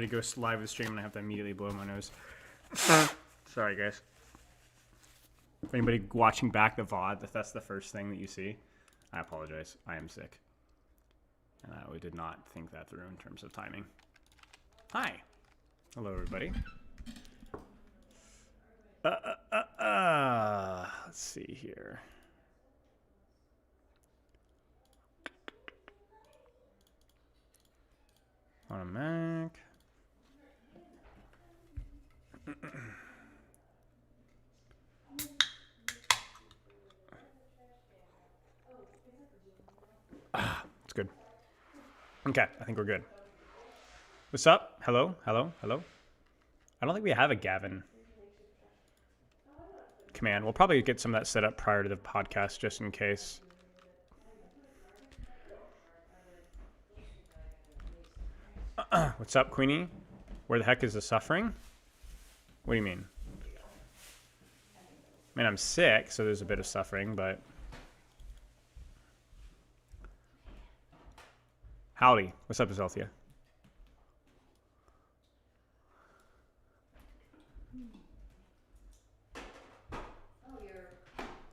literally go live with the stream and I have to immediately blow my nose. Sorry, guys. For anybody watching back the VOD, if that's the first thing that you see, I apologize. I am sick. And we did not think that through in terms of timing. Hi. Hello, everybody. Let's see here. On a Mac. It's good. Okay, I think we're good. What's up? Hello, hello, hello. I don't think we have a Gavin command. We'll probably get some of that set up prior to the podcast just in case. What's up, Queenie? Where the heck is the suffering? What do you mean? I mean, I'm sick, so there's a bit of suffering, but... Howdy. What's up, Zelthia?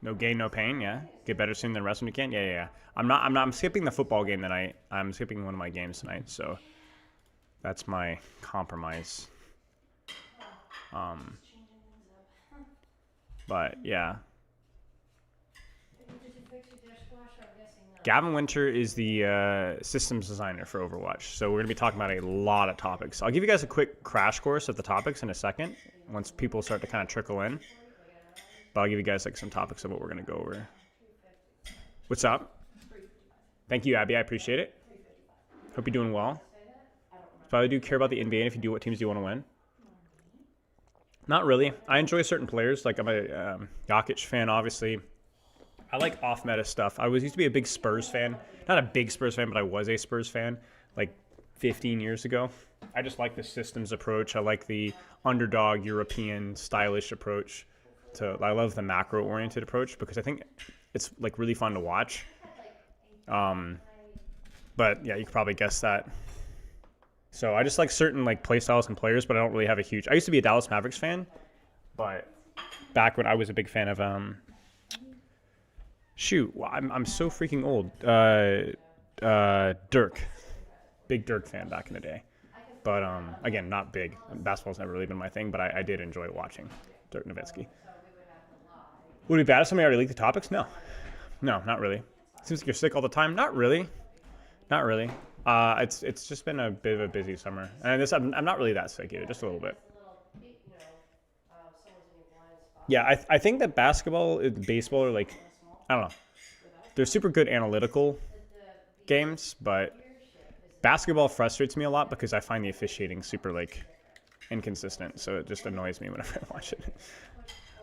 No gain, no pain, yeah. Get better soon than rest when you can. Yeah. I'm skipping the football game tonight. I'm skipping one of my games tonight, so that's my compromise. But yeah. Gavin Winter is the systems designer for Overwatch. So we're going to be talking about a lot of topics. I'll give you guys a quick crash course of the topics in a second once people start to kind of trickle in. But I'll give you guys like some topics of what we're going to go over. What's up? Thank you, Abby. I appreciate it. Hope you're doing well. Probably do care about the NBA, and if you do, what teams do you want to win? Not really. I enjoy certain players. Like I'm a Jokic fan, obviously. I like off-meta stuff. I used to be a big Spurs fan. Not a big Spurs fan, but I was a Spurs fan like 15 years ago. I just like the systems approach. I like the underdog, European, stylish approach. I love the macro-oriented approach because I think it's like really fun to watch. But yeah, you could probably guess that. So I just like certain like play styles and players, but I don't really have a huge... I used to be a Dallas Mavericks fan, but back when I was a big fan of... Shoot, I'm so freaking old. Dirk. Big Dirk fan back in the day. But again, not big. Basketball's never really been my thing, but I did enjoy watching Dirk Nowitzki. Would it be bad if somebody already leaked the topics? No. No, not really. Seems like you're sick all the time. Not really. Not really. It's just been a bit of a busy summer. And I'm not really that sick either, just a little bit. Yeah, I think that basketball and baseball are like, I don't know. They're super good analytical games, but basketball frustrates me a lot because I find the officiating super like inconsistent. So it just annoys me whenever I watch it.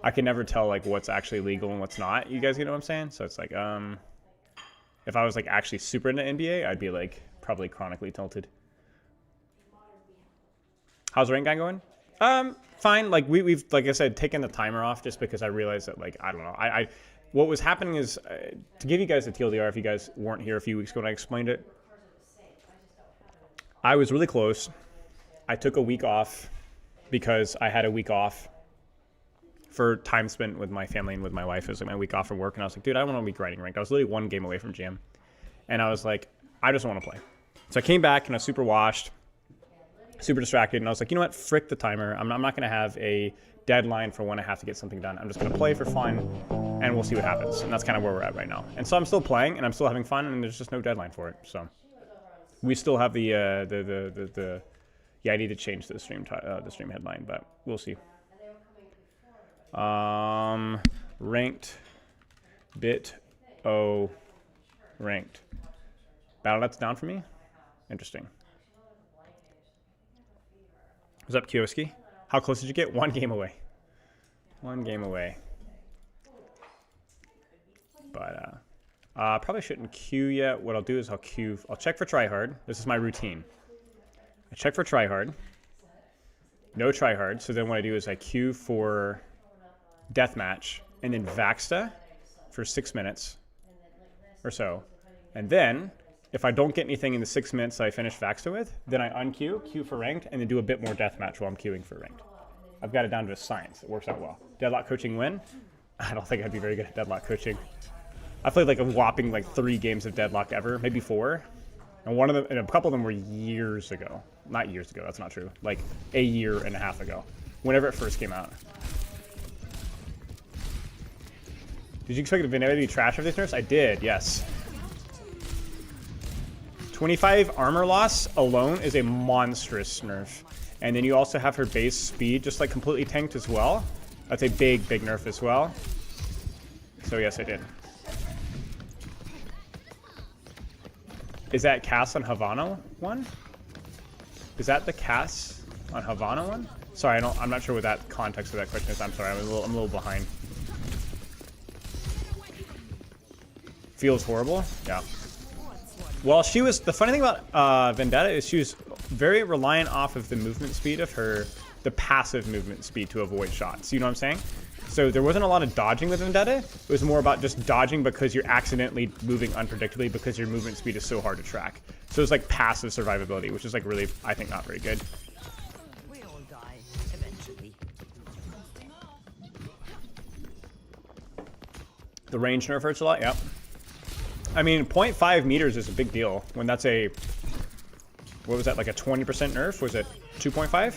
I can never tell like what's actually legal and what's not. You guys get what I'm saying? So it's like, if I was like actually super into NBA, I'd be like probably chronically tilted. How's rank guy going? Fine. Like we've like I said, taken the timer off just because I realized that like I don't know. What was happening is to give you guys the TLDR if you guys weren't here a few weeks ago when I explained it. I was really close. I took a week off because I had a week off for time spent with my family and with my wife. It was like my week off from work, and I was like, dude, I don't want to be grinding ranked. I was literally one game away from GM, and I was like, I just want to play. So I came back and I was super washed, super distracted, and I was like, you know what? Frick the timer. I'm not going to have a deadline for when I have to get something done. I'm just going to play for fun, and we'll see what happens. And that's kind of where we're at right now. And so I'm still playing, and I'm still having fun, and there's just no deadline for it. So we still have the yeah, I need to change the stream headline, but we'll see. Ranked bit ranked. Battle.net's down for me? Interesting. What's up, Kioski? How close did you get? 1 game away. 1 game away. But probably shouldn't queue yet. What I'll do is I'll check for tryhard. This is my routine. I check for tryhard. No tryhard. So then what I do is I queue for deathmatch and then Vaxta for 6 minutes or so. And then if I don't get anything in the 6 minutes that I finish Vaxta with, then I unqueue, queue for ranked, and then do a bit more deathmatch while I'm queuing for ranked. I've got it down to a science. It works out well. Deadlock coaching win? I don't think I'd be very good at deadlock coaching. I played like a whopping like 3 games of deadlock ever, maybe 4. And one of them, and a couple of them were years ago. Not years ago, that's not true. Like a year and a half ago, whenever it first came out. Did you expect Vendetta to be trash of these nerfs? I did, yes. 25 armor loss alone is a monstrous nerf. And then you also have her base speed just like completely tanked as well. That's a big, big nerf as well. So yes, I did. Is that Cass on Havana one? Is that the Cass on Havana one? Sorry, I'm not sure what that context of that question is. I'm sorry, I'm a little behind. Feels horrible? Yeah. Well, the funny thing about Vendetta is she was very reliant off of the movement speed of the passive movement speed to avoid shots. You know what I'm saying? So there wasn't a lot of dodging with Vendetta. It was more about just dodging because you're accidentally moving unpredictably because your movement speed is so hard to track. So it's like passive survivability, which is like really, I think, not very good. We all die eventually. The range nerf hurts a lot, yep. I mean, 0.5 meters is a big deal when that's a, what was that, like a 20% nerf? Was it 2.5?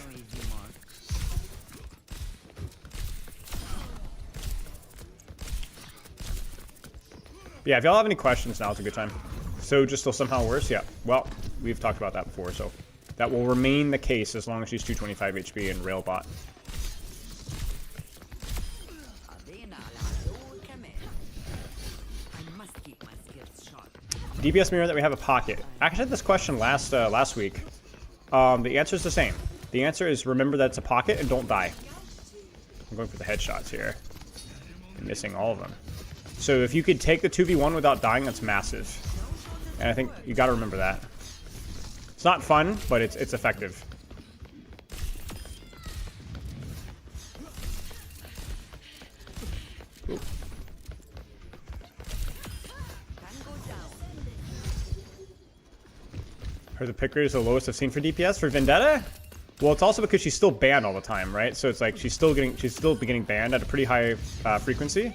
Yeah, if y'all have any questions, now's a good time. So just still somehow worse? Yeah. Well, we've talked about that before, so that will remain the case as long as she's 225 HP and Railbot. DPS mirror that we have a pocket. I actually had this question last week. The answer is the same. The answer is remember that it's a pocket and don't die. I'm going for the headshots here. I'm missing all of them. So if you could take the 2v1 without dying, that's massive. And I think you got to remember that. It's not fun, but it's effective. Ooh. Her the picker is the lowest I've seen for DPS for Vendetta. Well, it's also because she's still banned all the time, right? So it's like she's still getting banned at a pretty high frequency,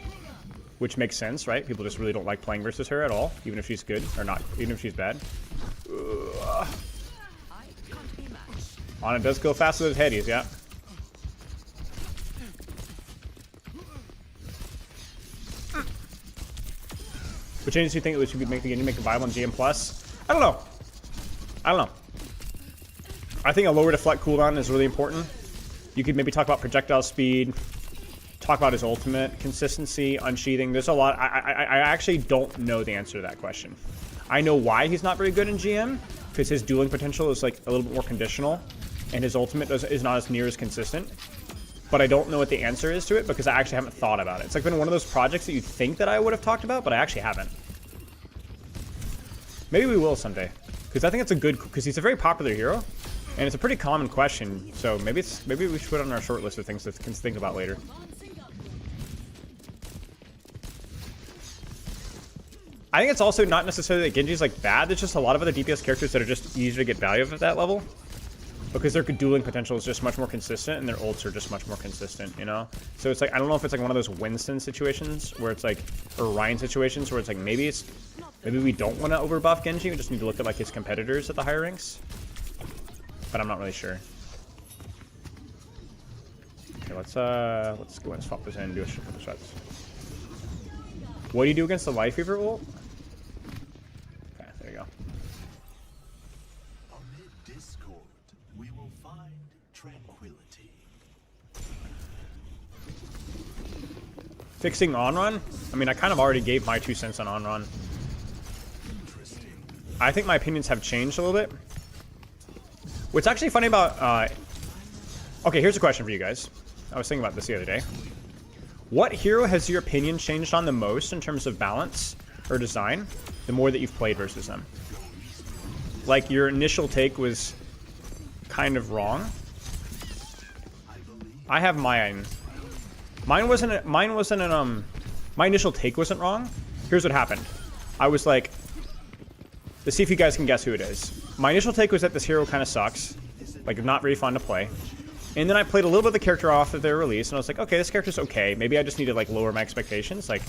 which makes sense, right? People just really don't like playing versus her at all, even if she's good or not, even if she's bad. Ana does go faster with headies, yeah. What changes do you think it should be making make a viable on GM Plus? I don't know. I think a lower deflect cooldown is really important. You could maybe talk about projectile speed, talk about his ultimate, consistency, unsheathing. There's a lot. I actually don't know the answer to that question. I know why he's not very good in GM, because his dueling potential is like a little bit more conditional, and his ultimate is not as near as consistent. But I don't know what the answer is to it because I actually haven't thought about it. It's like been one of those projects that you think that I would have talked about, but I actually haven't. Maybe we will someday, because I think it's a good, because he's a very popular hero, and it's a pretty common question. So maybe we should put it on our short list of things to think about later. I think it's also not necessarily that Genji's like bad. There's just a lot of other DPS characters that are just easier to get value of at that level, because their dueling potential is just much more consistent and their ults are just much more consistent, you know? So it's like, I don't know if it's like one of those Winston situations where it's like, or Ryan situations where it's like, maybe we don't want to overbuff Genji. We just need to look at like his competitors at the higher ranks. But I'm not really sure. Okay, let's go ahead and swap this in and do a couple shots. What do you do against the Life Fever ult? Okay, there you go. Amid discord, we will find tranquility. Fixing on-run? I mean, I kind of already gave my 2 cents on on-run. I think my opinions have changed a little bit. What's actually funny about... okay, here's a question for you guys. I was thinking about this the other day. What hero has your opinion changed on the most in terms of balance or design the more that you've played versus them? Like, your initial take was kind of wrong. I have mine. My initial take wasn't wrong. Here's what happened. I was like, Let's see if you guys can guess who it is. My initial take was that this hero kind of sucks. Like, not very fun to play. And then I played a little bit of the character off of their release, and I was like, okay, this character's okay. Maybe I just need to, like, lower my expectations. Like,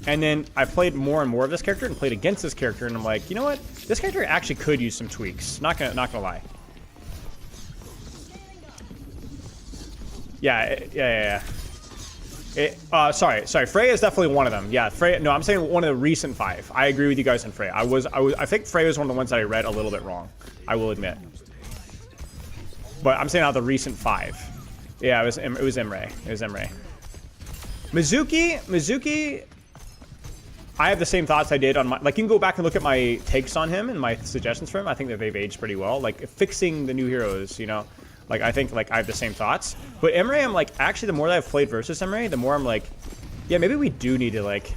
and then I played more and more of this character and played against this character, and I'm like, you know what? This character actually could use some tweaks. Not gonna lie. Yeah. Sorry. Freya is definitely one of them. Yeah, Freya. No, I'm saying one of the recent 5. I agree with you guys on Freya. I think Freya was one of the ones that I read a little bit wrong. I will admit. But I'm saying out of the recent 5. Yeah, it was Imre. It was Imre. Mizuki. I have the same thoughts I did on my. Like, you can go back and look at my takes on him and my suggestions for him. I think that they've aged pretty well. Like, fixing the new heroes, you know. Like, I think, like, I have the same thoughts. But Emre, I'm like, actually, the more that I've played versus Emre, the more I'm like, yeah, maybe we do need to, like,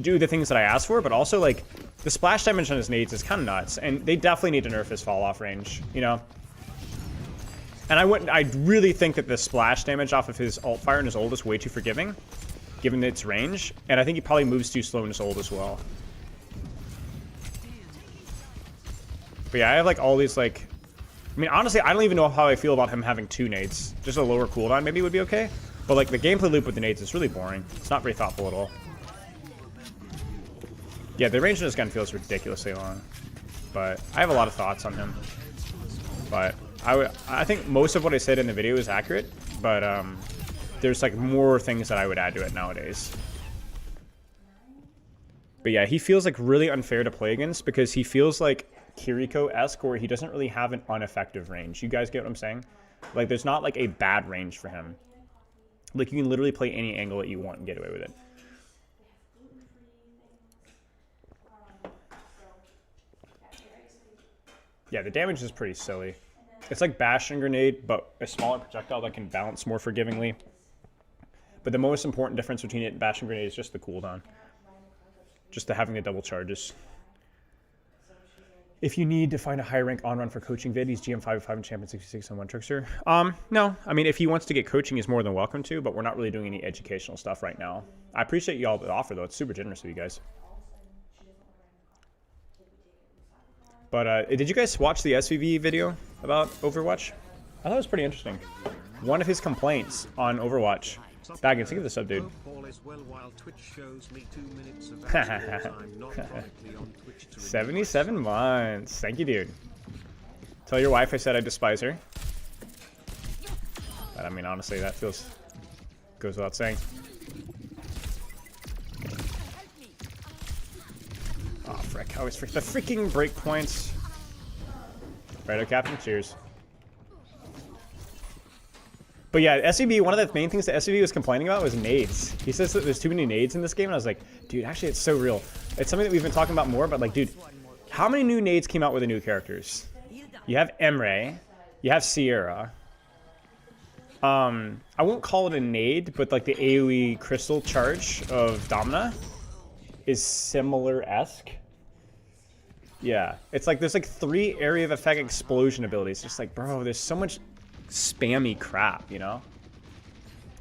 do the things that I asked for. But also, like, the splash damage on his nades is kind of nuts. And they definitely need to nerf his fall-off range, you know? And I really think that the splash damage off of his alt fire and his ult is way too forgiving, given its range. And I think he probably moves too slow in his ult as well. But yeah, I have, like, all these, like... I mean, honestly, I don't even know how I feel about him having 2 nades. Just a lower cooldown maybe would be okay. But, like, the gameplay loop with the nades is really boring. It's not very thoughtful at all. Yeah, the range of this gun feels ridiculously long. But I have a lot of thoughts on him. But I think most of what I said in the video is accurate. But there's, like, more things that I would add to it nowadays. But yeah, he feels, like, really unfair to play against because he feels like Kiriko-esque, where he doesn't really have an ineffective range. You guys get what I'm saying? Like, there's not, like, a bad range for him. Like, you can literally play any angle that you want and get away with it. Yeah, the damage is pretty silly. It's like Bastion Grenade, but a smaller projectile that can bounce more forgivingly. But the most important difference between it and Bastion Grenade is just the cooldown. Just the having the double charges. If you need to find a high rank on run for coaching vid, he's GM5 and Champion 66 on One Trickster. No. I mean, if he wants to get coaching, he's more than welcome to, but we're not really doing any educational stuff right now. I appreciate you all the offer, though. It's super generous of you guys. But did you guys watch the SVV video about Overwatch? I thought it was pretty interesting. One of his complaints on Overwatch. Baggins, think of this up, dude. 77 months. Thank you, dude. Tell your wife I said I despise her. But I mean, honestly, that goes without saying. Oh, frick. I always forget the freaking breakpoints. Righto, Captain. Cheers. But yeah, SCB, one of the main things that SCB was complaining about was nades. He says that there's too many nades in this game, and I was like, dude, actually, it's so real. It's something that we've been talking about more, but like, dude, how many new nades came out with the new characters? You have Emre, you have Sierra. I won't call it a nade, but like the AoE crystal charge of Domina is similar-esque. Yeah, it's like there's like 3 area of effect explosion abilities. Just like, bro, there's so much spammy crap, you know?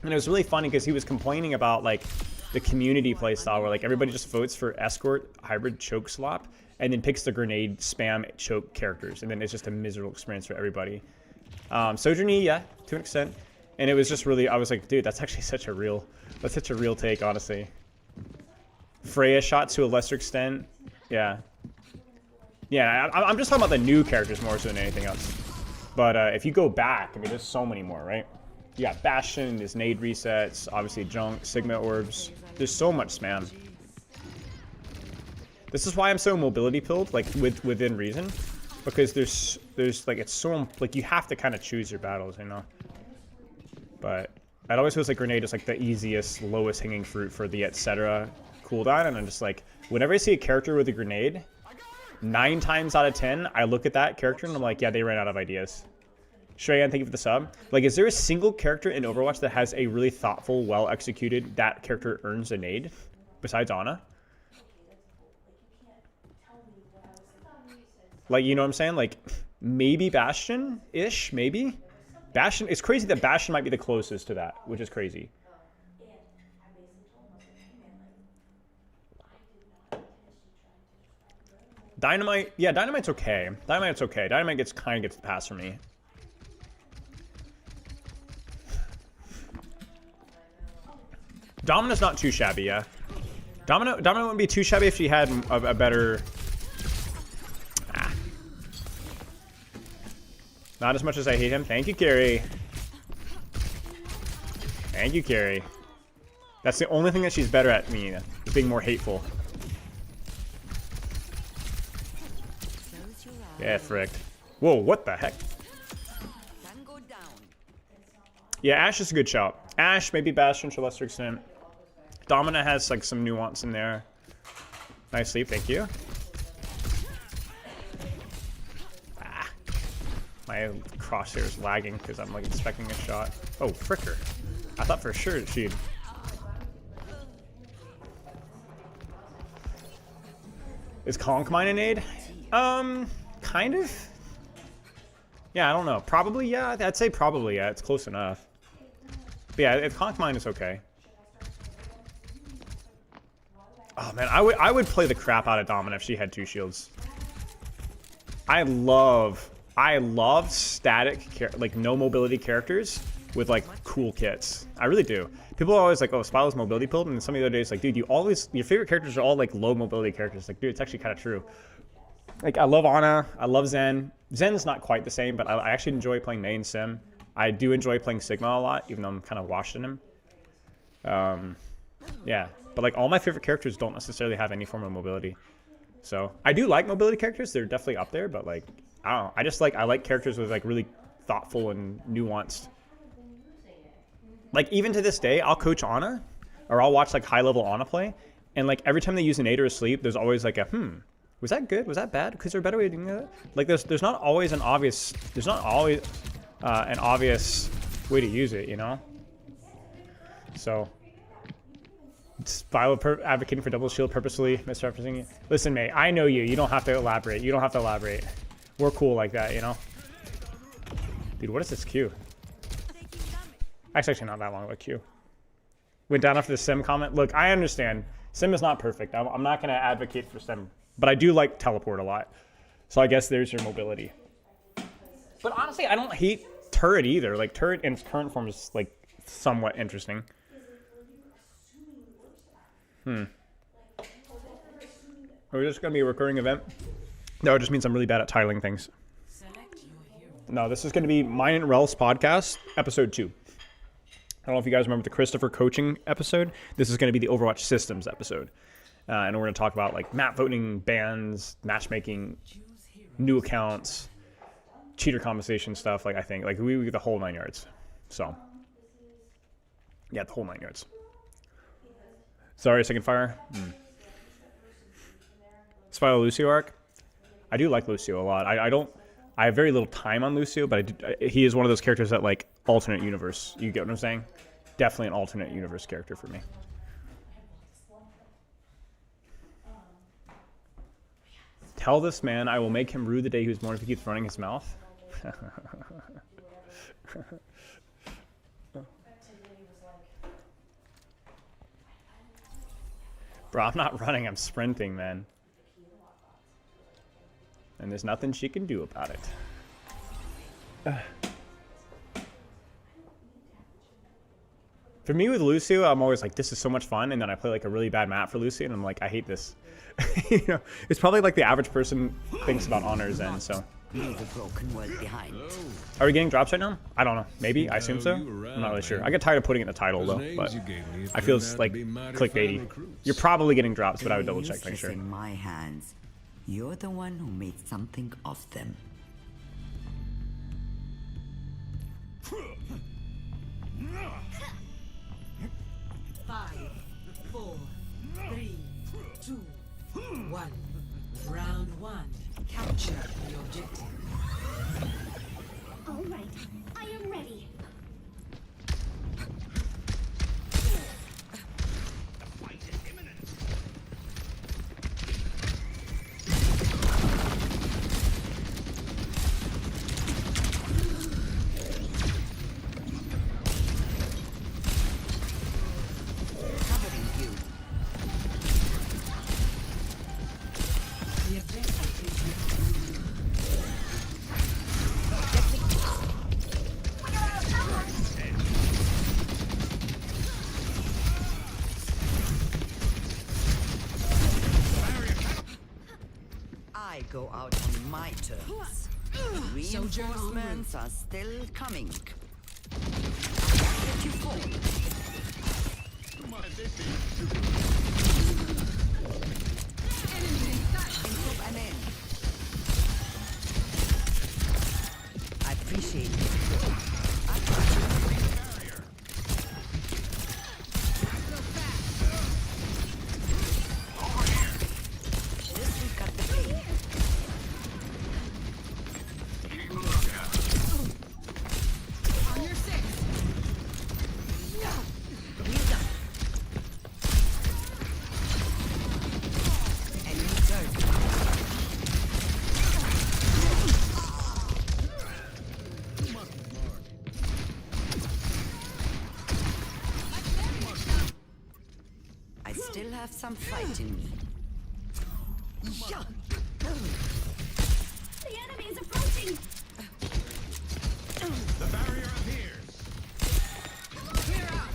And it was really funny because he was complaining about like the community playstyle where like everybody just votes for escort hybrid choke slop and then picks the grenade spam choke characters, and then it's just a miserable experience for everybody. Sojourner, yeah, to an extent. And it was just really, I was like, dude, that's actually such a real take, honestly. Freya shot to a lesser extent. Yeah, I'm just talking about the new characters more so than anything else. But if you go back, I mean, there's so many more, right? You got Bastion, there's nade resets, obviously junk, Sigma orbs. There's so much spam. This is why I'm so mobility pilled, like within reason, because there's like it's so like you have to kind of choose your battles, you know. But it always feels like grenade is like the easiest, lowest hanging fruit for the etc. cooldown, and I'm just like, whenever I see a character with a grenade, 9 times out of 10, I look at that character and I'm like, yeah, they ran out of ideas. Shreyan, thank you for the sub. Like, is there a single character in Overwatch that has a really thoughtful, well-executed, that character earns a nade, besides Ana? Like, you know what I'm saying? Like, maybe Bastion-ish, maybe? Bastion, it's crazy that Bastion might be the closest to that, which is crazy. Dynamite, yeah, Dynamite's okay. Dynamite's okay. Dynamite kind of gets the pass for me. Domina's not too shabby, yeah. Domina wouldn't be too shabby if she had a better... Ah. Not as much as I hate him. Thank you, Carrie. Thank you, Carrie. That's the only thing that she's better at me, is being more hateful. Yeah, fricked. Whoa, what the heck? Yeah, Ashe is a good shout. Ashe, maybe Bastion to a lesser extent. Domina has like some nuance in there. Nice sleep, thank you. Ah. My crosshair is lagging because I'm like expecting a shot. Oh, fricker. I thought for sure she'd... Is Conk mine an aid? Kind of. Yeah, I don't know. Probably, yeah. I'd say probably, yeah. It's close enough. But yeah, if Conk mine is okay. Oh man, I would play the crap out of Domina if she had 2 shields. I love static, like no mobility characters with like cool kits. I really do. People are always like, oh, Spylo's mobility build, and some of the other days like, dude, your favorite characters are all like low mobility characters. Like, dude, it's actually kind of true. Like, I love Ana, I love Zen. Zen's not quite the same, but I actually enjoy playing Mei and Sim. I do enjoy playing Sigma a lot, even though I'm kind of washed in him. Yeah, but like all my favorite characters don't necessarily have any form of mobility. So I do like mobility characters; they're definitely up there. But like, I don't know. I like characters with like really thoughtful and nuanced. Like even to this day, I'll coach Ana, or I'll watch like high-level Ana play, and like every time they use an aid or a sleep, there's always like a was that good? Was that bad? Because there's a better way of doing that. Like there's not always an obvious way to use it, you know. So. Spylo advocating for double shield purposely misrepresenting it. Listen, mate, I know you. You don't have to elaborate. You don't have to elaborate. We're cool like that, you know? Dude, what is this Q? Actually not that long of a Q. Went down after the Sim comment. Look, I understand. Sim is not perfect. I'm not going to advocate for Sim. But I do like teleport a lot. So I guess there's your mobility. But honestly, I don't hate Turret either. Like, Turret in its current form is, like, somewhat interesting. Are we just going to be a recurring event? No, it just means I'm really bad at tiling things. No, this is going to be mine and Rel's podcast, episode 2. I don't know if you guys remember the Christopher coaching episode. This is going to be the Overwatch systems episode. And we're going to talk about like map voting, bans, matchmaking, new accounts, cheater compensation stuff. Like I think like we get the whole 9 yards. So yeah, the whole 9 yards. Sorry, second fire. Spylo Lucio arc. I do like Lucio a lot. I have very little time on Lucio, but he is one of those characters that like alternate universe. You get what I'm saying? Definitely an alternate universe character for me. Tell this man I will make him rue the day he was born if he keeps running his mouth. Bro, I'm not running, I'm sprinting, man. And there's nothing she can do about it. For me with Lucio, I'm always like, this is so much fun, and then I play like a really bad map for Lucio, and I'm like, I hate this. You know, it's probably like the average person thinks about honors then, so. Leave a broken world behind. Are we getting drops right now? I don't know. Maybe. I assume so. I'm not really sure. I get tired of putting it in the title though, but I feel it's like clickbaity. You're probably getting drops, but I would double check to make sure. In my hands. You're the one who made something of them. Five, 4, 3, 2, 1. Round 1. Capture the objective. All right, I am ready. The objective go out on my terms. Reinforcements are still coming. Let you fall. Improve an end. I appreciate it. I got you. This will cut the pain. On your six. Wheels up. Enemy turret. I still have some fight in me. Yeah. The enemy is approaching. The barrier appears. Clear out.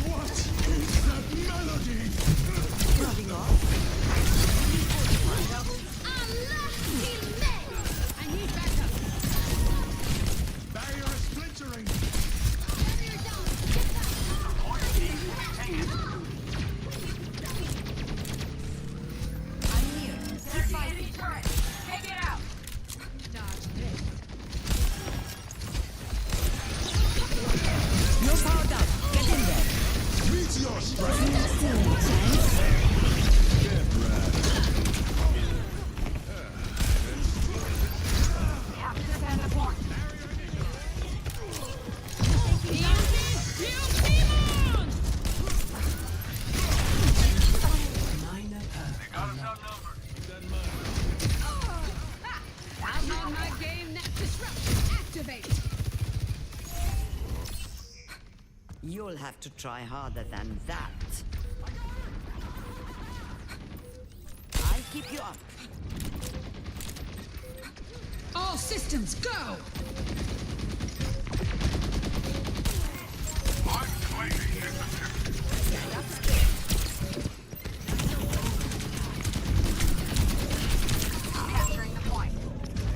What is that melody? Rubbing off. I need backup. Barrier is splintering. I'm here. Keep fighting. Take it out. Dodge this. No power down. Get in there. Meet your strength. I'm on my game net. Disruption activate. You'll have to try harder than that. I'll keep you up. All systems go. Stand up straight.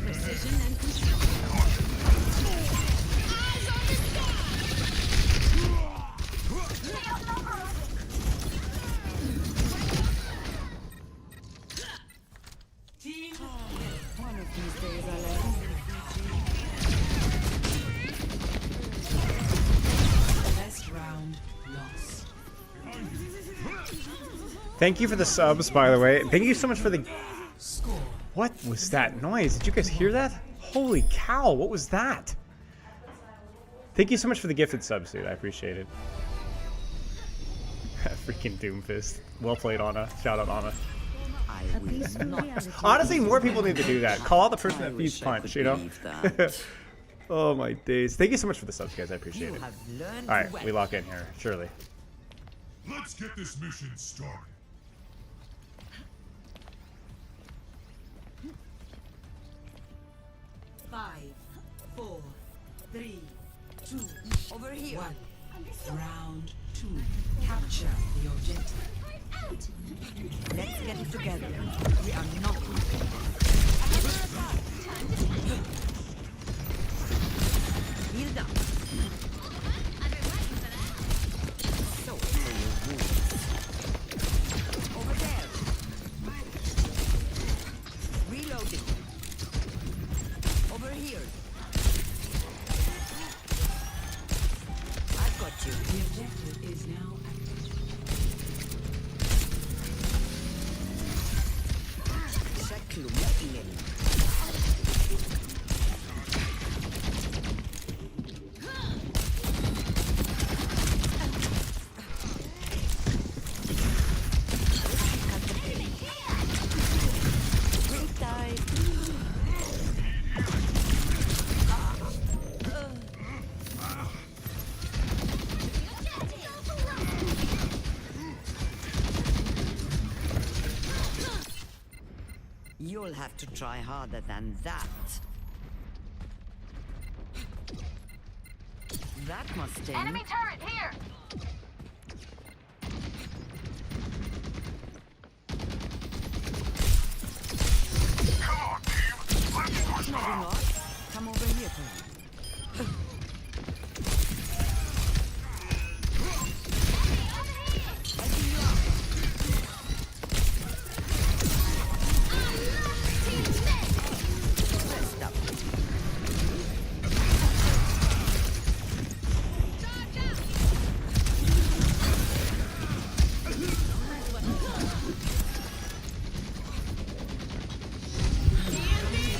Precision and control. Eyes on the Team. One of these days I'll learn. Best round lost. Thank you for the subs, by the way. Thank you so much for the... Score. What was that noise? Did you guys hear that? Holy cow, what was that? Thank you so much for the gifted subs, dude. I appreciate it. Freaking Doomfist. Well played, Anna. Shout out, Anna. I will not. Honestly, more people need to do that. Call out the person that feeds punch, you know? Believe that. Oh my days. Thank you so much for the subs, guys. I appreciate You it. have learned Alright, well. we lock in here, surely. Let's get this mission started. Five, four, three, two, Over here. one. Round two. Capture the objective. Let's get it together. We are not losing. Healed up. So, for your wounds. Over there. Reloading. Over here. I've got you. The objective is now active. Säcklummen. You'll have to try harder than that. That must sting. Enemy turret here.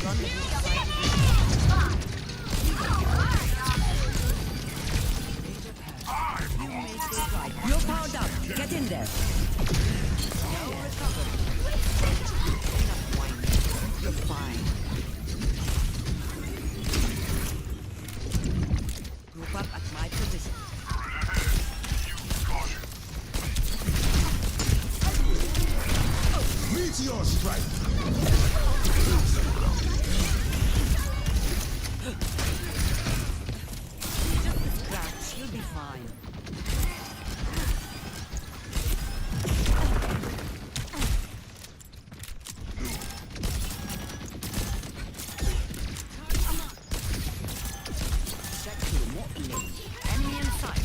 You're powered up. Get in there. No recovery. Enough whining. You're fine. Group up at my position. Meteor strike. Just a scratch. You'll be fine. Enemy in sight.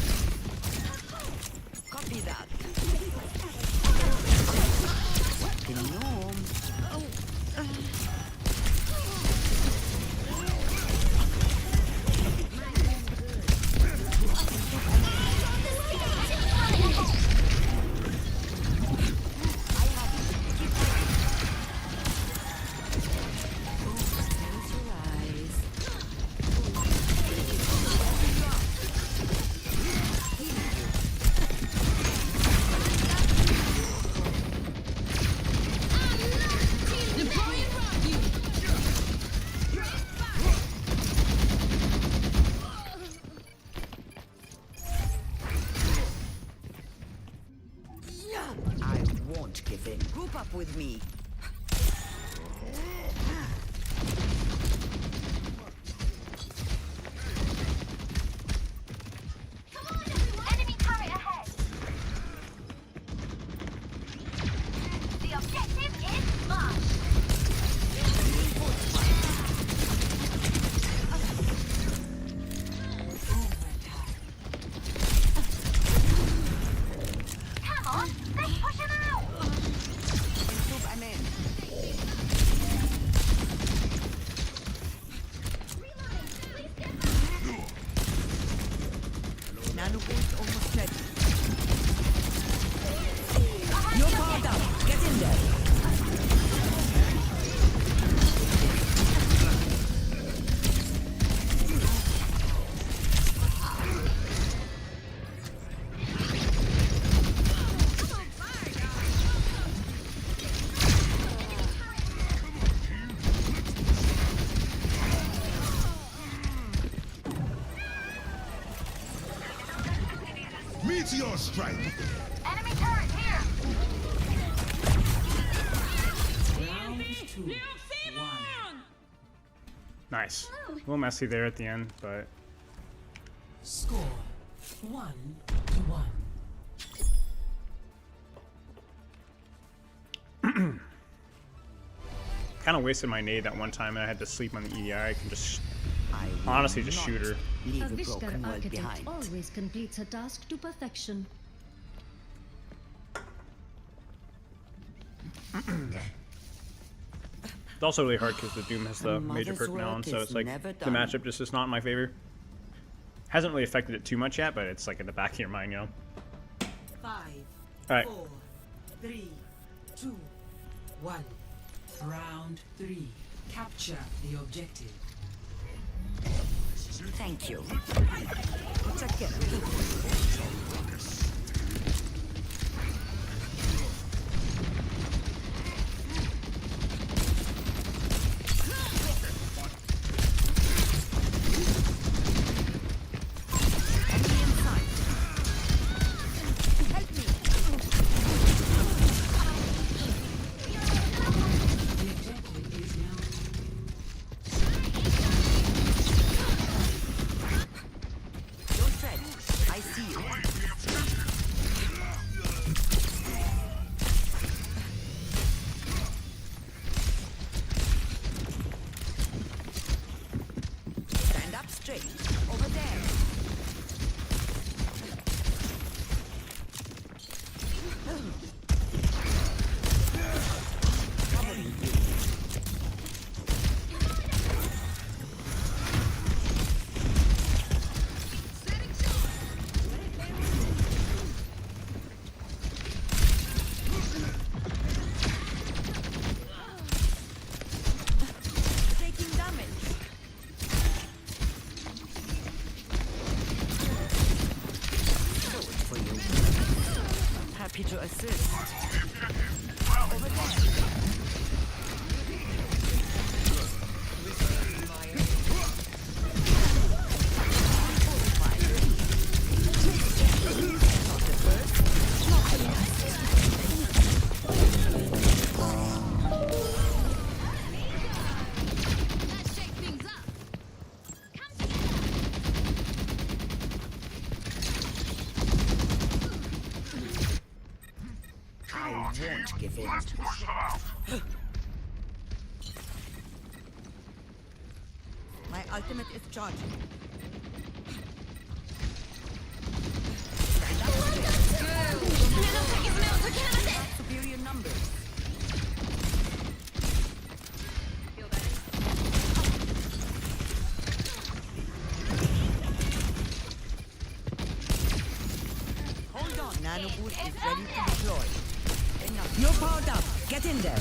Copy that. I won't give in. Group up with me. Enemy turret ahead. The objective is mine. Come on, let's push him out. Improve, I'm in. Nanobolt almost ready. You're powered up. Get in there. Meteor strike. Enemy turret here. Round 2. 1. Nice. A little messy there at the end, but Score 1-1. kind of wasted my nade that one time, and I had to sleep on the EDI. I can just I will honestly just not shoot her. Leave A a Vishkar broken world architect behind. always completes her task to perfection. It's also really hard because the Doom has the A major mother's perk now, work so is it's like never the done. matchup just is not in my favor. Hasn't really affected it too much yet, but it's like in the back of your mind, you know. 5, Alright. 4, 3, 2, 1. Round 3. Capture the objective. Thank you. Check it. Enemy in sight. Help me. The objective is now Don't fret. I see you. Stand up straight. Over there. Covering you. Take Happy to assist. Over there. Won't give in. My ultimate is charging. Superior numbers. Hold on, Nano Boost is ready to deploy. You're powered up. Get in there.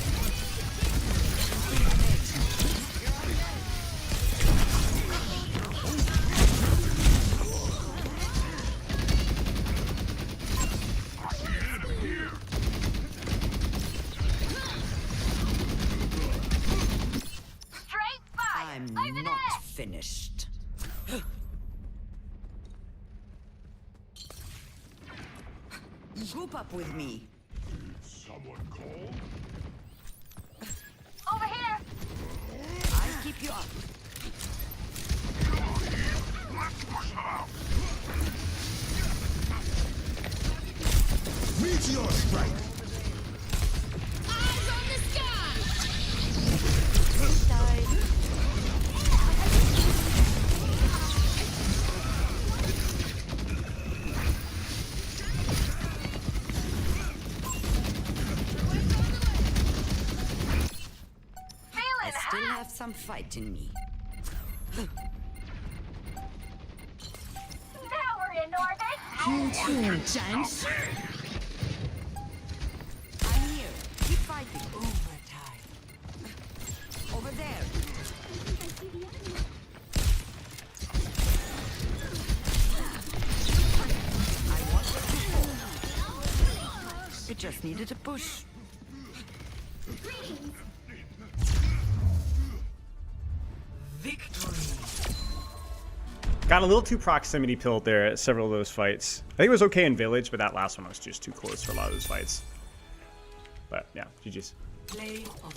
Straight fire. I'm Over not there. finished. Group up with me. Over here. I'll keep you up. Meteor strike. Eyes on the sky. I still have some fight in me. Now we're in orbit. I'm here. Keep fighting. Overtime. Over there. I want to fall. It just needed a push. Got a little too proximity pilled there at several of those fights. I think it was okay in Village, but that last one was just too close for a lot of those fights. But yeah, GG's. Play of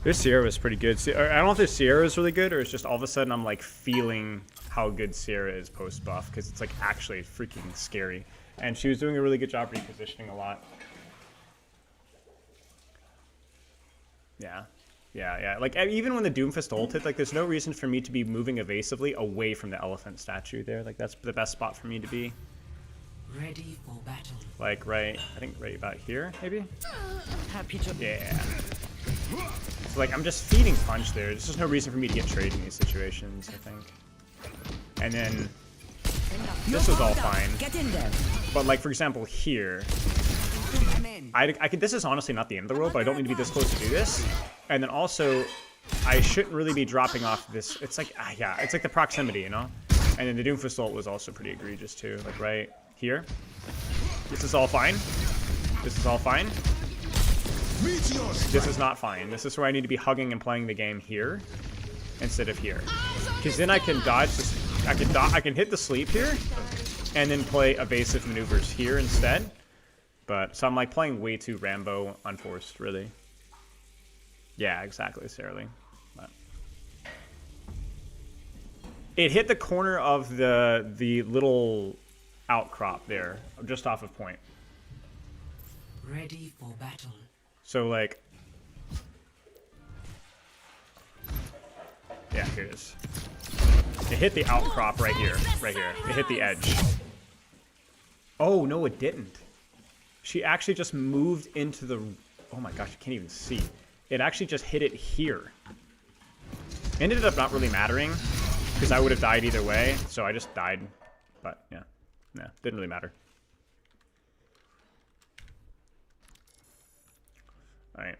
This Sierra was pretty good. I don't know if this Sierra is really good or it's just all of a sudden I'm like feeling how good Sierra is post buff because it's like actually freaking scary. And she was doing a really good job repositioning a lot. Yeah. Yeah. Like even when the Doomfist ulted, like there's no reason for me to be moving evasively away from the elephant statue there. Like that's the best spot for me to be. ready for battle. Like right, I think right about here, maybe? Happy to. Yeah. So like I'm just feeding punch there. There's just no reason for me to get trade in these situations, I think. And then this was all fine. Get in there. But like for example here, I could, this is honestly not the end of the world, but I don't need to be this close to do this. And then also, I shouldn't really be dropping off this. It's like, yeah, it's like the proximity, you know? And then the Doomfist ult was also pretty egregious too, like right here. This is all fine. This is all fine. This is not fine. This is where I need to be hugging and playing the game here instead of here. Because then I can dodge this. I can hit the sleep here and then play evasive maneuvers here instead. But so I'm like playing way too Rambo unforced, really. Yeah, exactly, Sarah. But it hit the corner of the little outcrop there, just off of point. Ready for battle. So like, yeah, here it is. It hit the outcrop right here, right here. It hit the edge. Oh no, it didn't. She actually just moved into the. Oh my gosh, you can't even see. It actually just hit it here. Ended up not really mattering because I would have died either way. So I just died. But yeah, didn't really matter. All right.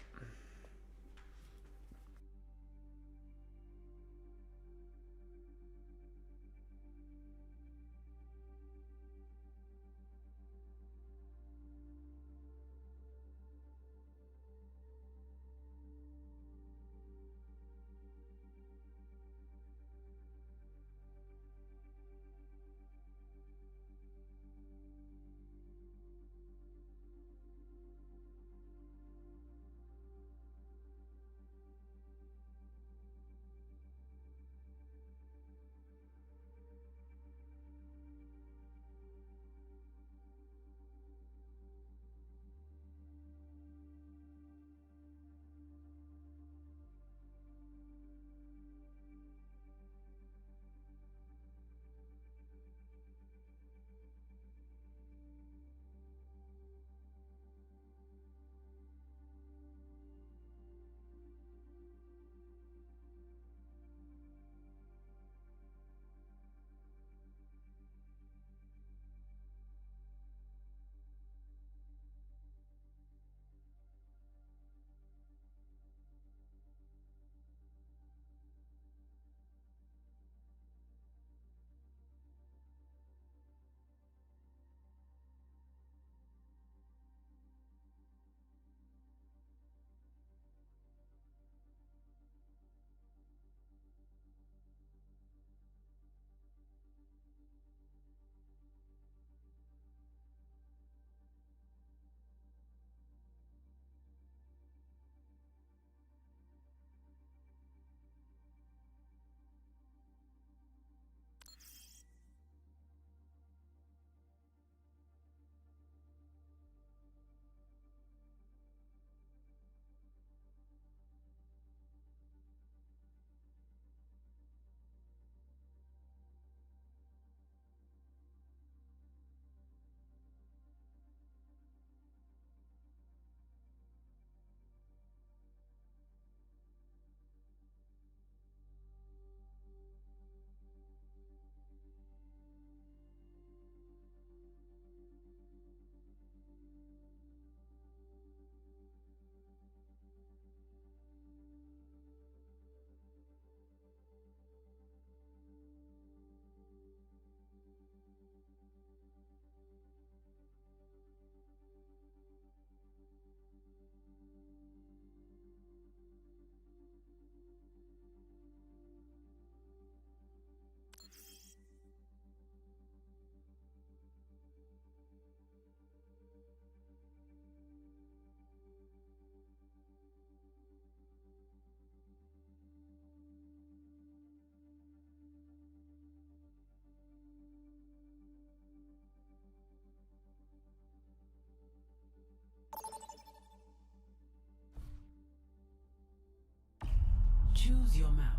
Choose your map.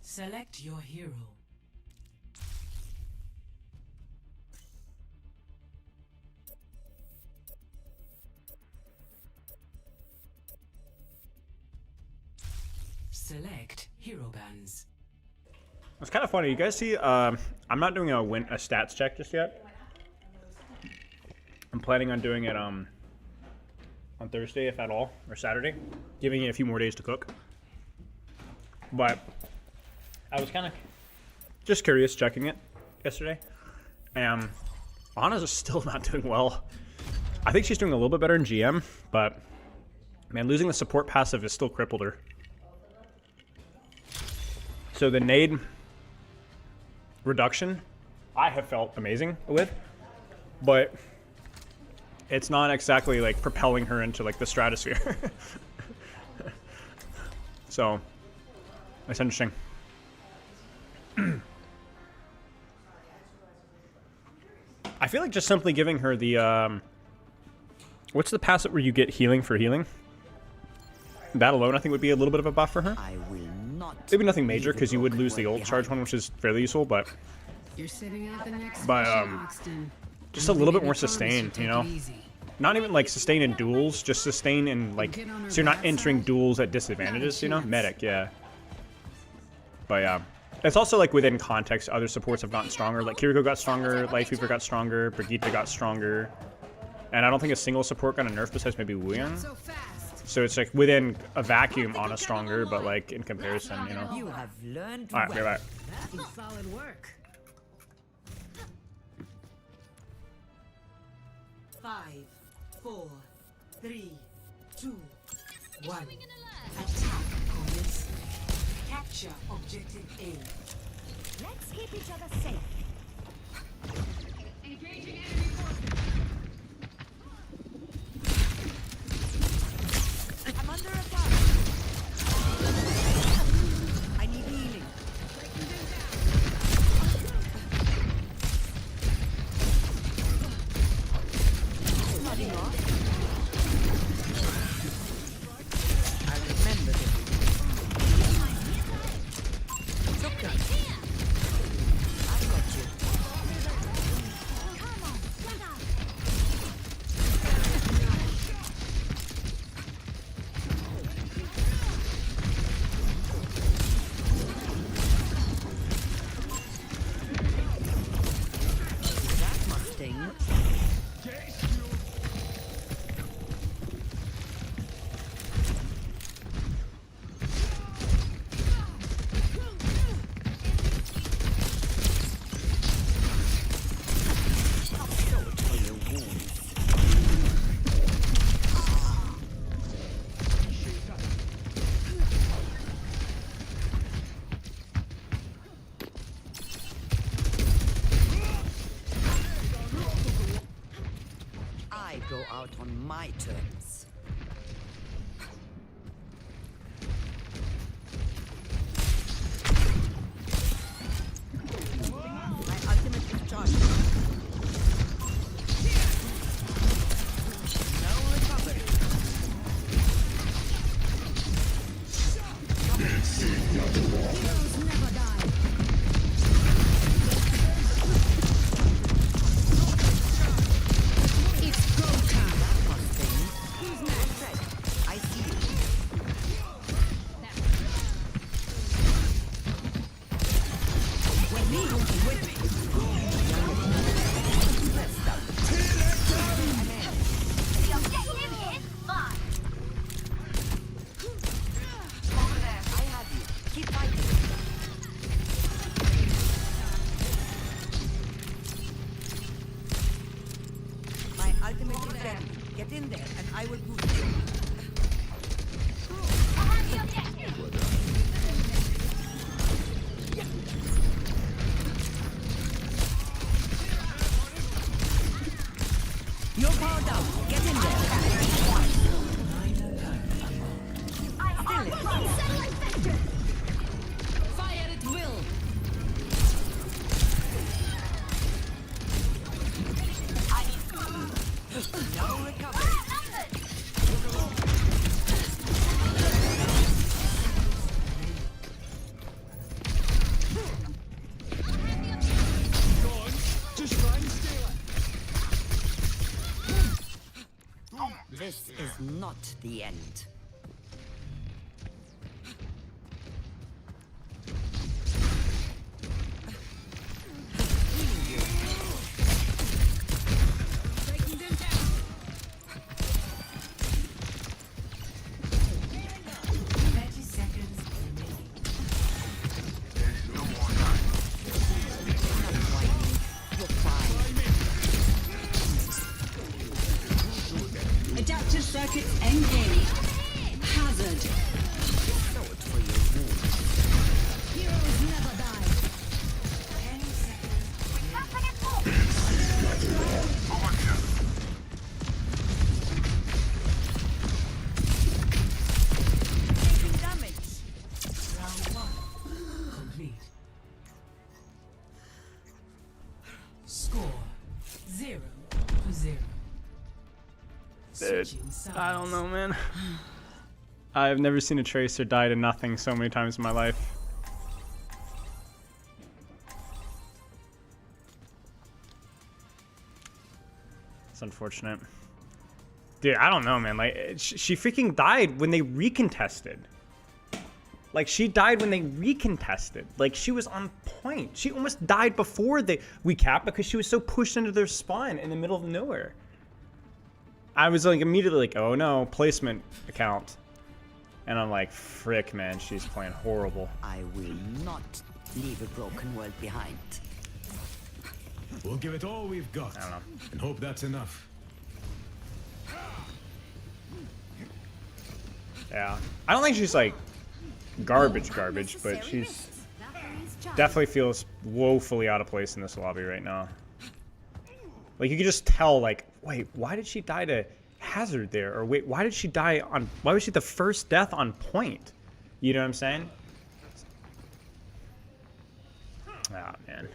Select your hero. Select hero bands. It's kind of funny. You guys see, I'm not doing a stats check just yet. I'm planning on doing it on Thursday, if at all, or Saturday, giving it a few more days to cook. But I was kind of just curious checking it yesterday, and Ana's still not doing well. I think she's doing a little bit better in GM, but man, losing the support passive has still crippled her. So the nade reduction, I have felt amazing with, but it's not exactly like propelling her into like the stratosphere. So that's interesting. I feel like just simply giving her the what's the passive where you get healing for healing? That alone I think would be a little bit of a buff for her. I will not. Maybe nothing major because you would lose the ult charge one, which is fairly useful, but You're sitting out the next But, session, Oxton. just a little bit more sustain, you know? Not even like sustain in duels, just sustain in like, so you're not entering duels at disadvantages, you know? Medic, yeah. But yeah. It's also like within context, other supports have gotten stronger. Like Kiriko got stronger, Life Weaver got stronger, Brigitte got stronger. And I don't think a single support got a nerf besides maybe Wuyang. So it's like within a vacuum, Ana's stronger, but like in comparison, you know? You have learned Alright, well. right back. That's solid work. 5, 4, 3, 2, 1. Attack commence. Capture objective A. Let's keep each other safe. I'm under attack. I need healing. Nodding off. I remember this. It's okay. I've got you. Come on, get out. That must sting. I go out on my terms. My ultimate is charged. No recovery. Heroes never die. It's go time. That must sting. Who's next? I see you. With me, with me. Let's start. The objective is mine. Over there. I have you. Keep fighting. My ultimate is ready. Get in there, and I will boost you. I have the objective. You're powered up. out. Get in there. Fire at will. No recovery. This is not the end. Breaking them down. 30 seconds remaining. You're fine. Adaptive circuits engaged. Hazard. Sword for your wound. Heroes never die. 10 seconds. Something important. Taking damage. Round 1 complete. Score 0-0. Dude, Switching sides. I don't know, man. I've never seen a Tracer die to nothing so many times in my life. It's unfortunate. Dude, I don't know, man. Like, she freaking died when they recontested. Like, she died when they recontested. Like, she was on point. She almost died before we capped because she was so pushed into their spawn in the middle of nowhere. I was like immediately like, oh no, placement account. And I'm like, frick, man, she's playing horrible. I will not leave a broken world behind. We'll give it all we've got. I don't know. And hope that's enough. Yeah. I don't think she's like garbage, but she's definitely feels woefully out of place in this lobby right now. Like, you could just tell, like, wait, why did she die to Hazard there? Or wait, why did she die on... Why was she the first death on point? You know what I'm saying? Ah, man.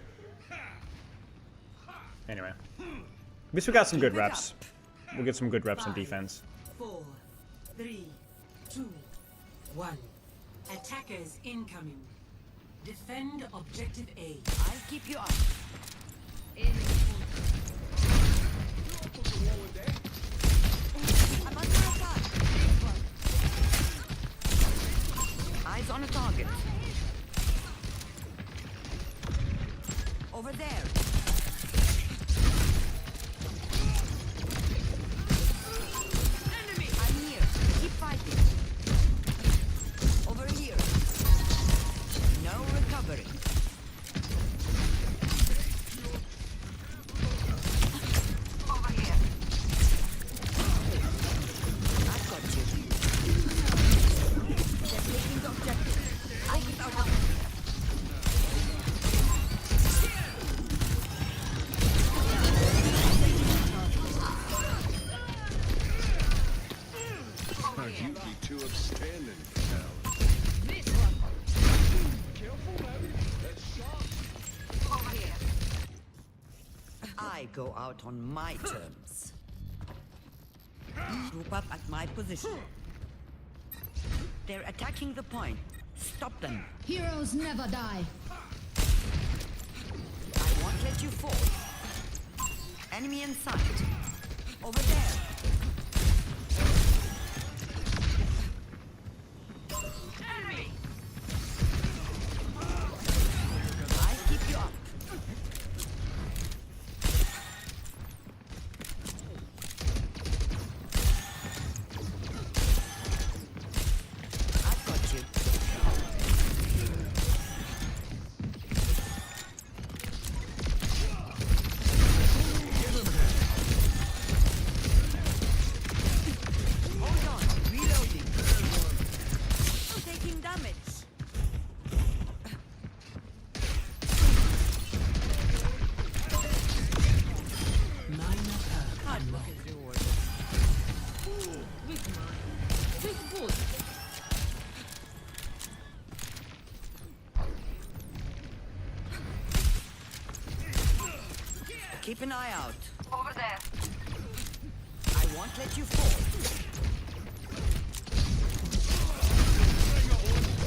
Anyway. At least we got some good reps. We'll get some good reps in defense. 4, 3, 2, 1. Attackers incoming. Defend objective A. I'll keep you up. I'm under attack. Eyes on a target. Over there. Enemy. I'm here. Keep fighting. Over here. No recovery. Over here. I've got you. They're taking the objective. I get out of Are you be too upstanding now? Over here. I go out on my terms. Group up at my position. They're attacking the point. Stop them. Heroes never die. I won't let you fall. Enemy in sight. Over there. Enemy. I keep you up. I've got you. Keep an eye out. Over there. I won't let you fall.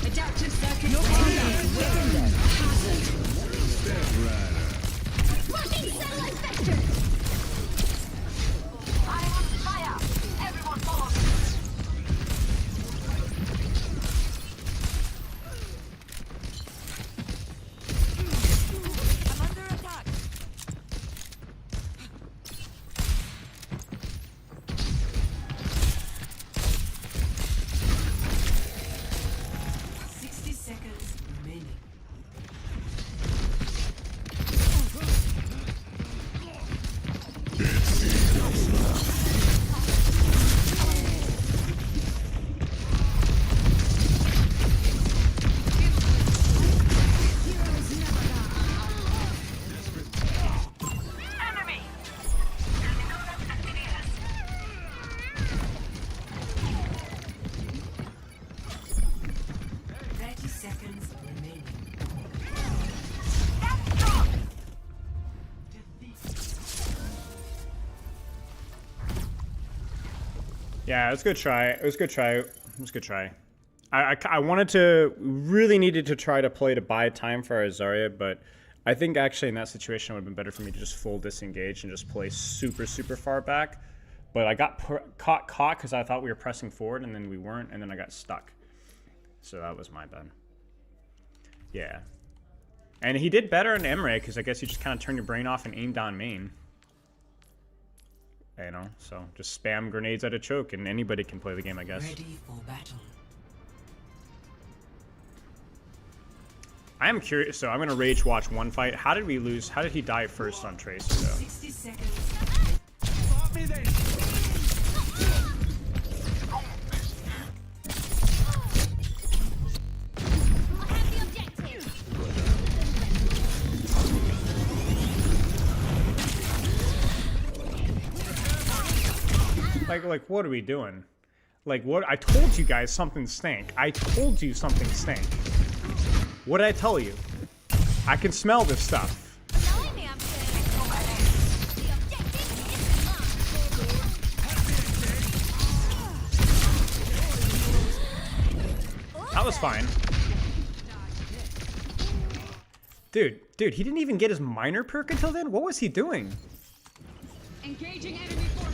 Adaptive circuit Your ready. teammates within them. Marking satellite vector. I am on fire. Everyone follow me. I'm under attack. Seconds remaining. Enemy. 30 seconds remaining. Yeah, it was a good try. It was a good try. It was a good try. I wanted to, really needed to try to play to buy time for our Zarya, but I think actually in that situation it would have been better for me to just full disengage and just play super, super far back. But I got caught because I thought we were pressing forward and then we weren't, and then I got stuck. So that was my bad. Yeah. And he did better in Emre because I guess you just kind of turn your brain off and aim down main. You know, so just spam grenades at a choke and anybody can play the game, I guess. Ready for battle. I am curious, so I'm going to rage watch one fight. How did we lose? How did he die first on Tracer, though? 60 seconds. Like, what are we doing? Like, what? I told you guys something stank. I told you something stank. What did I tell you? I can smell this stuff. That was fine. Dude, he didn't even get his minor perk until then? What was he doing? Engaging enemy forces.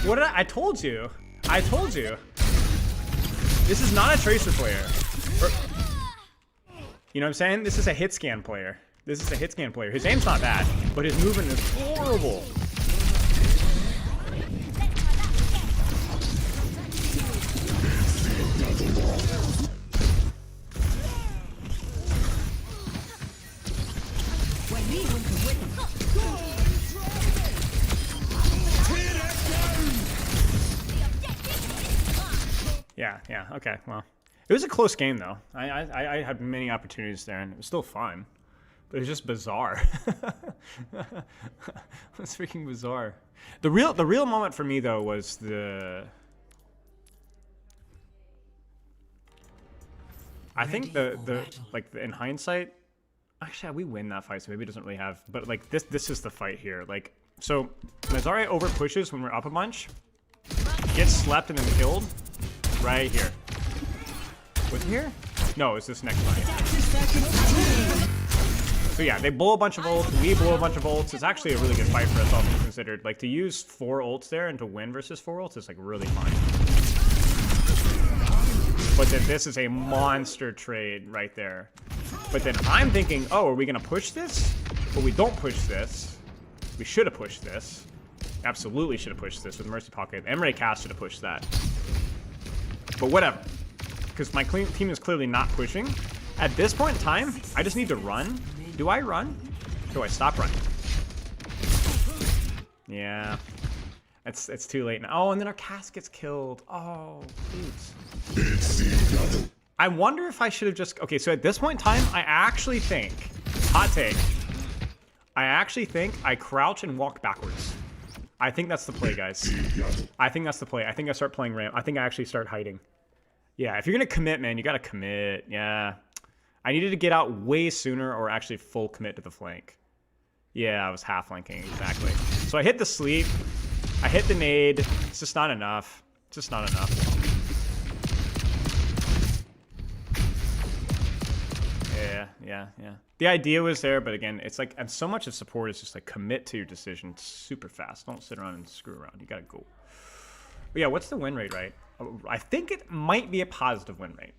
What did I told you. I told you. This is not a Tracer player. You know what I'm saying? This is a hit scan player. This is a hit scan player. His aim's not bad, but his movement is horrible. When we went to win. Yeah, okay, well. It was a close game, though. I had many opportunities there, and it was still fun. But it was just bizarre. It was freaking bizarre. The real moment for me, though, was I think in hindsight, actually, we win that fight, so maybe it doesn't really have, but like this is the fight here. Like, so Zarya over pushes when we're up a bunch, gets slept and then killed right here. Was it here? No, it's this next fight. So yeah, they blow a bunch of ults, we blow a bunch of ults. It's actually a really good fight for us, all things considered. Like, to use 4 ults there and to win versus 4 ults is like really fun. But then this is a monster trade right there. But then I'm thinking, oh, are we gonna push this? But we don't push this. We should have pushed this. Absolutely should have pushed this with Mercy Pocket. Emre Cast should have pushed that. But whatever. Because my team is clearly not pushing. At this point in time, I just need to run. Do I run? Do I stop running? Yeah. It's too late now. Oh, and then our cast gets killed. Oh, dudes. I wonder if I should have just... Okay, so at this point in time, I actually think... Hot take. I actually think I crouch and walk backwards. I think that's the play, guys. I think that's the play. I think I start playing ramp. I think I actually start hiding. Yeah, if you're going to commit, man, you got to commit. Yeah. I needed to get out way sooner or actually full commit to the flank. Yeah, I was half flanking, exactly. So I hit the sleep. I hit the nade. It's just not enough. It's just not enough. Yeah. The idea was there, but again, it's like, and so much of support is just like commit to your decision super fast. Don't sit around and screw around. You gotta go. But yeah, what's the win rate, right? I think it might be a positive win rate.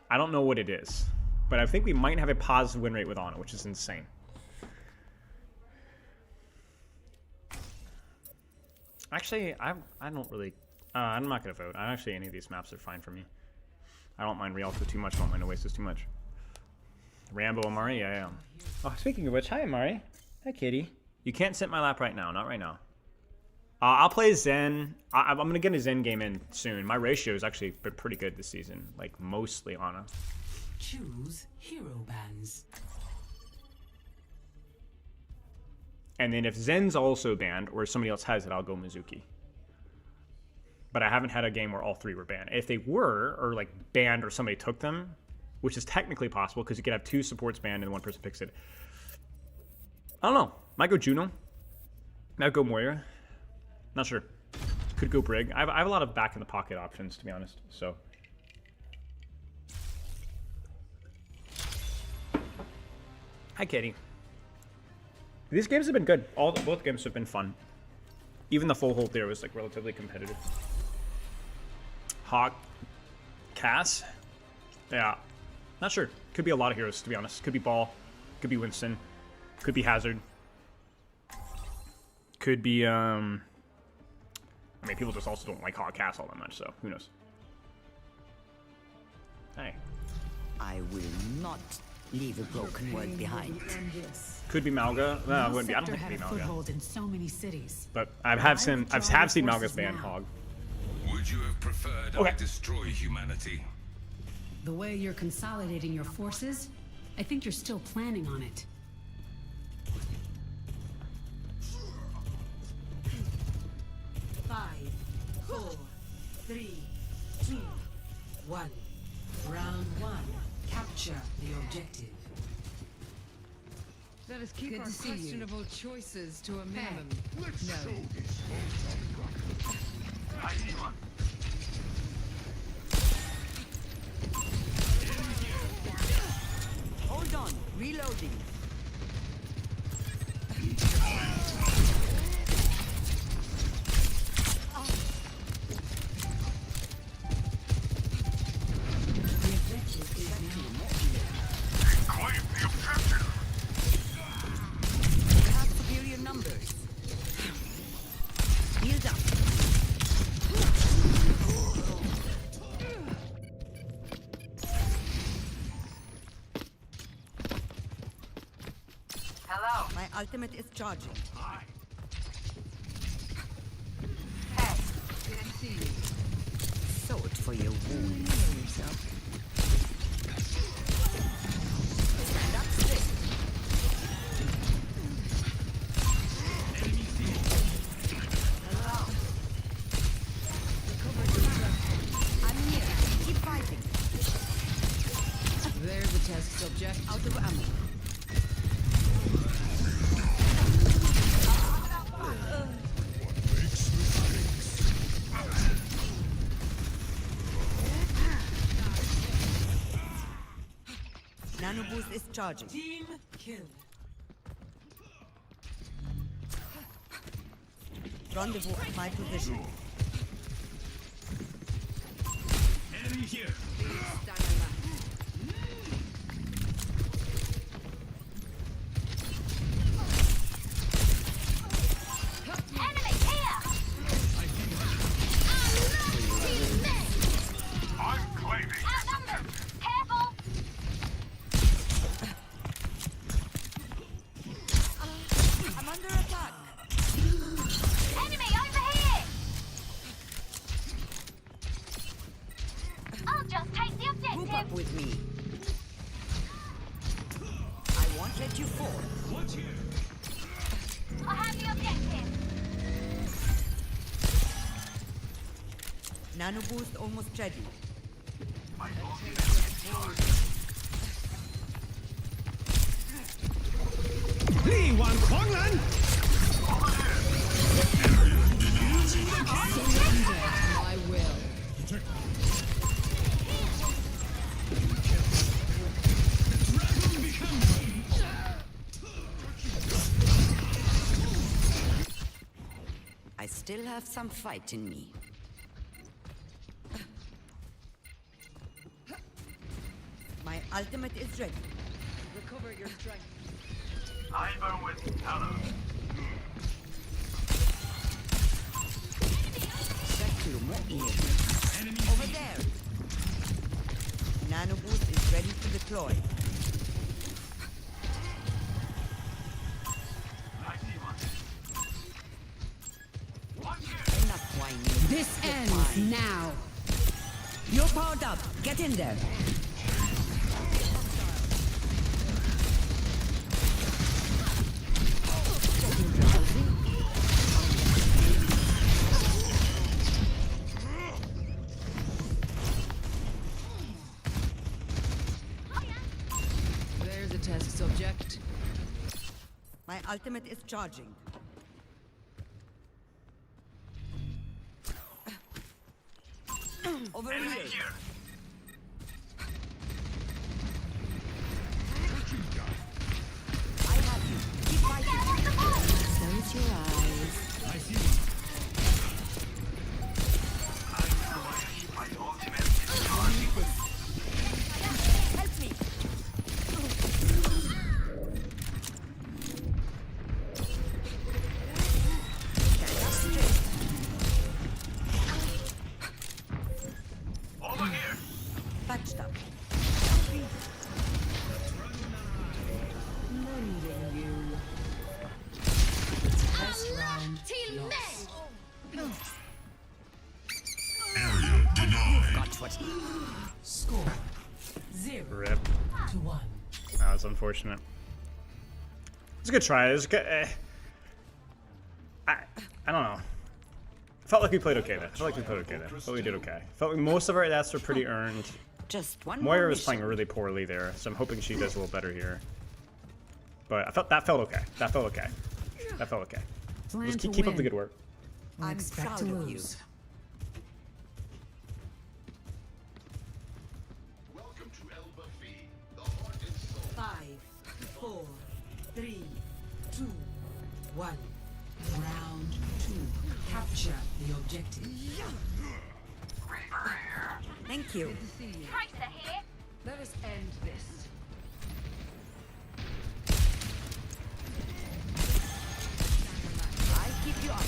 I don't know what it is, but I think we might have a positive win rate with Ana, which is insane. Actually, I don't really... I'm not going to vote. Actually, any of these maps are fine for me. I don't mind Rialto too much. I don't mind Oasis too much. Rambo, Amari? Yeah. Oh, speaking of which, hi, Amari. Hi, kitty. You can't sit in my lap right now. Not right now. I'll play Zen. I'm going to get a Zen game in soon. My ratio has actually been pretty good this season. Like, mostly Ana. Choose hero bands. And then if Zen's also banned, or somebody else has it, I'll go Mizuki. But I haven't had a game where all three were banned. If they were, or like banned, or somebody took them, which is technically possible, because you could have two supports banned and one person picks it. I don't know. Might go Juno. Might go Moira. Not sure. Could go Brig. I have a lot of back in the pocket options, to be honest. So. Hi, Katie. These games have been good. Both games have been fun. Even the full hold there was like relatively competitive. Hawk, Cass, yeah, not sure. Could be a lot of heroes, to be honest. Could be Ball, could be Winston, could be Hazard, could be I mean, people just also don't like Hawk Cass all that much, so who knows. Hey. I will not leave a broken word behind. Could be Malga. No, it wouldn't be. I don't think it'd be Malga. Foothold in so many cities. But I have seen Malga's ban Hog. Would you have preferred I destroy humanity? The way you're consolidating your forces, I think you're still planning on it. Five, 4, 3, 2, 1. Round 1. Capture the objective. Let us keep Good our to see you. questionable choices to a minimum. Hold on, reloading. Claim the objective! We have superior numbers. Healed up. Hello. My ultimate is charging. Hey, good to see you. Sword for your wound. That's it. I'm here. Keep fighting. There's a test subject. Out of ammo. Nano boost is charging. Team kill. Rendezvous at my position. Enemy here. Enemy here! I'm claiming. Outnumbered! Careful! I'm under attack. Enemy over here! I'll just Nano boost almost ready. My will. I still have some fight in me. My ultimate is ready. Recover your strength. Cyber with Talon. Over there. Nano boost is ready to deploy. I see one. Enough whining. This You're ends fine. now. You're powered up. Get in there. There's a test subject. My ultimate is charging. Over here. Here. I have you. Keep fighting. Close your eyes. I see one. My ultimate is charging. Help me. Stand up straight. Over here. Patched up. Last round. Area denied. Got what? Score 0 Rip. to 1. That was unfortunate. It's a good try. It was good. I don't know. Felt like we played okay though. Felt like we played okay though. Felt we did okay. Felt like most of our deaths were pretty earned. Just one Moira more was mission. playing really poorly there, so I'm hoping she does a little better here. But I felt that felt okay. That felt okay. That felt okay. Plan Just to keep up win. the good work. Or I'm expect proud to of you. lose. Welcome to El Buffet, the heart and soul. 5, 4, 3, 2, 1. Round 2. Capture the objective. Thank you. Good to see you. Tracer here. Let us end this. I'll keep you up.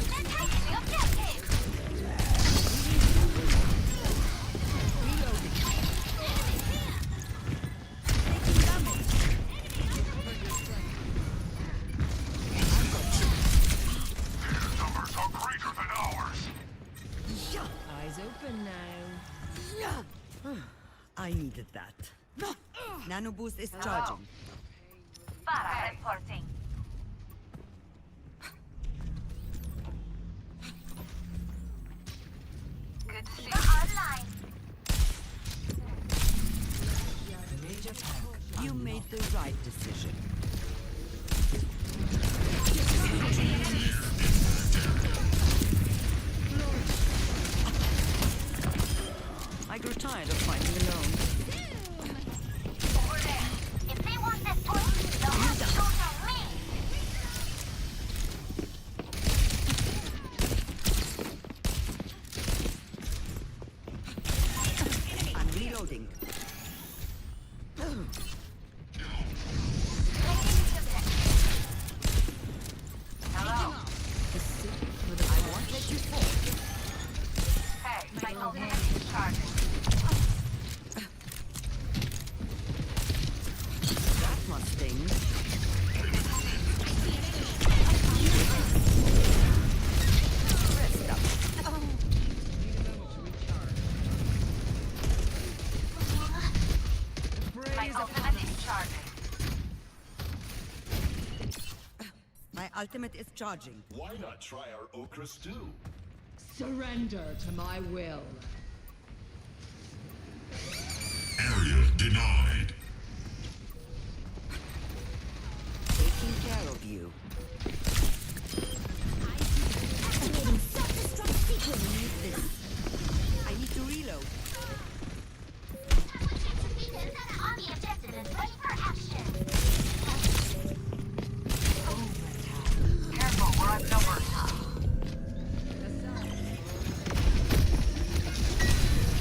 They're taking the objective. Numbers are greater than ours. Eyes open now. I needed that. Nano boost is charging. Para reporting. Good to see you. Online. Major pack. You made the right decision. I grew tired of fighting alone. Over there. If they want this point, they'll have to go through me. I'm reloading. Hello. I won't let you fall. Hey, my ultimate is charging. Ultimate is charging. Why not try our okra stew? Surrender to my will. Area denied. Taking care of you. Activating self-destruct sequence. Need this. I need to reload. On the objective and ready for action. Careful, we're outnumbered.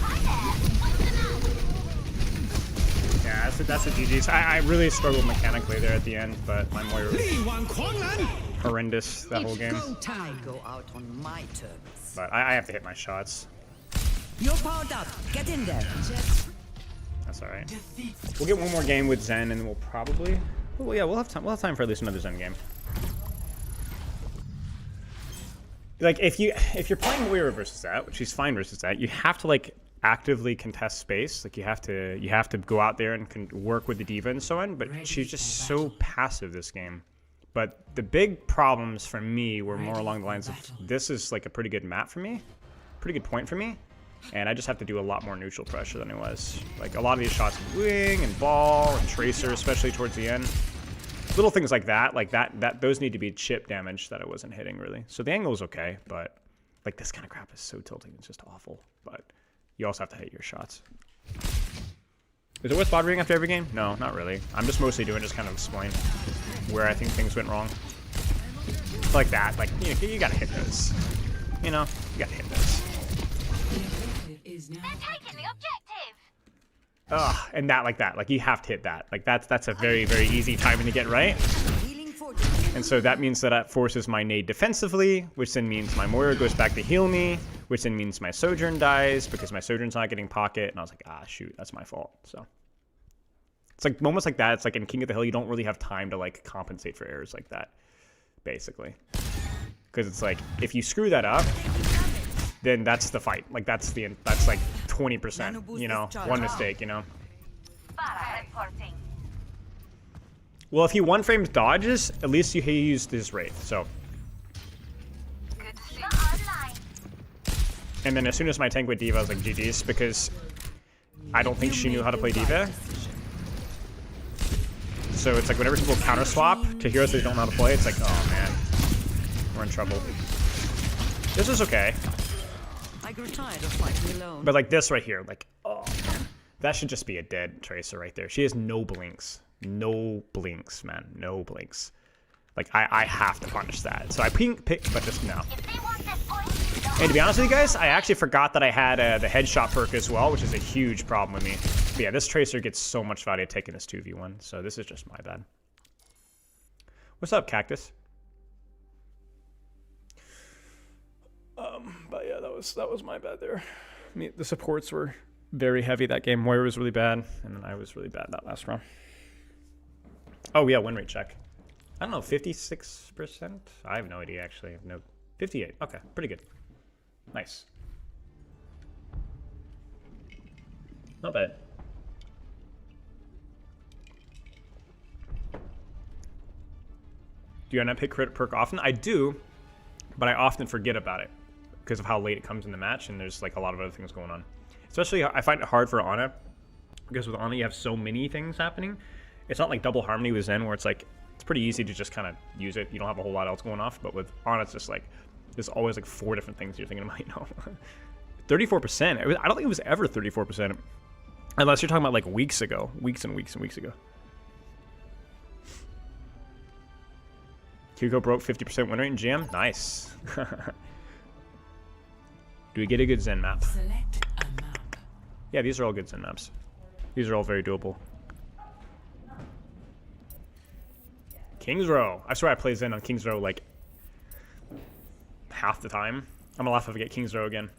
Hi there. What's the matter? Yeah, that's a GG's. I really struggled mechanically there at the end, but my Moira was horrendous that whole game. Go time. Go out on my terms. But I have to hit my shots. You're powered up. Get in there. That's all right. We'll get one more game with Zen, and then we'll probably. Well, yeah, we'll have time. We'll have time for at least another Zen game. Like if you're playing Moira versus that, which is fine versus that, you have to like actively contest space. Like you have to go out there and work with the diva and so on. But she's just so passive this game. But the big problems for me were more along the lines of this is like a pretty good map for me, pretty good point for me. And I just have to do a lot more neutral pressure than it was. Like a lot of these shots with wing and ball and tracer, especially towards the end. Little things like that, those need to be chip damage that I wasn't hitting really. So the angle is okay, but like this kind of crap is so tilting, it's just awful. But you also have to hit your shots. Is it worth bothering after every game? No, not really. I'm just mostly doing just kind of explain where I think things went wrong. Like that, like you gotta hit those. You know, you gotta hit those. They're taking the objective. Ugh, and that like that. Like you have to hit that. Like that's a very, very easy timing to get right. And so that means that forces my nade defensively, which then means my Moira goes back to heal me, which then means my Sojourn dies because my Sojourn's not getting pocket. And I was like, ah, shoot, that's my fault. So it's like moments like that. It's like in King of the Hill, you don't really have time to like compensate for errors like that, basically. Because it's like, if you screw that up, then that's the fight. Like that's like 20%, you know, one mistake, you know. Reporting. Well, if he one frames dodges, at least he used his Wraith, so. Good to see you online. And then as soon as my tank went Diva, I was like, GG's, because I don't think she knew how to play Diva. So it's like whenever people counter swap to heroes they don't know how to play, it's like, oh man, we're in trouble. This is okay. I grew tired of fighting alone. But like this right here, like, oh man, that should just be a dead Tracer right there. She has no blinks. No blinks, man. No blinks. Like, I have to punish that. So I pick, but just no. And to be honest with you guys, I actually forgot that I had the headshot perk as well, which is a huge problem with me. But yeah, this Tracer gets so much value taking this 2v1, so this is just my bad. What's up, Cactus? But yeah, that was my bad there. I mean, the supports were very heavy that game. Moira was really bad, and then I was really bad that last round. Oh yeah, win rate check. I don't know, 56%? I have no idea actually. No, 58. Okay, pretty good. Nice. Not bad. Do you not pick crit perk often? I do, but I often forget about it because of how late it comes in the match, and there's like a lot of other things going on. Especially, I find it hard for Ana, because with Ana you have so many things happening. It's not like double harmony with Zen where it's like, it's pretty easy to just kind of use it. You don't have a whole lot else going off, but with Ana it's just like, there's always like 4 different things you're thinking about, you know. 34%, I don't think it was ever 34%, unless you're talking about like weeks ago, weeks and weeks and weeks ago. Hugo broke 50% win rate in GM, nice. Do we get a good Zen map? Select a map. Yeah, these are all good Zen maps. These are all very doable. King's Row. I swear I play Zen on King's Row like half the time. I'm gonna laugh if I get King's Row again.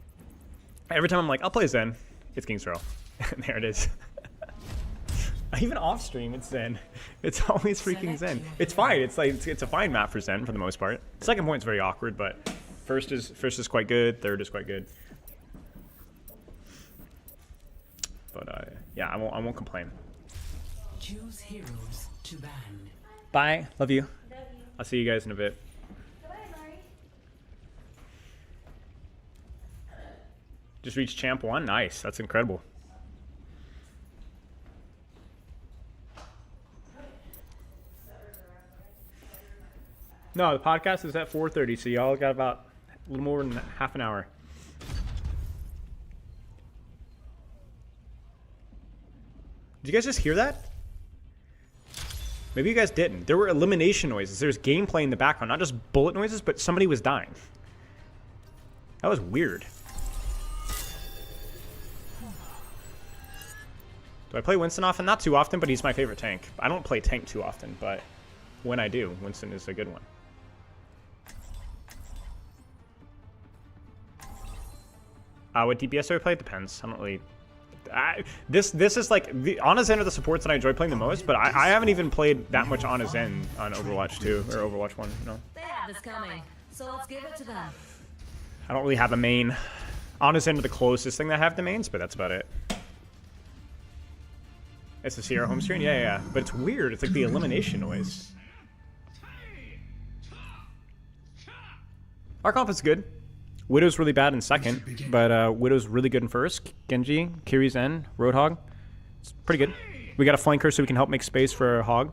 Every time I'm like, I'll play Zen, it's King's Row. And there it is. Even off stream, it's Zen. It's always freaking Zen. It's fine. It's like it's a fine map for Zen for the most part. Second point's very awkward, but first is quite good. Third is quite good. But yeah, I won't complain. Choose heroes to ban. Bye. Love you. I'll see you guys in a bit. Just reached champ 1. Nice. That's incredible. No, the podcast is at 4:30, so y'all got about a little more than half an hour. Did you guys just hear that? Maybe you guys didn't. There were elimination noises. There's gameplay in the background, not just bullet noises, but somebody was dying. That was weird. Do I play Winston often? Not too often, but he's my favorite tank. I don't play tank too often, but when I do, Winston is a good one. What DPS do I play? It depends. I don't really... This is like... Ana Zen are the supports that I enjoy playing the most, but I haven't even played that much Ana Zen on Overwatch 2, or Overwatch 1, you know? They have this coming, so let's give it to them. I don't really have a main. Ana Zen are the closest thing that I have to mains, but that's about it. It's the Sierra home screen? Yeah. But it's weird. It's like the elimination noise. Our comp is good. Widow's really bad in second, but Widow's really good in first. Genji, Kiri Zen, Roadhog. It's pretty good. We got a flanker so we can help make space for Hog.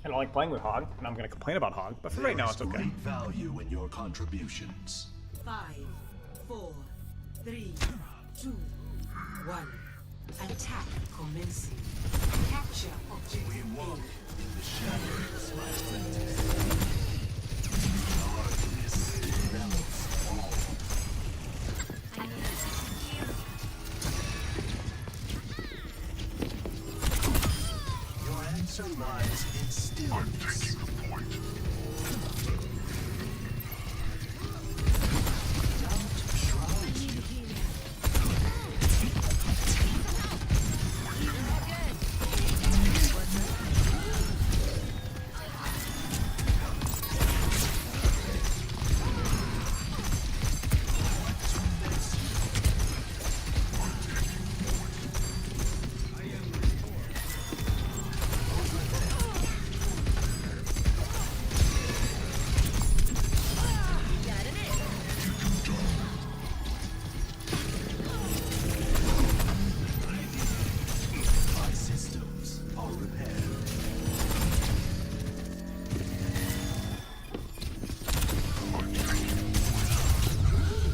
I don't like playing with Hog, and I'm going to complain about Hog, but for right now it's okay. Great value in your contributions. 5, 4, 3, 2, 1. Attack commencing. Capture objective. We walk in the shadows, my friends. Darkness envelops all. Your answer lies in stillness. Doubt shrouds you. My systems are repaired.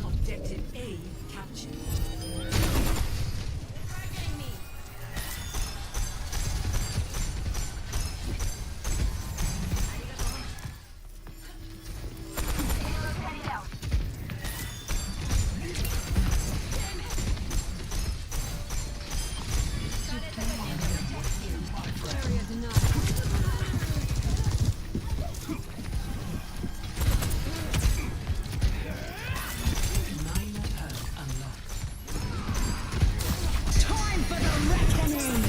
Objective A captured. Heading out. Minor perk unlocked. Time for the reckoning!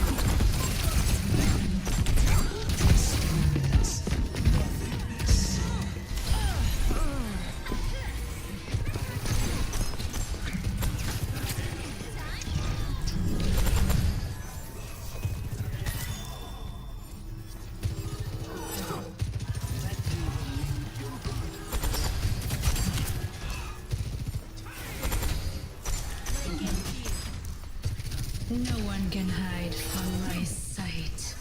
Experience nothingness. No one can hide from my sight.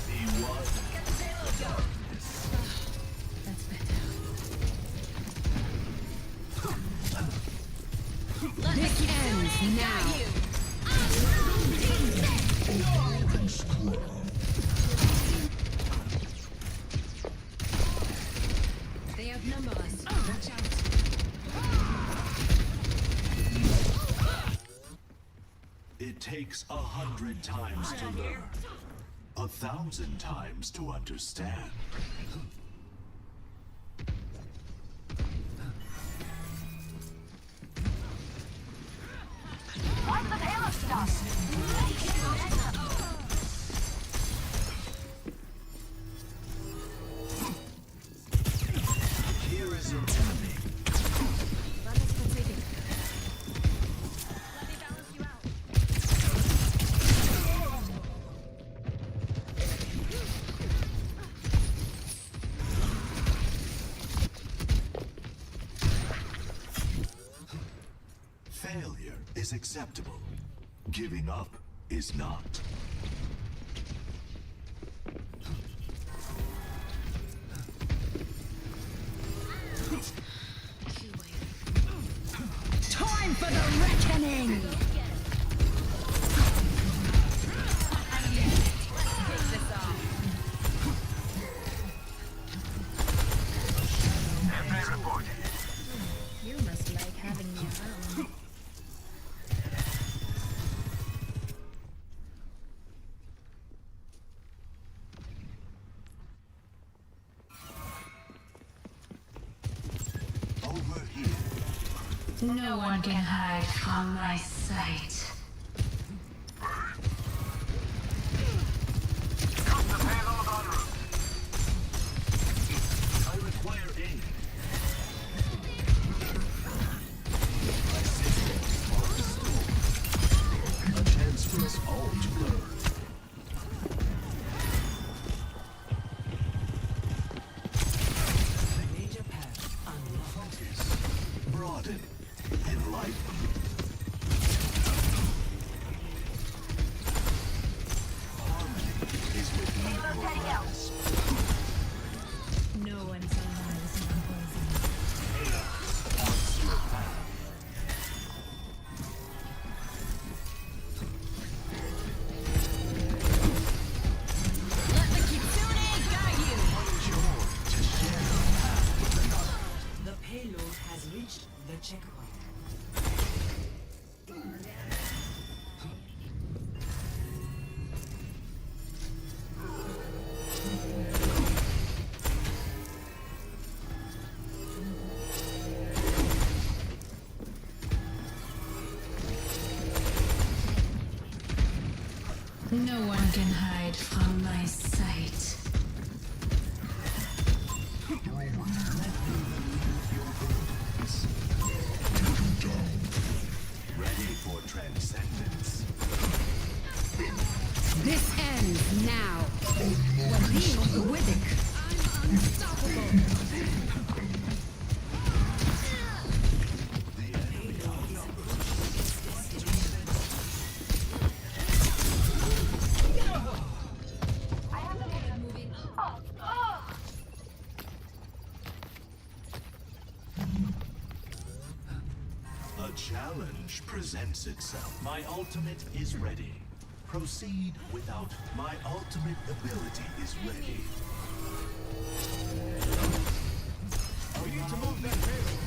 Be one with the darkness. That's better. This ends now. They outnumber us. Watch out. It takes 100 times to learn, 1,000 times to understand. What's the tail stuff? Here is your enemy. is acceptable. Giving up is not. Time for the reckoning! You must like having me around. Over here. No one can hide from my sight. I require aid. A chance for us all to learn. Major path unlocked. Focus. Broaden. Enlighten. Harmony is within your grasp. No one survives in poison. What's your path? Let the Kitsune guide you! To share a path with another. The payload has reached the checkpoint. No one can hide from my sight. Ready for transcendence. This ends now. Wadil Widdick. I'm unstoppable. A challenge presents itself. My ultimate is ready. Proceed without. My ultimate ability is ready. We need to move that payload.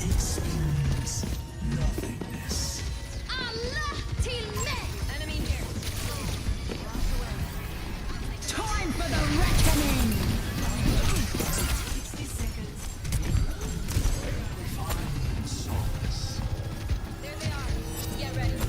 Experience nothingness. Enemy here. Time for the reckoning! 60 seconds. Find solace. There they are. Get ready.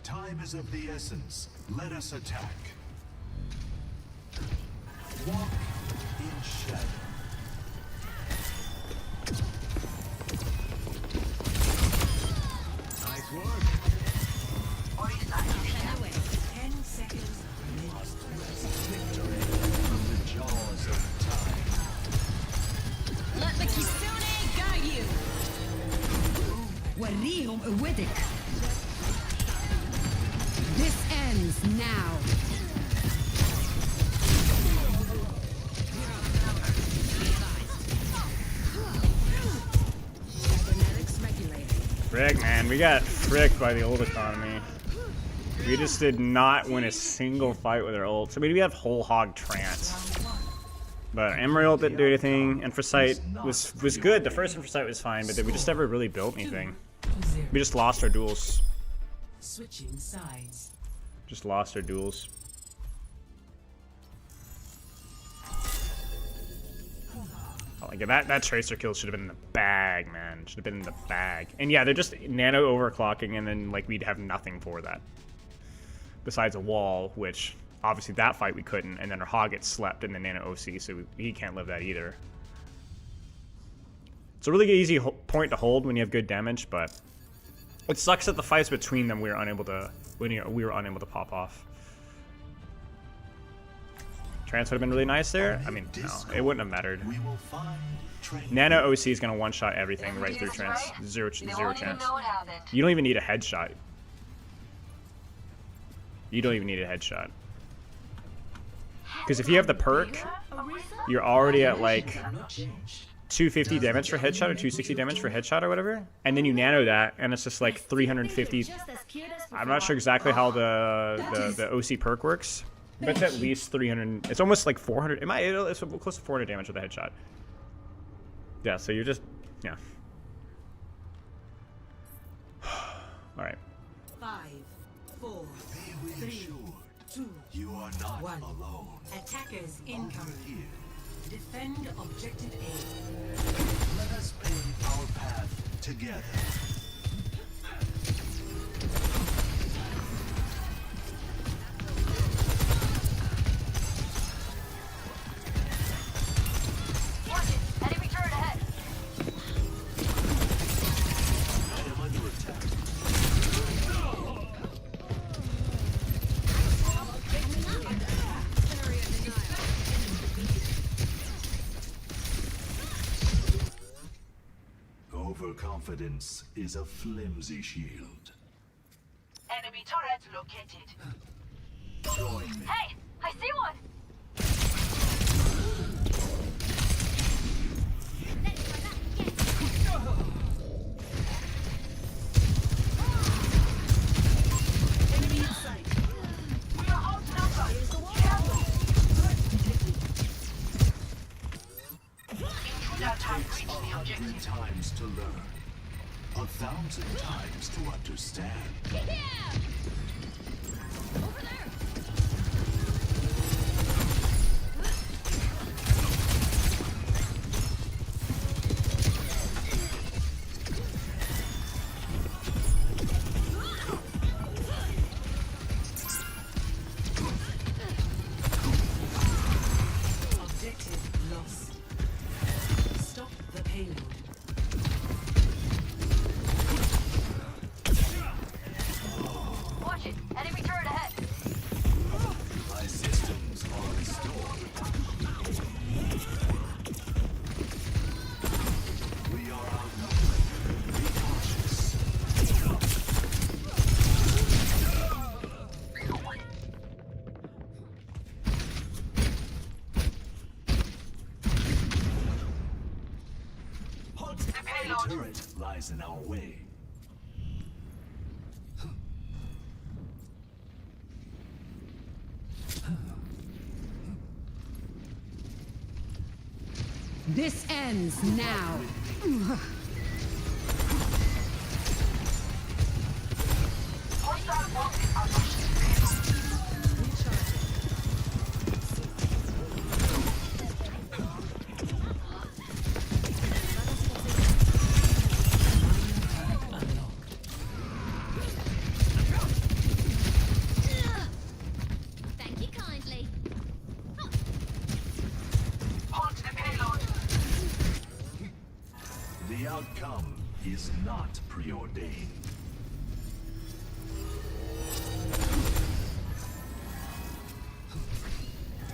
Time is of the essence. Let us attack. Walk in shadow. Nice work. 10 seconds remaining. Must wrest victory from the jaws of time. Let the Kitsune guide you! Wadil Widdick. This ends now. Cybernetics regulated. Frick, man, we got fricked by the ult economy. We just did not win a single fight with our ults. I mean, we have whole hog trance. But Emerald didn't do anything. Infrasight was good. The first Infrasight was fine, but then we just never really built anything. We just lost our duels. Switching sides. Just lost our duels. Like that tracer kill should have been in the bag, man. Should have been in the bag. And yeah, they're just nano overclocking, and then like we'd have nothing for that. Besides a wall, which obviously that fight we couldn't, and then our Hog gets slept in the nano OC, so he can't live that either. It's a really easy point to hold when you have good damage, but it sucks that the fights between them we were unable to pop off. Trance would have been really nice there. I mean, no, it wouldn't have mattered. Nano OC is gonna one-shot everything right through Trance. Zero chance. You don't even need a headshot. You don't even need a headshot. Because if you have the perk, you're already at like 250 damage for headshot or 260 damage for headshot or whatever, and then you nano that, and it's just like 350. I'm not sure exactly how the OC perk works, but it's at least 300. It's almost like 400. It's close to 400 damage with a headshot. Yeah, so you're just, yeah. All right. 5, 4, 3, 2, You are not 1. alone. Attackers incoming. Defend objective A. Let us pave our path together. Watch it. Enemy turret ahead. I am under attack. Overconfidence is a flimsy shield. Enemy turret located. Join me. Hey, I see one. Enemy in sight. We are outnumbered. Intruder time reached the objective. 100 times to learn, 1,000 times to understand. Objective lost. Stop the payload. Watch it. Enemy turret ahead. My systems are restored. We are outnumbered. Be cautious. The turret lies in our way. This ends now. Hostile rockets are pushing. Thank you kindly. Hold the payload. The outcome is not preordained.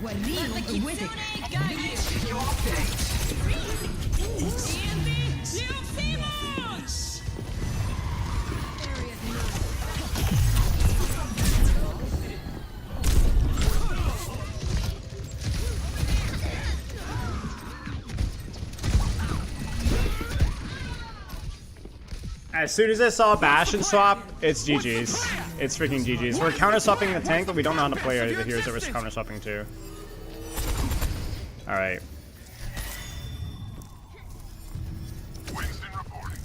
وليد with it. As soon as I saw Bastion swap, it's GG's. It's freaking GG's. We're counter swapping the tank, but we don't know how to play the heroes that we're counter swapping to. All right. Winston reporting.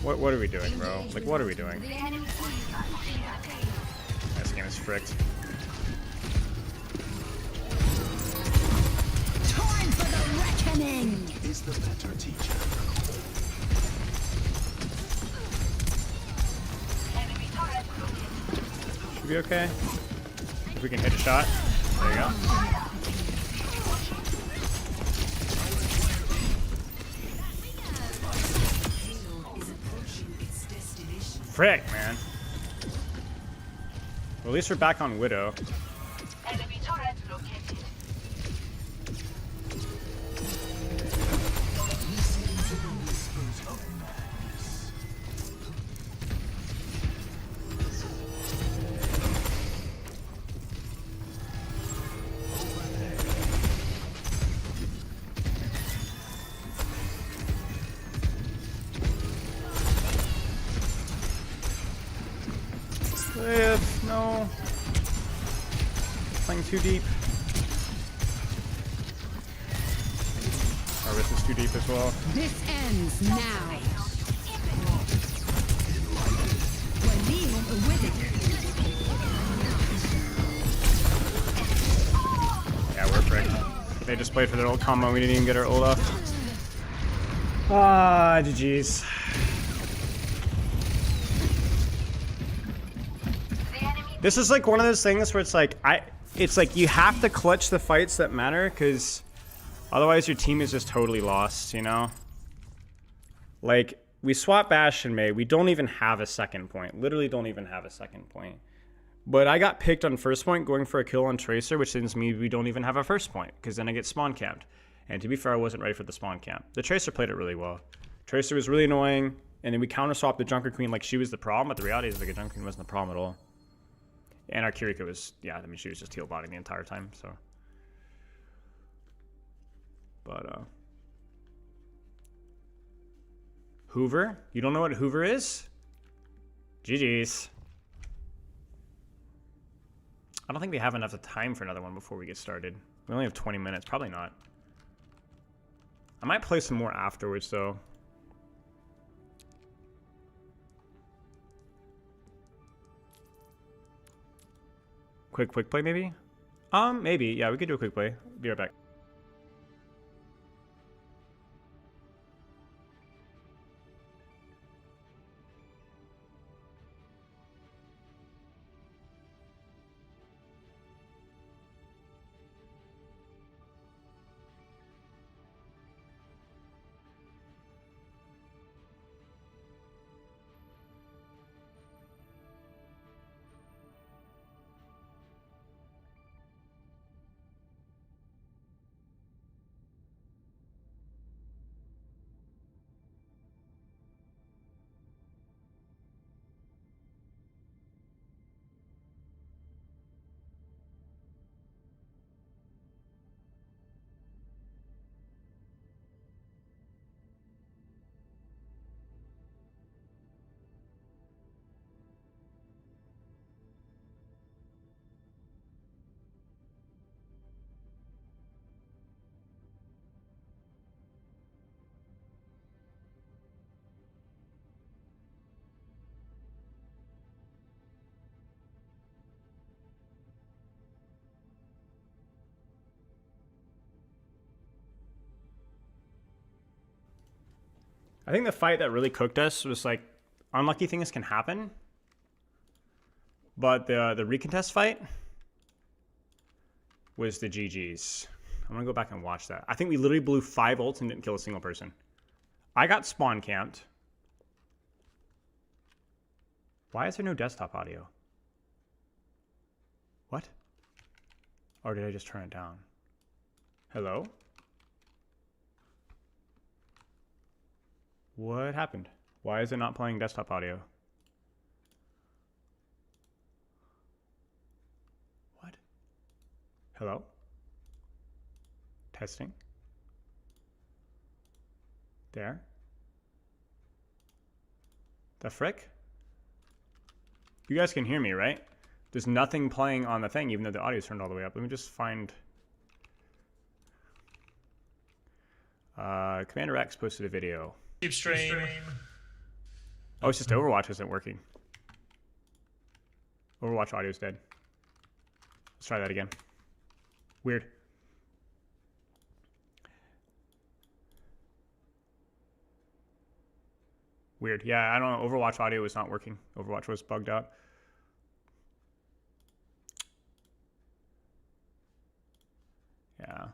What are we doing, bro? Like, what are we doing? The enemy team. This game is fricked. for the reckoning! Is the better teacher. Should be okay. If we can hit a shot. There you go. Frick, man. Well, at least we're back on Widow. Enemy turret located. No. Playing too deep. Our risk is too deep as well. This ends now. Yeah, we're fricked. They just played for their old combo. We didn't even get our ult off. Ah, GG's. This is like one of those things where it's like it's like you have to clutch the fights that matter, because otherwise your team is just totally lost, you know? Like, we swap Bash and Mei, we don't even have a second point. Literally don't even have a second point. But I got picked on first point going for a kill on Tracer, which means we don't even have a first point, because then I get spawn camped. And to be fair, I wasn't ready for the spawn camp. The Tracer played it really well. Tracer was really annoying, and then we counter swapped the Junker Queen like she was the problem, but the reality is like a Junker Queen wasn't the problem at all. And our Kiriko was, yeah, I mean, she was just heal botting the entire time, so. But, Hoover? You don't know what Hoover is? GG's. I don't think we have enough time for another one before we get started. We only have 20 minutes. Probably not. I might play some more afterwards, though. Quick play, maybe? Maybe. Yeah, we could do a quick play. Be right back. I think the fight that really cooked us was like, unlucky things can happen. But the recontest fight was the GG's. I'm gonna go back and watch that. I think we literally blew 5 ults and didn't kill a single person. I got spawn camped. Why is there no desktop audio? What? Or did I just turn it down? Hello? What happened? Why is it not playing desktop audio? What? Hello? Testing? There? The frick? You guys can hear me, right? There's nothing playing on the thing, even though the audio's turned all the way up. Let me just find... Commander X posted a video. Keep stream. Oh, it's just Overwatch isn't working. Overwatch audio's dead. Let's try that again. Weird. Weird. Yeah, I don't know. Overwatch audio was not working. Overwatch was bugged out. Yeah.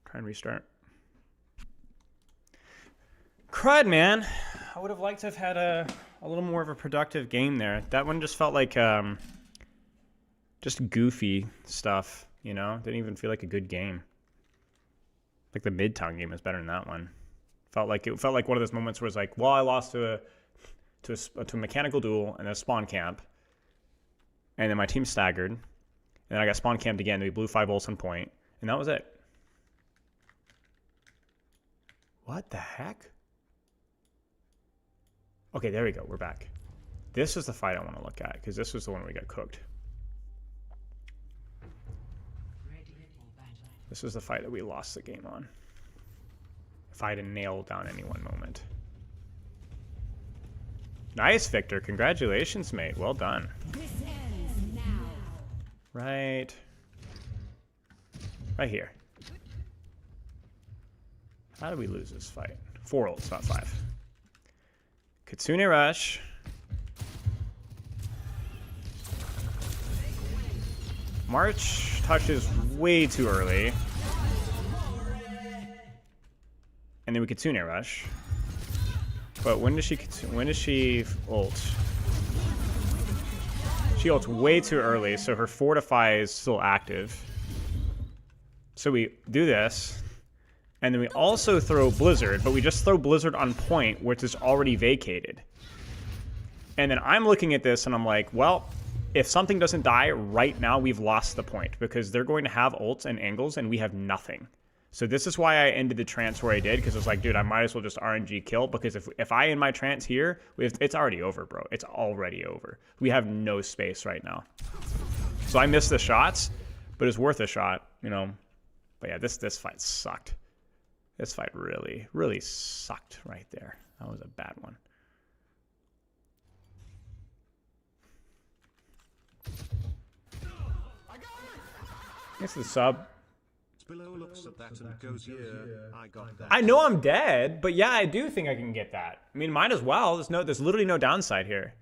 Try and restart. Crud, man. I would have liked to have had a little more of a productive game there. That one just felt like just goofy stuff, you know? Didn't even feel like a good game. Like the Midtown game was better than that one. It felt like one of those moments where it's like, well, I lost to a mechanical duel and a spawn camp, and then my team staggered, and then I got spawn camped again. We blew 5 ults on point, and that was it. What the heck? Okay, there we go. We're back. This is the fight I want to look at, because this was the one where we got cooked. This was the fight that we lost the game on. If I had nailed down any one moment. Nice, Victor. Congratulations, mate. Well done. This ends now. Right here. How did we lose this fight? 4 ults, not 5. Kitsune Rush. March touches way too early. And then we Kitsune Rush. But when does she ult? She ults way too early, so her Fortify is still active. So we do this. And then we also throw Blizzard, but we just throw Blizzard on point, which is already vacated. And then I'm looking at this and I'm like, well, if something doesn't die right now, we've lost the point, because they're going to have ults and angles and we have nothing. So this is why I ended the trance where I did, because I was like, dude, I might as well just RNG kill, because if I end my trance here, it's already over, bro. It's already over. We have no space right now. So I missed the shots, but it's worth a shot, you know. But yeah, this fight sucked. This fight really, really sucked right there. That was a bad one. Thanks for the sub. Below looks at that and goes, yeah, I got that. I know I'm dead, but yeah, I do think I can get that. I mean, might as well. There's literally no downside here.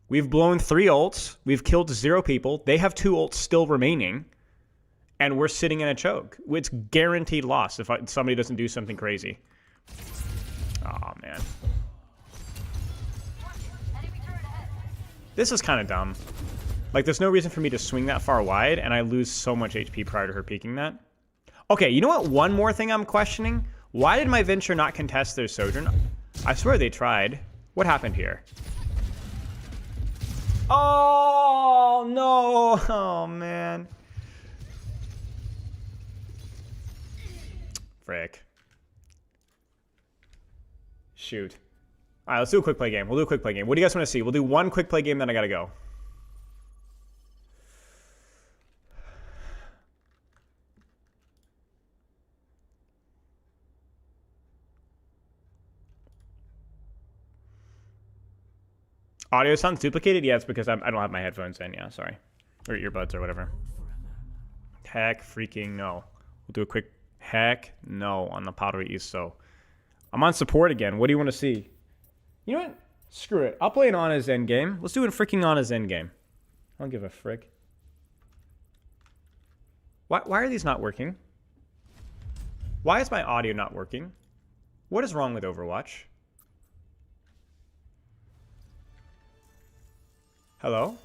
We've blown 3 ults. We've killed 0 people. They have 2 ults still remaining. And we're sitting in a choke. It's guaranteed loss if somebody doesn't do something crazy. Oh, man. This is kind of dumb. Like, there's no reason for me to swing that far wide, and I lose so much HP prior to her peeking that. Okay, you know what? One more thing I'm questioning. Why did my Venture not contest their Sojourn? I swear they tried. What happened here? Oh, no. Oh, man. Frick. Shoot. All right, let's do a quick play game. We'll do a quick play game. What do you guys want to see? We'll do one quick play game, then I gotta go. Audio sounds duplicated? Yeah, it's because I don't have my headphones in. Yeah, sorry. Or earbuds or whatever. Heck freaking no. We'll do a quick heck no on the Powdery East. So I'm on support again. What do you want to see? You know what? Screw it. I'll play an Ana's endgame. Let's do a freaking Ana's endgame. I don't give a frick. Why are these not working? Why is my audio not working? What is wrong with Overwatch? Hello?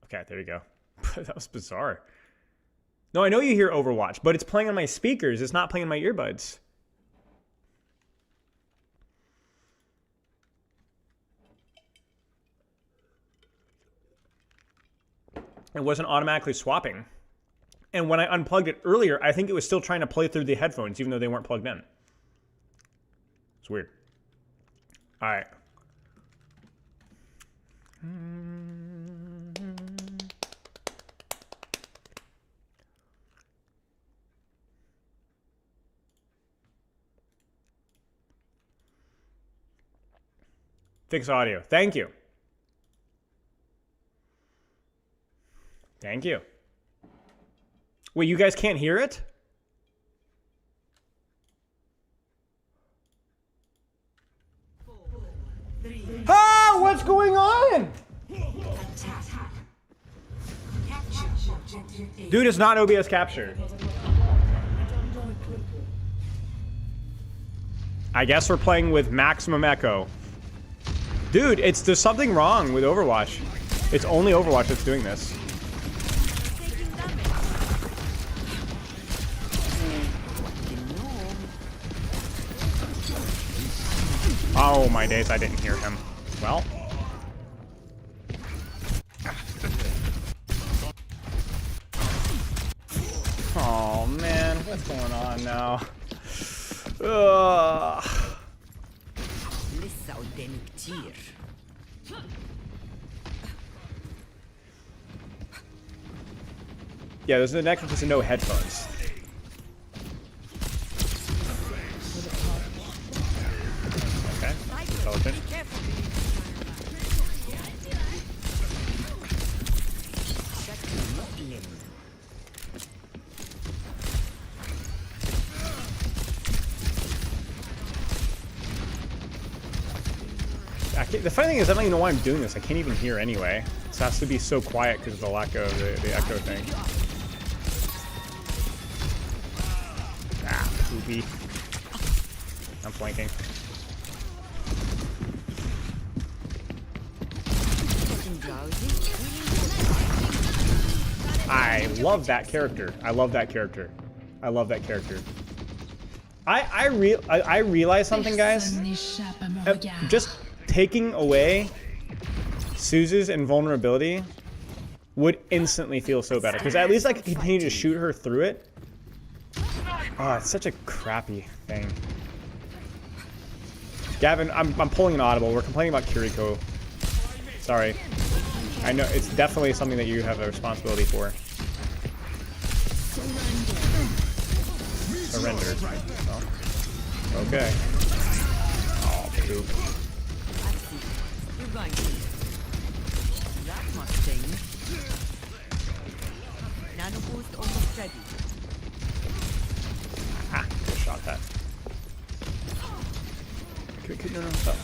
Okay, there you go. That was bizarre. No, I know you hear Overwatch, but it's playing on my speakers. It's not playing on my earbuds. It wasn't automatically swapping. And when I unplugged it earlier, I think it was still trying to play through the headphones, even though they weren't plugged in. It's weird. All right. Fix audio. Thank you. Thank you. Wait, you guys can't hear it? Ah, what's going on? Dude, it's not OBS capture. I guess we're playing with maximum echo. Dude, there's something wrong with Overwatch. It's only Overwatch that's doing this. Oh my days, I didn't hear him. Well. Oh man, what's going on now? Ugh. Yeah, there's no next one, just no headphones. Okay, intelligent. The funny thing is, I don't even know why I'm doing this. I can't even hear anyway. This has to be so quiet because of the lack of the echo thing. Ah, poopy. I'm flanking. I love that character. I love that character. I love that character. I realize something, guys. Just taking away Suze's invulnerability would instantly feel so better, because at least I could continue to shoot her through it. Oh, it's such a crappy thing. Gavin, I'm pulling an audible. We're complaining about Kiriko. Sorry. I know it's definitely something that you have a responsibility for. Surrender. Oh. Okay. Oh, poop. That Mustang. Nano boost almost ready. Ah, shot that. No, no, stop.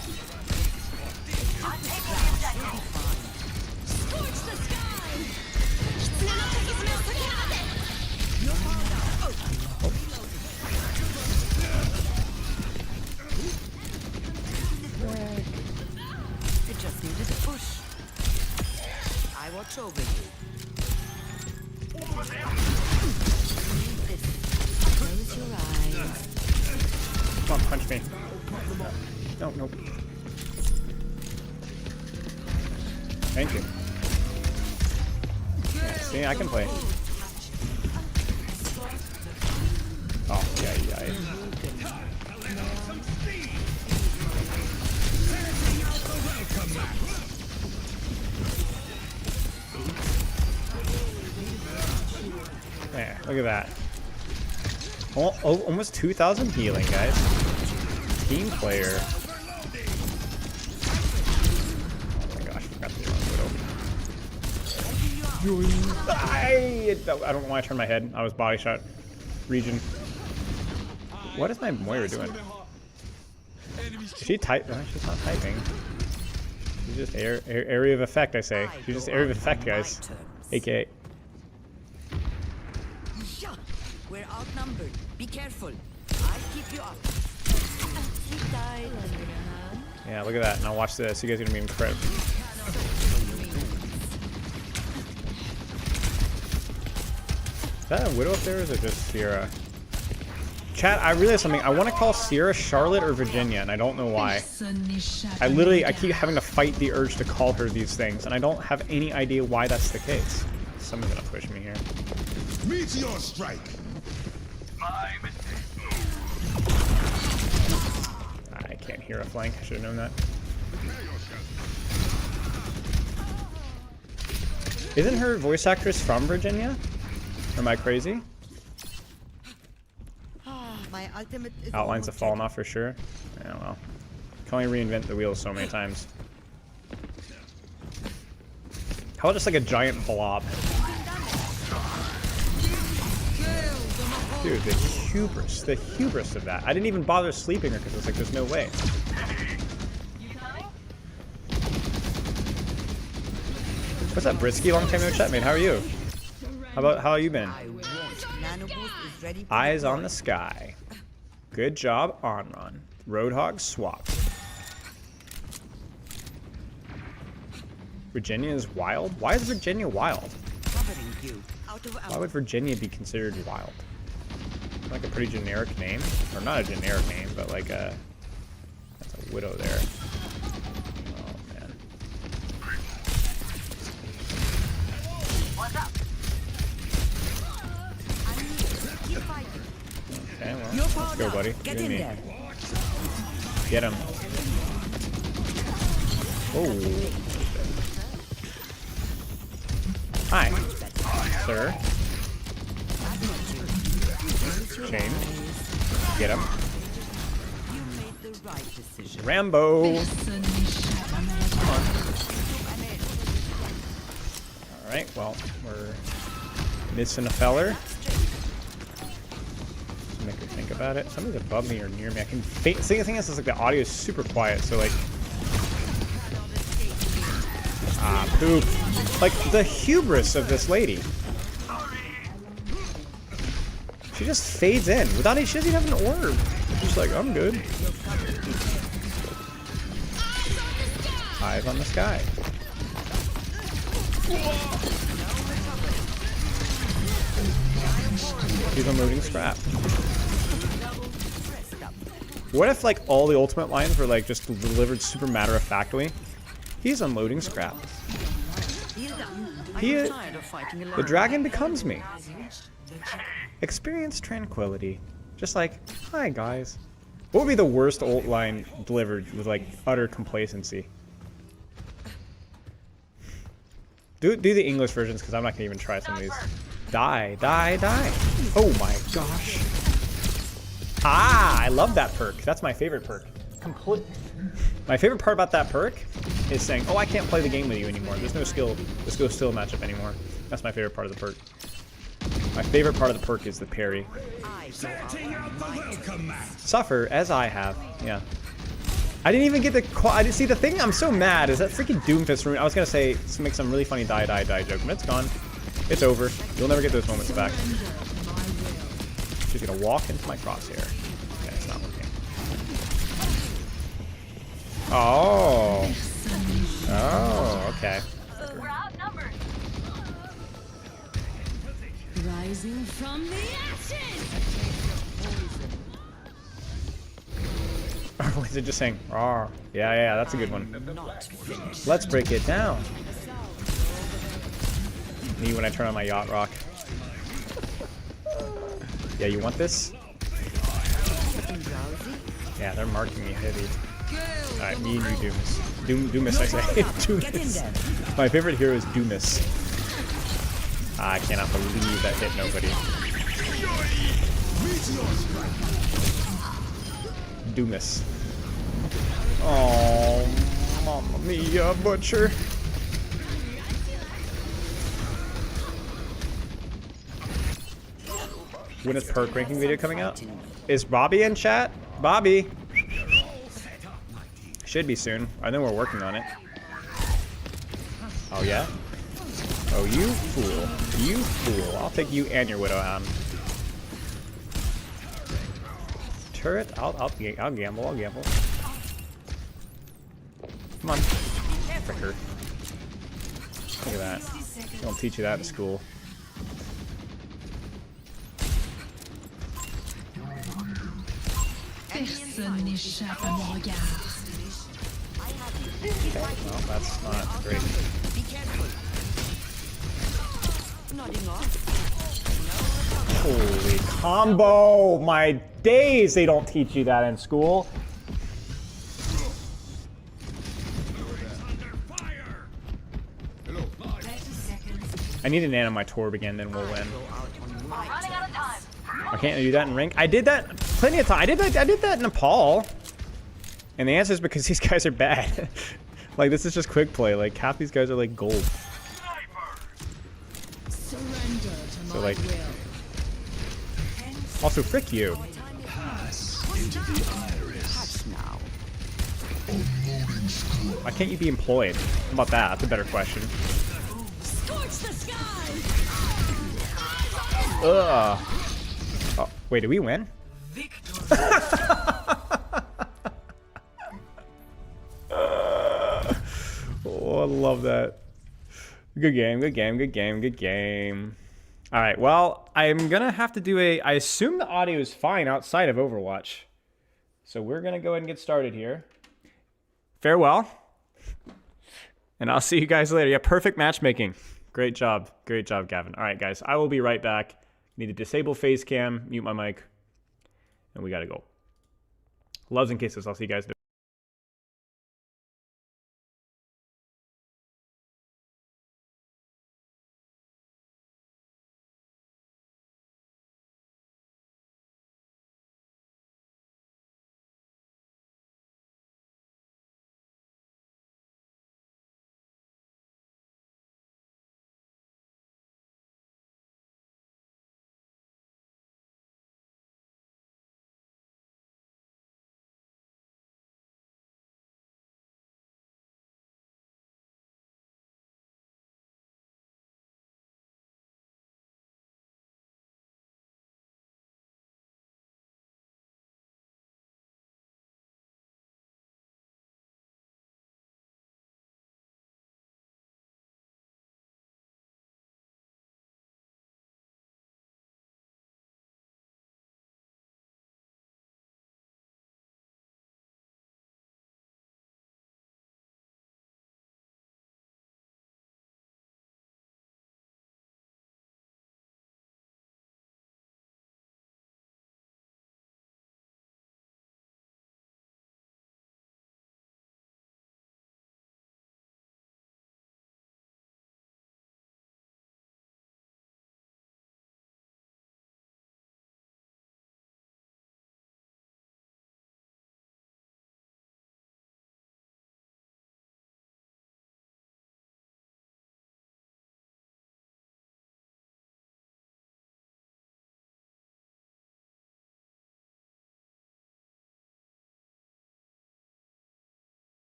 It just needed a push. I watch over you. Close your eyes. Come on, punch me. No, nope. Thank you. Yeah, see, I can play. Oh, yeah. Yeah, look at that. Oh, almost 2,000 healing, guys. Team player. Oh my gosh, I forgot the Widow. I don't know why I turned my head. I was body shot. Region. What is my Moira doing? Is she type? No, she's not typing. She's just area of effect, I say. She's just area of effect, guys. AKA. We're outnumbered. Be careful. I'll keep you up. Keep tight. Yeah, look at that. Now watch this. You guys are gonna be incredible. Is that a Widow up there, or is it just Sierra? Chat, I realized something. I want to call Sierra Charlotte or Virginia, and I don't know why. I keep having to fight the urge to call her these things, and I don't have any idea why that's the case. Someone's gonna push me here. Meteor strike. I can't hear a flank. I should have known that. Isn't her voice actress from Virginia? Am I crazy? My ultimate is Outlines have fallen off for sure. I don't know. Can only reinvent the wheel so many times. How about just like a giant blob? Dude, the hubris of that. I didn't even bother sleeping her because I was like, there's no way. What's up, Brisky? Long time no chat, mate. How are you? How you been? Eyes on the sky. Good job, on run. Roadhog swap. Virginia is wild? Why is Virginia wild? Why would Virginia be considered wild? Like a pretty generic name, or not a generic name, but like a that's a widow there. Oh man. Okay, well, let's go, buddy. Get You in and me. there. Get him. Oh. Hi, sir. Chain. Get him. Rambo. Come on. Alright, well, we're missing a feller. Just make her think about it. Somebody's above me or near me. I can see, the thing is like the audio is super quiet, so like poop. Like the hubris of this lady. She just fades in without she doesn't even have an orb. She's like, I'm good. Eyes on the sky. He's unloading scrap. What if like all the ultimate lines were like just delivered super matter-of-factly? He's unloading scrap. The dragon becomes me. Experience tranquility. Just like, hi guys. What would be the worst ult line delivered with like utter complacency? Do the English versions because I'm not gonna even try some of these. Die, die, die. Oh my gosh. Ah, I love that perk. That's my favorite perk. My favorite part about that perk is saying, oh, I can't play the game with you anymore. There's no skill matchup anymore. That's my favorite part of the perk. My favorite part of the perk is the parry. Suffer, as I have. Yeah. I didn't even get the... I didn't see the thing. I'm so mad is that freaking Doomfist rune. I was going to say, make some really funny die joke, but it's gone. It's over. You'll never get those moments back. She's going to walk into my crosshair. Okay, it's not working. Oh. Oh, okay. We're outnumbered. Rising from the ashes. Or is it just saying, "Rawr"? Yeah, that's a good one. Let's break it down. Me when I turn on my yacht rock. Yeah, you want this? Yeah, they're marking me heavy. Alright, me and you, Doomis. Doomis, I say. Doomis. My favorite hero is Doomis. I cannot believe that hit nobody. Doomis. Oh, mamma mia, butcher. When is perk ranking video coming out? Is Bobby in chat? Bobby! Should be soon. I know we're working on it. Oh yeah? Oh, you fool. You fool. I'll take you and your Widow Hound. Turret? I'll gamble. I'll gamble. Come on. Fricker. Look at that. They don't teach you that in school. Personne n'échappe à mon regard. Okay, well, that's not great. Holy combo! My days, they don't teach you that in school. I need an on my Torb again, then we'll win. Running out of time. I can't do that in rank. I did that plenty of time. I did that in Nepal. And the answer is because these guys are bad. Like, this is just quick play. Like, half these guys are like gold. Surrender to So my like, will. Also, frick you. Hush now. Why can't you be employed? How about that? That's a better question. Scorch the sky! Ugh. Oh, wait, did we win? Oh, I love that. Good game, good game, good game, good game. All right, well, I'm gonna have to do I assume the audio is fine outside of Overwatch. So we're gonna go ahead and get started here. Farewell. And I'll see you guys later. Yeah, perfect matchmaking. Great job, Gavin. All right, guys, I will be right back. Need to disable face cam, mute my mic, and we gotta go. Loves and kisses. I'll see you guys.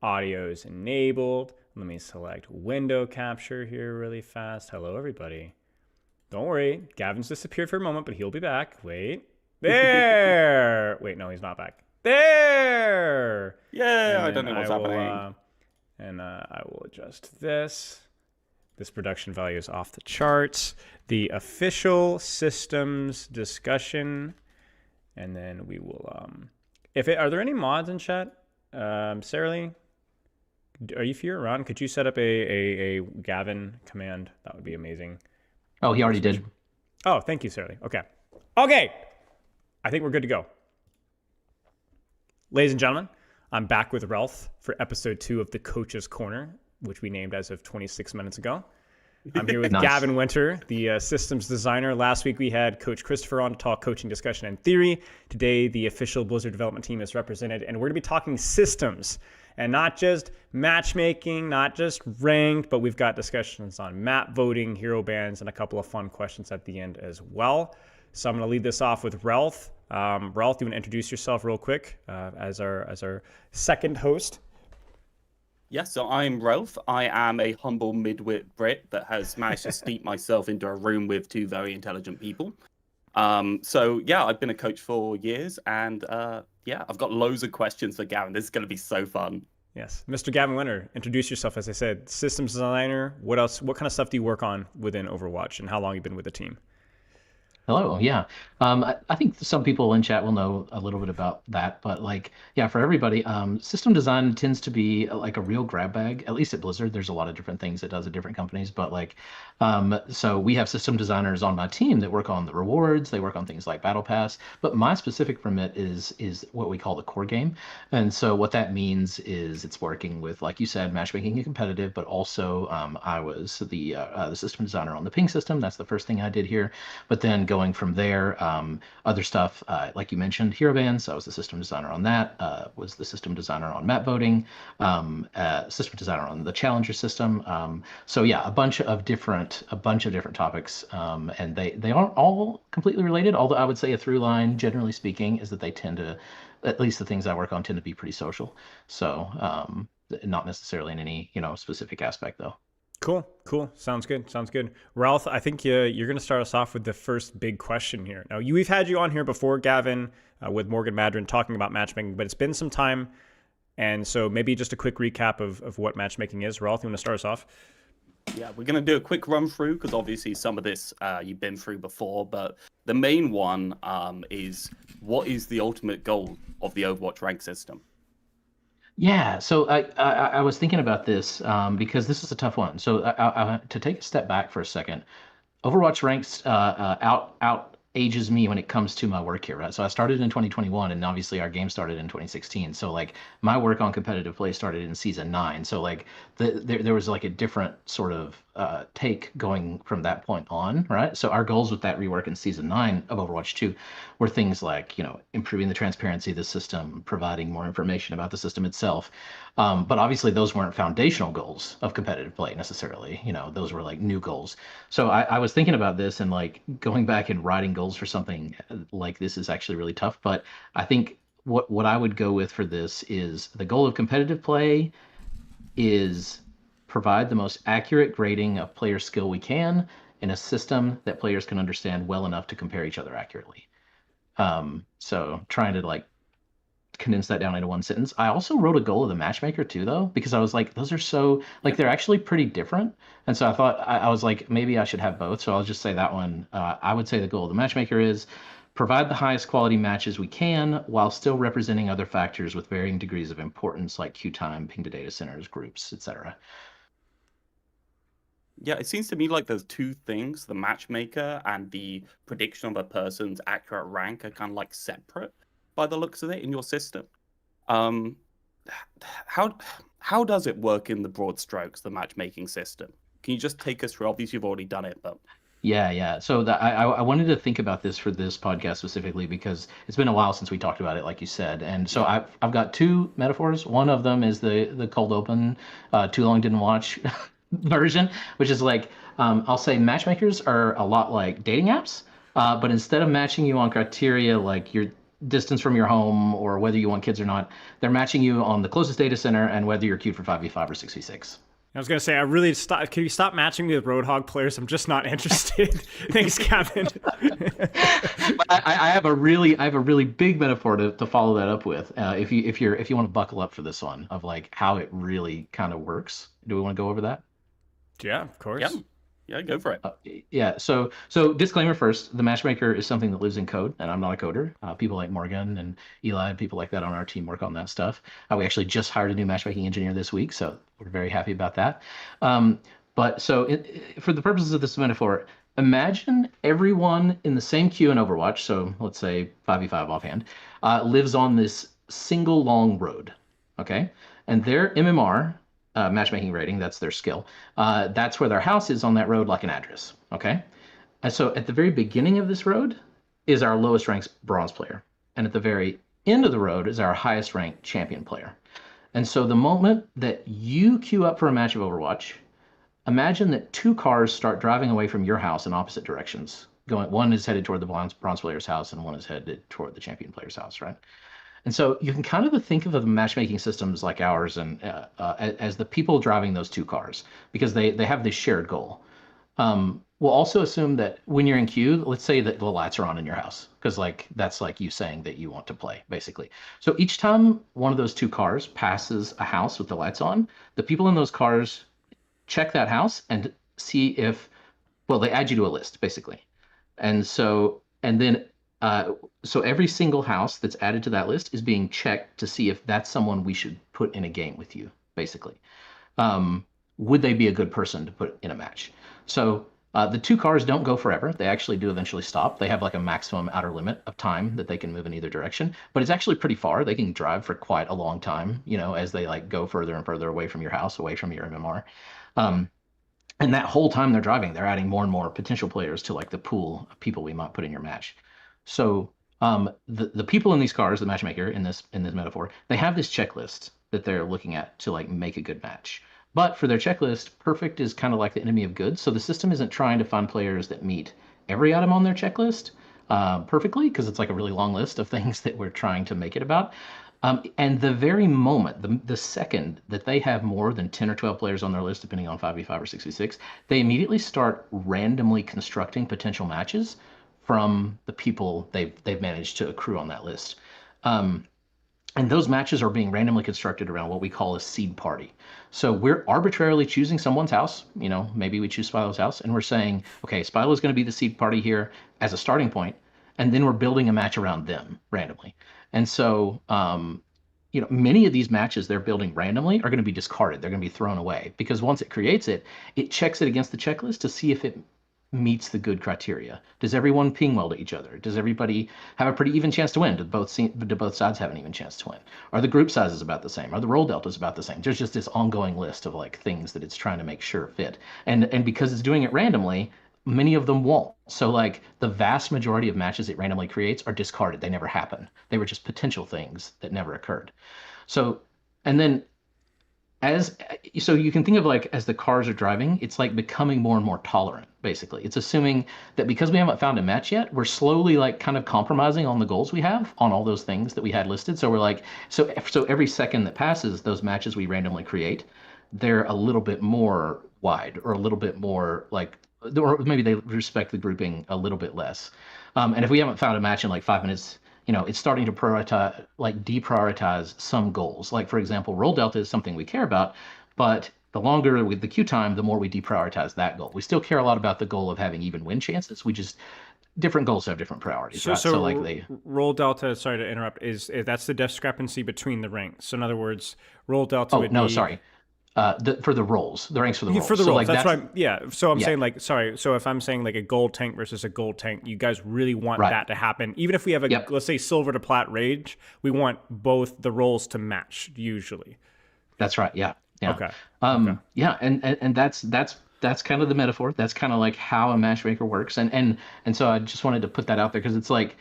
Audio is enabled. Let me select window capture here really fast. Hello, everybody. Don't worry. Gavin's disappeared for a moment, but he'll be back. Wait. There. Wait, no, he's not back. There. Yeah, I don't know what's happening. I will adjust this. This production value is off the charts. The official systems discussion. And then we will... are there any mods in chat? Sarah Lee? Are you here around? Could you set up a Gavin command? That would be amazing. Oh, he already did. Oh, thank you, Sarah Lee. Okay. Okay. I think we're good to go. Ladies and gentlemen, I'm back with Ralph for episode 2 of the Coach's Corner, which we named as of 26 minutes ago. I'm here with Nice. Gavin Winter, the systems designer. Last week we had Coach Christopher on to talk coaching, discussion, and theory. Today, the official Blizzard development team is represented, and we're going to be talking systems. And not just matchmaking, not just ranked, but we've got discussions on map voting, hero bans, and a couple of fun questions at the end as well. So I'm going to lead this off with Ralph. Ralph, do you want to introduce yourself real quick as our second host? Yes, so I'm Ralph. I am a humble midwit Brit that has managed to steep myself into a room with 2 very intelligent people. So yeah, I've been a coach for years, and I've got loads of questions for Gavin. This is going to be so fun. Yes, Mr. Gavin Winter, introduce yourself. As I said, systems designer. What else? What kind of stuff do you work on within Overwatch, and how long have you been with the team? Hello, yeah. I think some people in chat will know a little bit about that, but for everybody, system design tends to be like a real grab bag, at least at Blizzard. There's a lot of different things it does at different companies, but so we have system designers on my team that work on the rewards, they work on things like Battle Pass, but my specific remit is what we call the core game. And so what that means is it's working with, like you said, matchmaking and competitive, but also I was the system designer on the ping system. That's the first thing I did here. But then going from there, other stuff, like you mentioned, hero bans. I was the system designer on that. Was the system designer on map voting. System designer on the challenger system. So yeah, a bunch of different topics, and they aren't all completely related. Although I would say a through line, generally speaking, is that they tend to, at least the things I work on, tend to be pretty social. So not necessarily in any specific aspect though. Cool. Sounds good. Ralph, I think you're going to start us off with the first big question here. Now, we've had you on here before, Gavin, with Morgan Madron, talking about matchmaking, but it's been some time. And so maybe just a quick recap of what matchmaking is. Ralph, you want to start us off? Yeah, we're going to do a quick run through because obviously some of this you've been through before, but the main one is what is the ultimate goal of the Overwatch rank system? Yeah, so I was thinking about this because this is a tough one. So to take a step back for a second, Overwatch ranks out ages me when it comes to my work here, right? So I started in 2021, and obviously our game started in 2016. So my work on competitive play started in season 9. So there was a different sort of take going from that point on, right? So our goals with that rework in season 9 of Overwatch 2 were things like improving the transparency of the system, providing more information about the system itself. But obviously those weren't foundational goals of competitive play necessarily. Those were new goals. So I was thinking about this, and going back and writing goals for something like this is actually really tough. But I think what I would go with for this is the goal of competitive play is provide the most accurate grading of player skill we can in a system that players can understand well enough to compare each other accurately. So trying to condense that down into one sentence. I also wrote a goal of the matchmaker too, though, because I was those are so they're actually pretty different. And so I thought I was maybe I should have both. So I'll just say that one. I would say the goal of the matchmaker is provide the highest quality matches we can while still representing other factors with varying degrees of importance like queue time, ping to data centers, groups, etc. Yeah, it seems to me like there's 2 things, the matchmaker and the prediction of a person's accurate rank are kind of separate by the looks of it in your system. How does it work in the broad strokes, the matchmaking system? Can you just take us through? Obviously, you've already done it, but... Yeah. So I wanted to think about this for this podcast specifically because it's been a while since we talked about it, like you said. And so I've got 2 metaphors. One of them is the cold open, too long didn't watch version, which is I'll say matchmakers are a lot like dating apps, but instead of matching you on criteria like distance from your home or whether you want kids or not. They're matching you on the closest data center and whether you're queued for 5v5 or 6v6. I was gonna say, can you stop matching me with Roadhog players? I'm just not interested. Thanks, Kevin. I have a really big metaphor to follow that up with. If you want to buckle up for this one of like how it really kind of works. Do we want to go over that? Yeah, of course. Yeah, go for it. Yeah. So disclaimer first: the matchmaker is something that lives in code, and I'm not a coder. People like Morgan and Eli, people like that on our team work on that stuff. We actually just hired a new matchmaking engineer this week, so we're very happy about that. But for the purposes of this metaphor, imagine everyone in the same queue in Overwatch. So let's say 5v5 offhand lives on this single long road. Okay, and their MMR. Matchmaking rating, that's their skill. That's where their house is on that road, like an address. Okay, and so at the very beginning of this road is our lowest ranked bronze player, and at the very end of the road is our highest ranked champion player. And so the moment that you queue up for a match of Overwatch, imagine that two cars start driving away from your house in opposite directions. One is headed toward the bronze player's house, and one is headed toward the champion player's house, right? And so you can kind of think of the matchmaking systems like ours and as the people driving those two cars because they have this shared goal. We'll also assume that when you're in queue, let's say that the lights are on in your house because that's like you saying that you want to play basically. So each time one of those two cars passes a house with the lights on, the people in those cars check that house and see if, well, they add you to a list basically. So every single house that's added to that list is being checked to see if that's someone we should put in a game with you, basically. Would they be a good person to put in a match? So the two cars don't go forever. They actually do eventually stop. They have like a maximum outer limit of time that they can move in either direction, but it's actually pretty far. They can drive for quite a long time, as they like go further and further away from your house, away from your MMR. And that whole time they're driving, they're adding more and more potential players to like the pool of people we might put in your match. So the people in these cars, the matchmaker in this metaphor, they have this checklist that they're looking at to like make a good match. But for their checklist, perfect is kind of like the enemy of good. So the system isn't trying to find players that meet every item on their checklist perfectly because it's like a really long list of things that we're trying to make it about. And the very moment, the second that they have more than 10 or 12 players on their list, depending on 5v5 or 6v6, they immediately start randomly constructing potential matches from the people they've managed to accrue on that list. And those matches are being randomly constructed around what we call a seed party. So we're arbitrarily choosing someone's house. Maybe we choose Spilo's house, and we're saying, okay, Spilo's going to be the seed party here as a starting point, and then we're building a match around them randomly. And so, many of these matches they're building randomly are going to be discarded. They're going to be thrown away because once it creates it, it checks it against the checklist to see if it meets the good criteria. Does everyone ping well to each other? Does everybody have a pretty even chance to win? Do both sides have an even chance to win? Are the group sizes about the same? Are the role deltas about the same? There's just this ongoing list of like things that it's trying to make sure fit. And because it's doing it randomly, many of them won't. So like the vast majority of matches it randomly creates are discarded. They never happen. They were just potential things that never occurred. So, and then so you can think of like as the cars are driving, it's like becoming more and more tolerant, basically. It's assuming that because we haven't found a match yet, we're slowly like kind of compromising on the goals we have on all those things that we had listed. So we're like, so every second that passes, those matches we randomly create, they're a little bit more wide or a little bit more like, or maybe they respect the grouping a little bit less. And if we haven't found a match in like 5 minutes, it's starting to deprioritize some goals. Like, for example, role delta is something we care about, but the longer with the queue time, the more we deprioritize that goal. We still care a lot about the goal of having even win chances. Different goals have different priorities. So like role delta, sorry to interrupt, that's the discrepancy between the ranks. So in other words, role delta would be... sorry. For the roles, the ranks for the roles. For the so roles, like that's right. Yeah. So I'm saying like, sorry. So if I'm saying like a gold tank versus a gold tank, you guys really want that to happen. Even if we have let's say silver to plat rage, we want both the roles to match usually. That's right. Yeah. Okay. Yeah. And that's kind of the metaphor. That's kind of like how a matchmaker works. And so I just wanted to put that out there because it's like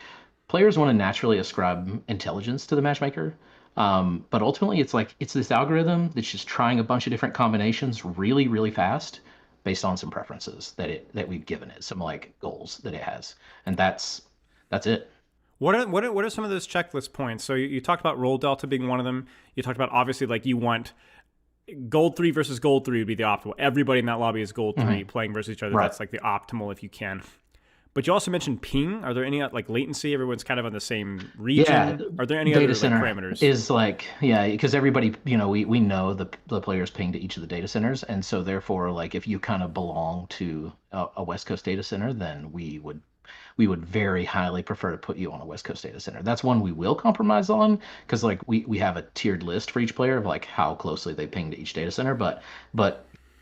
players want to naturally ascribe intelligence to the matchmaker. But ultimately it's this algorithm that's just trying a bunch of different combinations really, really fast based on some preferences that we've given it, some like goals that it has. And that's it. What are some of those checklist points? So you talked about role delta being one of them. You talked about obviously like you want gold 3 versus gold 3 would be the optimal. Everybody in that lobby is gold 3 playing versus each other. Right. That's like the optimal if you can. But you also mentioned ping. Are there any like latency? Everyone's kind of on the same region. Yeah, Are there any data other center like, parameters? is like, yeah, because everybody, we know the players ping to each of the data centers, and so therefore, like if you kind of belong to a West Coast data center, then we would very highly prefer to put you on a West Coast data center. That's one we will compromise on because like we have a tiered list for each player of like how closely they ping to each data center, but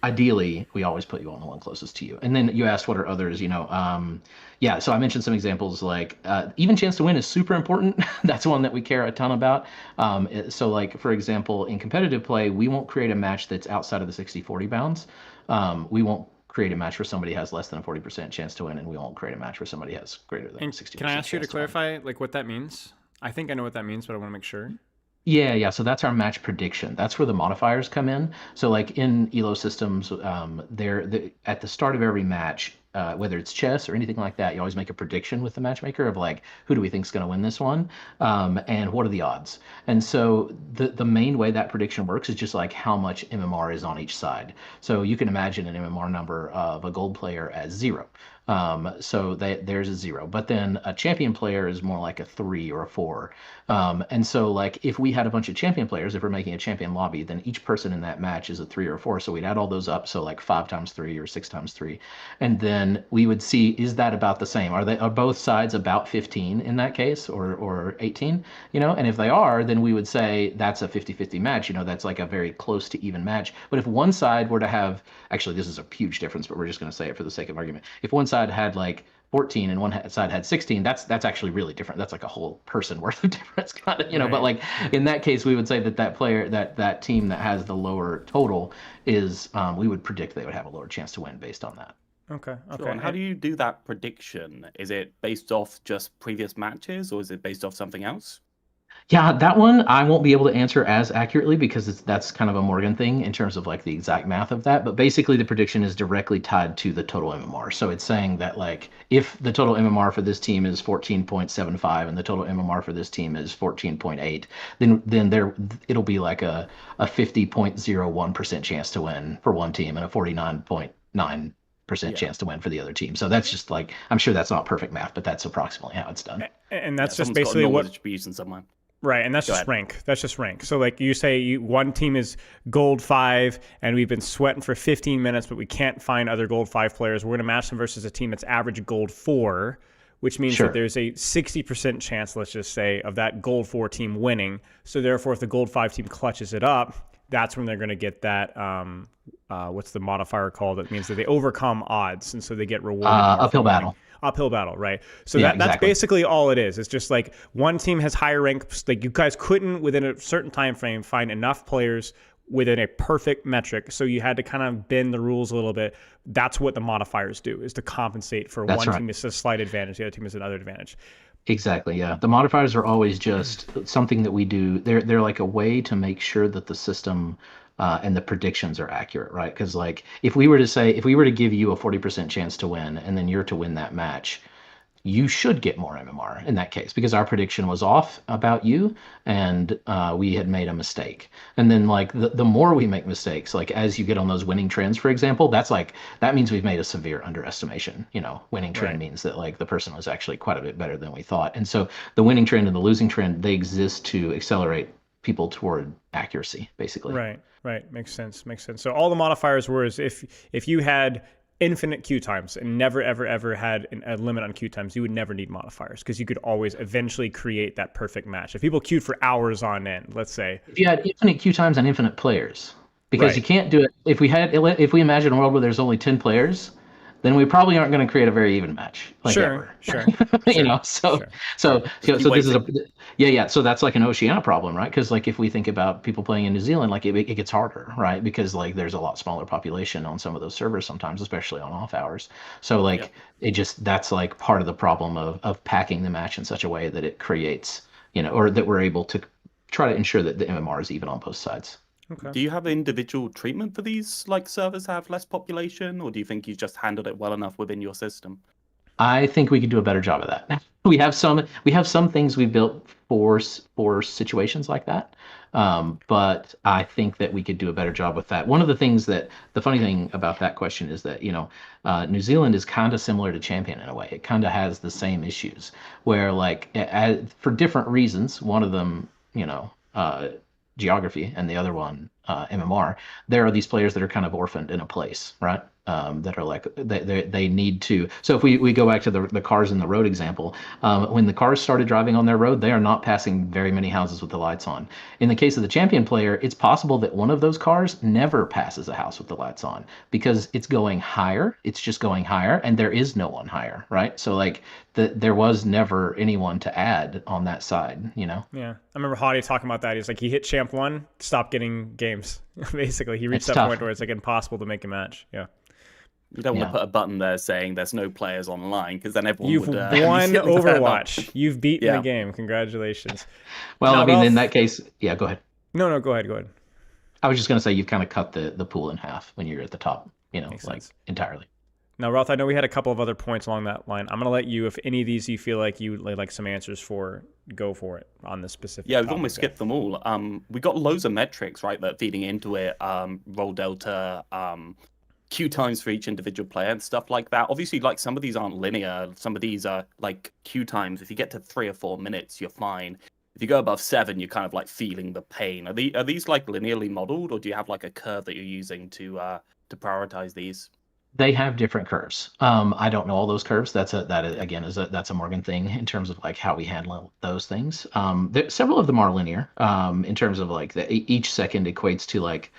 ideally we always put you on the one closest to you. And then you asked what are others, yeah, so I mentioned some examples like even chance to win is super important. That's one that we care a ton about. So like for example, in competitive play, we won't create a match that's outside of the 60-40 bounds. We won't create a match where somebody has less than a 40% chance to win, and we won't create a match where somebody has greater than 60%. Can I ask you to clarify like what that means? I think I know what that means, but I want to make sure. Yeah. So that's our match prediction. That's where the modifiers come in. So like in ELO systems, at the start of every match, whether it's chess or anything like that, you always make a prediction with the matchmaker of like, who do we think is going to win this one, and what are the odds? And so the main way that prediction works is just like how much MMR is on each side. So you can imagine an MMR number of a gold player as 0. So there's a 0, but then a champion player is more like a 3 or a 4. And so like if we had a bunch of champion players, if we're making a champion lobby, then each person in that match is a 3 or a 4. So we'd add all those up. So like 5 times 3 or 6 times 3. And then we would see, is that about the same? Are both sides about 15 in that case or 18, And if they are, then we would say that's a 50-50 match. That's like a very close to even match. But if one side were to have, actually, this is a huge difference, but we're just going to say it for the sake of argument. If one side had like 14 and one side had 16, that's actually really different. That's like a whole person worth of difference, kind of, Right. But like in that case, we would say that player, that team that has the lower total is, we would predict they would have a lower chance to win based on that. Okay. Sure. And how do you do that prediction? Is it based off just previous matches, or is it based off something else? Yeah, that one I won't be able to answer as accurately because that's kind of a Morgan thing in terms of like the exact math of that. But basically, the prediction is directly tied to the total MMR. So it's saying that like if the total MMR for this team is 14.75 and the total MMR for this team is 14.8, then it'll be like a 50.01% chance to win for one team and a 49.9% chance to win for the other team. So that's just like, I'm sure that's not perfect math, but that's approximately how it's done. And that's just Someone's basically got a what distribution somewhere. Right, and that's Go just ahead. rank. That's just rank. So like you say one team is gold 5 and we've been sweating for 15 minutes, but we can't find other gold 5 players. We're going to match them versus a team that's average gold 4, which means Sure. that there's a 60% chance, let's just say, of that gold 4 team winning. So therefore, if the gold 5 team clutches it up, that's when they're going to get that, what's the modifier called? That means that they overcome odds, and so they get rewarded. Uphill battle. Uphill battle, right? So Yeah, that's exactly. basically all it is. It's just like one team has higher rank. Like you guys couldn't, within a certain time frame, find enough players within a perfect metric. So you had to kind of bend the rules a little bit. That's what the modifiers do, is to compensate for That's one right. team is a slight advantage, the other team is another advantage. Exactly, yeah. The modifiers are always just something that we do. They're like a way to make sure that the system and the predictions are accurate, right? Because like if we were to give you a 40% chance to win and then you're to win that match, you should get more MMR in that case because our prediction was off about you and we had made a mistake. And then like the more we make mistakes, like as you get on those winning trends, for example, that means we've made a severe underestimation. Winning trend Right. means that like the person was actually quite a bit better than we thought. And so the winning trend and the losing trend, they exist to accelerate people toward accuracy, basically. Right. Makes sense. So all the modifiers were is if you had infinite queue times and never ever had a limit on queue times, you would never need modifiers because you could always eventually create that perfect match. If people queued for hours on end, let's say, If you had infinite queue times and infinite players, because Right. you can't do it. If we imagine a world where there's only 10 players, then we probably aren't going to create a very even match. Like Sure. So this is so that's like an Oceania problem, right? Because like if we think about people playing in New Zealand, like it gets harder, right? Because like there's a lot smaller population on some of those servers sometimes, especially on off hours. So like that's like part of the problem of packing the match in such a way that it creates, or that we're able to try to ensure that the MMR is even on both sides. Okay. Do you have individual treatment for these like servers that have less population, or do you think you just handled it well enough within your system? I think we could do a better job of that. we have some things we built for situations like that. But I think that we could do a better job with that. One of the things that the funny thing about that question is that New Zealand is kind of similar to Champion in a way. It kind of has the same issues where like for different reasons. One of them, geography, and the other one, MMR. There are these players that are kind of orphaned in a place, right? That are like they need to. So if we go back to the cars in the road example, when the cars started driving on their road, they are not passing very many houses with the lights on. In the case of the Champion player, it's possible that one of those cars never passes a house with the lights on because it's going higher. It's just going higher, and there is no one higher, right? So like there was never anyone to add on that side, Yeah, I remember Hottie talking about that. He's like, he hit Champ 1, stopped getting games. Basically, he reached that point where it's like impossible to make a match. Yeah. You don't want to put a button there saying there's no players online because then everyone You've would... won Overwatch. You've beaten the game. Congratulations. Well, I mean, in that case, yeah, go ahead. No, go ahead. I was just going to say you've kind of cut the pool in half when you're at the top, Makes like sense. entirely. Now, Ralph, I know we had a couple of other points along that line. I'm going to let you, if any of these you feel like you like some answers for, go for it on this specific Yeah, we've almost skipped them all. We got loads of metrics, right, that are feeding into it. Roll delta, queue times for each individual player and stuff like that. Obviously, like some of these aren't linear. Some of these are like queue times. If you get to 3 or 4 minutes, you're fine. If you go above 7, you're kind of like feeling the pain. Are these like linearly modeled, or do you have like a curve that you're using to prioritize these? They have different curves. I don't know all those curves. That's a Morgan thing in terms of like how we handle those things. Several of them are linear in terms of like each second equates to like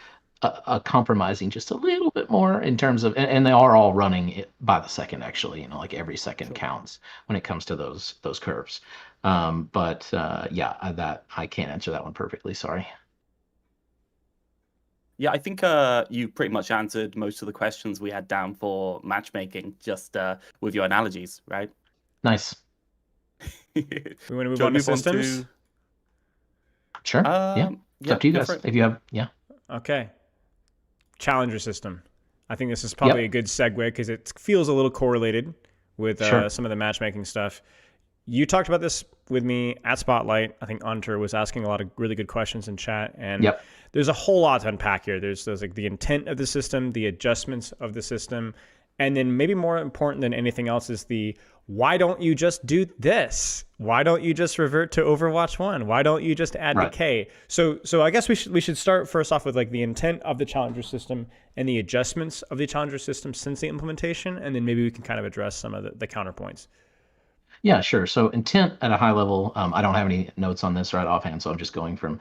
a compromising just a little bit more in terms of, and they are all running by the second actually. Like every second counts when it comes to those curves. But that I can't answer that one perfectly. Sorry. Yeah, I think you pretty much answered most of the questions we had down for matchmaking, just with your analogies, right? Nice. We want to move on to systems? Sure. Yeah. It's up to you guys. If you have, yeah. Okay. Challenger system. I think this is probably a good segue because it feels a little correlated with some of the matchmaking stuff. You talked about this with me at Spotlight. I think Unter was asking a lot of really good questions in chat, and there's a whole lot to unpack here. There's like the intent of the system, the adjustments of the system, and then maybe more important than anything else is the why don't you just do this? Why don't you just revert to Overwatch 1? Why don't you just add decay? So I guess we should start first off with like the intent of the Challenger system and the adjustments of the Challenger system since the implementation, and then maybe we can kind of address some of the counterpoints. Yeah, sure. So intent at a high level, I don't have any notes on this right offhand, so I'm just going from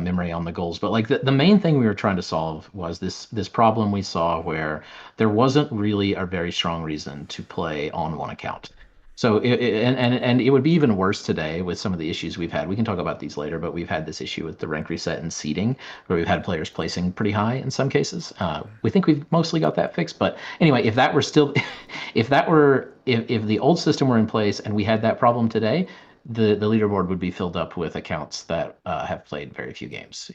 memory on the goals. But like the main thing we were trying to solve was this problem we saw where there wasn't really a very strong reason to play on one account. So it would be even worse today with some of the issues we've had. We can talk about these later, but we've had this issue with the rank reset and seeding, where we've had players placing pretty high in some cases. We think we've mostly got that fixed. But anyway, if that were still, if the old system were in place and we had that problem today, the leaderboard would be filled up with accounts that have played very few games,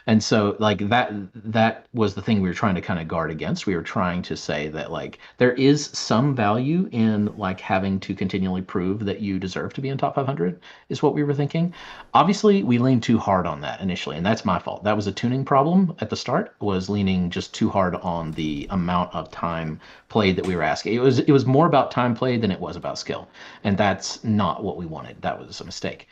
and so like that was the thing we were trying to kind of guard against. We were trying to say that like there is some value in like having to continually prove that you deserve to be in top 500 is what we were thinking. Obviously, we leaned too hard on that initially, and that's my fault. That was a tuning problem at the start, was leaning just too hard on the amount of time played that we were asking. It was more about time played than it was about skill, and that's not what we wanted. That was a mistake.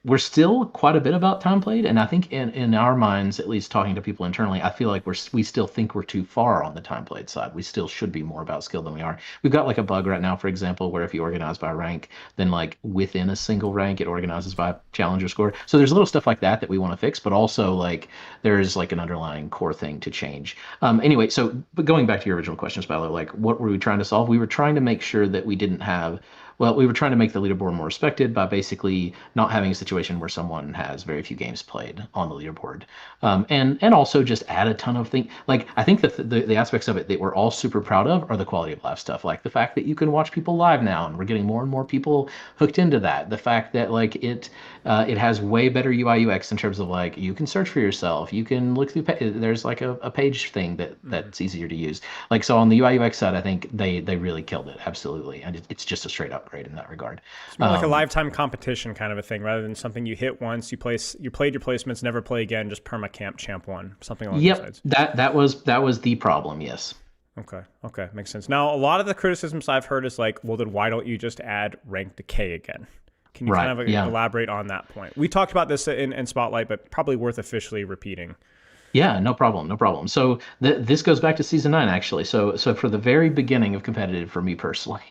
We're still quite a bit about time played, and I think in our minds, at least talking to people internally, I feel like we still think we're too far on the time played side. We still should be more about skill than we are. We've got like a bug right now, for example, where if you organize by rank, then like within a single rank, it organizes by challenger score. So there's little stuff like that we want to fix, but also like there's like an underlying core thing to change. Anyway, but going back to your original question, Spyler, like what were we trying to solve? We were trying to make sure that we didn't have. Well, we were trying to make the leaderboard more respected by basically not having a situation where someone has very few games played on the leaderboard, and also just add a ton of things. Like I think that the aspects of it that we're all super proud of are the quality of life stuff, like the fact that you can watch people live now, and we're getting more and more people hooked into that. The fact that like it has way better UI UX in terms of like you can search for yourself, you can look through. There's like a page thing that's easier to use. Like so on the UI UX side, I think they really killed it absolutely, and it's just a straight up upgrade in that regard. It's more like a lifetime competition kind of a thing, rather than something you hit once, you played your placements, never play again, just perma-camp champ 1, something along those lines. That was the problem, yes. Okay, makes sense. Now, a lot of the criticisms I've heard is like, well, then why don't you just add rank decay again? Can you kind of elaborate on that point? We talked about this in Spotlight, but probably worth officially repeating. Yeah, no problem. So this goes back to season 9, actually. So for the very beginning of competitive for me personally,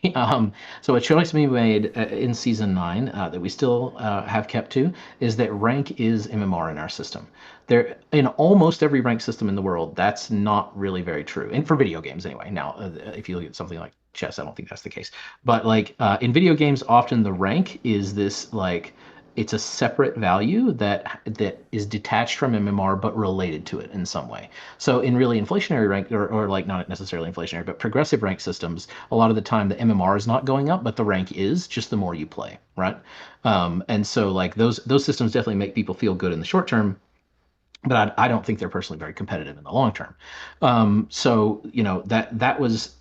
so a choice we made in season 9 that we still have kept to is that rank is MMR in our system. There, in almost every rank system in the world, that's not really very true. And for video games anyway. Now, if you look at something like chess, I don't think that's the case. But like in video games, often the rank is this like, it's a separate value that is detached from MMR but related to it in some way. So in really inflationary rank, or like not necessarily inflationary, but progressive rank systems, a lot of the time the MMR is not going up, but the rank is, just the more you play, right? And so like those systems definitely make people feel good in the short term, but I don't think they're personally very competitive in the long term. So you know that was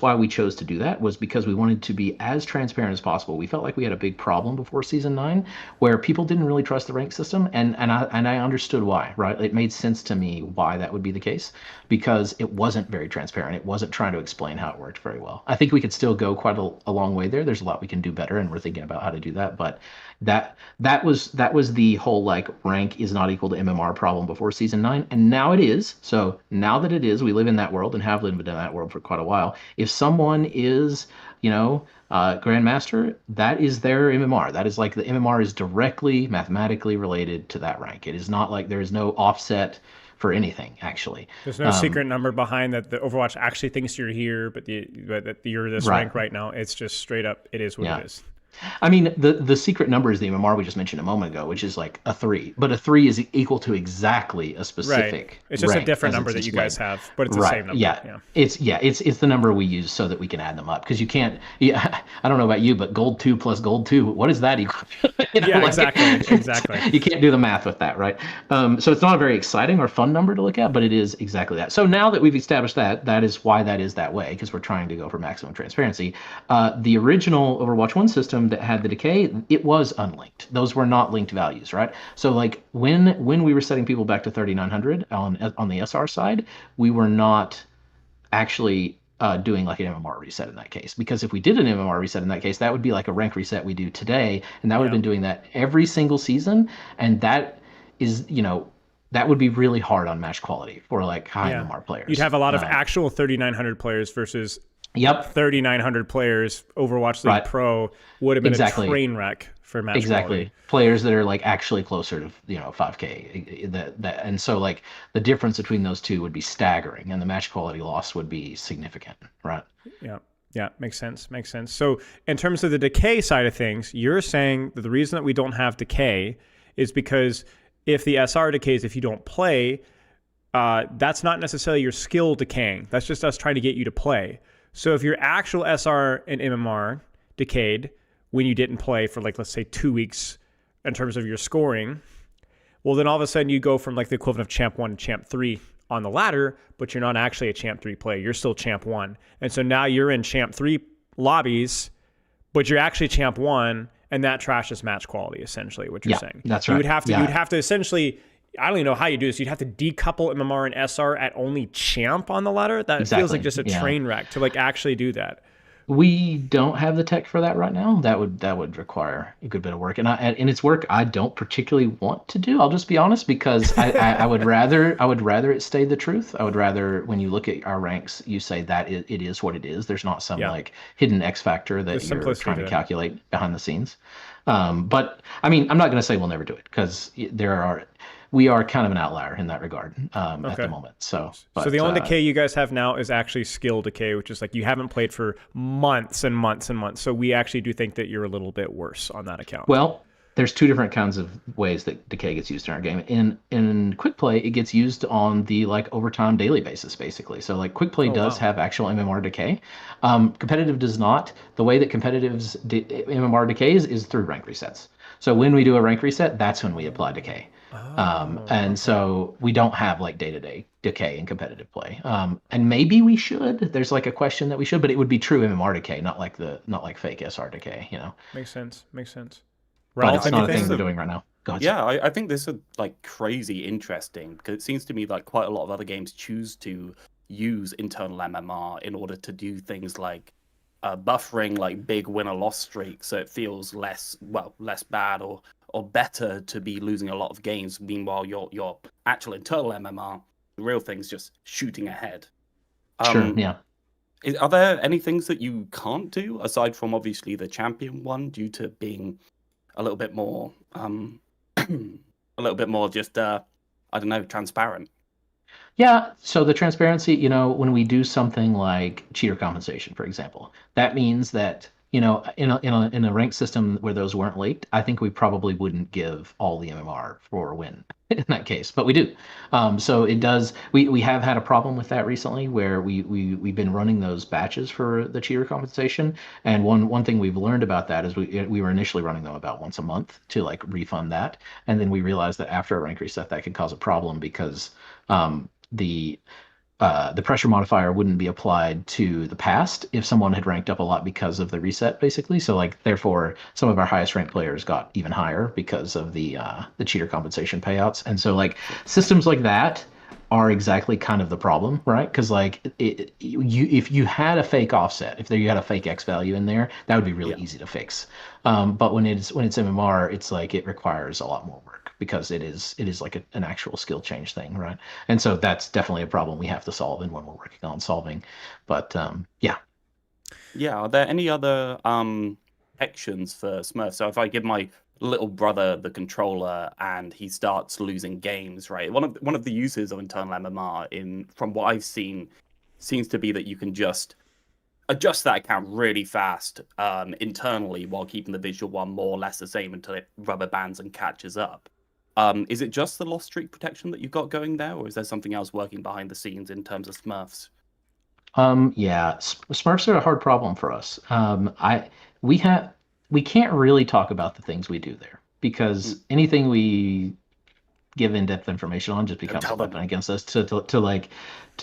why we chose to do that, was because we wanted to be as transparent as possible. We felt like we had a big problem before season 9 where people didn't really trust the rank system, and I understood why, right? It made sense to me why that would be the case, because it wasn't very transparent. It wasn't trying to explain how it worked very well. I think we could still go quite a long way there. There's a lot we can do better, and we're thinking about how to do that, but that was the whole like rank is not equal to MMR problem before season 9, and now it is. So now that it is, we live in that world and have lived in that world for quite a while. If someone is, Grandmaster, that is their MMR. That is like the MMR is directly mathematically related to that rank. It is not like there is no offset for anything, actually. There's no secret number behind that the Overwatch actually thinks you're here, but that you're this rank right now. It's just straight up, it is what it is. I mean, the secret number is the MMR we just mentioned a moment ago, which is like a 3. But a 3 is equal to exactly a specific Right. It's just a different number that you guys have, but it's the same number. Yeah. It's the number we use so that we can add them up. Because you can't, I don't know about you, but gold 2 plus gold 2, what is that equal to? Exactly. You can't do the math with that, right? So it's not a very exciting or fun number to look at, but it is exactly that. So now that we've established that is why that is that way, because we're trying to go for maximum transparency. The original Overwatch 1 system that had the decay, it was unlinked. Those were not linked values, right? So like when we were setting people back to 3900 on the SR side, we were not actually doing like an MMR reset in that case, because if we did an MMR reset in that case, that would be like a rank reset we do today, and that would have been doing that every single season, and that is, that would be really hard on match quality for like high MMR players. You'd have a lot of actual 3900 players versus 3,900 players. Overwatch League Pro would have been a train wreck for match quality. Players that are like actually closer to 5K. And so like the difference between those two would be staggering, and the match quality loss would be significant, right? Yeah, makes sense. So in terms of the decay side of things, you're saying that the reason that we don't have decay is because if the SR decays if you don't play, that's not necessarily your skill decaying. That's just us trying to get you to play. So if your actual SR and MMR decayed when you didn't play for like, let's say 2 weeks in terms of your scoring, well, then all of a sudden you go from like the equivalent of champ 1 to champ 3 on the ladder, but you're not actually a champ 3 player. You're still champ 1. And so now you're in champ 3 lobbies, but you're actually champ 1, and that trashes match quality, essentially, what you're saying. That's right. You'd have to essentially, I don't even know how you do this. You'd have to decouple MMR and SR at only champ on the ladder. That feels like just a train wreck to like actually do that. We don't have the tech for that right now. That would require a good bit of work, and it's work I don't particularly want to do. I'll just be honest, because I would rather it stay the truth. I would rather, when you look at our ranks, you say that it is what it is. There's not some like hidden X factor that you're trying to calculate behind the scenes. But I mean, I'm not going to say we'll never do it, because we are kind of an outlier in that regard at the moment. So the only decay you guys have now is actually skill decay, which is like you haven't played for months and months and months. So we actually do think that you're a little bit worse on that account. Well, there's two different kinds of ways that decay gets used in our game. In quick play, it gets used on the like overtime daily basis, basically. So like quick play does have actual MMR decay. Competitive does not. The way that competitive's MMR decays is through rank resets. So when we do a rank reset, that's when we apply decay. And okay. so we don't have like day-to-day decay in competitive play. And maybe we should. There's like a question that we should, but it would be true MMR decay, not like fake SR decay, you know. Makes sense. Makes sense. But Ralph, it's not a anything? thing we're doing right now. Go ahead. Yeah, I think this is like crazy interesting because it seems to me like quite a lot of other games choose to use internal MMR in order to do things like buffering like big winner-loss streaks, so it feels less bad or better to be losing a lot of games. Meanwhile, your actual internal MMR, the real thing's just shooting ahead. Sure. Yeah. Are there any things that you can't do aside from obviously the champion one due to being a little bit more just I don't know, transparent? Yeah, so the transparency, you know, when we do something like cheater compensation, for example, that means that, you know, in a ranked system where those weren't leaked, I think we probably wouldn't give all the MMR for a win in that case, but we do. So it does. We have had a problem with that recently, where we've been running those batches for the cheater compensation, and one thing we've learned about that is we were initially running them about once a month to like refund that, and then we realized that after a rank reset that could cause a problem because the pressure modifier wouldn't be applied to the past if someone had ranked up a lot because of the reset, basically. So like therefore some of our highest ranked players got even higher because of the cheater compensation payouts. And so like systems like that are exactly kind of the problem, right? Because like if you had a fake offset, if you had a fake X value in there, that would be really easy to fix. But when it's MMR, it's like it requires a lot more work because it is like an actual skill change thing, right? And so that's definitely a problem we have to solve and one we're working on solving. But yeah. Yeah, are there any other actions for Smurf? So if I give my little brother the controller and he starts losing games, right? One of the uses of internal MMR from what I've seen seems to be that you can just adjust that account really fast internally while keeping the visual one more or less the same until it rubber bands and catches up. Is it just the loss streak protection that you've got going there, or is there something else working behind the scenes in terms of Smurfs? Yeah, Smurfs are a hard problem for us. We can't really talk about the things we do there because anything we give in-depth information on just becomes a weapon against us to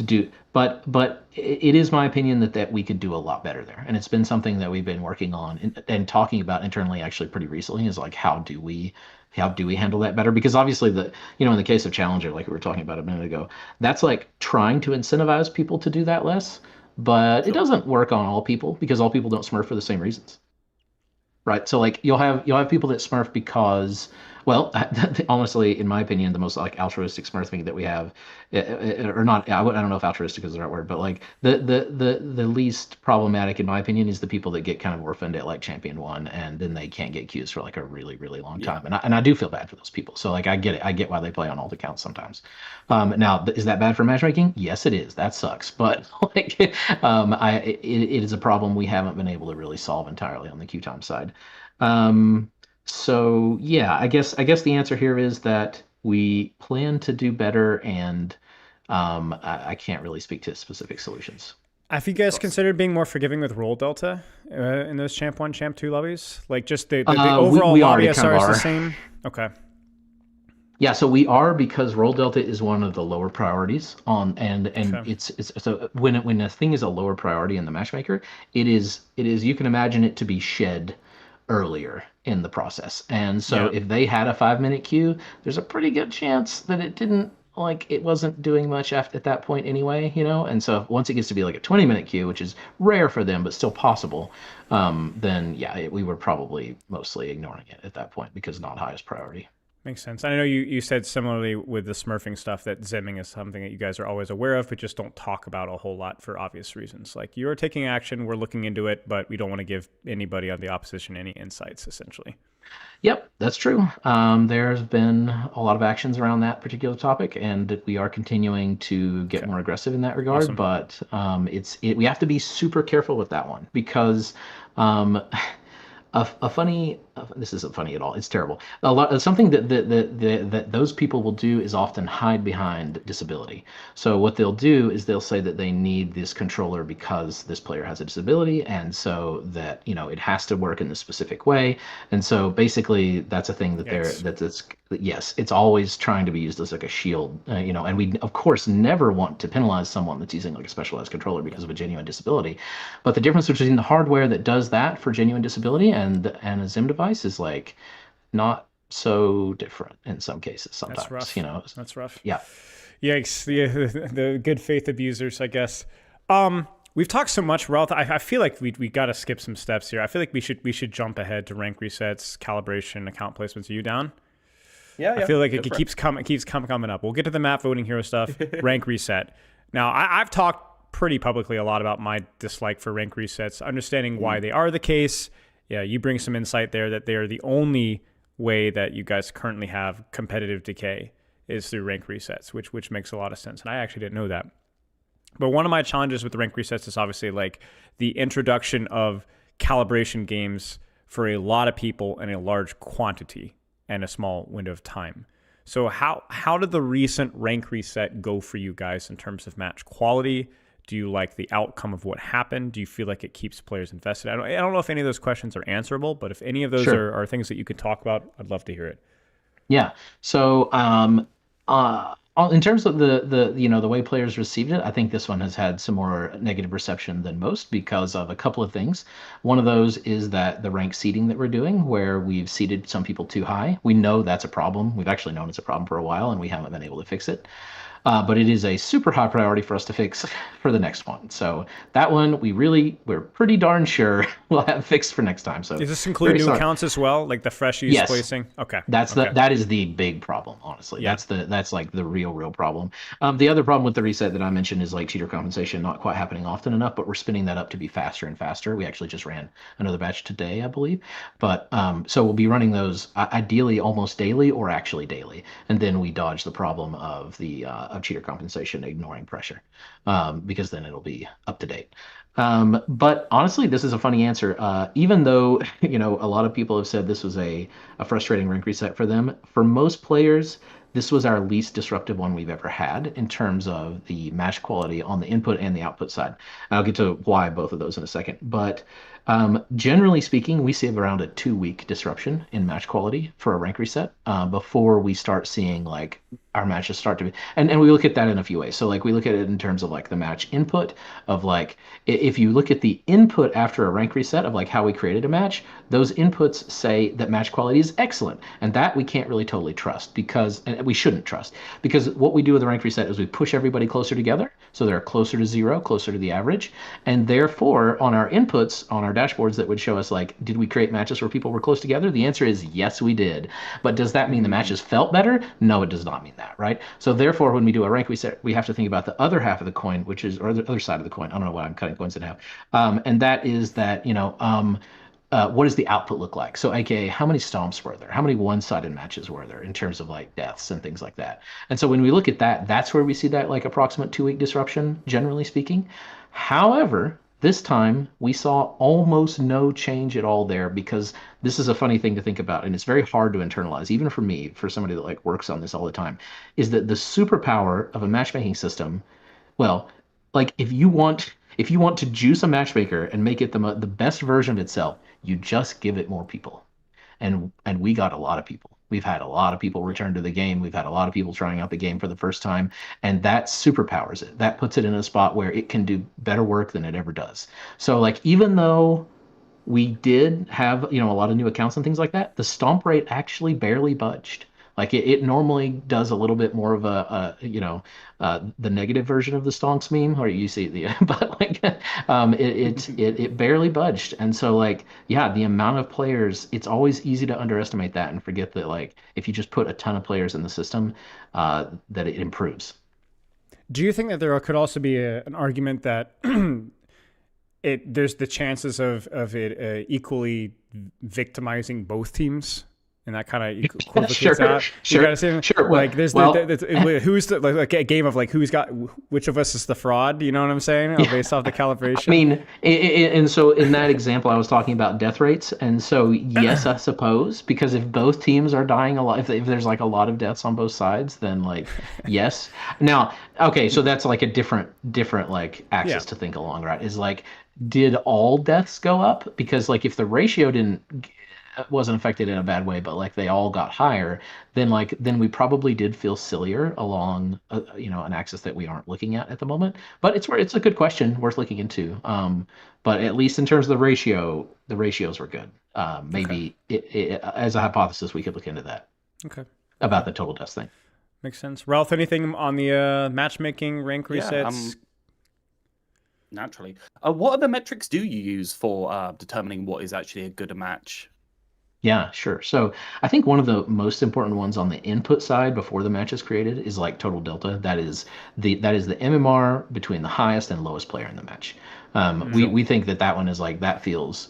do. But it is my opinion that we could do a lot better there, and it's been something that we've been working on and talking about internally actually pretty recently. Is like how do we handle that better? Because obviously in the case of Challenger, like we were talking about a minute ago, that's like trying to incentivize people to do that less, but it doesn't work on all people because all people don't Smurf for the same reasons. Right. So like you'll have people that Smurf because, well, honestly, in my opinion, the most like altruistic Smurfing that we have, or not, I don't know if altruistic is the right word, but like the least problematic in my opinion is the people that get kind of orphaned at like Champion 1 and then they can't get queues for like a really, really long time. And I do feel bad for those people. So like I get it. I get why they play on alt accounts sometimes. Now, is that bad for matchmaking? Yes, it is. That sucks. But like it is a problem we haven't been able to really solve entirely on the queue time side. So yeah, I guess the answer here is that we plan to do better, and I can't really speak to specific solutions. Have you guys considered being more forgiving with role delta in those Champ 1, Champ 2 lobbies? Like just the overall lobby SR is the same? Okay. Yeah, so we are because role delta is one of the lower priorities and Okay. it's so when a thing is a lower priority in the matchmaker, it is you can imagine it to be shed earlier in the process. And so if they had a 5-minute queue, there's a pretty good chance that it wasn't doing much at that point anyway, you know? And so once it gets to be like a 20-minute queue, which is rare for them, but still possible, then yeah, we were probably mostly ignoring it at that point because not highest priority. Makes sense. I know you said similarly with the smurfing stuff that zimming is something that you guys are always aware of, but just don't talk about a whole lot for obvious reasons. Like you're taking action, we're looking into it, but we don't want to give anybody on the opposition any insights, essentially. Yep, that's true. There's been a lot of actions around that particular topic, and we are continuing to get more aggressive in that regard. Awesome. But we have to be super careful with that one because a funny this isn't funny at all. It's terrible. A lot something that those people will do is often hide behind disability. So what they'll do is they'll say that they need this controller because this player has a disability, and so that it has to work in this specific way. And so basically that's a thing that yes, it's always trying to be used as like a shield, and we of course never want to penalize someone that's using like a specialized controller because of a genuine disability. But the difference between the hardware that does that for genuine disability and a Zim device is like not so different in some cases sometimes. That's rough. That's rough. Yeah. Yikes. The good faith abusers, I guess. We've talked so much, Ralph. I feel like we got to skip some steps here. I feel like we should jump ahead to rank resets, calibration, account placements. Are you down? Yeah. I feel like it keeps coming up. We'll get to the map voting hero stuff. Rank reset. Now, I've talked pretty publicly a lot about my dislike for rank resets, understanding why they are the case. Yeah, you bring some insight there that they are the only way that you guys currently have competitive decay is through rank resets, which makes a lot of sense. And I actually didn't know that. But one of my challenges with the rank resets is obviously like the introduction of calibration games for a lot of people in a large quantity and a small window of time. So how did the recent rank reset go for you guys in terms of match quality? Do you like the outcome of what happened? Do you feel like it keeps players invested? I don't know if any of those questions are answerable, but if any of those are things that you could talk about, I'd love to hear it. Yeah. So in terms of the way players received it, I think this one has had some more negative reception than most because of a couple of things. One of those is that the rank seeding that we're doing, where we've seeded some people too high. We know that's a problem. We've actually known it's a problem for a while, and we haven't been able to fix it. But it is a super high priority for us to fix for the next one. So that one we're pretty darn sure we'll have fixed for next time. So does this include new accounts as well, like the fresh use placing? Okay, that is the big problem, honestly. Yeah. That's like the real problem. The other problem with the reset that I mentioned is like cheater compensation not quite happening often enough, but we're spinning that up to be faster and faster. We actually just ran another batch today, I believe. But so we'll be running those ideally almost daily or actually daily, and then we dodge the problem of the of cheater compensation ignoring pressure, because then it'll be up to date. But honestly, this is a funny answer. Even though a lot of people have said this was a frustrating rank reset for them, for most players, this was our least disruptive one we've ever had in terms of the match quality on the input and the output side. And I'll get to why both of those in a second. But generally speaking, we see around a 2-week disruption in match quality for a rank reset before we start seeing like our matches start to be, and we look at that in a few ways. So like we look at it in terms of like the match input of like, if you look at the input after a rank reset of like how we created a match, those inputs say that match quality is excellent, and that we can't really totally trust and we shouldn't trust, because what we do with the rank reset is we push everybody closer together so they're closer to zero, closer to the average, and therefore on our inputs on our dashboards that would show us like, did we create matches where people were close together? The answer is yes, we did. But does that mean the matches felt better? No, it does not mean that, right? So therefore, when we do a rank reset, we have to think about the other half of the coin, or the other side of the coin. I don't know why I'm cutting coins in half. And that is that, what does the output look like? So aka, how many stomps were there? How many one-sided matches were there in terms of like deaths and things like that? And so when we look at that, that's where we see that like approximate 2-week disruption, generally speaking. However, this time we saw almost no change at all there, because this is a funny thing to think about, and it's very hard to internalize, even for me, for somebody that like works on this all the time, is that the superpower of a matchmaking system, well, like if you want to juice a matchmaker and make it the best version of itself, you just give it more people. And we got a lot of people. We've had a lot of people return to the game. We've had a lot of people trying out the game for the first time, and that superpowers it. That puts it in a spot where it can do better work than it ever does. So like, even though we did have, a lot of new accounts and things like that, the stomp rate actually barely budged. Like it normally does a little bit more of the negative version of the stonks meme, or you see the, but like it barely budged. And so like, yeah, the amount of players, it's always easy to underestimate that and forget that like, if you just put a ton of players in the system, that it improves. Do you think that there could also be an argument that there's the chances of it equally victimizing both teams and that kind of equivocates Sure, out. You sure, gotta say, sure. like there's Well, who's the like a game of like who's got which of us is the fraud. You know what I'm saying? Based off the calibration. I mean, and so in that example, I was talking about death rates, and so yes, I suppose, because if both teams are dying a lot, if there's like a lot of deaths on both sides, then like yes. Now, okay, so that's like a different like axis to think along, right? Is like, did all deaths go up? Because like if the ratio wasn't affected in a bad way, but like they all got higher, then we probably did feel sillier along an axis that we aren't looking at the moment. But it's a good question worth looking into. But at least in terms of the ratio, the ratios were good. Maybe as a hypothesis, we could look into that. Okay. About the total deaths thing. Makes sense. Ralph, anything on the matchmaking rank resets? Naturally. What other metrics do you use for determining what is actually a good match? Yeah, sure. So I think one of the most important ones on the input side before the match is created is like total delta. That is the MMR between the highest and lowest player in the match. We think that one is like that feels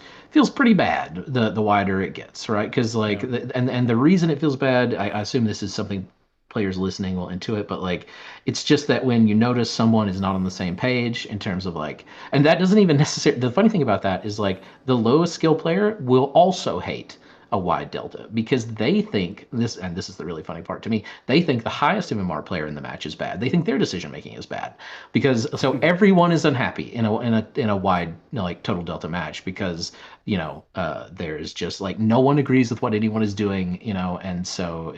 pretty bad the wider it gets, right? Because like and the reason it feels bad, I assume this is something players listening will intuit, but like it's just that when you notice someone is not on the same page in terms of like, and that doesn't even necessarily, the funny thing about that is like the lowest skill player will also hate a wide delta because they think this, and this is the really funny part to me, they think the highest MMR player in the match is bad. They think their decision making is bad because so everyone is unhappy in a wide like total delta match because there's just like no one agrees with what anyone is doing, and so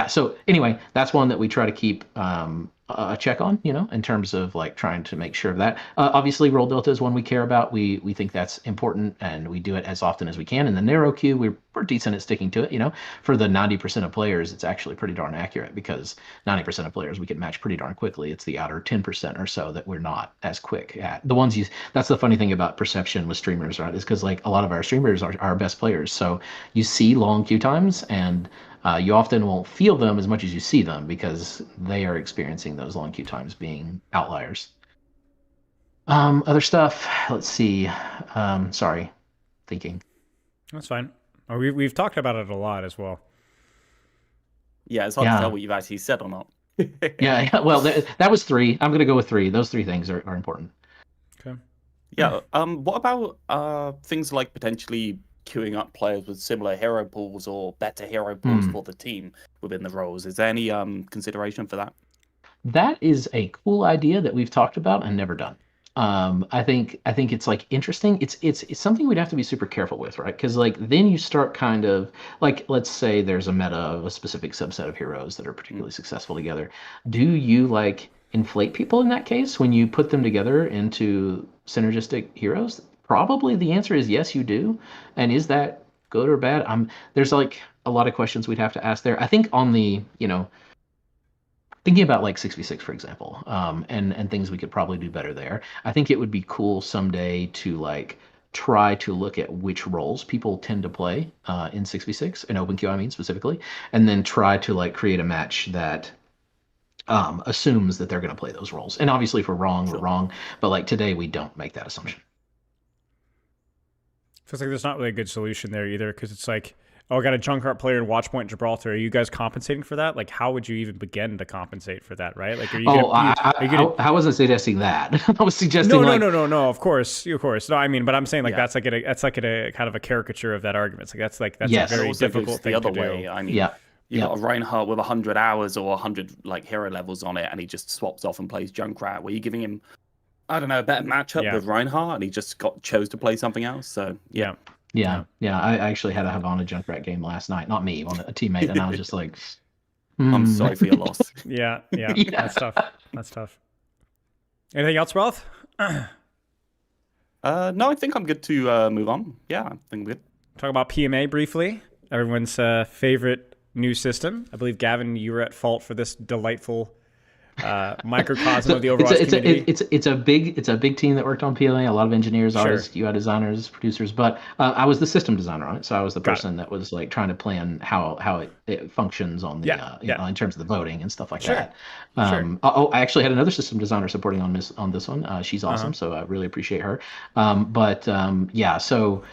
so anyway, that's one that we try to keep a check on, in terms of like trying to make sure of that. Obviously, roll delta is one we care about. We think that's important, and we do it as often as we can. In the narrow queue, we're decent at sticking to it. For the 90% of players, it's actually pretty darn accurate because 90% of players we can match pretty darn quickly. It's the outer 10% or so that we're not as quick at. The ones that's the funny thing about perception with streamers, right? Is because like a lot of our streamers are our best players, so you see long queue times and you often won't feel them as much as you see them because they are experiencing those long queue times being outliers. Other stuff, let's see. Sorry, thinking. That's fine. We've talked about it a lot as well. Yeah, it's hard to tell what you've actually said or not. yeah. Well, that was 3. I'm going to go with 3. Those 3 things are important. Okay. Yeah. What about things like potentially queuing up players with similar hero pools or better hero pools for the team within the roles? Is there any consideration for that? That is a cool idea that we've talked about and never done. I think it's like interesting. It's something we'd have to be super careful with, right? Because like then you start kind of like, let's say there's a meta of a specific subset of heroes that are particularly successful together. Do you like inflate people in that case when you put them together into synergistic heroes? Probably the answer is yes, you do. And is that good or bad? There's like a lot of questions we'd have to ask there. I think on the, thinking about like 6v6, for example, and things we could probably do better there. I think it would be cool someday to like try to look at which roles people tend to play in 6v6, in open queue, I mean, specifically, and then try to like create a match that assumes that they're going to play those roles. And obviously if we're wrong, we're wrong. But like today, we don't make that assumption. Feels like there's not really a good solution there either, because it's like, I got a Junkrat player in Watchpoint Gibraltar. Are you guys compensating for that? Like, how would you even begin to compensate for that, right? Like, are you I wasn't suggesting that. I was suggesting no. Of course. No, I mean, but I'm saying like that's like a kind of a caricature of that argument. It's like that's a very difficult thing to do. I mean, you got a Reinhardt with 100 hours or 100 like hero levels on it, and he just swaps off and plays Junkrat. Were you giving him, I don't know, a better matchup with Reinhardt, and he just chose to play something else? So yeah. I actually had a Havana Junkrat game last night. Not me, a teammate, and I was just like, I'm sorry for your loss. Yeah. That's tough. Anything else, Ralph? No, I think I'm good to move on. Yeah, I think I'm good. Talk about PMA briefly. Everyone's favorite new system. I believe, Gavin, you were at fault for this delightful microcosm of the Overwatch community. It's a big team that worked on PLA. A lot of engineers, artists, UI designers, producers. But I was the system designer on it, so I was the person that was like trying to plan how it functions on the in terms of the voting and stuff like that. I actually had another system designer supporting on this one. She's awesome, so I really appreciate her. So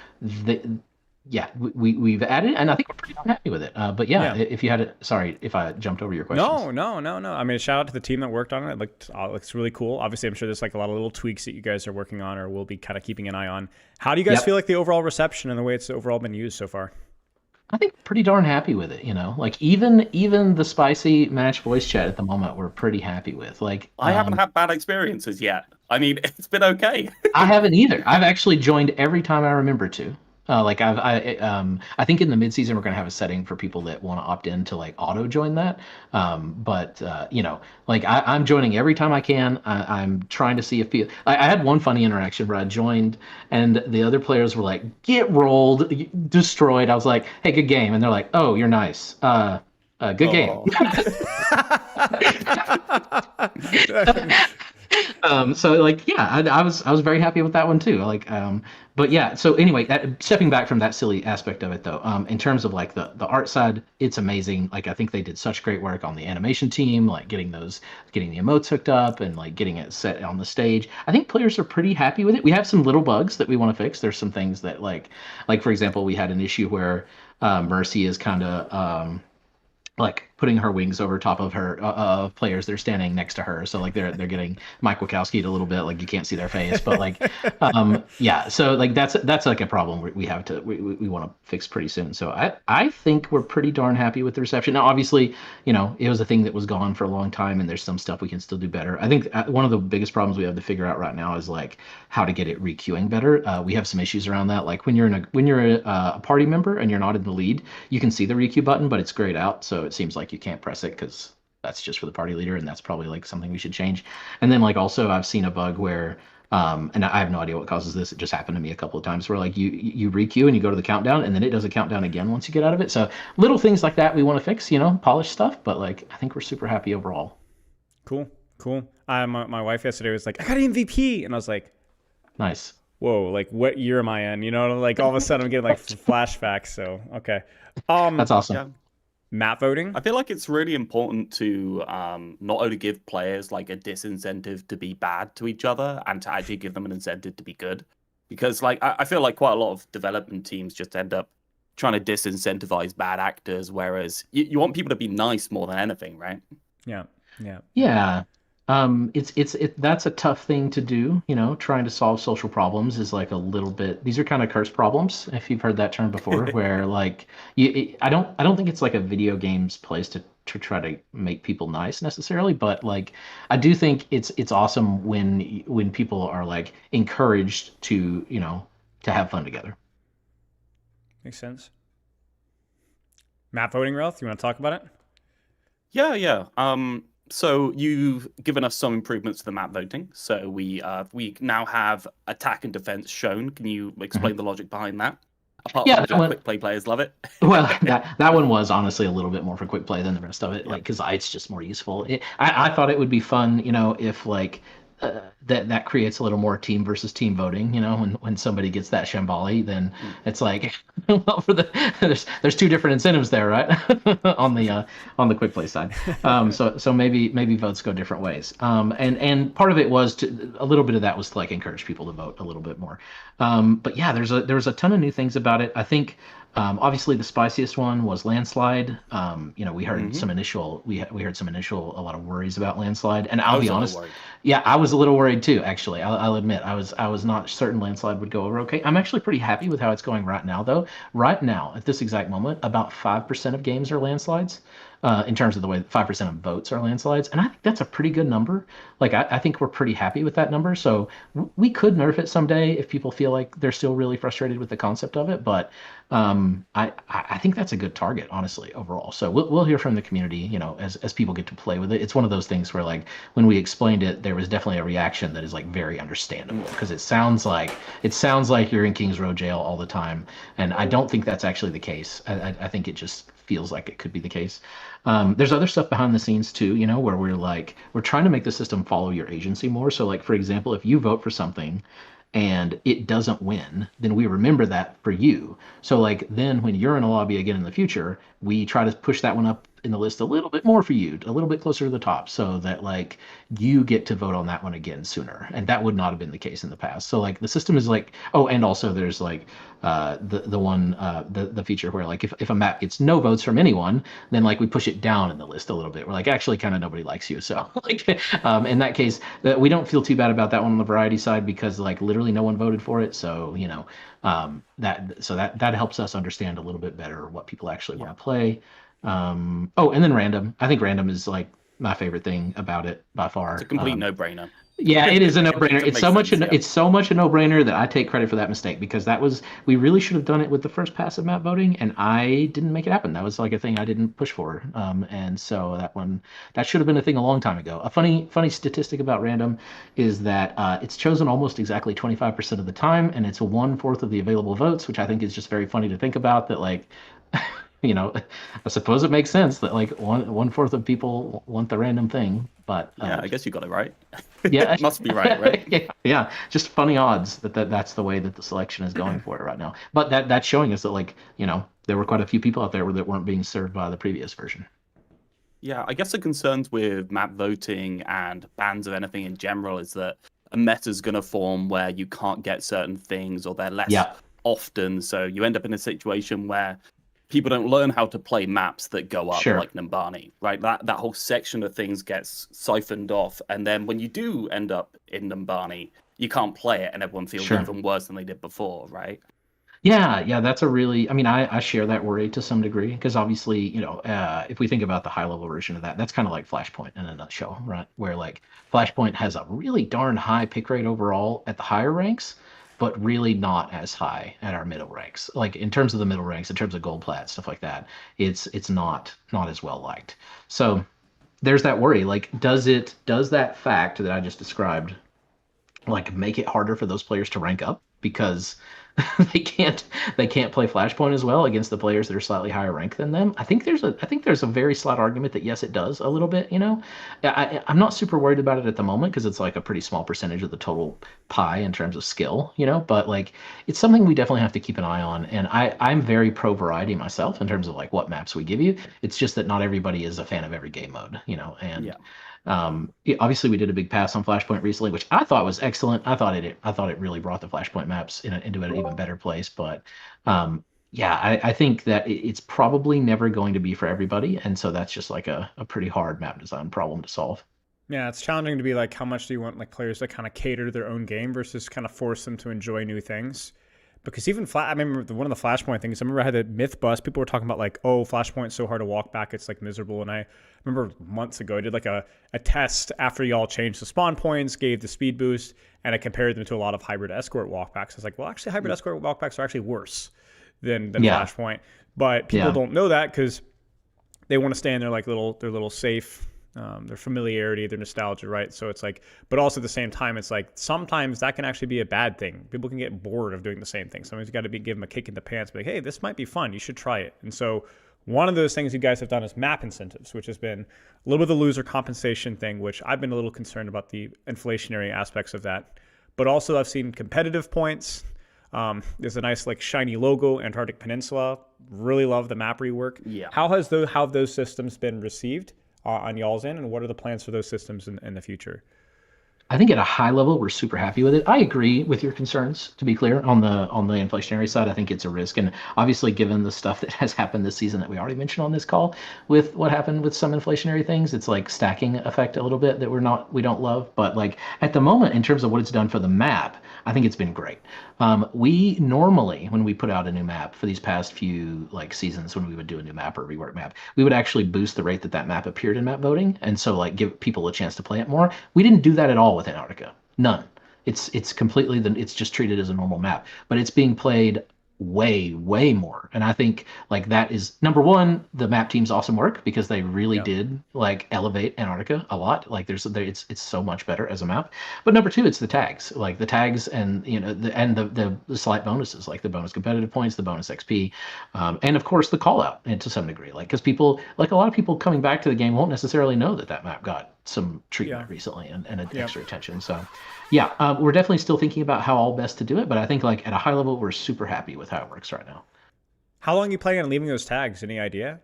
yeah, we've added, and I think we're pretty happy with it. But yeah, if you had it, sorry if I jumped over your questions. No. I mean, shout out to the team that worked on it. It looks really cool. Obviously, I'm sure there's like a lot of little tweaks that you guys are working on or will be kind of keeping an eye on. How do you guys feel like the overall reception and the way it's overall been used so far? I think pretty darn happy with it, Like even the spicy match voice chat at the moment, we're pretty happy with. Like I haven't had bad experiences yet. I mean, it's been okay. I haven't either. I've actually joined every time I remember to. I think in the mid season we're gonna have a setting for people that want to opt in to like auto join that. But like I'm joining every time I can. I'm trying to see if people. I had one funny interaction where I joined and the other players were like, "Get rolled, destroyed." I was like, "Hey, good game," and they're like, "Oh, you're nice. Good game." So like yeah, I was very happy with that one too. Like but yeah, so anyway, stepping back from that silly aspect of it though, in terms of like the art side, it's amazing. Like I think they did such great work on the animation team, like getting the emotes hooked up and like getting it set on the stage. I think players are pretty happy with it. We have some little bugs that we want to fix. There's some things that like for example, we had an issue where Mercy is kind of like putting her wings over top of her players that are standing next to her, so like they're getting Mike Wachowski'd a little bit, like you can't see their face, but like yeah, so like that's like a problem we have to we want to fix pretty soon. So I think we're pretty darn happy with the reception. Now obviously it was a thing that was gone for a long time and there's some stuff we can still do better. I think one of the biggest problems we have to figure out right now is like how to get it requeuing better. We have some issues around that. Like when you're a party member and you're not in the lead, you can see the requeue button but it's grayed out, so it seems like you can't press it because that's just for the party leader, and that's probably like something we should change. And then like also I've seen a bug where and I have no idea what causes this. It just happened to me a couple of times where like you requeue and you go to the countdown and then it does a countdown again once you get out of it. So little things like that we want to fix, polish stuff, but like I think we're super happy overall. Cool. My wife yesterday was like, "I got an MVP," and I was like, "Nice. Whoa, like what year am I in?" Like all of a sudden I'm getting like flashbacks. So okay, that's awesome. Yeah. Map voting. I feel like it's really important to not only give players like a disincentive to be bad to each other and to actually give them an incentive to be good, because like I feel like quite a lot of development teams just end up trying to disincentivize bad actors, whereas you want people to be nice more than anything, right? Yeah. That's a tough thing to do. Trying to solve social problems is like a little bit. These are kind of curse problems, if you've heard that term before. Where like I don't think it's like a video game's place to try to make people nice necessarily, but like I do think it's awesome when people are like encouraged to to have fun together. Makes sense. Map voting, Ralph, you want to talk about it? Yeah. So you've given us some improvements to the map voting. So we now have attack and defense shown. Can you explain the logic behind that? Apart from quick play players love it. Well, that one was honestly a little bit more for quick play than the rest of it, like because it's just more useful. I thought it would be fun, if like that creates a little more team versus team voting. When somebody gets that Shambali, then it's like well, there's two different incentives there, right? on the quick play side. So maybe votes go different ways. And part of it was a little bit of that was to like encourage people to vote a little bit more. But yeah, there was a ton of new things about it. I think obviously the spiciest one was landslide. We heard some initial a lot of worries about landslide, and I'll be honest, I was a little worried too. Actually, I'll admit I was not certain landslide would go over okay. I'm actually pretty happy with how it's going right now, though. Right now, at this exact moment, about 5% of games are landslides. In terms of the way 5% of votes are landslides, and I think that's a pretty good number. Like I think we're pretty happy with that number. So we could nerf it someday if people feel like they're still really frustrated with the concept of it. But I think that's a good target, honestly, overall. So we'll hear from the community, as people get to play with it. It's one of those things where like when we explained it, there was definitely a reaction that is like very understandable because it sounds like you're in Kings Row jail all the time, and I don't think that's actually the case. I think it just feels like it could be the case. There's other stuff behind the scenes too, where we're trying to make the system follow your agency more. So like, for example, if you vote for something and it doesn't win, then we remember that for you. So like then when you're in a lobby again in the future, we try to push that one up in the list a little bit more for you, a little bit closer to the top, so that like you get to vote on that one again sooner. And that would not have been the case in the past. So like the system is like, oh, and also there's like the feature where like if a map gets no votes from anyone, then like we push it down in the list a little bit. We're like, actually kind of nobody likes you. So like in that case, we don't feel too bad about that one on the variety side, because like literally no one voted for it. So that helps us understand a little bit better what people actually want to play. Oh, and then random. I think random is like my favorite thing about it by far. It's a complete no-brainer. Yeah, it is a no-brainer. It's so much it's so much a no-brainer that I take credit for that mistake, because we really should have done it with the first pass of map voting, and I didn't make it happen. That was like a thing I didn't push for. And so that should have been a thing a long time ago. A funny statistic about random is that it's chosen almost exactly 25% of the time, and it's 1/4 of the available votes, which I think is just very funny to think about. That like. I suppose it makes sense that like 1/4 of people want the random thing, but yeah, I guess you got it right. Yeah, it must be right? yeah, just funny odds that's the way that the selection is going for it right now. But that's showing us that like there were quite a few people out there that weren't being served by the previous version. Yeah, I guess the concerns with map voting and bans of anything in general is that a meta's going to form where you can't get certain things, or they're less often, so you end up in a situation where people don't learn how to play maps that go up like Numbani, right? That whole section of things gets siphoned off, and then when you do end up in Numbani, you can't play it, and everyone feels even worse than they did before, right? Yeah, that's a really. I mean, I share that worry to some degree, because obviously, if we think about the high level version of that's kind of like Flashpoint in a nutshell, right? Where like Flashpoint has a really darn high pick rate overall at the higher ranks, but really not as high at our middle ranks. Like in terms of the middle ranks, in terms of gold, plat, stuff like that, it's not as well liked. So there's that worry. Like, does that fact that I just described like make it harder for those players to rank up, because they can't play Flashpoint as well against the players that are slightly higher ranked than them? I think there's a very slight argument that yes, it does a little bit. I'm not super worried about it at the moment, because it's like a pretty small percentage of the total pie in terms of skill. But like it's something we definitely have to keep an eye on. And I'm very pro variety myself in terms of like what maps we give you. It's just that not everybody is a fan of every game mode. And obviously we did a big pass on Flashpoint recently, which I thought was excellent. I thought it really brought the Flashpoint maps into an even better place. But I think that it's probably never going to be for everybody, and so that's just like a pretty hard map design problem to solve. Yeah, it's challenging to be like, how much do you want like players to kind of cater to their own game versus kind of force them to enjoy new things? Because even I remember one of the Flashpoint things. I remember I had a myth bust. People were talking about like, oh, Flashpoint's so hard to walk back, it's like miserable. And I remember months ago I did like a test after y'all changed the spawn points, gave the speed boost, and I compared them to a lot of hybrid escort walkbacks. I was like, well, actually, hybrid escort walkbacks are actually worse than Flashpoint. But people don't know that, because they want to stay in their like little safe. Their familiarity, their nostalgia, right? So it's like, but also at the same time, it's like sometimes that can actually be a bad thing. People can get bored of doing the same thing. Sometimes you got to give them a kick in the pants, be like, hey, this might be fun. You should try it. And so one of those things you guys have done is map incentives, which has been a little bit of the loser compensation thing, which I've been a little concerned about the inflationary aspects of that. But also I've seen competitive points. There's a nice like shiny logo, Antarctic Peninsula. Really love the map rework. Yeah. How have those systems been received on y'all's end, and what are the plans for those systems in the future? I think at a high level, we're super happy with it. I agree with your concerns, to be clear, on the inflationary side. I think it's a risk. And obviously, given the stuff that has happened this season that we already mentioned on this call, with what happened with some inflationary things, it's like stacking effect a little bit that we don't love. But like at the moment, in terms of what it's done for the map, I think it's been great. We normally, when we put out a new map for these past few like seasons, when we would do a new map or rework map, we would actually boost the rate that map appeared in map voting, and so like give people a chance to play it more. We didn't do that at all with Antarctica. None. It's completely it's just treated as a normal map, but it's being played way more. And I think like that is number one, the map team's awesome work, because they really did like elevate Antarctica a lot. Like it's so much better as a map. But number two, it's the tags, like the tags, and the slight bonuses, like the bonus competitive points, the bonus XP, and of course the call out, and to some degree, like because people, like a lot of people coming back to the game won't necessarily know that map got some treatment recently and extra attention. So we're definitely still thinking about how all best to do it, but I think like at a high level, we're super happy with how it works right now. How long are you planning on leaving those tags? Any idea?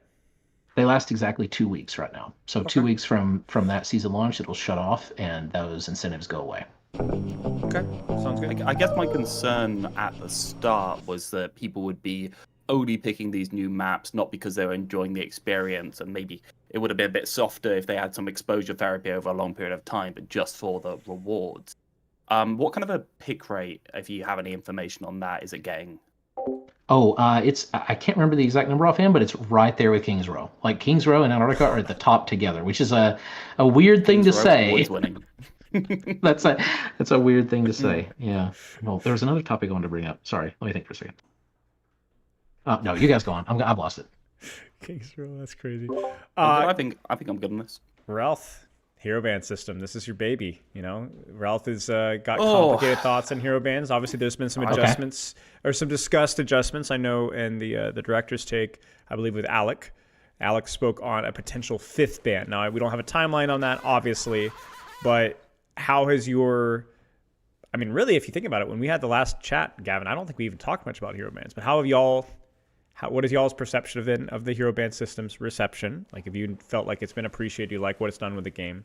They last exactly 2 weeks right now. So 2 weeks from that season launch, it'll shut off, and those incentives go away. Okay, sounds good. I guess my concern at the start was that people would be only picking these new maps not because they were enjoying the experience, and maybe it would have been a bit softer if they had some exposure therapy over a long period of time, but just for the rewards. What kind of a pick rate, if you have any information on that, is it getting? Oh, I can't remember the exact number offhand, but it's right there with Kings Row. Like Kings Row and Antarctica are at the top together, which is a weird thing to say. Always winning. That's a weird thing to say. Yeah. Well, there was another topic I wanted to bring up. Sorry, let me think for a second. No, you guys go on. I've lost it. Kings Row, that's crazy. I think I'm good on this. Ralph, hero band system. This is your baby. You know, Ralph has got complicated thoughts on hero bands. Obviously, there's been some adjustments or some discussed adjustments. I know in the director's take, I believe with Alec. Alec spoke on a potential 5th ban. Now, we don't have a timeline on that, obviously, but how has your... I mean, really, if you think about it, when we had the last chat, Gavin, I don't think we even talked much about hero bands, but how have y'all... what is y'all's perception of the hero band system's reception? Like, if you felt like it's been appreciated, you like what it's done with the game.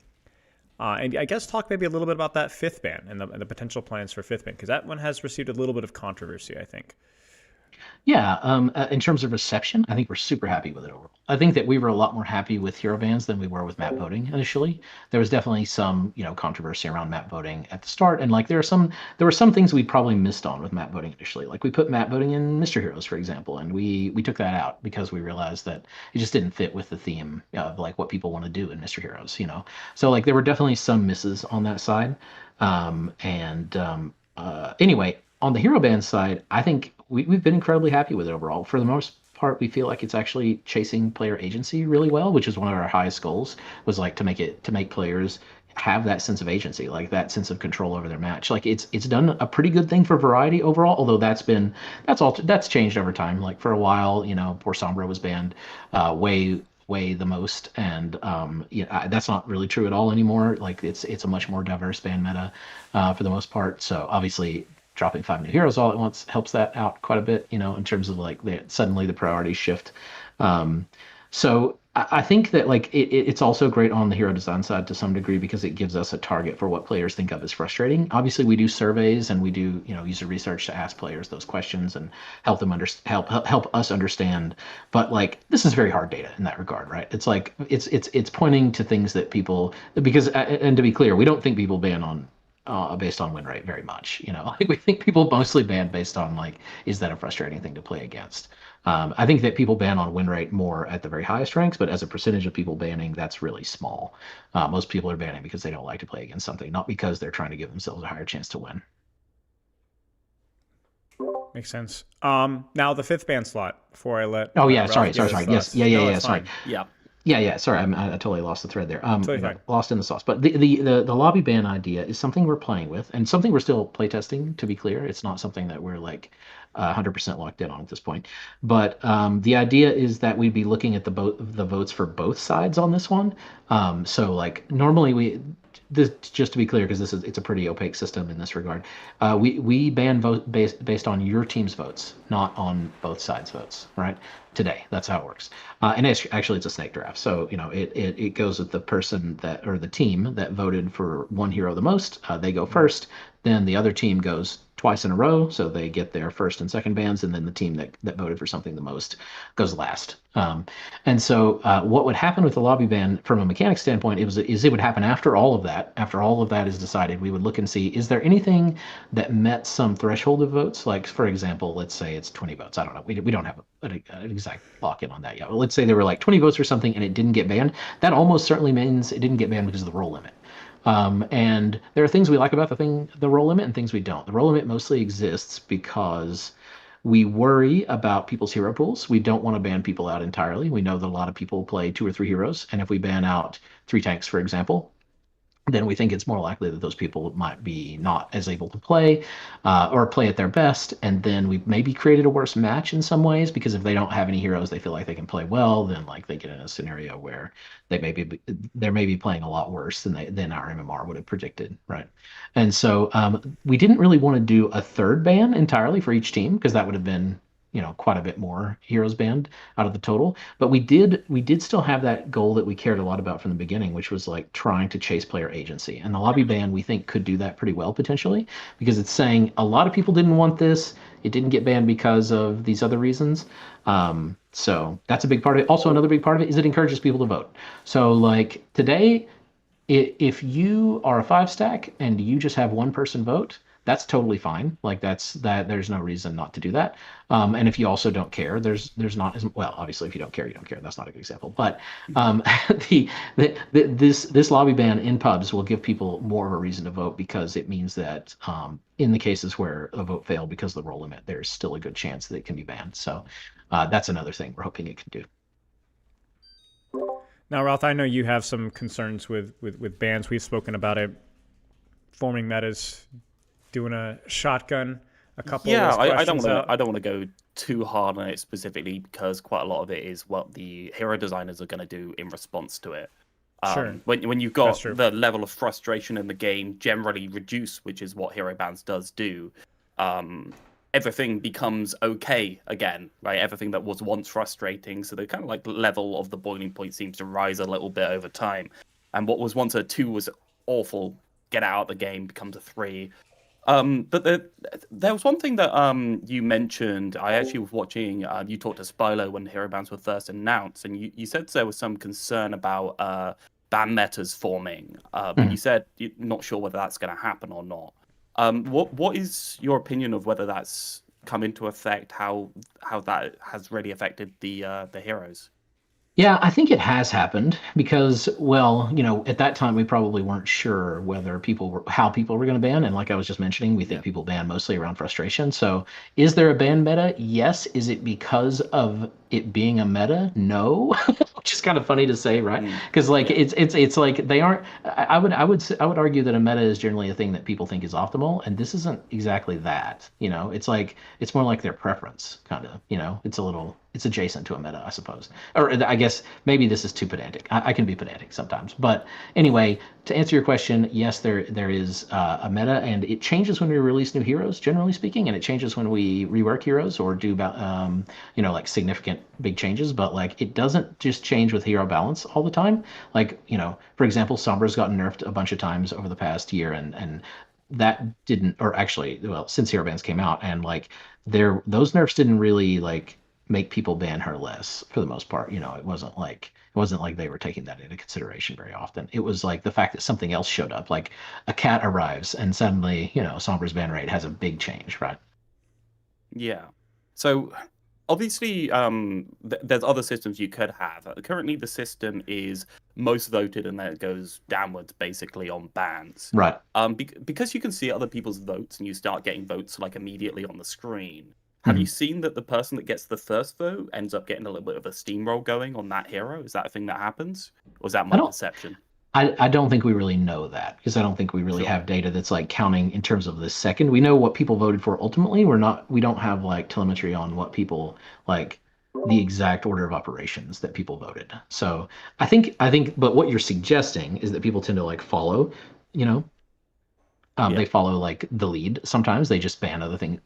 And I guess talk maybe a little bit about that 5th ban and the potential plans for 5th ban, because that one has received a little bit of controversy, I think. Yeah, in terms of reception, I think we're super happy with it overall. I think that we were a lot more happy with hero bans than we were with map voting initially. There was definitely some, controversy around map voting at the start, and like there were some things we probably missed on with map voting initially. Like we put map voting in Mr. Heroes, for example, and we took that out because we realized that it just didn't fit with the theme of like what people want to do in Mr. Heroes, So like there were definitely some misses on that side. Anyway, on the hero band side, I think we've been incredibly happy with it overall. For the most part, we feel like it's actually chasing player agency really well, which is one of our highest goals, was like to make players have that sense of agency, like that sense of control over their match. Like it's done a pretty good thing for variety overall, although that's changed over time. Like for a while, poor Sombra was banned way the most, and that's not really true at all anymore. Like it's a much more diverse ban meta for the most part. So obviously dropping 5 new heroes all at once helps that out quite a bit, in terms of like suddenly the priorities shift. So I think that like it's also great on the hero design side to some degree because it gives us a target for what players think of as frustrating. Obviously, we do surveys and we do user research to ask players those questions and help them help us understand. But like this is very hard data in that regard, right? It's like it's pointing to things that people and to be clear, we don't think people ban on based on win rate very much. Like we think people mostly ban based on like, is that a frustrating thing to play against? I think that people ban on win rate more at the very highest ranks, but as a percentage of people banning, that's really small. Most people are banning because they don't like to play against something, not because they're trying to give themselves a higher chance to win. Makes sense. Now the 5th ban slot before I let. Oh yeah, sorry. Yes, yeah. Sorry. Yeah. Yeah. Sorry, I totally lost the thread there. Totally fine. Lost in the sauce. But the lobby ban idea is something we're playing with, and something we're still playtesting. To be clear, it's not something that we're like 100% locked in on at this point. But the idea is that we'd be looking at the votes for both sides on this one. So like normally just to be clear, because it's a pretty opaque system in this regard, we ban vote based on your team's votes, not on both sides' votes, right? Today, that's how it works. And actually, it's a snake draft, so it goes with the person or the team that voted for one hero the most. They go first. Then the other team goes twice in a row, so they get their first and second bans, and then the team that voted for something the most goes last. And so what would happen with the lobby ban from a mechanics standpoint it would happen after all of that. After all of that is decided, we would look and see, is there anything that met some threshold of votes? Like, for example, let's say it's 20 votes. I don't know. We don't have an exact lock-in on that yet. But let's say there were like 20 votes or something and it didn't get banned. That almost certainly means it didn't get banned because of the role limit. And there are things we like about the role limit and things we don't. The role limit mostly exists because we worry about people's hero pools. We don't want to ban people out entirely. We know that a lot of people play 2 or 3 heroes, and if we ban out 3 tanks, for example, then we think it's more likely that those people might be not as able to play or play at their best. And then we've maybe created a worse match in some ways, because if they don't have any heroes they feel like they can play well, then like they get in a scenario where they're maybe playing a lot worse than our MMR would have predicted, right? And so we didn't really want to do a 3rd ban entirely for each team, because that would have been quite a bit more heroes banned out of the total. But we did still have that goal that we cared a lot about from the beginning, which was like trying to chase player agency. And the lobby ban we think could do that pretty well potentially, because it's saying a lot of people didn't want this. It didn't get banned because of these other reasons. So that's a big part of it. Also, another big part of it is it encourages people to vote. So like today, if you are a 5 stack and you just have one person vote, that's totally fine. Like that. There's no reason not to do that. And if you also don't care, there's not as well. Obviously, if you don't care, you don't care. That's not a good example. But this lobby ban in pubs will give people more of a reason to vote, because it means that in the cases where a vote failed because of the role limit, there's still a good chance that it can be banned. So that's another thing we're hoping it can do. Now, Ralph, I know you have some concerns with bans. We've spoken about it, forming metas, doing a shotgun, a couple of those questions I don't want to go too hard on it specifically, because quite a lot of it is what the hero designers are going to do in response to it. Sure. When you've got the level of frustration in the game generally reduced, which is what hero bans does do, everything becomes okay again, right? Everything that was once frustrating, so the kind of like level of the boiling point seems to rise a little bit over time. And what was once a 2 was awful, get out of the game, becomes a 3. But there was one thing that you mentioned. I actually was watching, you talked to Spilo when hero bans were first announced, and you said there was some concern about ban metas forming, but you said you're not sure whether that's going to happen or not. What is your opinion of whether that's come into effect? How that has really affected the heroes? Yeah, I think it has happened because, well, at that time we probably weren't sure whether how people were going to ban, and like I was just mentioning, we think people ban mostly around frustration. So, is there a ban meta? Yes. Is it because of it being a meta? No, which is kind of funny to say, right? Because like it's like they aren't. I would argue that a meta is generally a thing that people think is optimal, and this isn't exactly that. It's more like their preference, kind of. It's adjacent to a meta, I suppose. Or I guess maybe this is too pedantic. I can be pedantic sometimes. But anyway, to answer your question, yes, there is a meta, and it changes when we release new heroes, generally speaking, and it changes when we rework heroes or do like significant big changes. But like it doesn't just change with hero balance all the time. Like, for example, Sombra's gotten nerfed a bunch of times over the past year, and that didn't, or actually, well, since hero bans came out, and like those nerfs didn't really like make people ban her less for the most part. It wasn't like they were taking that into consideration very often. It was like the fact that something else showed up, like a cat arrives and suddenly, Sombra's ban rate has a big change, right? Yeah. So obviously, there's other systems you could have. Currently, the system is most voted, and then it goes downwards basically on bans. Right. Because you can see other people's votes, and you start getting votes like immediately on the screen. Have you seen that the person that gets the first vote ends up getting a little bit of a steamroll going on that hero? Is that a thing that happens? Or is that my perception? I don't think we really know that, because I don't think we really have data that's like counting in terms of the second. We know what people voted for ultimately. We don't have like telemetry on what people like the exact order of operations that people voted. So I think, but what you're suggesting is that people tend to like follow, they follow like the lead. Sometimes they just ban other things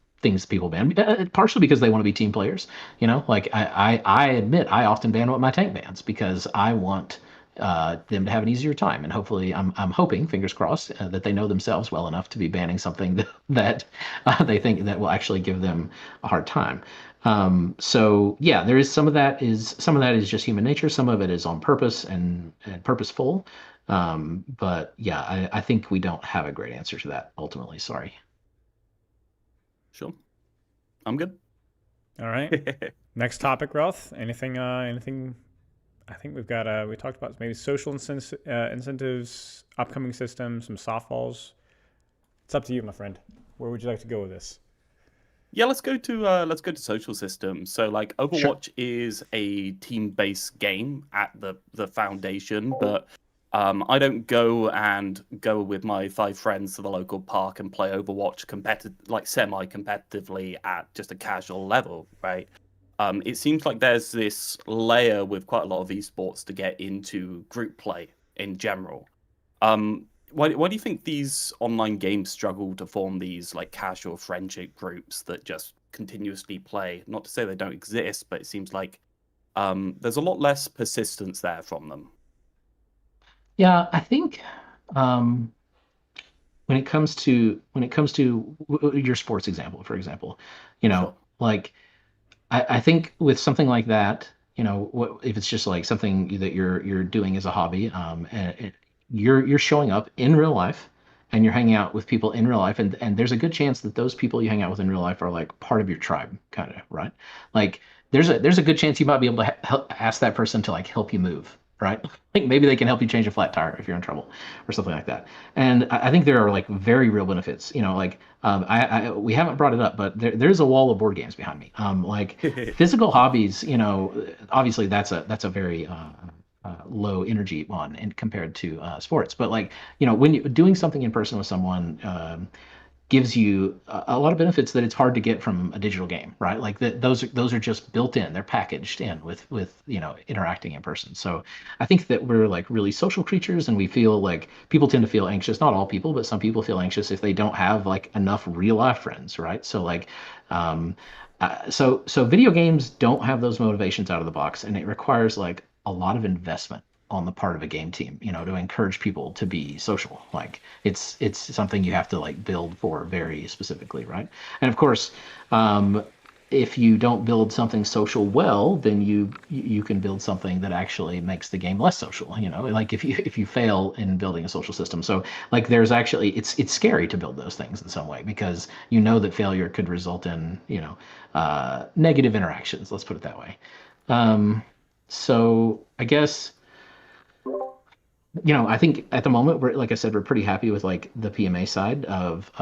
people ban, partially because they want to be team players. Like I admit I often ban what my tank bans because I want them to have an easier time, and hopefully I'm hoping, fingers crossed, that they know themselves well enough to be banning something that they think that will actually give them a hard time. So yeah, there is some of that is just human nature. Some of it is on purpose and purposeful. But yeah, I think we don't have a great answer to that ultimately. Sorry. Sure. I'm good. All right. Next topic, Ralph. Anything? I think we've got. We talked about maybe social incentives, upcoming systems, some softballs. It's up to you, my friend. Where would you like to go with this? Yeah, let's go to social systems. So like Overwatch is a team-based game at the foundation, but I don't go with my 5 friends to the local park and play Overwatch semi-competitively at just a casual level, right? It seems like there's this layer with quite a lot of esports to get into group play in general. Why do you think these online games struggle to form these like casual friendship groups that just continuously play. Not to say they don't exist, but it seems like there's a lot less persistence there from them. Yeah, I think um, your sports example, for example, Sure. like I think with something like that, if it's just like something that you're doing as a hobby, and you're showing up in real life, and you're hanging out with people in real life, and there's a good chance that those people you hang out with in real life are like part of your tribe, kind of, right? Like there's a good chance you might be able to ask that person to like help you move, right? Like maybe they can help you change a flat tire if you're in trouble, or something like that. And I think there are like very real benefits. Like we haven't brought it up, but there's a wall of board games behind me. Like physical hobbies, obviously that's a very low energy one and compared to sports. But like, when you're doing something in person with someone, gives you a lot of benefits that it's hard to get from a digital game, right? Like those are just built in, they're packaged in with interacting in person. So I think that we're like really social creatures, and we feel like people tend to feel anxious. Not all people, but some people feel anxious if they don't have like enough real life friends, right? So like, so video games don't have those motivations out of the box, and it requires like a lot of investment on the part of a game team, to encourage people to be social. Like it's something you have to like build for very specifically, right? And of course, if you don't build something social well, then you can build something that actually makes the game less social. Like if you fail in building a social system. So like there's actually it's scary to build those things in some way, because that failure could result in negative interactions. Let's put it that way. So I guess I think at the moment we're, like I said, we're pretty happy with like the PMA side of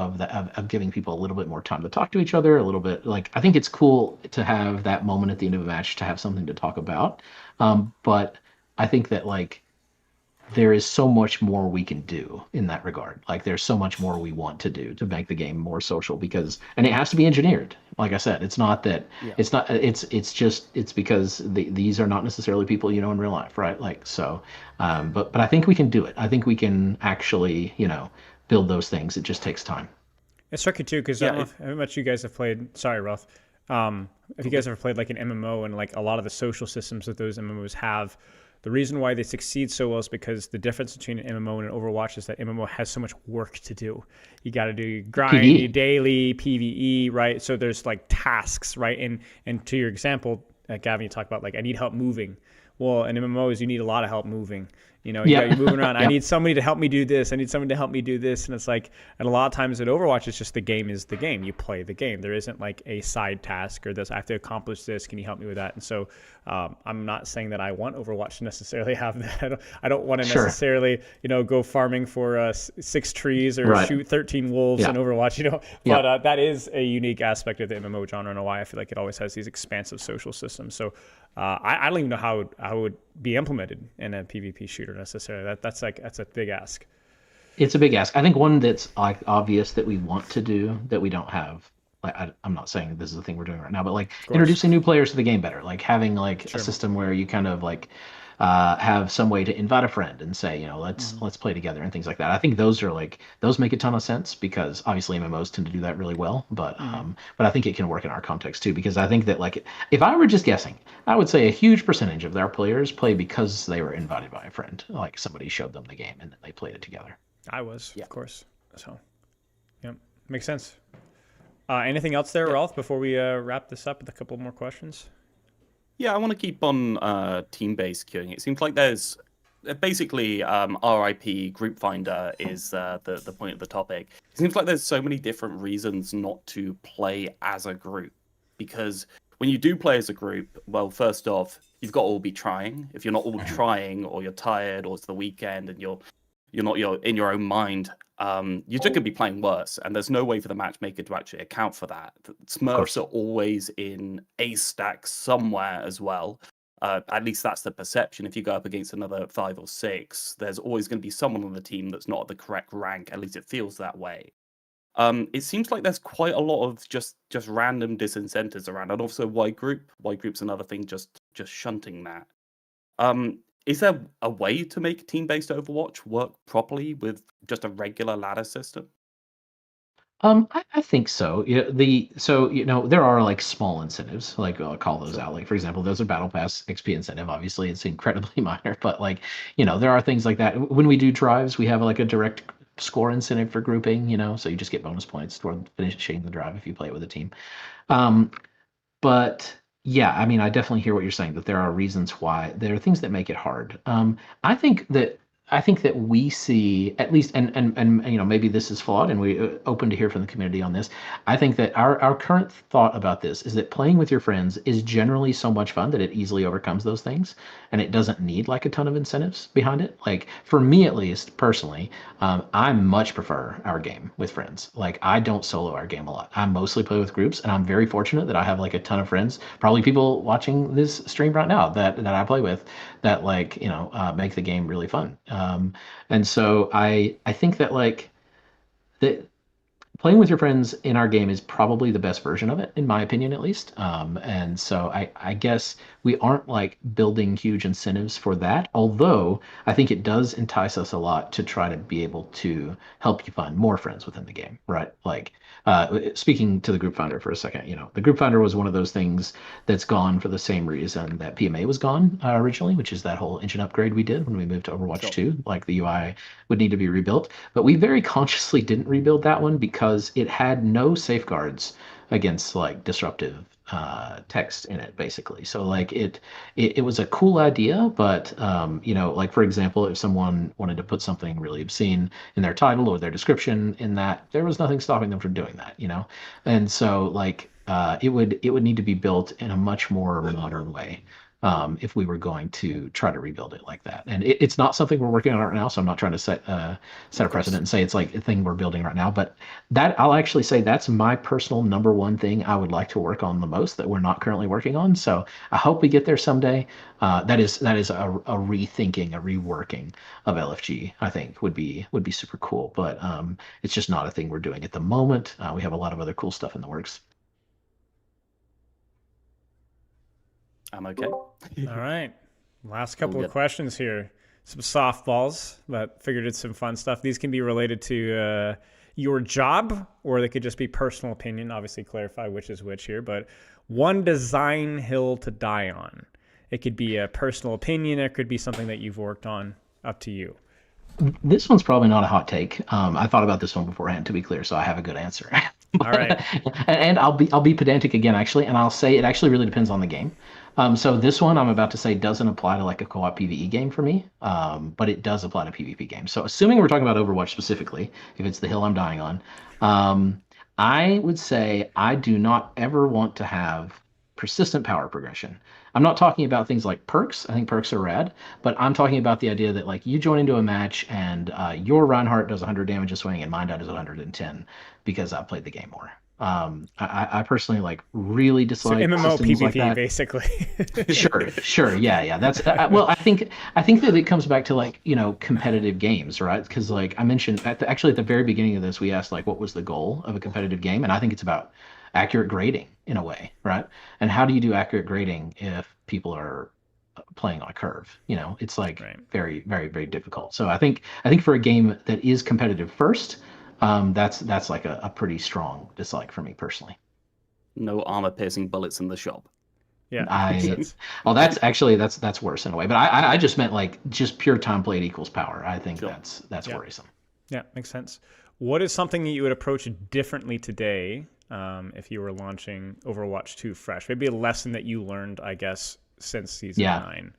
giving people a little bit more time to talk to each other, a little bit. Like I think it's cool to have that moment at the end of a match to have something to talk about. But I think that like there is so much more we can do in that regard. Like there's so much more we want to do to make the game more social, and it has to be engineered. Like I said, it's not that it's because these are not necessarily people in real life, right? Like so, but I think we can do it. I think we can actually build those things. It just takes time. It's tricky too, because I don't know how much you guys have played. Sorry, Ralph. If you guys ever played like an MMO, and like a lot of the social systems that those MMOs have, the reason why they succeed so well is because the difference between an MMO and an Overwatch is that MMO has so much work to do. You got to do grind, daily, PvE, right? So there's like tasks, right? And to your example, Gavin, you talk about like, I need help moving. Well, in MMOs, you need a lot of help moving. You're moving around. I need somebody to help me do this. I need somebody to help me do this. And it's like, and a lot of times in Overwatch, it's just the game is the game. You play the game. There isn't like a side task or this. I have to accomplish this. Can you help me with that? And so I'm not saying that I want Overwatch to necessarily have that. I don't want to necessarily, go farming for 6 trees or shoot 13 wolves in Overwatch, But that is a unique aspect of the MMO genre, and why I feel like it always has these expansive social systems. So I don't even know how it would be implemented in a PvP shooter necessarily. That's a big ask. It's a big ask. I think one that's like obvious that we want to do that we don't have. Like I'm not saying this is the thing we're doing right now, but like introducing new players to the game better, like having like a system where you kind of like have some way to invite a friend and say, let's play together and things like that. I think those make a ton of sense, because obviously MMOs tend to do that really well. But I think it can work in our context too, because I think that like if I were just guessing, I would say a huge percentage of our players play because they were invited by a friend, like somebody showed them the game and then they played it together. I was, of course. So, makes sense. Anything else there, Ralph, before we wrap this up with a couple more questions? Yeah, I want to keep on team-based queuing. It seems like there's basically RIP Group Finder is the point of the topic. It seems like there's so many different reasons not to play as a group, because when you do play as a group, well, first off, you've got to all be trying. If you're not all trying, or you're tired, or it's the weekend and you're not in your own mind, you're just going to be playing worse, and there's no way for the matchmaker to actually account for that. Smurfs are always in a stack somewhere as well. At least that's the perception. If you go up against another 5 or 6, there's always going to be someone on the team that's not at the correct rank. At least it feels that way. It seems like there's quite a lot of just random disincentives around, and also Y group's another thing, just shunting that. Is there a way to make team-based Overwatch work properly with just a regular ladder system? I think so. Yeah, so there are like small incentives, like I'll call those out. Like for example, there's a battle pass XP incentive. Obviously, it's incredibly minor, but like there are things like that. When we do drives, we have like a direct score incentive for grouping. So you just get bonus points toward finishing the drive if you play it with a team. Um, but yeah, I mean, I definitely hear what you're saying, that there are reasons why there are things that make it hard. I think that I think that we see at least, and maybe this is flawed, and we open to hear from the community on this. I think that our current thought about this is that playing with your friends is generally so much fun that it easily overcomes those things, and it doesn't need like a ton of incentives behind it. Like for me, at least personally, I much prefer our game with friends. Like I don't solo our game a lot. I mostly play with groups, and I'm very fortunate that I have like a ton of friends, probably people watching this stream right now that I play with, that like make the game really fun. And so I think that like that playing with your friends in our game is probably the best version of it, in my opinion, at least. And so I guess we aren't like building huge incentives for that, although I think it does entice us a lot to try to be able to help you find more friends within the game, right? Like, speaking to the group finder for a second, the group finder was one of those things that's gone for the same reason that PMA was gone originally, which is that whole engine upgrade we did when we moved to Overwatch 2. Like the UI would need to be rebuilt, but we very consciously didn't rebuild that one because it had no safeguards against like disruptive text in it, basically. So like it was a cool idea, but like for example, if someone wanted to put something really obscene in their title or their description, in that there was nothing stopping them from doing that. And so like it would need to be built in a much more modern way, if we were going to try to rebuild it like that. And it's not something we're working on right now, so I'm not trying to set a precedent and say it's like a thing we're building right now. But that, I'll actually say, that's my personal number one thing I would like to work on the most that we're not currently working on. So I hope we get there someday. That is a rethinking, a reworking of LFG. I think would be super cool. But it's just not a thing we're doing at the moment. We have a lot of other cool stuff in the works. I'm okay. All right. Last couple of questions here. Some softballs, but figured it's some fun stuff. These can be related to your job, or they could just be personal opinion. Obviously, clarify which is which here. But one design hill to die on. It could be a personal opinion. It could be something that you've worked on. Up to you. This one's probably not a hot take. I thought about this one beforehand, to be clear, so I have a good answer. All right. And I'll be pedantic again, actually, and I'll say it actually really depends on the game. So this one I'm about to say doesn't apply to like a co-op PvE game for me, but it does apply to PvP games. So assuming we're talking about Overwatch specifically, if it's the hill I'm dying on, I would say I do not ever want to have persistent power progression. I'm not talking about things like perks. I think perks are rad, but I'm talking about the idea that like you join into a match and your Reinhardt does 100 damage a swing and mine does 110 because I played the game more. I personally like really dislike MMO systems PvP like that. basically. Sure, yeah. That's well, I think that it comes back to like competitive games, right? Because like I mentioned actually at the very beginning of this, we asked like what was the goal of a competitive game, and I think it's about accurate grading in a way, right? And how do you do accurate grading if people are playing on a curve? It's like very, very, very difficult. So I think for a game that is competitive first, that's like a pretty strong dislike for me personally. No armor-piercing bullets in the shop. Yeah. Well, that's worse in a way. But I just meant like just pure time played equals power. I think that's worrisome. Yeah, makes sense. What is something that you would approach differently today if you were launching Overwatch 2 fresh? Maybe a lesson that you learned, I guess, since season 9.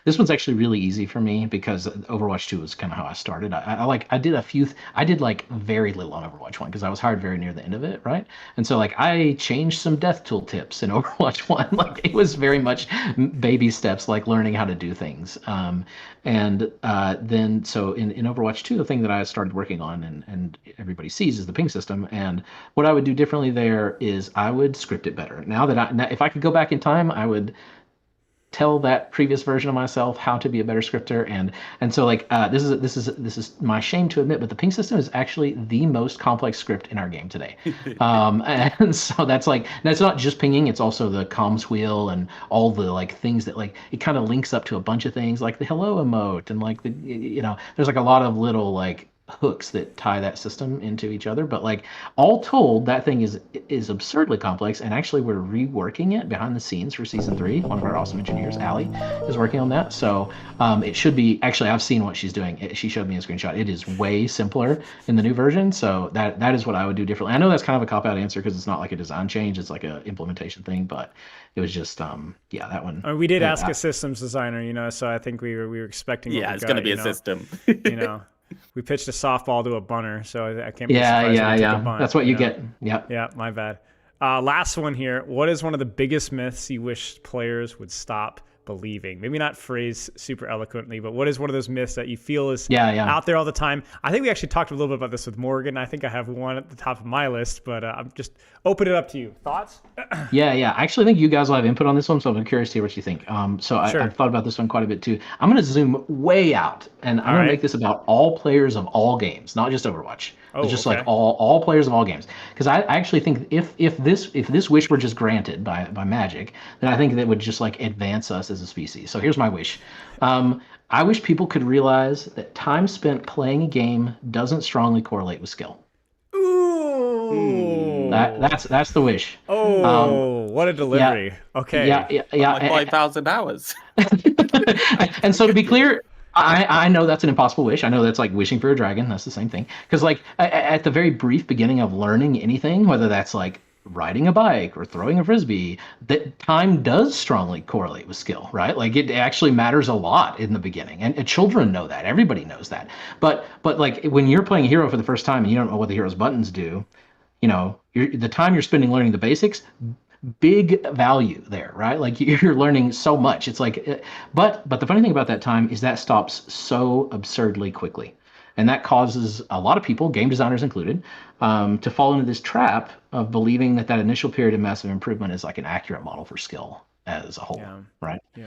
This one's actually really easy for me because Overwatch 2 was kind of how I started. I did like very little on Overwatch 1 because I was hired very near the end of it, right? And so like I changed some death tool tips in Overwatch 1. Like it was very much baby steps, like learning how to do things. Then so in Overwatch 2, the thing that I started working on and everybody sees is the ping system. And what I would do differently there is I would script it better. Now if I could go back in time, I would tell that previous version of myself how to be a better scripter, and so like this is my shame to admit, but the ping system is actually the most complex script in our game today. And so that's not just pinging, it's also the comms wheel and all the like things that like it kind of links up to a bunch of things like the hello emote and like the there's like a lot of little like hooks that tie that system into each other. But like all told, that thing is absurdly complex. And actually, we're reworking it behind the scenes for season 3. One of our awesome engineers, Allie, is working on that. So it should be. Actually, I've seen what she's doing. She showed me a screenshot. It is way simpler in the new version. So that is what I would do differently. I know that's kind of a cop out answer because it's not like a design change. It's like a implementation thing. But it was just yeah, that one. I mean, we did ask a systems designer, so I think we were expecting. Yeah, it's going to be a system. We pitched a softball to a bunter, so I can't be surprised. Yeah. Bunt, that's what you get. Yeah. Yeah, my bad. Last one here. What is one of the biggest myths you wish players would stop believing? Maybe not phrase super eloquently, but what is one of those myths that you feel is out there all the time? I think we actually talked a little bit about this with Morgan. I think I have one at the top of my list, but I'm just open it up to you. Thoughts? Yeah. I actually think you guys will have input on this one, so I'm curious to hear what you think. So I've thought about this one quite a bit too. I'm going to zoom way out, and I'm going to make this about all players of all games, not just Overwatch. It's just like all players of all games. Because I actually think if this wish were just granted by Magic, then I think that would just like advance us as a species. So here's my wish. I wish people could realize that time spent playing a game doesn't strongly correlate with skill. Ooh. That's the wish. What a delivery. Yeah, okay. Yeah. Like 5,000 hours. And so to be clear, I know that's an impossible wish. I know that's like wishing for a dragon. That's the same thing. Because like at the very brief beginning of learning anything, whether that's like riding a bike or throwing a frisbee, that time does strongly correlate with skill, right? Like it actually matters a lot in the beginning, and children know that. Everybody knows that. But like when you're playing a hero for the first time and you don't know what the hero's buttons do, the time you're spending learning the basics, big value there, right? Like you're learning so much. It's like, but the funny thing about that time is that stops so absurdly quickly. And that causes a lot of people, game designers included, to fall into this trap of believing that initial period of massive improvement is like an accurate model for skill as a whole, right? Yeah.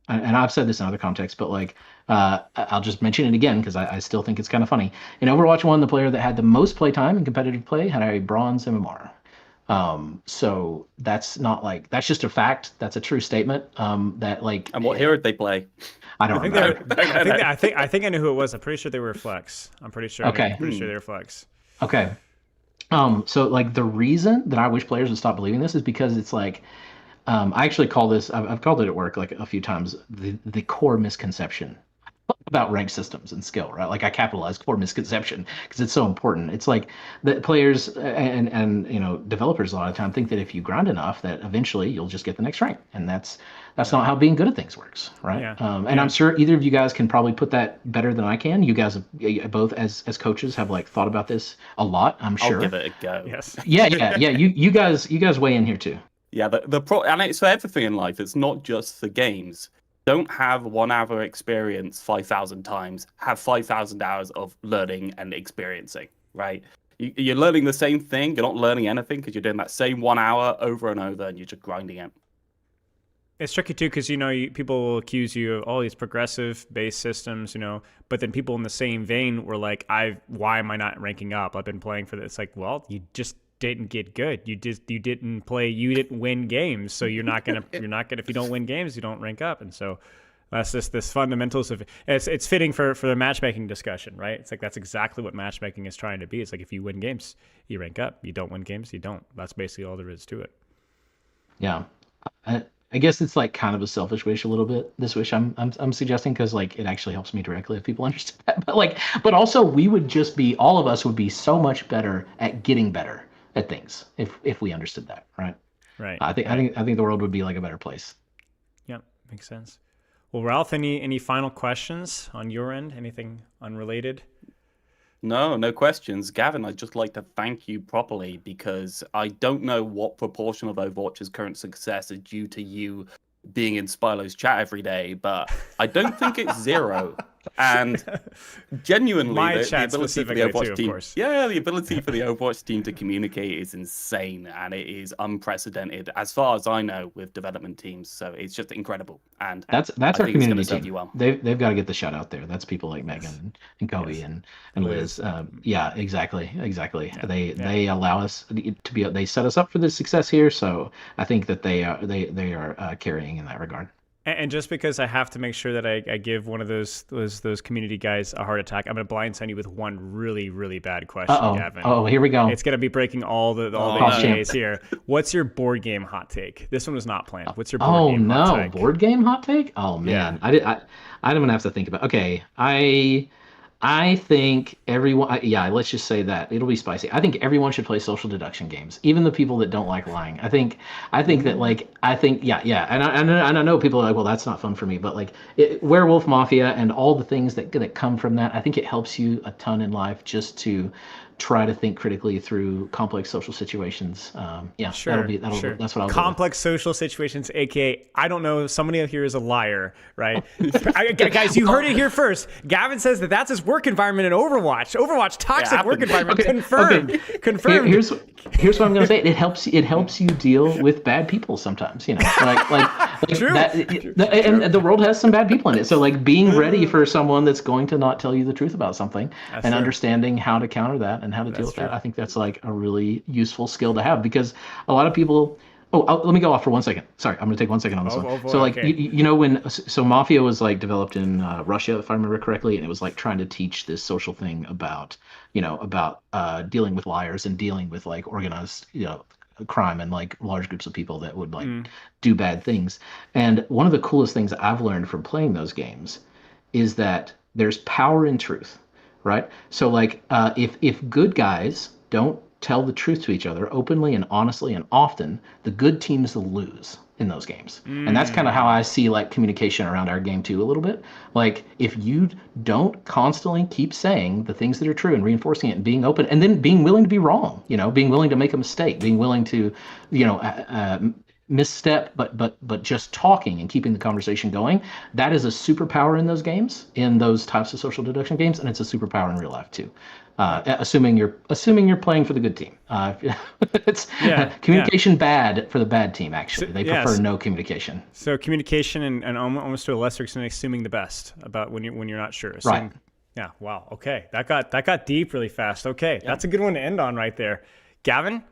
And I've said this in other contexts, but like I'll just mention it again because I still think it's kind of funny. In Overwatch 1, the player that had the most play time in competitive play had a bronze MMR. So that's not like, that's just a fact. That's a true statement. That like. And what hero did they play? I don't remember. I think I knew who it was. I'm pretty sure they were Flex. I'm pretty sure. Okay. I'm pretty sure they were Flex. Okay. So like the reason that I wish players would stop believing this is because it's like, I actually call this, I've called it at work like a few times, the core misconception about ranked systems and skill, right? Like I capitalize core misconception because it's so important. It's like that players and developers a lot of the time think that if you grind enough that eventually you'll just get the next rank, and that's not how being good at things works, right? And I'm sure either of you guys can probably put that better than I can. You guys have, both as coaches have like thought about this a lot, I'm sure. I'll give it a go. Yes. Yeah. You guys weigh in here too. Yeah, and it's for everything in life. It's not just for games. Don't have 1 hour experience 5,000 times. Have 5,000 hours of learning and experiencing, right? You're learning the same thing. You're not learning anything because you're doing that same 1 hour over and over, and you're just grinding it. It's tricky too because people will accuse you of all these progressive-based systems, but then people in the same vein were like, why am I not ranking up? I've been playing for this. It's like, well, you just didn't get good. You didn't win games, so you're not gonna if you don't win games, you don't rank up. And so that's just this fundamentals of it's fitting for the matchmaking discussion, right? It's like that's exactly what matchmaking is trying to be. It's like if you win games, you rank up. You don't win games, you don't. That's basically all there is to it. Yeah. I guess it's like kind of a selfish wish a little bit. This wish I'm suggesting because like it actually helps me directly if people understand that. But also all of us would be so much better at getting better at things if we understood that, right? Right. I think the world would be like a better place. Yep, makes sense. Well, Ralph, any final questions on your end? Anything unrelated? No questions. Gavin, I'd just like to thank you properly because I don't know what proportion of Overwatch's current success is due to you being in Spylo's chat every day, but I don't think it's zero. And genuinely, the ability for the Overwatch team, the ability for the Overwatch team to communicate is insane, and it is unprecedented, as far as I know, with development teams. So it's just incredible, and that's our community team. Well. They've got to get the shout out there. That's people like Megan and Kobe and Liz. Yeah, exactly. Yeah. They allow us to be. They set us up for this success here. So I think that they are carrying in that regard. And just because I have to make sure that I give one of those community guys a heart attack, I'm going to blindside you with one really, really bad question, Gavin. Oh, here we go. It's going to be breaking all the NDAs here. What's your board game hot take? This one was not planned. What's your board game hot take? Board game hot take? Oh man, yeah. I'm gonna have to think about. Okay, I think everyone. Yeah, let's just say that it'll be spicy. I think everyone should play social deduction games, even the people that don't like lying. I think that yeah. And I know people are like, well, that's not fun for me, but like Werewolf Mafia and all the things that come from that, I think it helps you a ton in life just to try to think critically through complex social situations. Sure. That's what I'll complex social situations, aka I don't know. Somebody out here is a liar, right? Guys, you heard it here first. Gavin says that's his work environment in Overwatch. Overwatch toxic work environment. Confirmed. Confirmed. Here's what I'm gonna say. It helps you deal with bad people sometimes. You know, True. And the world has some bad people in it. So like being ready for someone that's going to not tell you the truth about something and understanding how to counter that and how to deal with that. I think that's like a really useful skill to have, because a lot of people. Let me go off for 1 second. Sorry, I'm going to take 1 second on this one. So like, you know, so Mafia was like developed in Russia, if I remember correctly, and it was like trying to teach this social thing about dealing with liars and dealing with like organized, crime and like large groups of people that would like do bad things. And one of the coolest things I've learned from playing those games is that there's power in truth, right? So like, if good guys don't tell the truth to each other openly and honestly and often, the good teams will lose in those games. And that's kind of how I see like communication around our game too a little bit. Like if you don't constantly keep saying the things that are true and reinforcing it and being open and then being willing to be wrong, being willing to make a mistake, being willing to, misstep, but just talking and keeping the conversation going, that is a superpower in those games, in those types of social deduction games, and it's a superpower in real life too. Assuming you're playing for the good team. It's communication bad for the bad team. Actually, they prefer no communication. So communication and almost to a lesser extent, assuming the best about when you're not sure. Right. Yeah. Wow. Okay. That got deep really fast. Okay. That's a good one to end on right there, Gavin.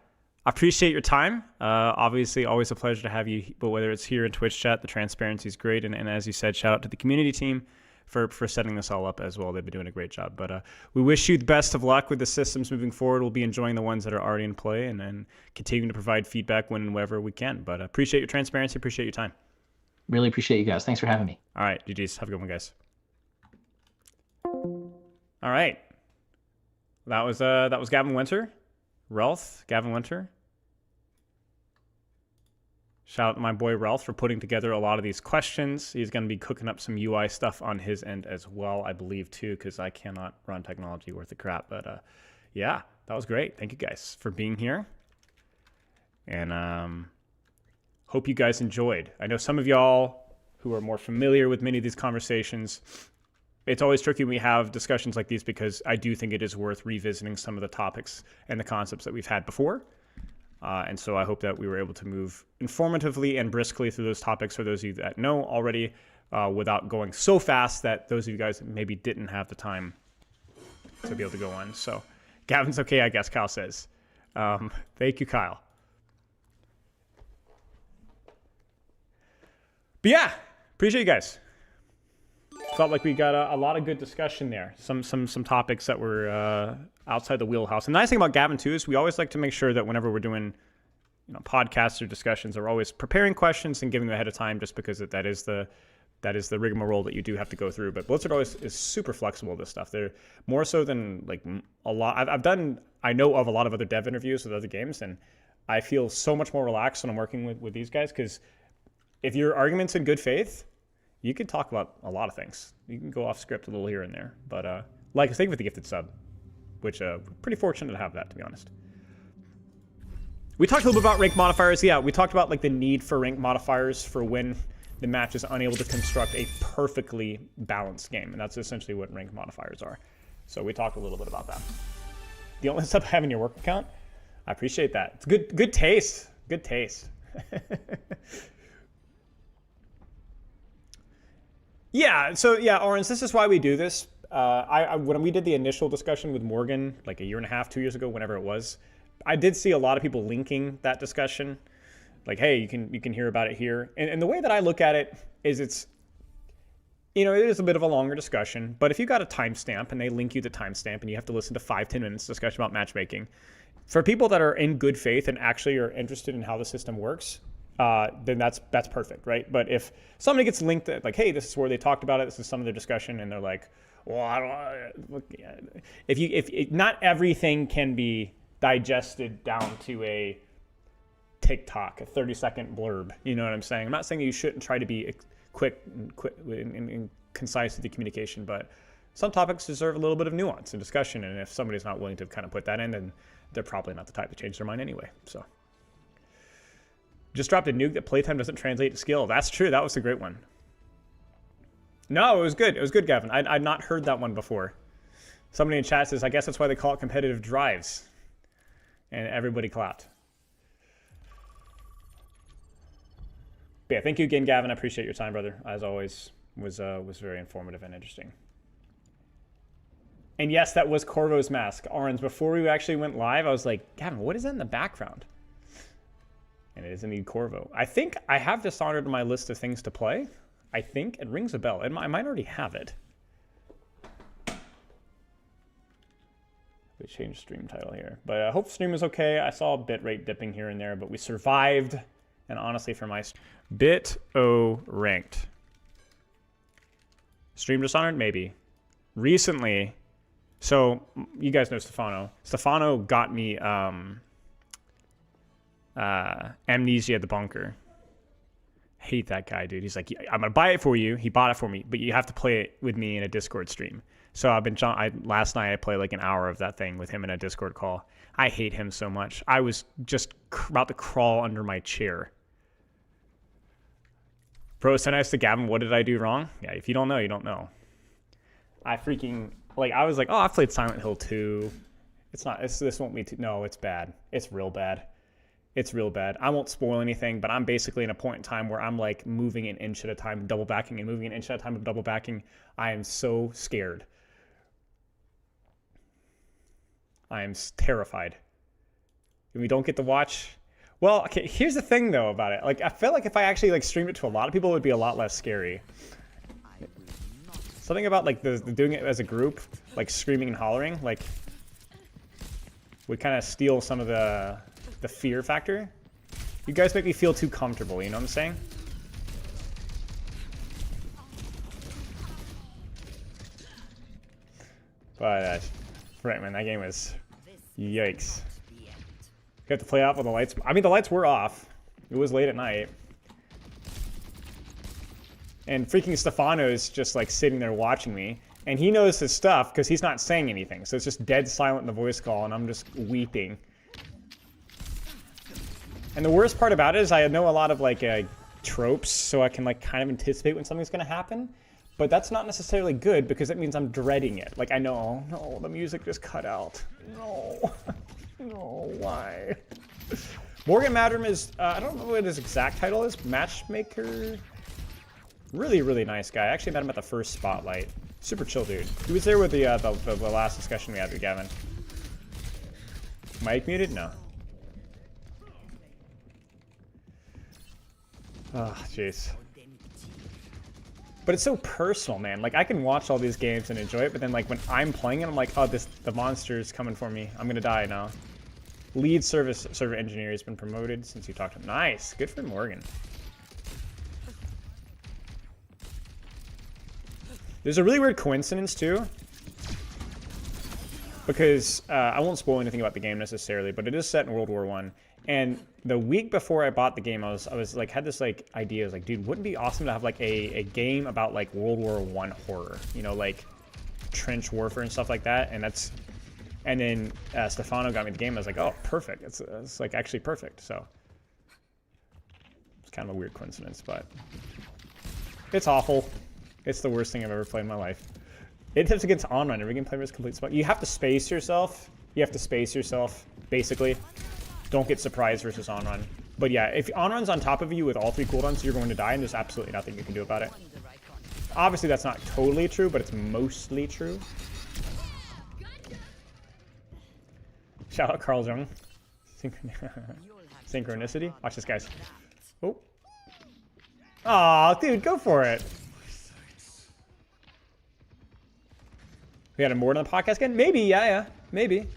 I appreciate your time. Obviously, always a pleasure to have you. But whether it's here in Twitch chat, the transparency is great, and as you said, shout out to the community team for setting this all up as well. They've been doing a great job. But we wish you the best of luck with the systems moving forward. We'll be enjoying the ones that are already in play and continuing to provide feedback when and wherever we can. But appreciate your transparency. Appreciate your time. Really appreciate you guys. Thanks for having me. All right, GG's. Have a good one, guys. All right. That was Gavin Winter. Ralph, Gavin Winter. Shout out to my boy Ralph for putting together a lot of these questions. He's going to be cooking up some UI stuff on his end as well, I believe, too, because I cannot run technology worth a crap. But yeah, that was great. Thank you guys for being here. And hope you guys enjoyed. I know some of y'all who are more familiar with many of these conversations, it's always tricky when we have discussions like these, because I do think it is worth revisiting some of the topics and the concepts that we've had before. And so I hope that we were able to move informatively and briskly through those topics for those of you that know already, without going so fast that those of you guys maybe didn't have the time to be able to go on. So Gavin's okay, I guess, Kyle says. Thank you, Kyle. But yeah, appreciate you guys. Felt like we got a lot of good discussion there. Some topics that were outside the wheelhouse. And the nice thing about Gavin too is we always like to make sure that whenever we're doing podcasts or discussions, are always preparing questions and giving them ahead of time, just because that is the rigmarole that you do have to go through. But Blizzard always is super flexible with this stuff. They're more so than like a lot. I know of a lot of other dev interviews with other games, and I feel so much more relaxed when I'm working with these guys, because if your argument's in good faith, you can talk about a lot of things. You can go off script a little here and there. But like, thank you for the gifted sub, which pretty fortunate to have that, to be honest. We talked a little bit about rank modifiers. Yeah, we talked about like the need for rank modifiers for when the match is unable to construct a perfectly balanced game. And that's essentially what rank modifiers are. So we talked a little bit about that. The only stuff I have in your work account, I appreciate that. It's good taste. Good taste. Yeah, so yeah, Orange, this is why we do this. When we did the initial discussion with Morgan, like a year and a half, 2 years ago, whenever it was, I did see a lot of people linking that discussion. Like, hey, you can hear about it here. And the way that I look at it is it's, you know, it is a bit of a longer discussion, but if you got a timestamp and they link you the timestamp and you have to listen to 5-10 minutes discussion about matchmaking, for people that are in good faith and actually are interested in how the system works, then that's perfect, right? But if somebody gets linked that, like, hey, this is where they talked about it, this is some of their discussion, and they're like, well, I don't. If not everything can be digested down to a TikTok, a 30-second blurb. You know what I'm saying? I'm not saying that you shouldn't try to be quick and concise with the communication, but some topics deserve a little bit of nuance and discussion. And if somebody's not willing to kind of put that in, then they're probably not the type to change their mind anyway. So, just dropped a nuke that playtime doesn't translate to skill. That's true. That was a great one. No, it was good. It was good, Gavin. I'd not heard that one before. Somebody in chat says, I guess that's why they call it competitive drives. And everybody clapped. But yeah, thank you again, Gavin. I appreciate your time, brother. As always, was very informative and interesting. And yes, that was Corvo's mask. Orange, before we actually went live, I was like, Gavin, what is that in the background? And it is indeed Corvo. I think I have Dishonored on my list of things to play. I think it rings a bell. I might already have it. We changed stream title here. But I hope stream is okay. I saw bitrate dipping here and there, but we survived. And honestly, for my Bit-O ranked. Stream Dishonored? Maybe. Recently, so you guys know Stefano. Stefano got me Amnesia at the bunker. Hate that guy, dude. He's like, I'm gonna buy it for you. He bought it for me, but you have to play it with me in a Discord stream. So last night I played like an hour of that thing with him in a Discord call. I hate him so much. I was just about to crawl under my chair. Bro, send us to Gavin. What did I do wrong? Yeah, if you don't know, you don't know. I freaking I was like, oh, I've played Silent Hill 2. It's not. This won't be too. No, it's bad. It's real bad. It's real bad. I won't spoil anything, but I'm basically in a point in time where I'm like moving an inch at a time, double backing, and moving an inch at a time of double backing. I am so scared. I am terrified. And we don't get to watch. Well, okay, here's the thing though about it. Like, I feel like if I actually like streamed it to a lot of people, it would be a lot less scary. Something about like the doing it as a group, like screaming and hollering, like would kind of steal some of the fear factor. You guys make me feel too comfortable, you know what I'm saying? But right, man, that game was yikes. You have to play out with the lights. I mean, the lights were off. It was late at night. And freaking Stefano's just like sitting there watching me. And he knows his stuff because he's not saying anything. So it's just dead silent in the voice call and I'm just weeping. And the worst part about it is I know a lot of like tropes, so I can like kind of anticipate when something's gonna happen. But that's not necessarily good because it means I'm dreading it. Like I know, oh no, the music just cut out. No, no, why? Morgan Madram is, I don't know what his exact title is, matchmaker. Really, really nice guy. I actually met him at the first spotlight. Super chill dude. He was there with the last discussion we had with Gavin. Mic muted? No. Oh, jeez. But it's so personal, man. Like, I can watch all these games and enjoy it, but then, like, when I'm playing it, I'm like, oh, the monster's coming for me. I'm gonna die now. Lead server engineer has been promoted since you talked to him. Nice. Good for Morgan. There's a really weird coincidence, too. Because, I won't spoil anything about the game necessarily, but it is set in World War I. And the week before I bought the game, I was like, had this like idea. I was like, dude, wouldn't it be awesome to have like a game about like World War I horror, you know, like trench warfare and stuff like that. And then Stefano got me the game. I was like, oh, perfect. It's like actually perfect. So it's kind of a weird coincidence, but it's awful. It's the worst thing I've ever played in my life. It tips against on-run. Every game player is complete spot. You have to space yourself. You have to space yourself, basically. Don't get surprised versus on-run. But yeah, if on-run's on top of you with all 3 cooldowns, you're going to die, and there's absolutely nothing you can do about it. Obviously, that's not totally true, but it's mostly true. Shout out Carl Jung. Synchronicity. Watch this, guys. Oh. Aw, dude, go for it. We got a more on the podcast again? Maybe, yeah, maybe.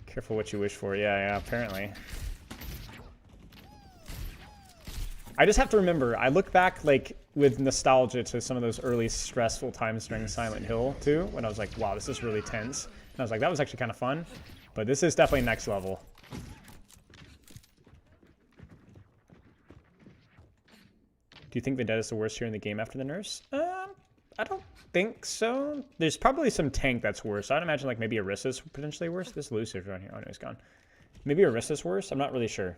Careful what you wish for. Yeah, apparently. I just have to remember, I look back like with nostalgia to some of those early stressful times during Silent Hill 2, when I was like, wow, this is really tense. And I was like, that was actually kind of fun. But this is definitely next level. Do you think Vendetta's the worst here in the game after the nurse? I don't think so. There's probably some tank that's worse. I'd imagine like maybe Orissa's potentially worse. This Lucifer around here. Oh no, he's gone. Maybe Orissa's worse? I'm not really sure.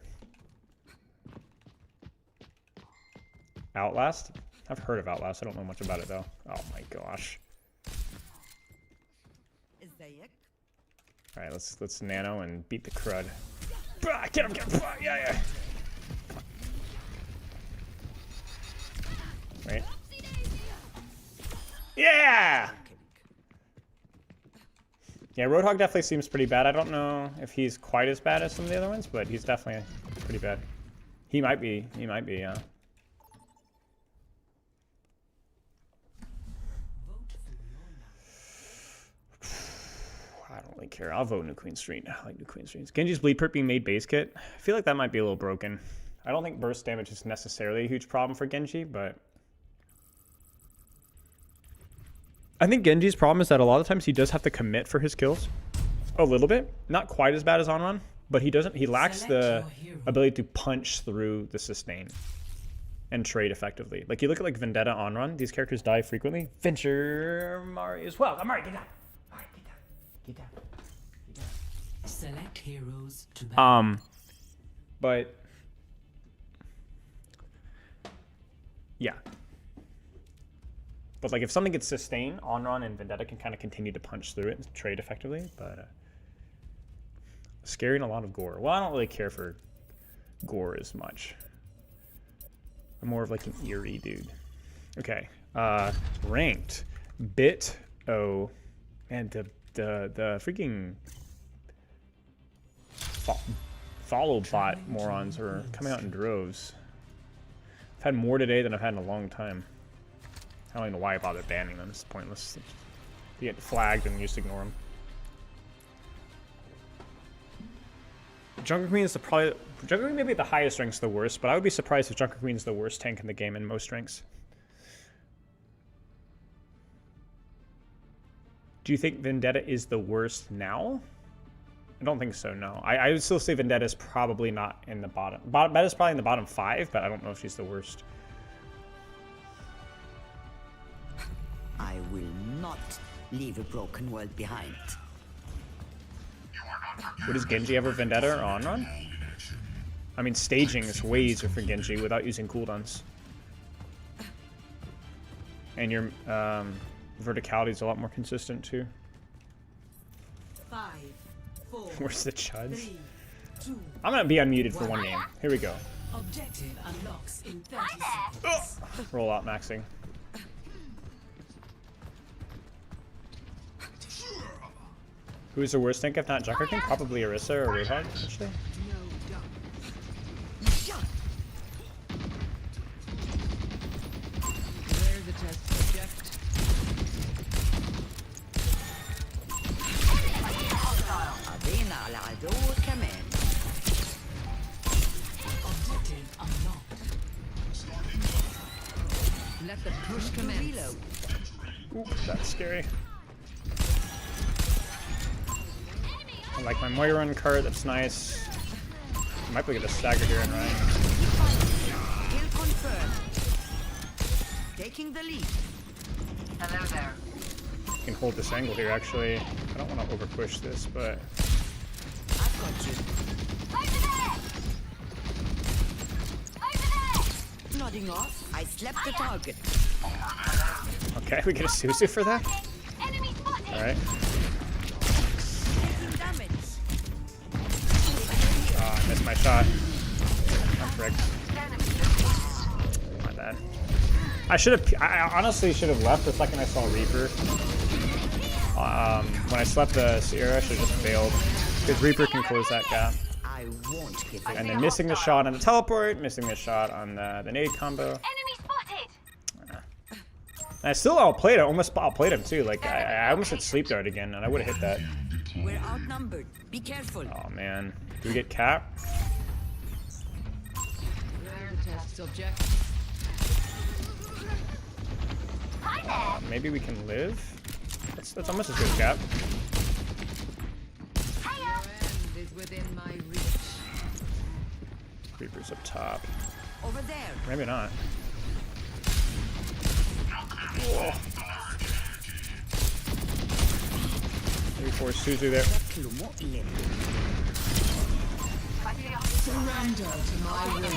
Outlast? I've heard of Outlast. I don't know much about it though. Oh my gosh. Alright, let's nano and beat the crud. Get him, yeah. Right. Yeah! Yeah, Roadhog definitely seems pretty bad. I don't know if he's quite as bad as some of the other ones, but he's definitely pretty bad. He might be, yeah. I don't really care. I'll vote New Queen Street. I like New Queen Street. Genji's Bleed Perk being made base kit. I feel like that might be a little broken. I don't think burst damage is necessarily a huge problem for Genji, but I think Genji's problem is that a lot of times he does have to commit for his kills. A little bit. Not quite as bad as Onron, but he lacks the ability to punch through the sustain and trade effectively. Like you look at like Vendetta, Onron, these characters die frequently. Venture Mari as well. Mari, get down. Mari, get down. Select heroes to battle. But yeah. But like if something gets sustained, Onron and Vendetta can kind of continue to punch through it and trade effectively. But scaring a lot of gore. Well, I don't really care for gore as much. I'm more of like an eerie dude. Okay. Ranked. Bit-O. And the freaking follow bot morons are coming out in droves. I've had more today than I've had in a long time. I don't even know why I bother banning them. It's pointless. You get flagged and you just ignore them. Junker Queen is Junker Queen may be the highest ranks, the worst, but I would be surprised if Junker Queen is the worst tank in the game in most ranks. Do you think Vendetta is the worst now? I don't think so, no. I would still say Vendetta is probably not in the bottom. Vendetta's probably in the bottom 5, but I don't know if she's the worst. I will not leave a broken world behind. What is Genji ever Vendetta or Onron? I mean, staging is way easier for Genji without using cooldowns. And your verticality is a lot more consistent too. 5, 4, Where's the chuds? 3, 2, I'm gonna be unmuted for one game. Here we go. Objective unlocks in 30 seconds. Roll out maxing. Who's the worst tank if not Junker King? Probably Orisa or Roadhog, actually. There's a test subject. علينا العدو كمان. Objective unlocked. Let the push commence. Oop, that's scary. I like my Moira card, that's nice. I might be able to get a stagger here in Ryan. Kill confirmed. Taking the lead. Hello there. I can hold this angle here actually. I don't want to over push this, but I've got you. Nodding off, I slept the target. okay, we get a Suzu for that? Alright. I missed my shot. I'm fricked. My bad. I honestly should have left the second I saw Reaper. When I slept the Sierra, I should have just failed. Because Reaper can close that gap. I won't give in. And then missing the shot on the teleport, missing the shot on the nade combo. Enemy spotted. And I still outplayed him, almost outplayed him too. Like I almost hit sleep dart again, and I would have hit that. We're outnumbered. Be careful. Oh man, do we get cap? Prepare the test subject. Maybe we can live. That's almost as good as cap. Your end is within my reach. Creepers up top. Over there. Maybe not. Maybe force Suzu there. Surrender to my will.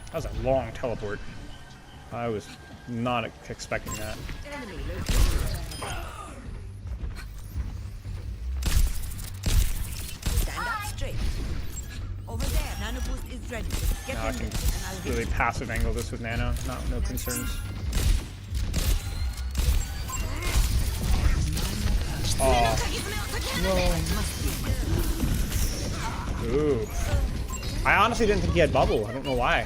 That was a long teleport. I was not expecting that. Enemy located. Stand up straight. Over there. Nano boost is ready. Get Now I in can there and I'll really passive angle this with Nano. No concerns. Oh. No. Ooh. I honestly didn't think he had bubble. I don't know why.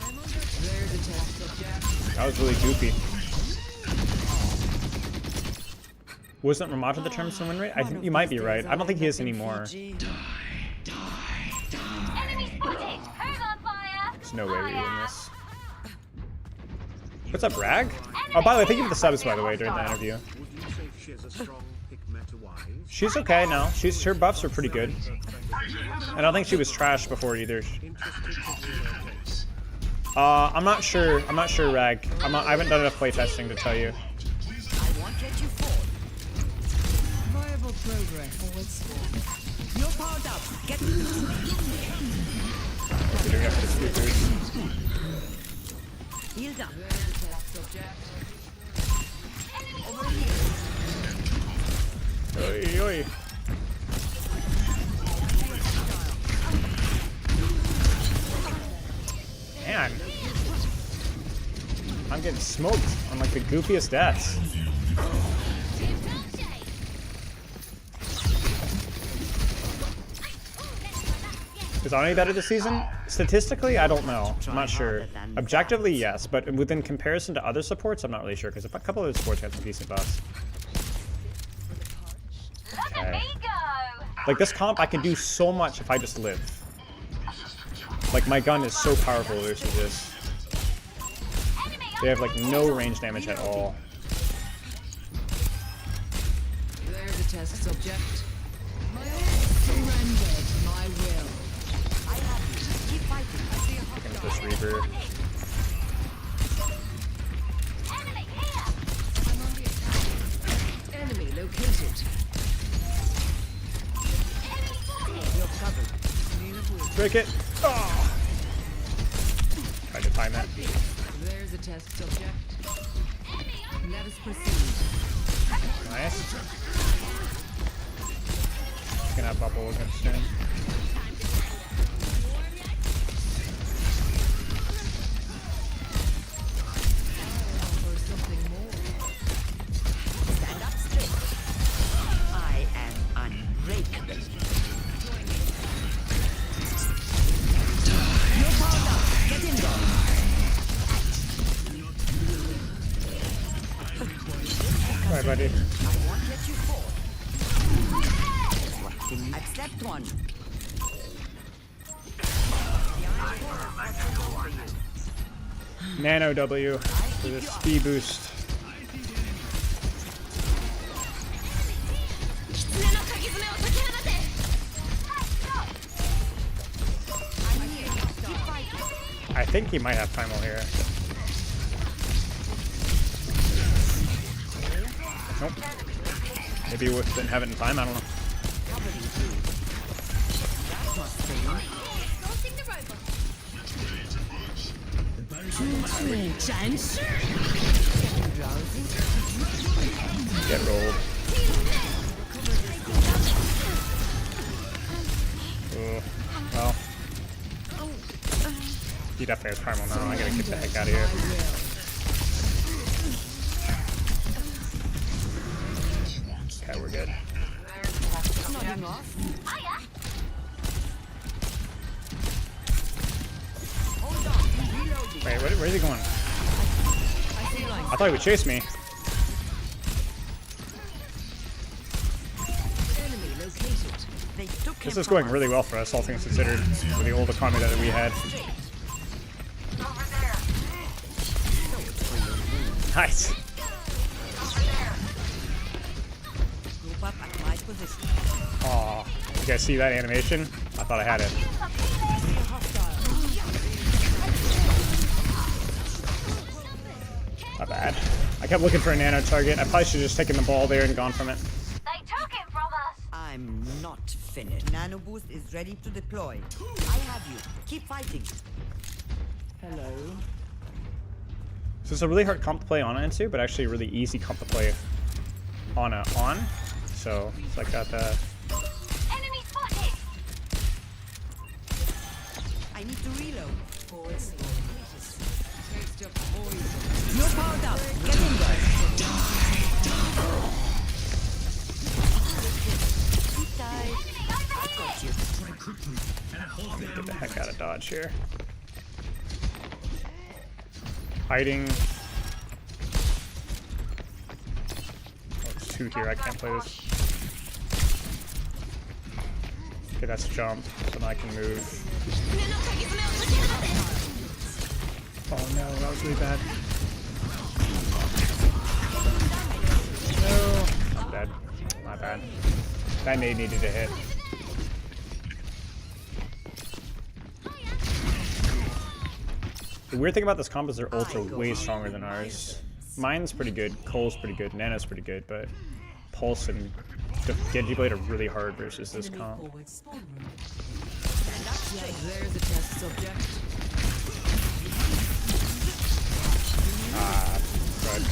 Prepare the test subject. That was really goofy. Wasn't Ramada the term win rate? I think you might be right. I don't think he is anymore. Enemy spotted. Who's on fire? There's no way we win this. What's up, Rag? Oh, by the way, thank you for the subs, by the way, during the interview. Would you say she's a strong pick meta-wise? She's okay now. Her buffs are pretty good. I don't think she was trash before either. I'm not sure. I'm not sure, Rag. I haven't done enough playtesting to tell you. I won't let you fall. Viable progress. You're powered up. Get We're doing after the scooters. healed up. Prepare the test subject. Over here. Oi, oi. Man. I'm getting smoked on like the goofiest deaths. Is it any better this season? Statistically, I don't know. I'm not sure. Objectively, yes, but within comparison to other supports, I'm not really sure because a couple of the supports got some decent buffs. Look at me go. Like this comp, I can do so much if I just live. Like my gun is so powerful versus this. They have like no range damage at all. Prepare the test subject. Surrender to my will. I have you. Keep fighting. I see a hot Looking at dog. this Reaper. Enemy here. Enemy located. You're covered. Break it. Oh. Tried to time that. There's a test subject. Let us proceed. Nice. Gonna have bubble against soon. Or something more. Stand up straight. I am unbreakable. You're powered up. Get in there. Alright, buddy. I won't let you fall. Accept one. Nano W for the speed boost. I think he might have primal here. Nope. Maybe we didn't have it in time, I don't know. Get rolled. Ooh. Well. He definitely has primal now. I gotta get the heck out of here. Okay, we're good. Nodding off. Wait, where's he going? I thought he would chase me. This is going really well for us, all things considered, with the old economy that we had. Nice. Aw, you guys see that animation? I thought I had it. Not bad. I kept looking for a nano target. I probably should have just taken the ball there and gone from it. They took it from us. I'm not finished. Nano boost is ready to deploy. I have you. Keep fighting. Hello. So it's a really hard comp to play Ana into, but actually a really easy comp to play Ana on. So it's like got the. Enemy spotted. I need to reload. You're powered up. Get in there. Deep dive. I've got you. Get the heck out of dodge here. Hiding. Oh, there's two here. I can't play this. Okay, that's a jump, so now I can move. Oh no, that was really bad. No, I'm dead. My bad. That nade needed to hit. The weird thing about this comp is their ults are way stronger than ours. Mine's pretty good, Cole's pretty good, Nana's pretty good, but Pulse and the Genji Blade are really hard versus this comp. There's a test subject. Ah, good.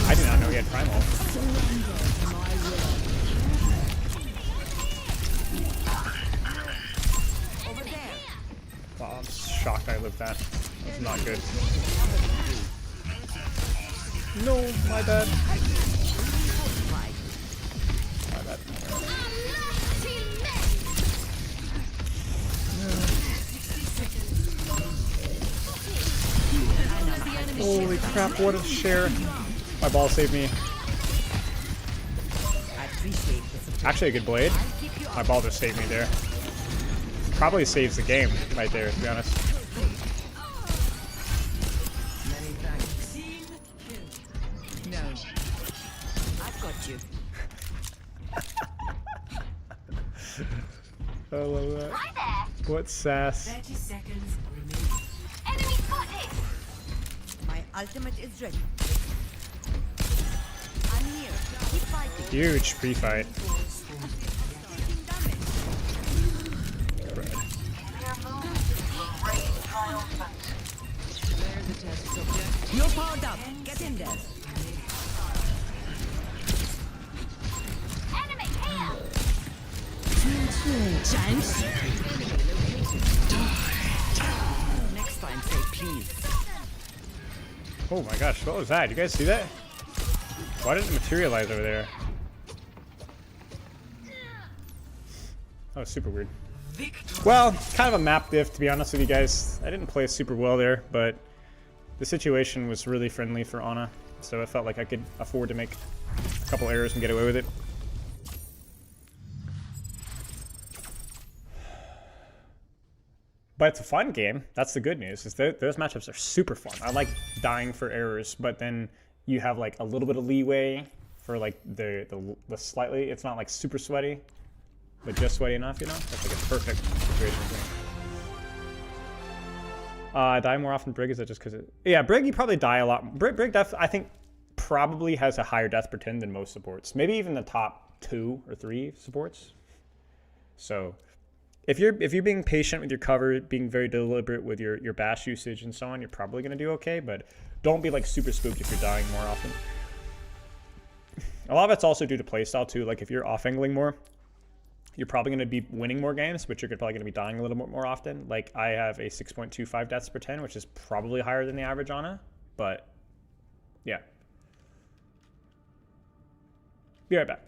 I did not know he had Primal. Wow, I'm shocked I lived that. That's not good. No, my bad. My bad. Holy crap, what a share. My ball saved me. Actually a good blade. My ball just saved me there. Probably saves the game right there, to be honest. No. I've got you. I love that. Hi there. What sass. 30 seconds remaining. Enemy spotted. My ultimate is ready. I'm here. Keep fighting. Huge pre-fight. There's a test subject. You're powered up. Get in there. Enemy here. Next time, say please. Oh my gosh, what was that? You guys see that? Why didn't it materialize over there? That was super weird. Well, kind of a map diff, to be honest with you guys. I didn't play super well there, but the situation was really friendly for Ana, so I felt like I could afford to make a couple errors and get away with it. But it's a fun game. That's the good news. Is those matchups are super fun. I like dying for errors, but then you have like a little bit of leeway for like the slightly. It's not like super sweaty, but just sweaty enough. You know, that's like a perfect situation for me. Die more often, Brig. Is that just because it? Yeah, Brig. You probably die a lot. Brig death, I think, probably has a higher death per 10 than most supports. Maybe even the top 2 or 3 supports. So. If you're being patient with your cover, being very deliberate with your bash usage and so on, you're probably going to do okay, but don't be like super spooked if you're dying more often. A lot of it's also due to playstyle too. Like if you're off-angling more, you're probably going to be winning more games, but you're probably going to be dying a little bit more often. Like I have a 6.25 deaths per 10, which is probably higher than the average Ana, but yeah. Be right back.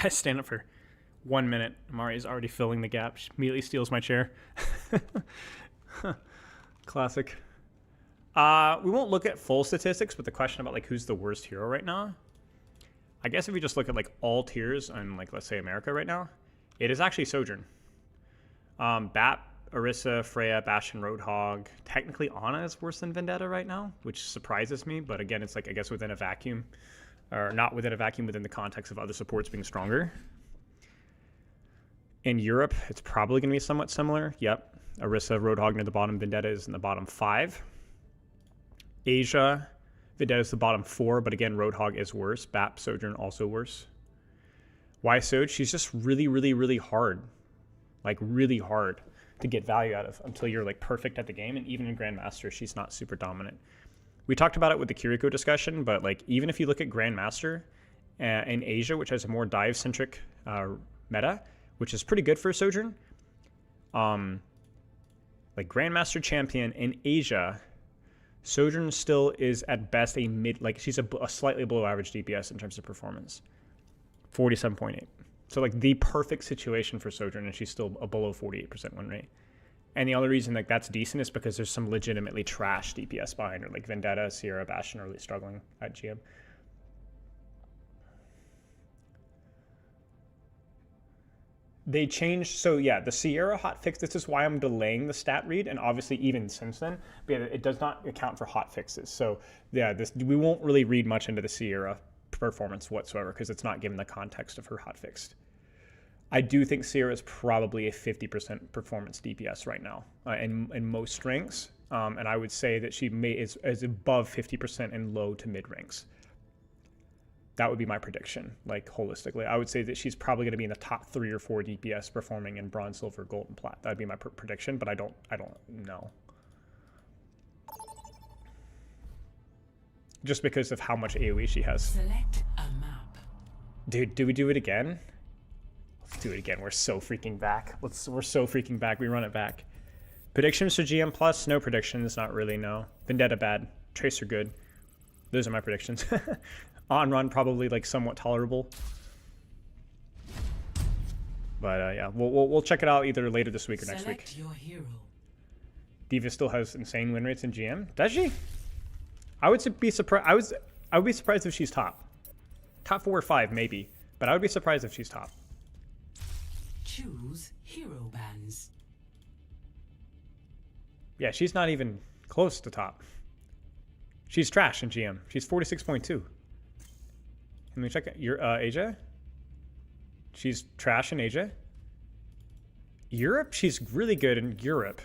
I stand up for 1 minute. Mari's already filling the gap. She immediately steals my chair. Classic. We won't look at full statistics, but the question about like who's the worst hero right now, I guess if we just look at like all tiers in like let's say America right now, it is actually Sojourn. Bat, Orisa, Freya, Bastion, Roadhog. Technically Ana is worse than Vendetta right now, which surprises me, but again it's like I guess within a vacuum, or not within a vacuum, within the context of other supports being stronger. In Europe it's probably going to be somewhat similar. Yep, Orisa, Roadhog near the bottom, Vendetta is in the bottom 5. Asia, Vendetta is the bottom 4, but again, Roadhog is worse. Bap, Sojourn also worse. Why Soj? She's just really, really, really hard. Like, really hard to get value out of until you're, like, perfect at the game. And even in Grandmaster, she's not super dominant. We talked about it with the Kiriko discussion, but, like, even if you look at Grandmaster in Asia, which has a more dive-centric meta, which is pretty good for Sojourn, like, Grandmaster champion in Asia, Sojourn still is at best a mid, like she's a slightly below average DPS in terms of performance, 47.8. So like the perfect situation for Sojourn, and she's still a below 48% win rate. And the only reason like that's decent is because there's some legitimately trash DPS behind her, like Vendetta, Sierra, Bastion are really struggling at GM. They changed, so yeah, the Sierra hotfix, this is why I'm delaying the stat read, and obviously even since then, but it does not account for hotfixes. So yeah, we won't really read much into the Sierra performance whatsoever because it's not given the context of her hotfixed. I do think Sierra is probably a 50% performance DPS right now in most strengths, and I would say that she is above 50% in low to mid ranks. That would be my prediction, like holistically. I would say that she's probably going to be in the top 3 or 4 DPS performing in bronze, silver, gold, and plat. That'd be my prediction, but I don't know. Just because of how much AoE she has. Select a map. Dude, do we do it again? Let's do it again. We're so freaking back. We're so freaking back. We run it back. Predictions for GM plus? No predictions. Not really. No. Vendetta bad. Tracer good. Those are my predictions. On run probably like somewhat tolerable, but yeah, we'll check it out either later this week or next week. Your hero. Diva still has insane win rates in GM. Does she? I would be surprised. I would be surprised if she's top 4 or 5 maybe, but I would be surprised if she's top. Choose hero bands. Yeah, she's not even close to top. She's trash in GM. She's 46.2. Let me check your Asia. She's trash in Asia. Europe, she's really good in Europe.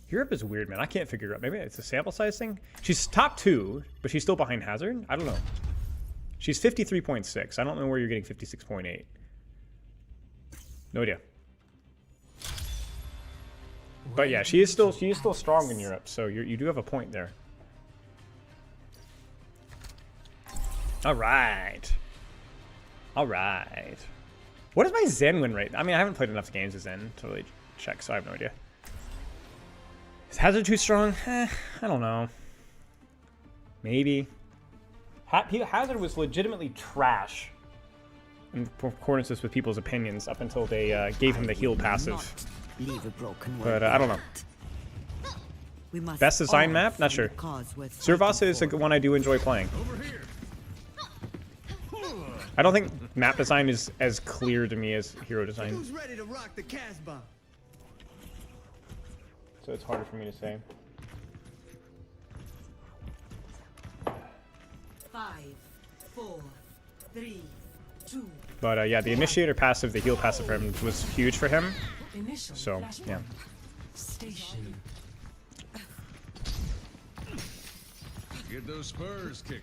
Europe is weird, man. I can't figure it out. Maybe it's a sample size thing. She's top 2, but she's still behind Hazard. I don't know. She's 53.6. I don't know where you're getting 56.8. No idea. But yeah, she is still strong in Europe. So you do have a point there. All right. All right. What is my Zen win rate? I mean, I haven't played enough games as Zen to really check, so I have no idea. Is Hazard too strong? I don't know. Maybe. Hazard was legitimately trash in accordance with people's opinions up until they gave him the heal passive. But I don't know. Best design map? Not sure. Servasa is a good one I do enjoy playing. I don't think map design is as clear to me as hero design. Who's ready to rock the Casbah? So it's harder for me to say. 5, 4, 3, 2. But yeah, the initiator passive, the heal passive for him was huge for him. So yeah. Station. Get those spurs kicking.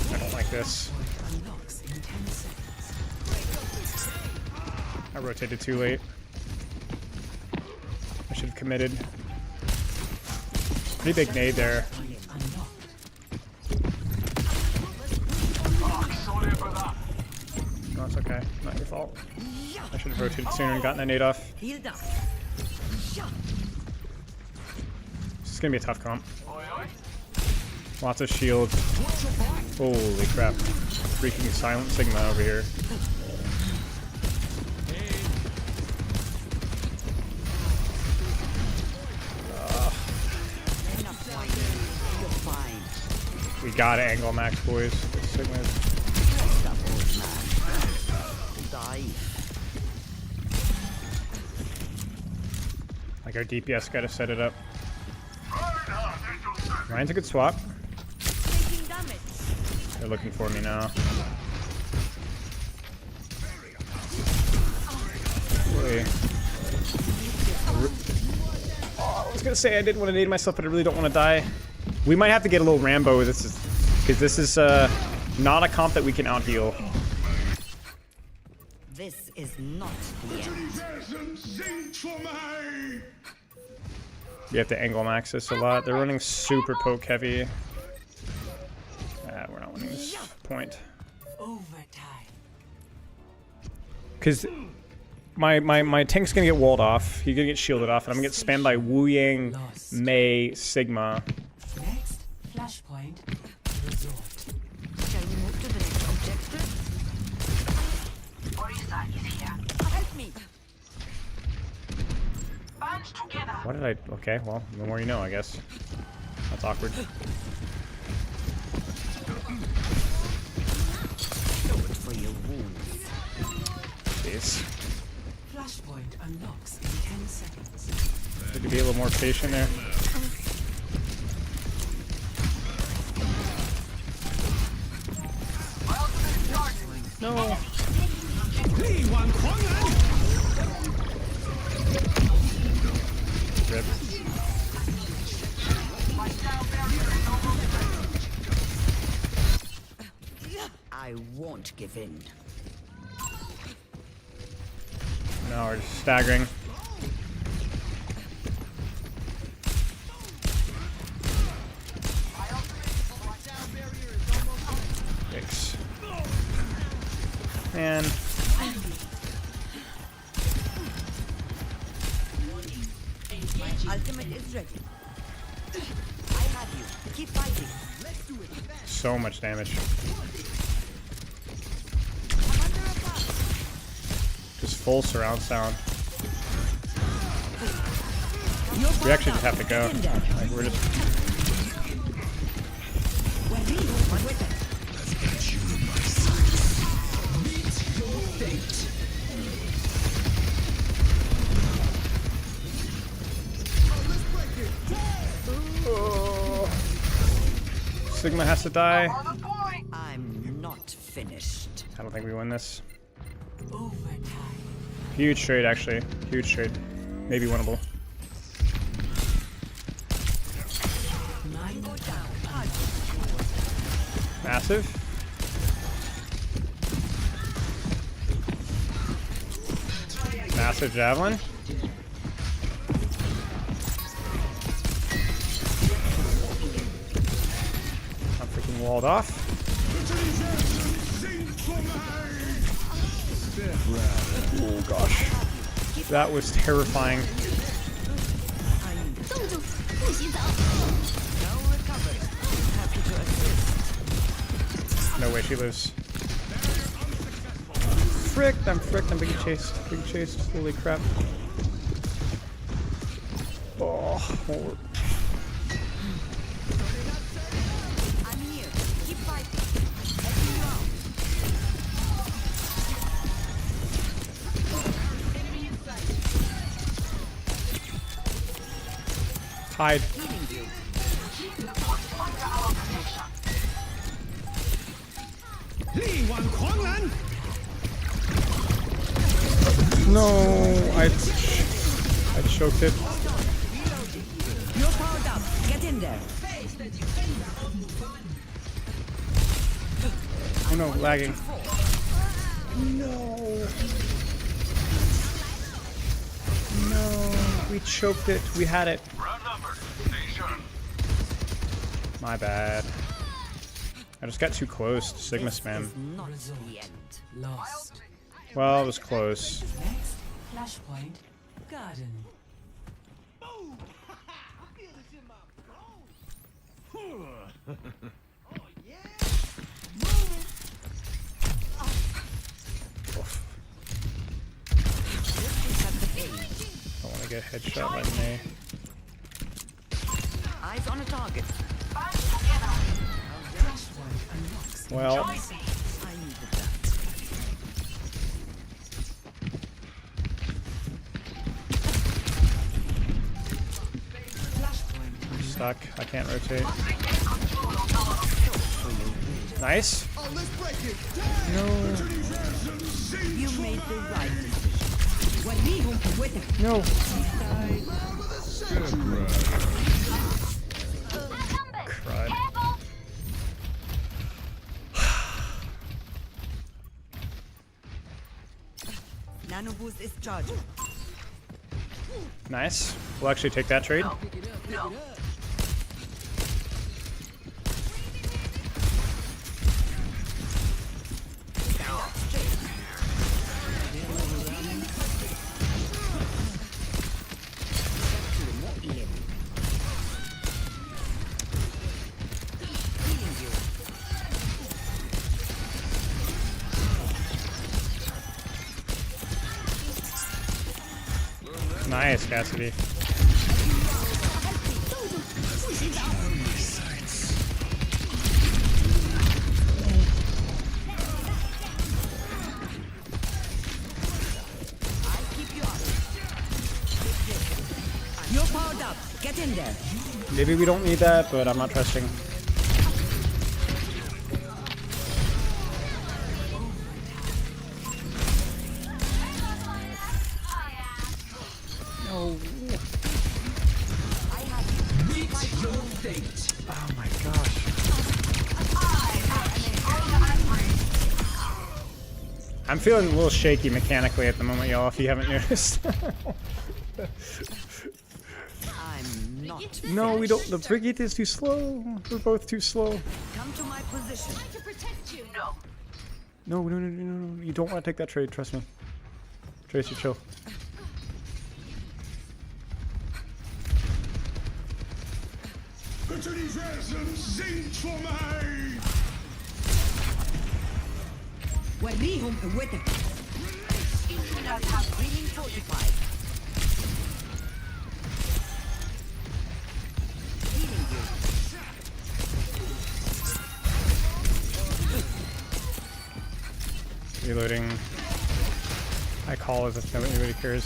I don't like this. I rotated too late. I should have committed. Pretty big nade there. No, it's okay. Not your fault. I should have rotated sooner and gotten that nade off. It's gonna be a tough comp. Lots of shields. Holy crap. Freaking Silent Sigma over here. We gotta angle max, boys. Sigmas. Like our DPS gotta set it up. Ryan's a good swap. They're looking for me now. Oh, I was gonna say I didn't want to nade myself, but I really don't want to die. We might have to get a little Rambo. This is because this is not a comp that we can out heal. This is not the end. You have to angle max this a lot. They're running super poke heavy. We're not winning this point. Because my tank's gonna get walled off. He's gonna get shielded off, and I'm gonna get spammed by Wu Yang, Mei, Sigma. Next flashpoint resort. Shall we move to the next objective? Orisa is here. Help me. Band together. What did I? Okay, well, the more you know, I guess. That's awkward. For your wounds. Jeez. Flashpoint unlocks in 10 seconds. Need to be a little more patient there. No. Rip. I won't give in. No, we're just staggering. Yikes. Man. My ultimate is ready. I have you. Keep fighting. So much damage. Just full surround sound. We actually just have to go. Like we're just. Oh. Sigma has to die. I'm not finished. I don't think we win this. Overtime. Huge trade, actually. Huge trade. Maybe winnable. Massive. Massive javelin. I'm freaking walled off. Oh gosh. That was terrifying. No way she lives. Fricked, I'm fricked, I'm being chased. Being chased. Holy crap. Oh, forward. I'm here. Keep fighting. Every round. Hide. No, I choked it. You're powered up. Get in there. Oh no, lagging. No. No, we choked it. We had it. My bad. I just got too close to Sigma spam. Not the end. Lost. Well, it was close. Next flashpoint garden. Don't want to get headshot by me. Eyes on a target. Well, I needed that. I'm stuck. I can't rotate. Nice. No. You made the right decision. No. Crud. Nano boost is charging. Nice. We'll actually take that trade. Nice, Cassidy. You're powered up. Get in there. Maybe we don't need that, but I'm not trusting. No. Oh my gosh. I'm feeling a little shaky mechanically at the moment, y'all, if you haven't noticed. I'm not. No, we don't. The frigate is too slow. We're both too slow. Come to my position. To protect you. No. No. You don't want to take that trade, trust me. Tracer, chill. Bitte die Wesen sind vor mir! وريهم قوتك. Feeling fortified. Healing you. Reloading. I call as if nobody cares.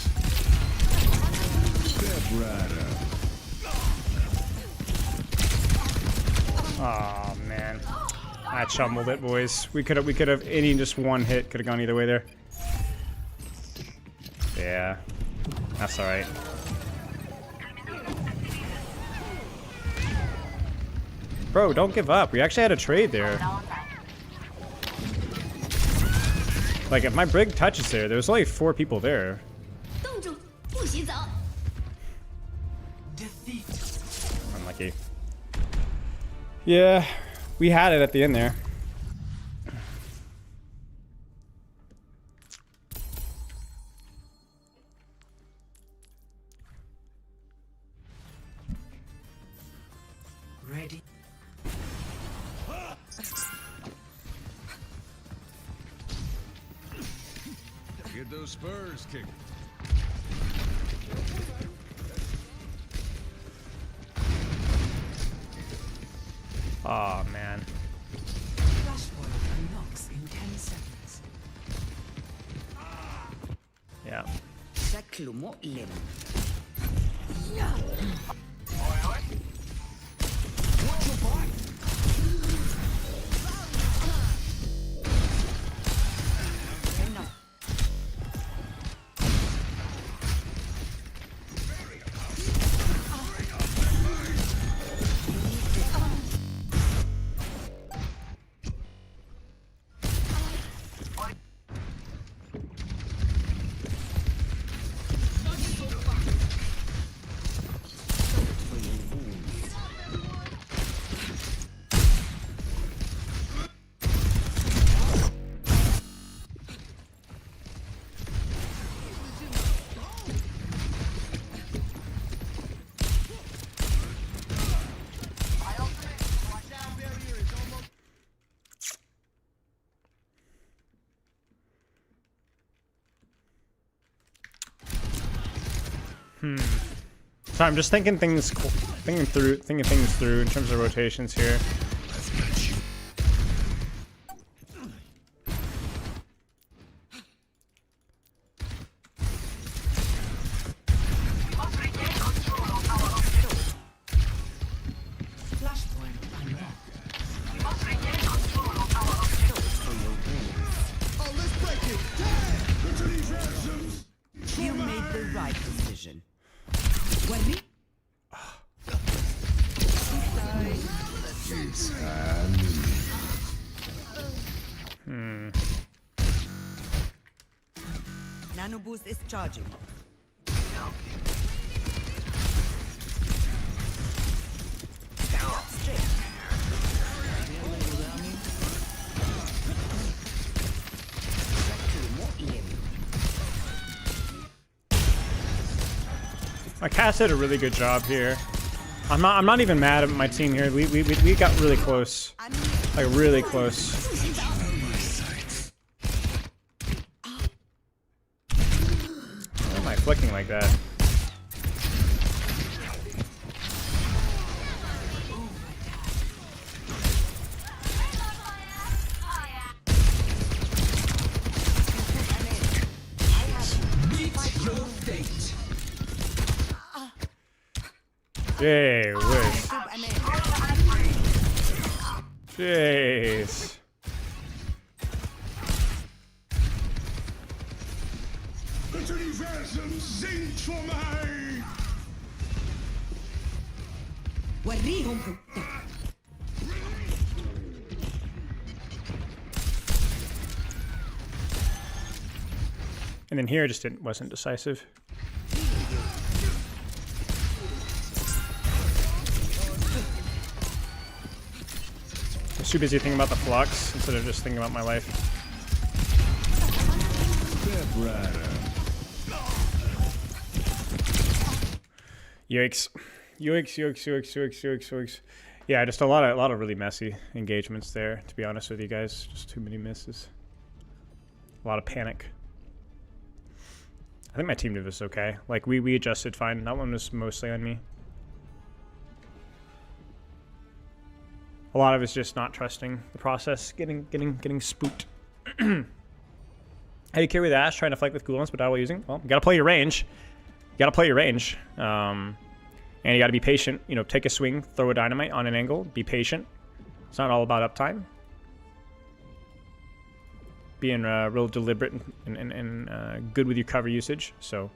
Step right up. Oh man, I chumbled it, boys. We could have any just one hit could have gone either way there. Yeah, that's all right. Bro, don't give up. We actually had a trade there. Like if my brig touches there, there's only 4 people there. Unlucky. Yeah, we had it at the end there. Ready. Get those spurs kicking. Oh man. Yeah. شكله مؤلم. So I'm just thinking things through in terms of rotations here. You made the right decision. Nano boost is charging. My cast did a really good job here. I'm not even mad at my team here. We got really close. Like really close. Why am I flicking like that? Yay, wish. Jeez. Das Universum singt für mich! And then here just wasn't decisive. I was too busy thinking about the flux instead of just thinking about my life. Yikes. Yikes, yikes, yikes, yikes, yikes, yikes. Yeah, just a lot of really messy engagements there, to be honest with you guys. Just too many misses. A lot of panic. I think my team did this okay. Like, we adjusted fine. That one was mostly on me. A lot of it's just not trusting the process, getting spooked. How do you carry the Ash? Trying to fight with cooldowns, but while using? Well, you gotta play your range. You gotta play your range. And you gotta be patient. You know, take a swing, throw a dynamite on an angle, be patient. It's not all about uptime. Being real deliberate and good with your cover usage, so.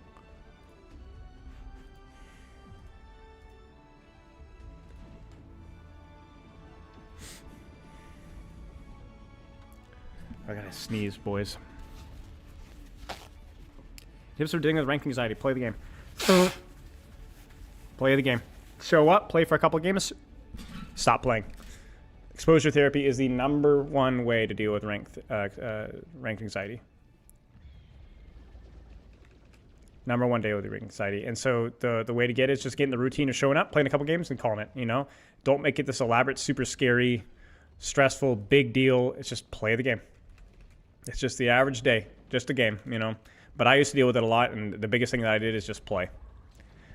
I gotta sneeze, boys. Tips for dealing with rank anxiety. Play the game. Play the game. Show up, play for a couple games, stop playing. Exposure therapy is the #1 way to deal with ranked anxiety. #1 day with the rank anxiety. And so the way to get it is just getting the routine of showing up, playing a couple games, and calling it, you know? Don't make it this elaborate, super scary, stressful, big deal. It's just play the game. It's just the average day, just a game, you know? But I used to deal with it a lot, and the biggest thing that I did is just play.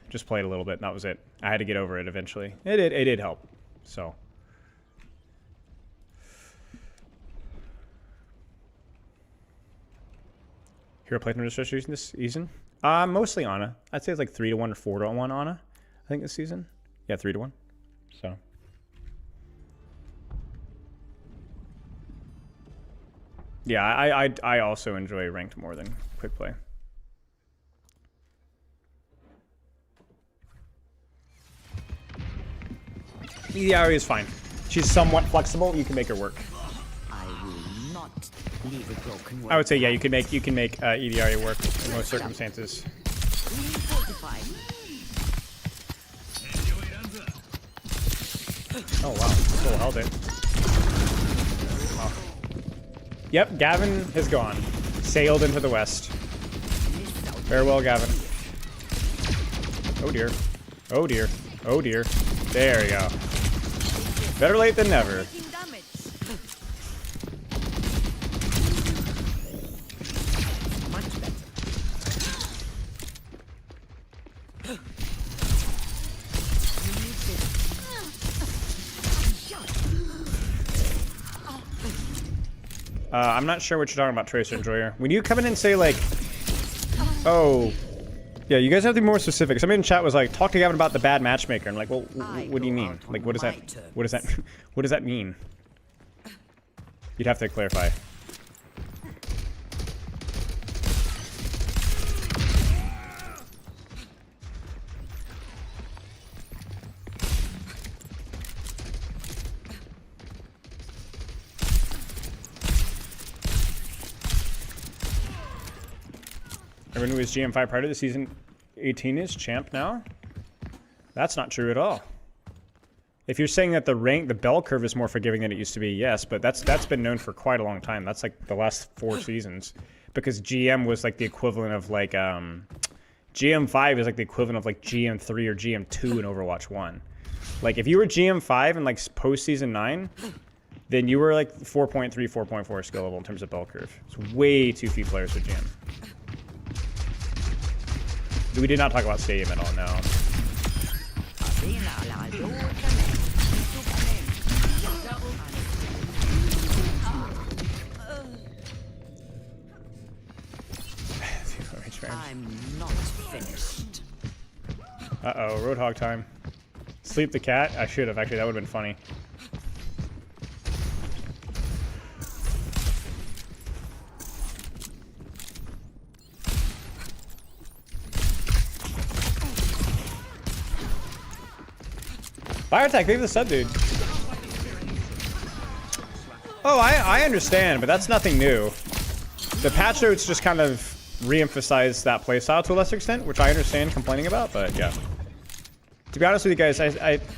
Just played a little bit, and that was it. I had to get over it eventually. It did help, so. Hero playthrough registration this season? Mostly Ana. I'd say it's like 3-1 or 4-1 Ana, I think this season. Yeah, 3-1, so. Yeah, I also enjoy ranked more than quick play. EDRE is fine. She's somewhat flexible. You can make her work. I will not leave a broken I would say yeah, you can make EDRE work in most circumstances. Oh wow, still held it. Wow. Yep, Gavin has gone. Sailed into the west. Farewell, Gavin. Oh dear. Oh dear. Oh dear. There you go. Better late than never. I'm not sure what you're talking about, Tracer Enjoyer. When you come in and say like, oh, yeah, you guys have to be more specific. Somebody in chat was like, talk to Gavin about the bad matchmaker. I'm like, well, what do you mean? Like, what does that mean? You'd have to clarify. Everyone who was GM5 prior to the season 18 is champ now? That's not true at all. If you're saying that the bell curve is more forgiving than it used to be, yes, but that's been known for quite a long time. That's like the last 4 seasons. Because GM was like the equivalent of like, GM5 is like the equivalent of like GM3 or GM2 in Overwatch 1. Like if you were GM5 in like post-season 9, then you were like 4.3, 4.4 skill level in terms of bell curve. It's way too few players with GM. We did not talk about stadium at all, no. I'm not finished. Uh-oh, Roadhog time. Sleep the cat? I should have, actually, that would have been funny. Fire attack, leave the sub, dude. Oh, I understand, but that's nothing new. The patch notes just kind of re-emphasize that playstyle to a lesser extent, which I understand complaining about, but yeah. To be honest with you guys,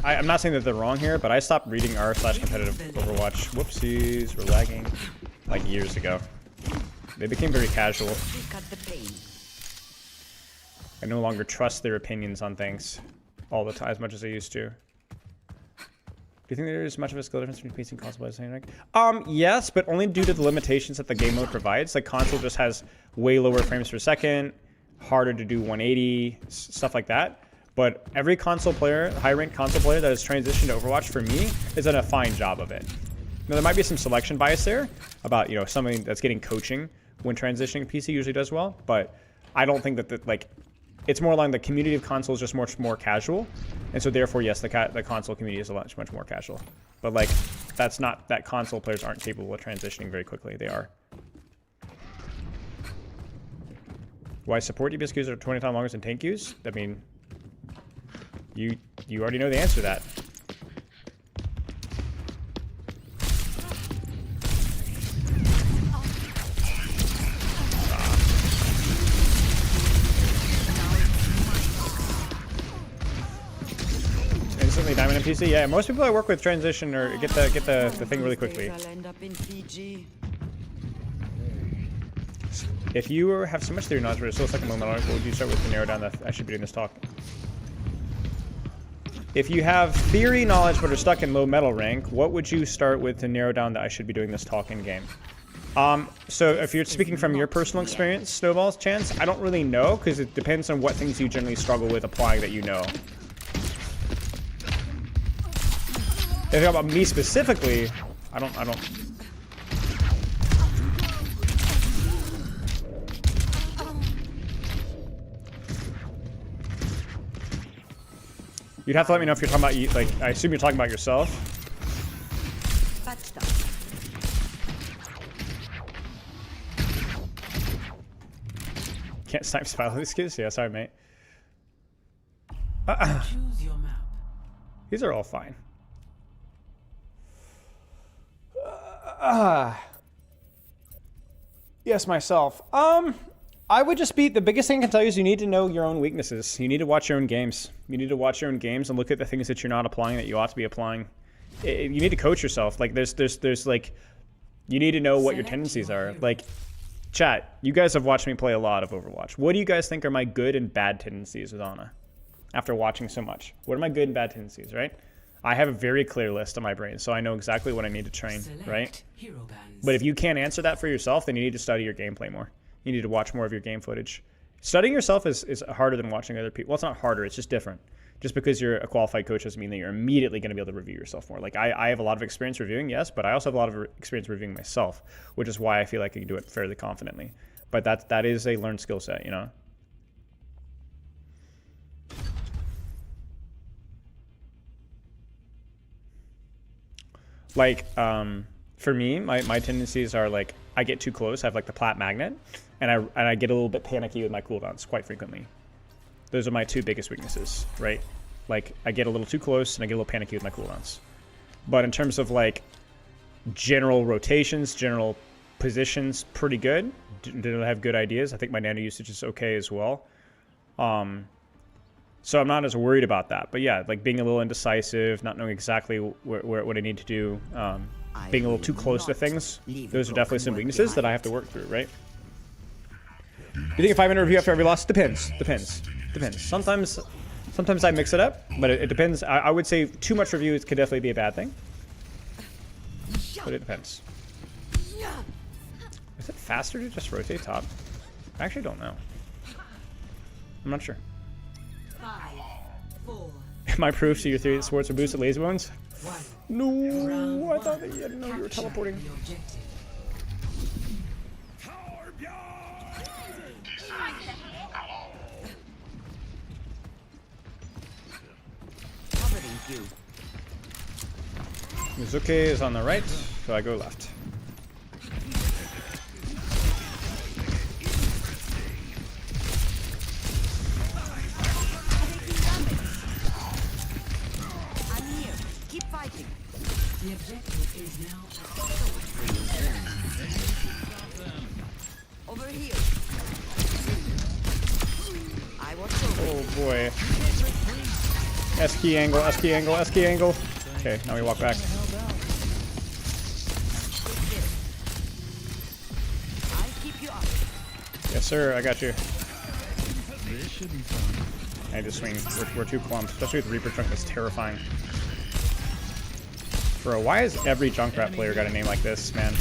I'm not saying that they're wrong here, but I stopped reading r/competitive Overwatch. Whoopsies, we're lagging. Like years ago. They became very casual. I no longer trust their opinions on things all the time as much as I used to. Do you think there's much of a skill difference between PC and console players? Yes, but only due to the limitations that the game mode provides. Like console just has way lower frames per second, harder to do 180, stuff like that. But every console player, high-ranked console player that has transitioned to Overwatch for me has done a fine job of it. Now there might be some selection bias there about, you know, somebody that's getting coaching when transitioning PC usually does well, but I don't think that like it's more along the community of consoles just much more casual, and so therefore yes, the console community is much more casual. But like that's not that console players aren't capable of transitioning very quickly. They are. Why support DPS queues are 20 times longer than tank queues? I mean, you already know the answer to that. Instantly diamond in PC. Yeah, most people I work with transition or get the thing really quickly. If you have so much theory knowledge but it's still stuck in low metal, what would you start with to narrow down that I should be doing this talk? If you have theory knowledge but are stuck in low metal rank, what would you start with to narrow down that I should be doing this talk in game? So if you're speaking from your personal experience, Snowball's chance, I don't really know because it depends on what things you generally struggle with applying that you know. If you talk about me specifically, I don't. You'd have to let me know if you're talking about you. Like, I assume you're talking about yourself. Can't snipe spell these kids? Yeah, sorry, mate. Choose your map. These are all fine. Yes, myself. I would just be, the biggest thing I can tell you is you need to know your own weaknesses. You need to watch your own games. You need to watch your own games and look at the things that you're not applying that you ought to be applying. You need to coach yourself. Like, there's like, you need to know what your tendencies are. Like, chat, you guys have watched me play a lot of Overwatch. What do you guys think are my good and bad tendencies with Ana? After watching so much. What are my good and bad tendencies, right? I have a very clear list in my brain, so I know exactly what I need to train, right? But if you can't answer that for yourself, then you need to study your gameplay more. You need to watch more of your game footage. Studying yourself is harder than watching other people. Well, it's not harder, it's just different. just because you're a qualified coach doesn't mean that you're immediately going to be able to review yourself more. Like I have a lot of experience reviewing, yes, but I also have a lot of experience reviewing myself, which is why I feel like I can do it fairly confidently. But that is a learned skill set, you know? Like, for me, my tendencies are like, I get too close, I have like the plat magnet, and I get a little bit panicky with my cooldowns quite frequently. Those are my two biggest weaknesses, right? Like, I get a little too close and I get a little panicky with my cooldowns. But in terms of like general rotations, general positions, pretty good. Didn't have good ideas. I think my nano usage is okay as well. So I'm not as worried about that. But yeah, like being a little indecisive, not knowing exactly what I need to do, being a little too close to things, those are definitely some weaknesses that I have to work through, right? You think a 5-minute review after every loss? Depends. Sometimes I mix it up, but it depends. I would say too much review could definitely be a bad thing. But it depends. Is it faster to just rotate top? I actually don't know. I'm not sure. 5, 4. Am I proof to your theory that sports are boosted lazy bones? No, I thought that you didn't know you were teleporting. Mizuki is on the right, so I go left. I'm here. Keep fighting. The objective is now Over here. I watch over. Oh boy. S key angle, S key angle, S key angle. Okay, now we walk back. Yes, sir, I got you. This should be fun. I just swing. We're too clumped, especially with Reaper Trunk. That's terrifying. Bro, why has every Junkrat player got a name like this, man?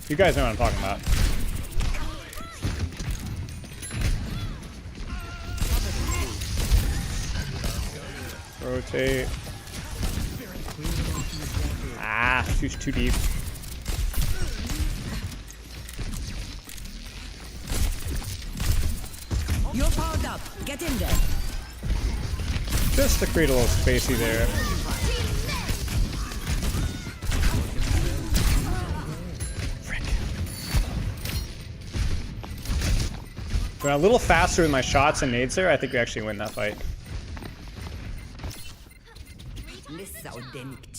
You guys know what I'm talking about. Rotate. Ah, too deep. You're powered up. Get in there. Just to create a little spacey there. Went a little faster with my shots and nades there. I think we actually win that fight.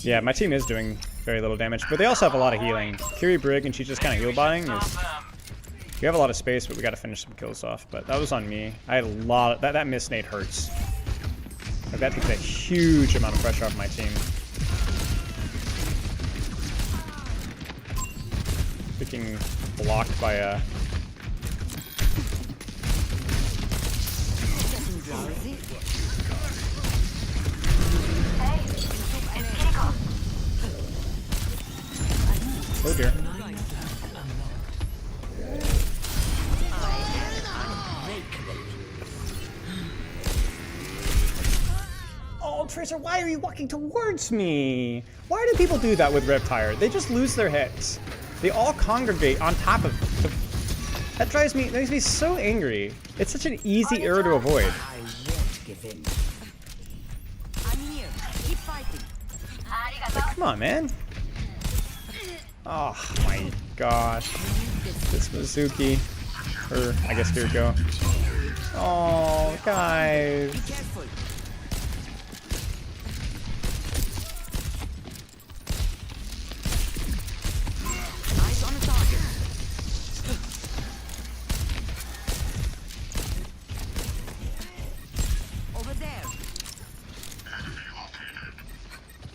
Yeah, my team is doing very little damage, but they also have a lot of healing. Kiri Brig and she's just kind of heal buying. We have a lot of space, but we got to finish some kills off. But that was on me. I had a lot of that miss nade hurts. Like, that takes a huge amount of pressure off my team. Freaking blocked by a. Oh dear. Oh, Tracer, why are you walking towards me? Why do people do that with Reptire? They just lose their heads. They all congregate on top of the... That makes me so angry. It's such an easy error to avoid. I won't give in. I'm here. Keep fighting. Like, come on, man. Oh my gosh. This Mizuki. Or, I guess Kiriko. Oh, guys. Be careful. Eyes on the target. Over there.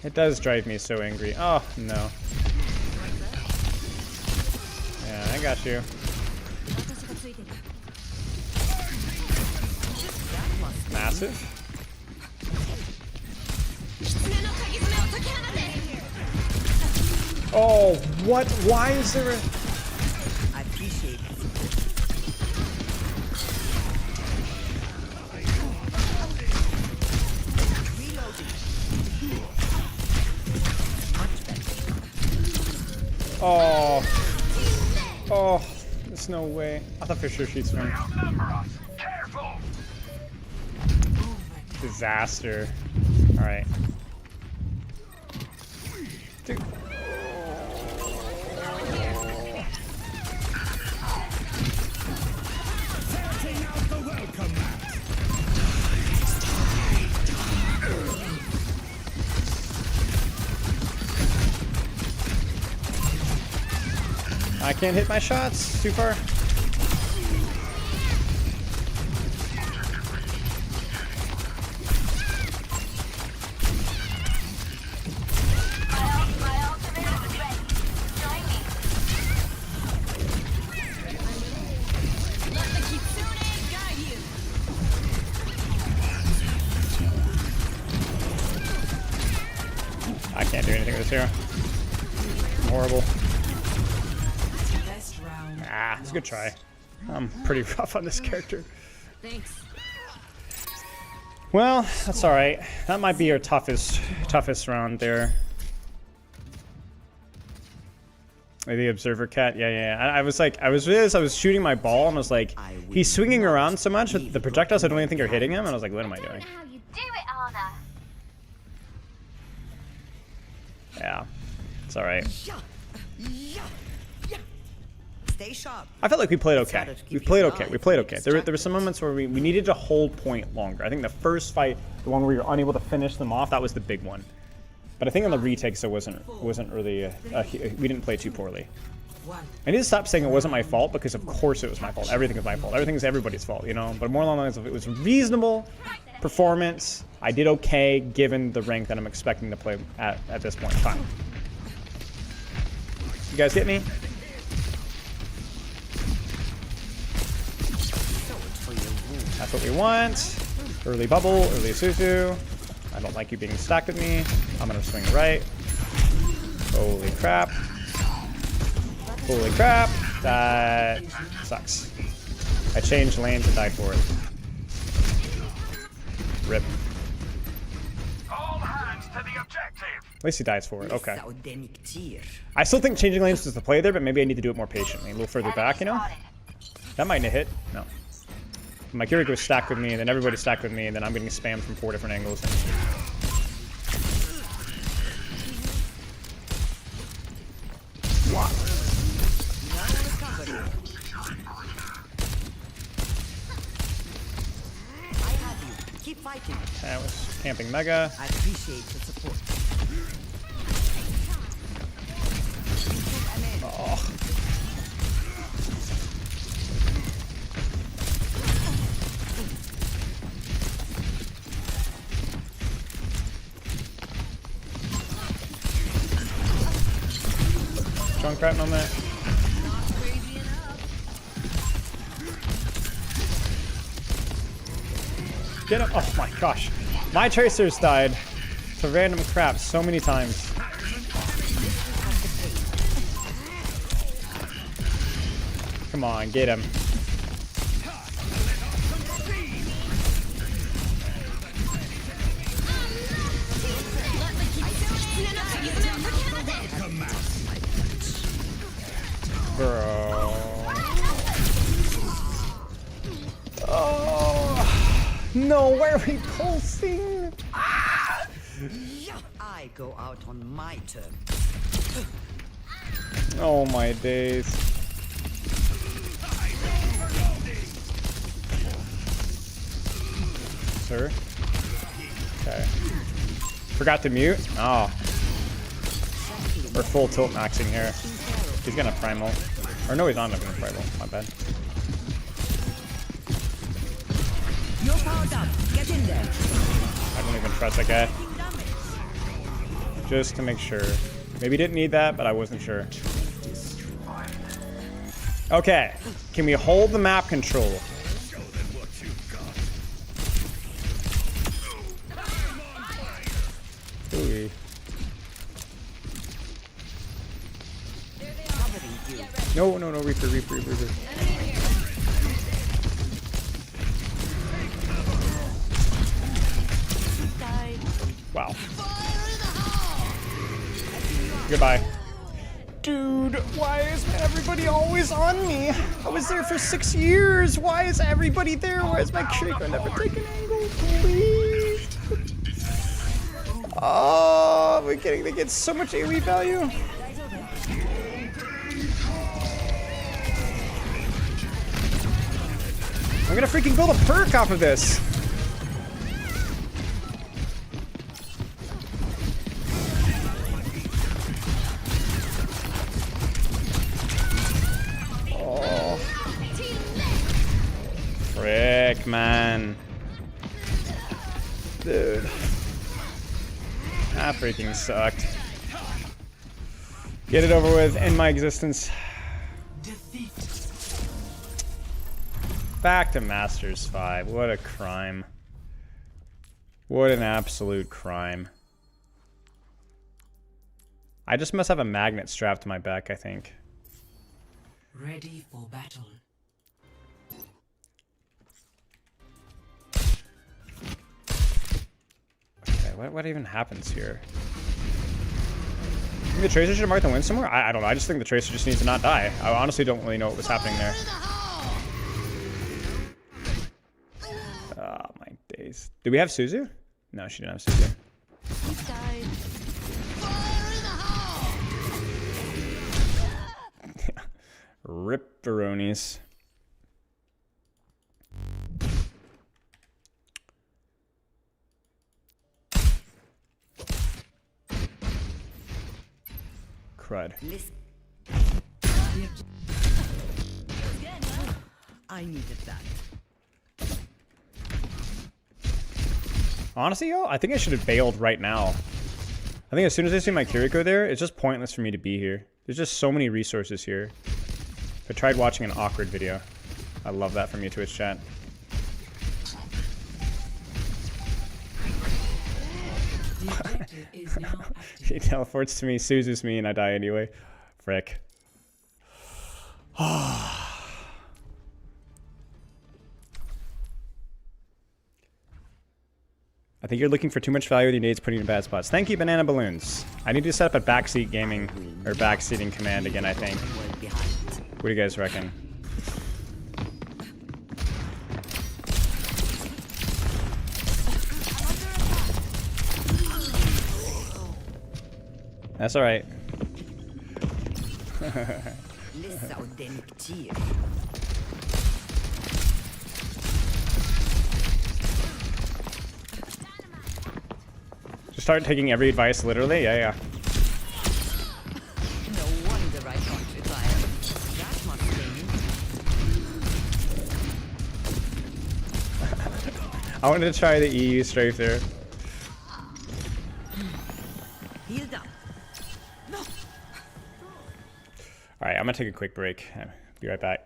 It does drive me so angry. Oh, no. Yeah, I got you. Massive. Oh, what? Why is there a... I appreciate it. Oh. Oh, there's no way. I thought for sure she'd swing. Disaster. Alright. Dude. I can't hit my shots too far. I can't do anything with this hero. I'm horrible. Ah, it's a good try. I'm pretty rough on this character. Thanks. Well, that's all right. That might be our toughest round there. The observer cat, yeah. I was shooting my ball and I was like, he's swinging around so much with the projectiles. I don't even think are hitting him, and I was like, what am I doing? How you do it, Anna? Yeah, it's all right. Stay sharp. I felt like we played okay. We played okay. There were some moments where we needed to hold point longer. I think the first fight, the one where we were unable to finish them off, that was the big one. But I think on the retakes it wasn't really we didn't play too poorly. I need to stop saying it wasn't my fault, because of course it was my fault. Everything is my fault. Everything is everybody's fault, you know. But more along the lines of it was reasonable performance. I did okay given the rank that I'm expecting to play at this point in time. You guys get me? That's what we want. Early bubble, early Suzu. I don't like you being stacked with me. I'm gonna swing right. Holy crap. Holy crap. That sucks. I changed lanes and died for it. Rip. All hands to the objective. At least he dies for it. Okay. I still think changing lanes is the play there, but maybe I need to do it more patiently. A little further back, you know? That might hit. No. My Kira goes stacked with me, and then everybody stacked with me, and then I'm getting spammed from 4 different angles. Wow. Keep fighting. I was camping Mega. I appreciate the support. Oh. Strong crap moment. Get him! Oh my gosh. My tracers died to random crap so many times. Come on, get him. Bro. Oh no, where are we pulsing? Ah. I go out on my turn. Oh my days. Sir? Okay. Forgot to mute? Oh. We're full tilt maxing here. He's gonna primal. Or no, he's not gonna primal. My bad. You're powered up. Get in there. I don't even trust that guy. Just to make sure. Maybe didn't need that, but I wasn't sure. Okay. Can we hold the map control? Ooh. No, no, no, Reaper, Reaper, Reaper, Reaper. Wow. Goodbye. Dude, why is everybody always on me? I was there for 6 years. Why is everybody there? Why is my Trico never take an angle? Please. Oh, we're getting, they get so much AoE value. I'm gonna freaking build a perk off of this. Oh. Frick, man. Dude. That freaking sucked. Get it over with, end my existence. Back to Masters 5. What a crime. What an absolute crime. I just must have a magnet strapped to my back, I think. Ready for battle. Okay, what even happens here? You think the Tracer should mark the win somewhere? I don't know. I just think the Tracer just needs to not die. I honestly don't really know what was happening there. Oh, my days. Do we have Suzu? No, she didn't have Suzu. Ripperonis. Crud. I needed that. Honestly, yo, I think I should have bailed right now. I think as soon as I see my Kiriko there, it's just pointless for me to be here. There's just so many resources here. I tried watching an awkward video. I love that from you, Twitch chat. He teleports to me, Suzu's me, and I die anyway. Frick. I think you're looking for too much value with your nades putting you in bad spots. Thank you, Banana Balloons. I need to set up a backseat gaming, or backseating command again, I think. What do you guys reckon? That's alright. Just start taking every advice literally? Yeah, yeah. No wonder I can't retire. That much I wanted to try the EU strafe there. Healed up. No. Alright, I'm gonna take a quick break. Be right back.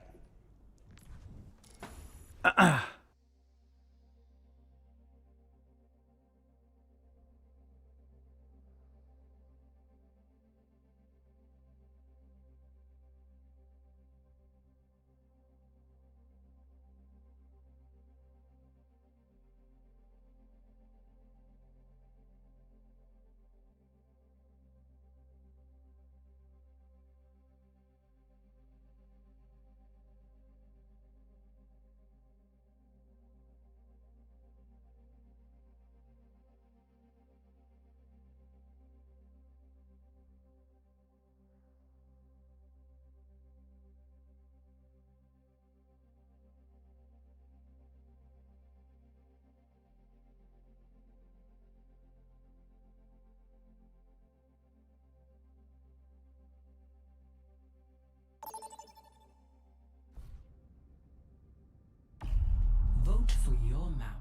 Vote for your map.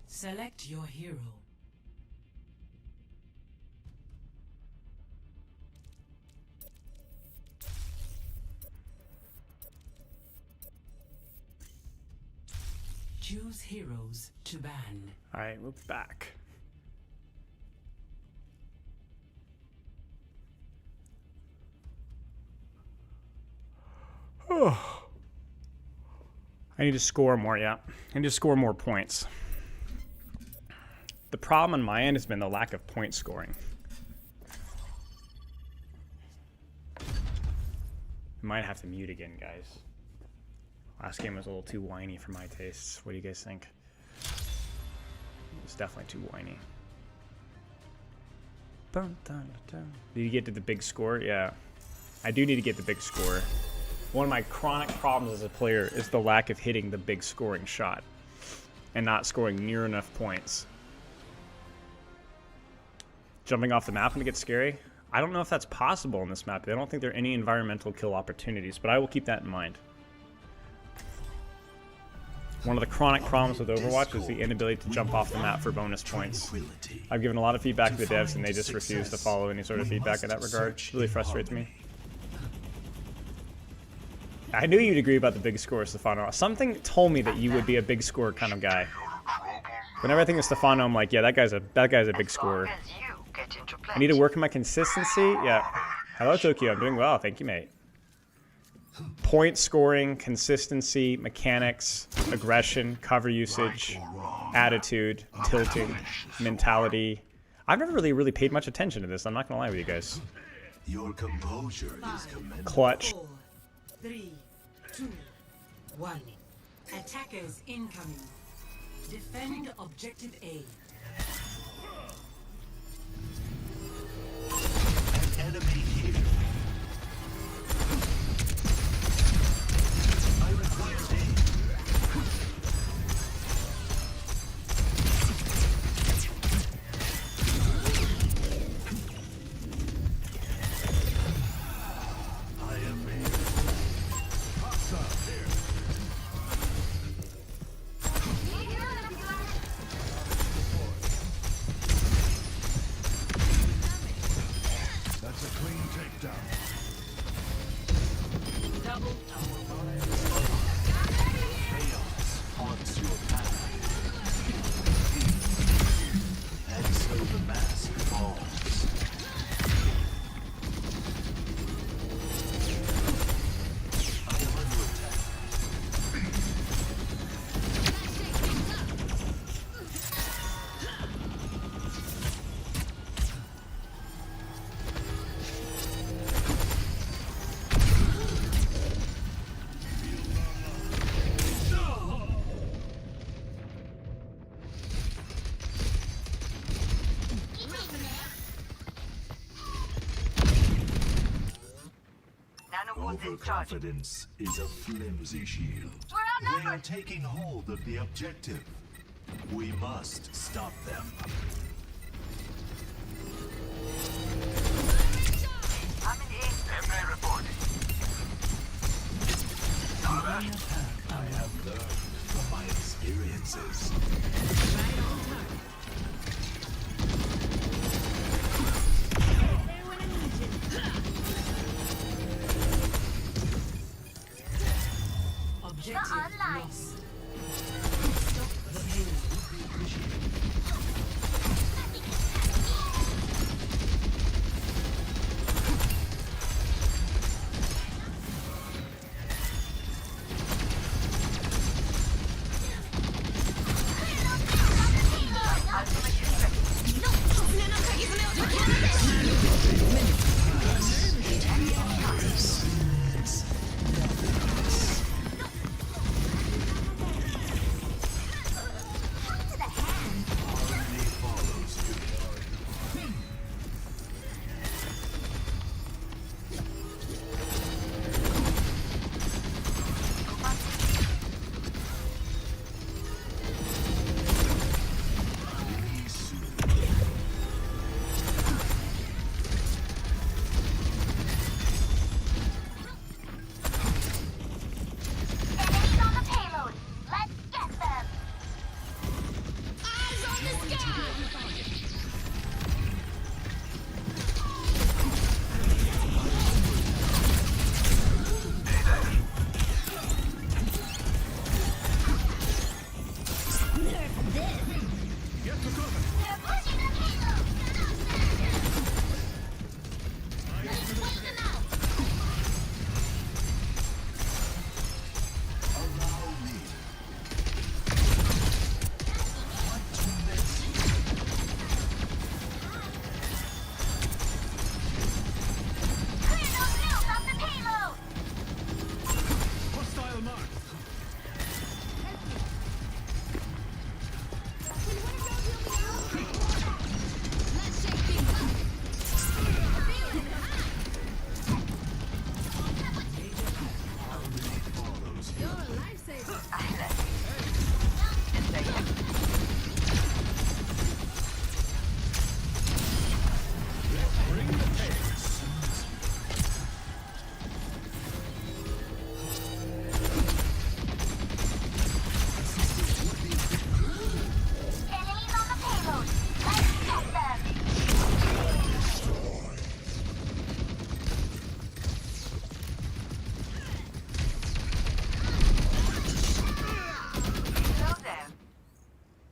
Select your hero. Choose heroes to ban. All right, move back. Oh. I need to score more, yeah. I need to score more points. The problem on my end has been the lack of point scoring. I might have to mute again, guys. Last game was a little too whiny for my tastes. What do you guys think? It's definitely too whiny. Did you get to the big score? Yeah. I do need to get the big score. One of my chronic problems as a player is the lack of hitting the big scoring shot and not scoring near enough points. Jumping off the map when it gets scary? I don't know if that's possible in this map. I don't think there are any environmental kill opportunities, but I will keep that in mind. One of the chronic problems with Overwatch is the inability to jump off the map for bonus points. I've given a lot of feedback to the devs and they just refuse to follow any sort of feedback in that regard. It really frustrates me. I knew you'd agree about the big score, Stefano. Something told me that you would be a big score kind of guy. Whenever I think of Stefano, I'm like, yeah, that guy's a big scorer. I need to work on my consistency. Yeah. Hello, Tokyo. I'm doing well. Thank you, mate. Point scoring, consistency, mechanics, aggression, cover usage, attitude, tilting, mentality. I've never really paid much attention to this. I'm not gonna lie with you guys. Your composure is commendable. Clutch. 4, 3, 2, 1. Attackers incoming. Defend objective A. An enemy here. I require aid. I am made. That's a clean takedown. Double Chaos haunts your path. And so the mask falls. I am under attack. Overconfidence is a flimsy shield. They are taking hold of the objective. We must stop them. I have learned from my experiences. objective lost. Stop the pain.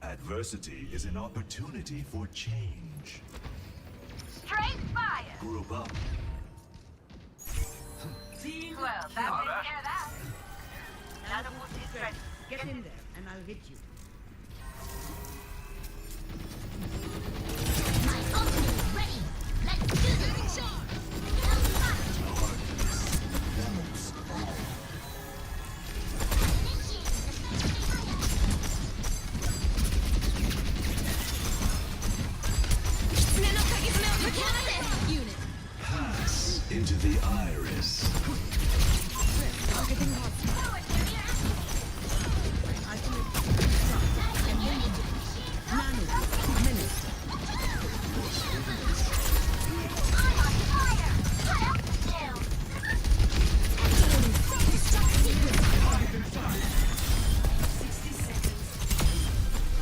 Adversity is an opportunity for change. Straight fire. Group up. Well, that takes care of that. Nano boost is ready. Get in there, and I'll hit you. My ultimate is ready. Let's do this. Pass into the iris.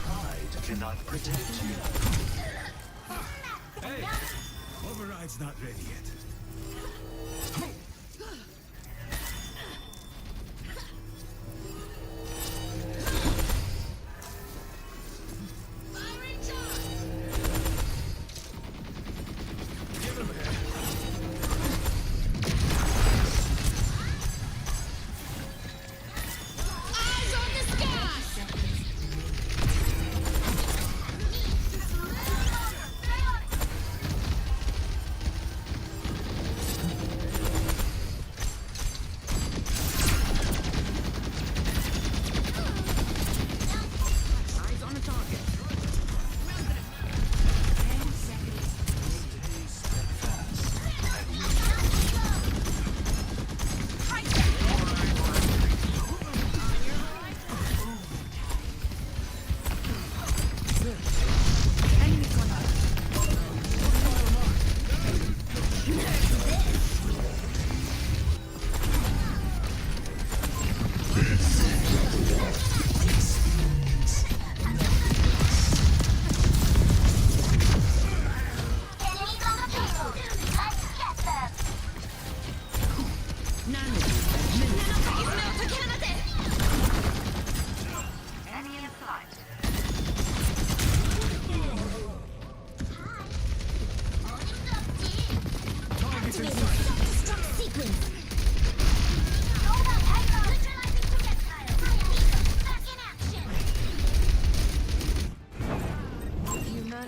Pride cannot protect you. Hey, override's not ready yet.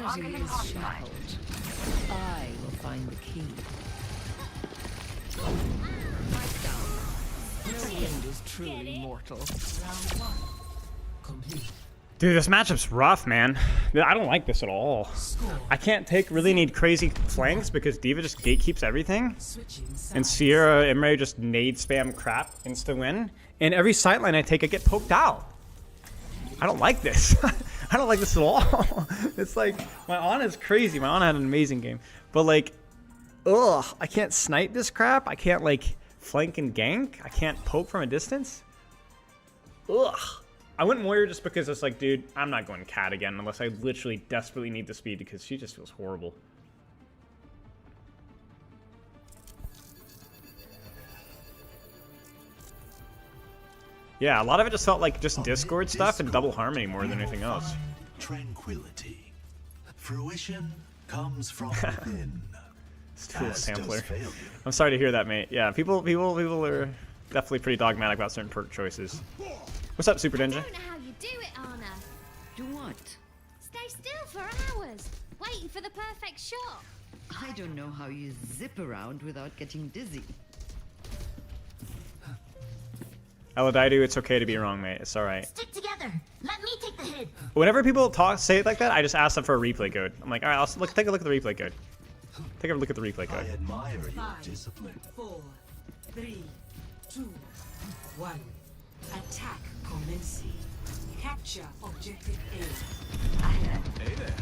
Humanity is shackled. I will find the key. No end is truly mortal. Dude, this matchup's rough, man. I don't like this at all. I can't take really any crazy flanks because D.Va just gatekeeps everything. And Sierra Imre just nade spam crap insta win. And every sightline I take, I get poked out. I don't like this. I don't like this at all. It's like, my Ana is crazy. My Ana had an amazing game. But like, ugh, I can't snipe this crap. I can't like flank and gank. I can't poke from a distance. Ugh. I went Moira just because it's like, dude, I'm not going Cat again unless I literally desperately need the speed because she just feels horrible. Yeah, a lot of it just felt like just Discord stuff and double harmony more than anything else. tranquility. Fruition comes from within. Tool sampler. I'm sorry to hear that, mate. Yeah, people are definitely pretty dogmatic about certain perk choices. What's up, Super Ninja? I don't know how you do it, Anna. Do what? Stay still for hours, waiting for the perfect shot. I don't know how you zip around without getting dizzy. Eladidu, it's okay to be wrong, mate. It's alright. Stick together. Let me take the hit. Whenever people say it like that, I just ask them for a replay code. I'm like, alright, take a look at the replay code. Take a look at the replay code. I admire your discipline. 4, 3, 2, 1. Attack commencing. Capture objective A. Hey there.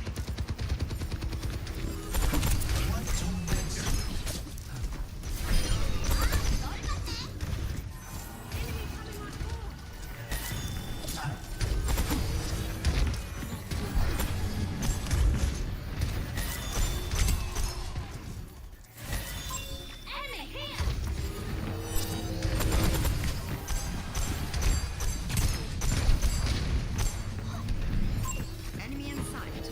Enemy in sight.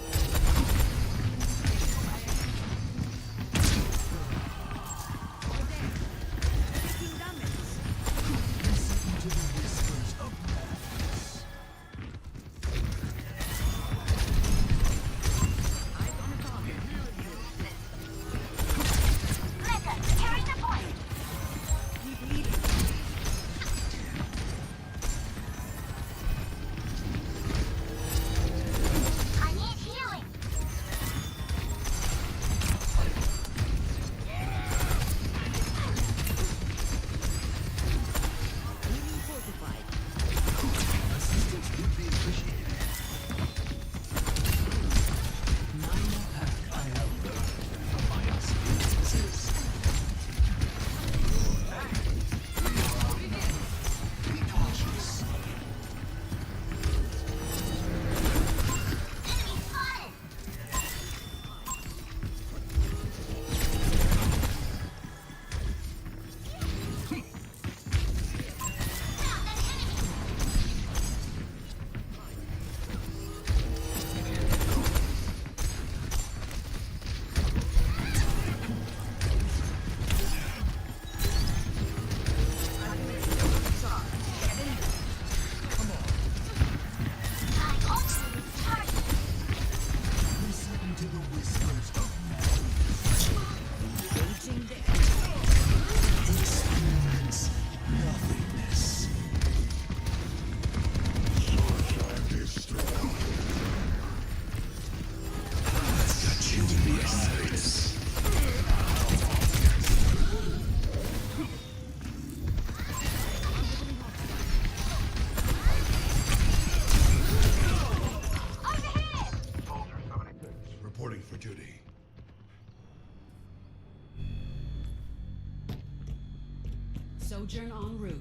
Sojourn en route.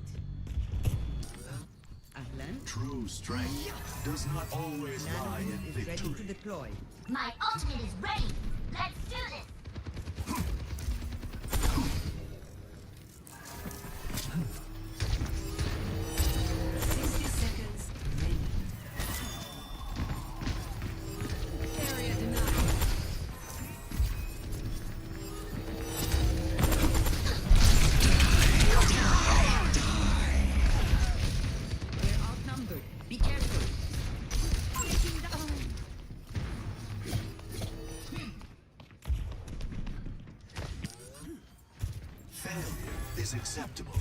True strength does not always lie in Nano is ready to victory. deploy. My ultimate is ready. Let's do this. 60 seconds remaining. Area denied. We're outnumbered. Be careful. Failure is acceptable.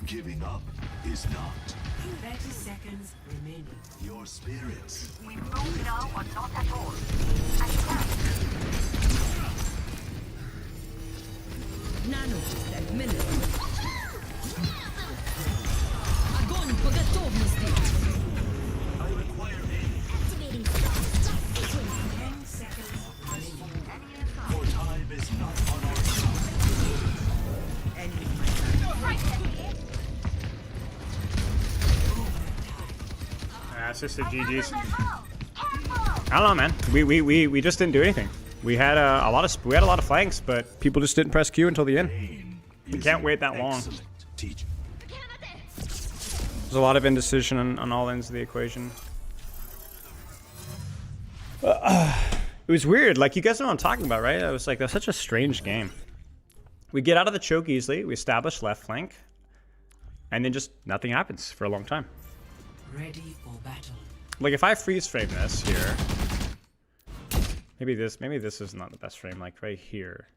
Giving up is not. 30 seconds remaining. Your spirits. We move now or not at all. Nano administered. Огонь по готовности. I require aid. Activating 10 seconds remaining. For time is not on our side. Enemy It's just a GG's. I don't know, man. We just didn't do anything. We had a lot of flanks, but people just didn't press Q until the end. We can't wait that long. Teacher. There's a lot of indecision on all ends of the equation. It was weird. Like, you guys know what I'm talking about, right? I was like, that's such a strange game. We get out of the choke easily. We establish left flank. And then just nothing happens for a long time. Ready for battle. Like, if I freeze frame this here. Maybe this is not the best frame, like right here.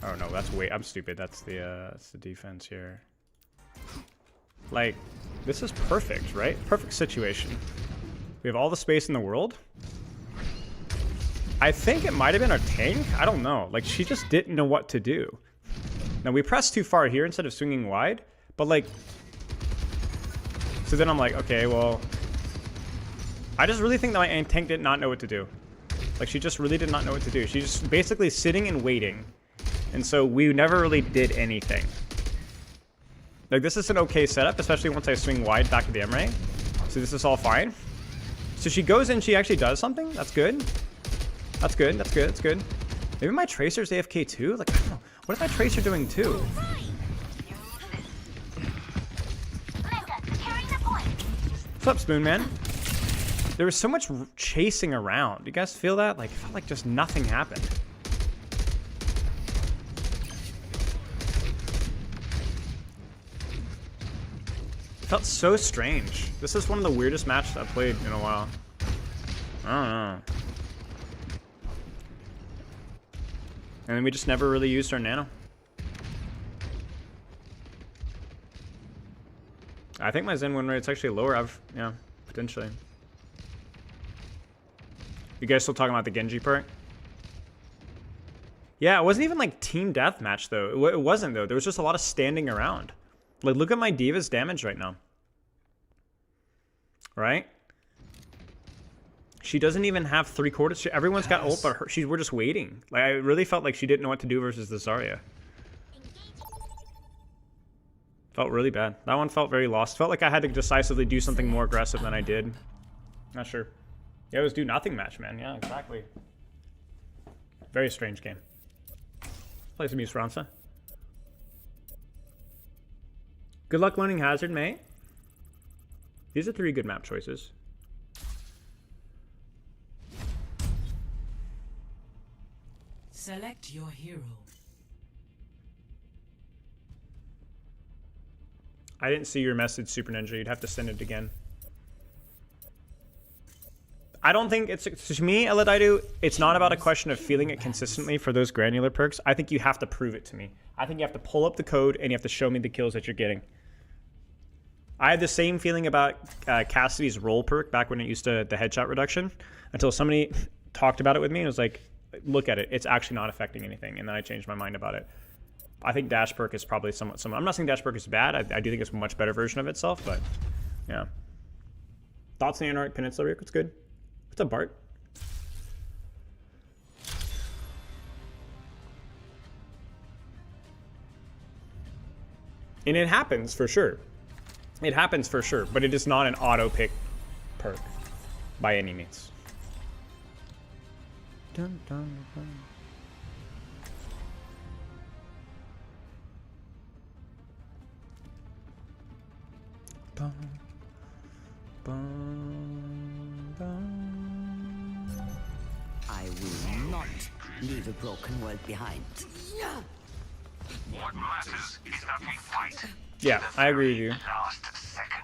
Oh no, that's way, I'm stupid. That's the defense here. Like, this is perfect, right? Perfect situation. We have all the space in the world. I think it might have been our tank. I don't know. Like, she just didn't know what to do. Now, we pressed too far here instead of swinging wide. But, like... So then I'm like, okay, well... I just really think that my tank did not know what to do. Like, she just really did not know what to do. She's just basically sitting and waiting. And so we never really did anything. Like, this is an okay setup, especially once I swing wide back to the Emre. So this is all fine. So she goes in, she actually does something. That's good. That's good, that's good, that's good. Maybe my Tracer's AFK too? Like, I don't know. What is my Tracer doing too? What's up, Spoon Man? There was so much chasing around. You guys feel that? Like, it felt like just nothing happened. It felt so strange. This is one of the weirdest matches I've played in a while. I don't know. And then we just never really used our nano. I think my Zen win rate's actually lower. Yeah, potentially. You guys still talking about the Genji perk? Yeah, it wasn't even like team deathmatch though. It wasn't though. There was just a lot of standing around. Like, look at my Diva's damage right now. Right? She doesn't even have 3/4. Everyone's got ult, but we're just waiting. Like, I really felt like she didn't know what to do versus the Zarya. Felt really bad. That one felt very lost. Felt like I had to decisively do something more aggressive than I did. Not sure. Yeah, it was do nothing match, man. Yeah, exactly. Very strange game. Play some Esperanza. Good luck learning Hazard, mate. These are 3 good map choices. Select your hero. I didn't see your message, Super Ninja. You'd have to send it again. I don't think it's... To me, Eladidu, it's not about a question of feeling it consistently for those granular perks. I think you have to prove it to me. I think you have to pull up the code and you have to show me the kills that you're getting. I had the same feeling about Cassidy's roll perk back when it used to the headshot reduction until somebody talked about it with me and was like, look at it. It's actually not affecting anything. And then I changed my mind about it. I think Dash perk is probably somewhat similar. I'm not saying Dash perk is bad. I do think it's a much better version of itself, but yeah. Thoughts on the Antarctic Peninsula, Rick? What's good? What's up, Bart? And it happens for sure. It happens for sure, but it is not an auto pick perk by any means. Dun, dun, dun. Bum, bum, bum. I will not leave a broken world behind. What matters is that we fight. Yeah, I agree with you. Last second.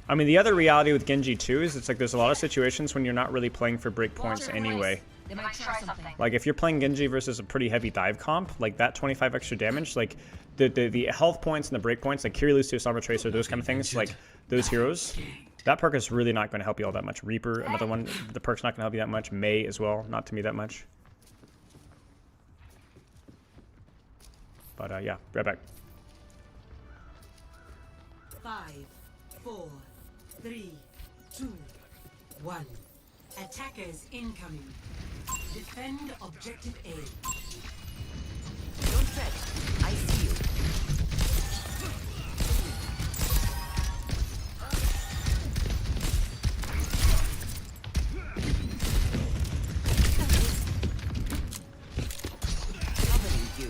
I mean, the other reality with Genji too is it's like there's a lot of situations when you're not really playing for breakpoints anyway. They might try something. Like, if you're playing Genji versus a pretty heavy dive comp, like that 25 extra damage, like the health points and the break points, like Kiryu to Summer Tracer, those kind of things, like those heroes, that perk is really not going to help you all that much. Reaper, another one, the perk's not going to help you that much. Mei as well, not to me that much. But yeah, right back. 5, 4, 3, 2, 1. Attackers incoming. Defend objective A. Don't fret. I see you. Covering you.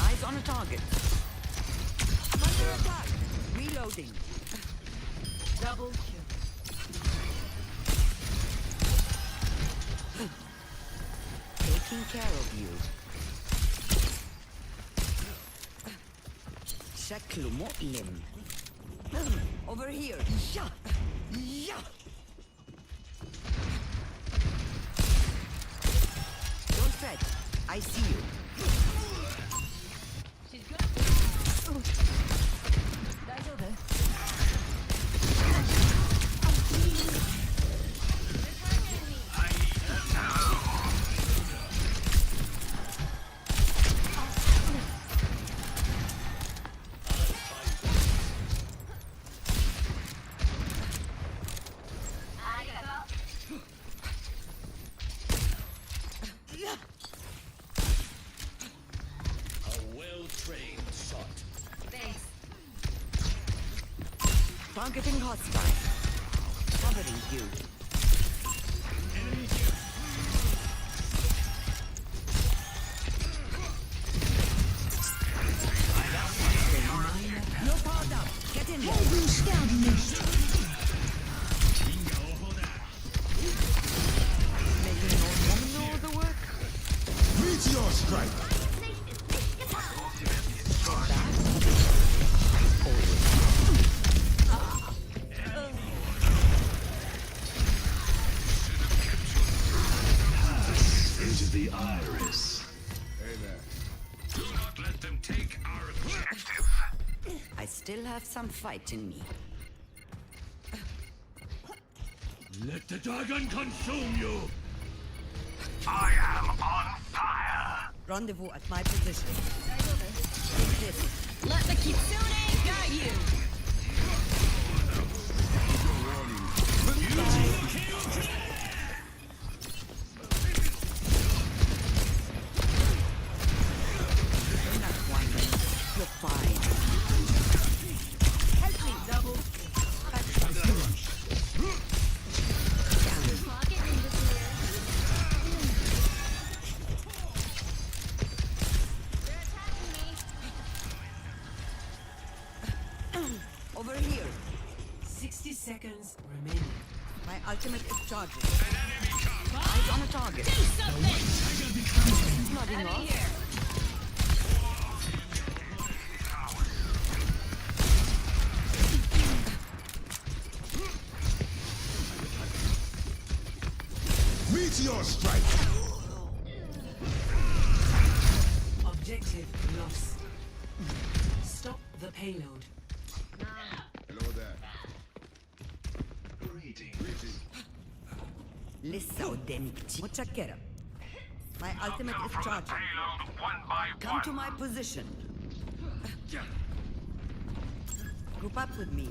Eyes on a target. Under attack. Reloading. Double kill. Taking care of you. شكله مؤلم. Over here. Yeah. Yeah. Don't fret. I see you. She's good. Guys over. Targeting hostile. Covering you. No powered up. Get in there. Making an old woman know the work. Meet your strike. Into the iris. Do not let them take our objective. I still have some fight in me. Let the dragon consume you. I am on fire. Rendezvous at my position. Take this. Let the Kitsune guide you. You're not wondering. You're fine. Help me, double. Pocket invisible. They're attacking me. Over here. 60 seconds remaining. My ultimate is charging. Eyes on a target. Do something. Flooding Out of off. here. Meet your strike. Objective lost. Stop the payload. Hello there. Lissa udenti. Mutchakera. My ultimate is charging. Payload one by Come one. to my position. Group up with me.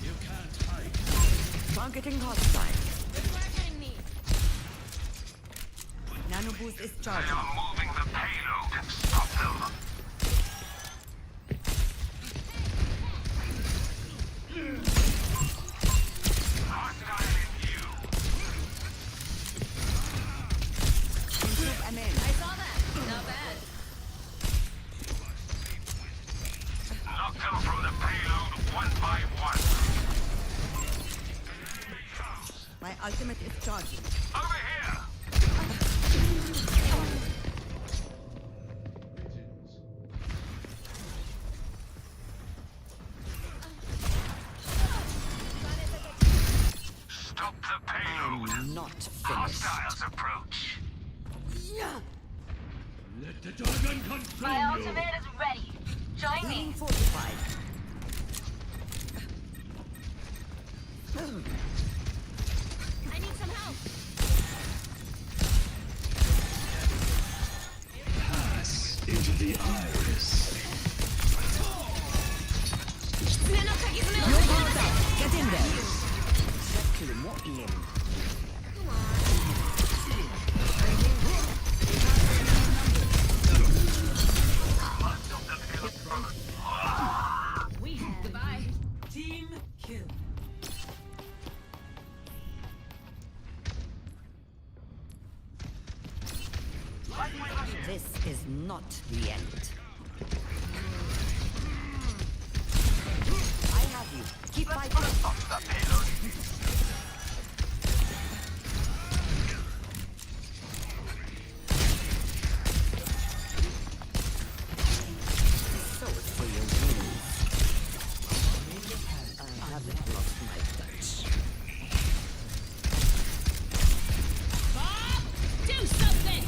You can't hide. Targeting hostile. They're targeting me. Nano boost is They charging. are moving the payload. Stop them. Hostile in view. Improve MN. I saw that. Not bad. Knock them from the payload one by one. My ultimate is charging. Over here. Stop the payload. I'm not finished. Hostiles approach. Let the dragon consume My you. ultimate is ready. Join Being me. fortified. I need some help. Pass into the iris. No powered up. Get in there. Shaklu mu'lim. We have goodbye. Team kill. This is not the end. I have you. Keep fighting. So for your wounds. I haven't lost my touch. Do something!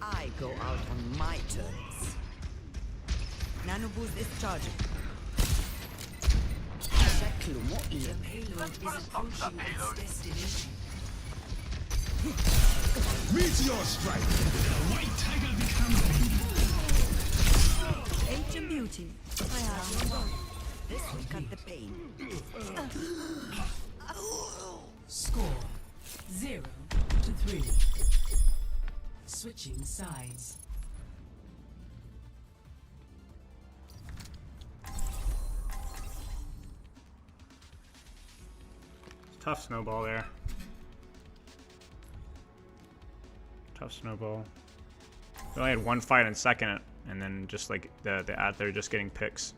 I go out on my terms. Nano boost is charging. Meteor strike! White tiger becomes Ancient beauty. I have you. This will cut the pain. Score 0-3. Switching sides. Tough snowball there. Tough snowball. We only had one fight in second, and then just like they're just getting picks.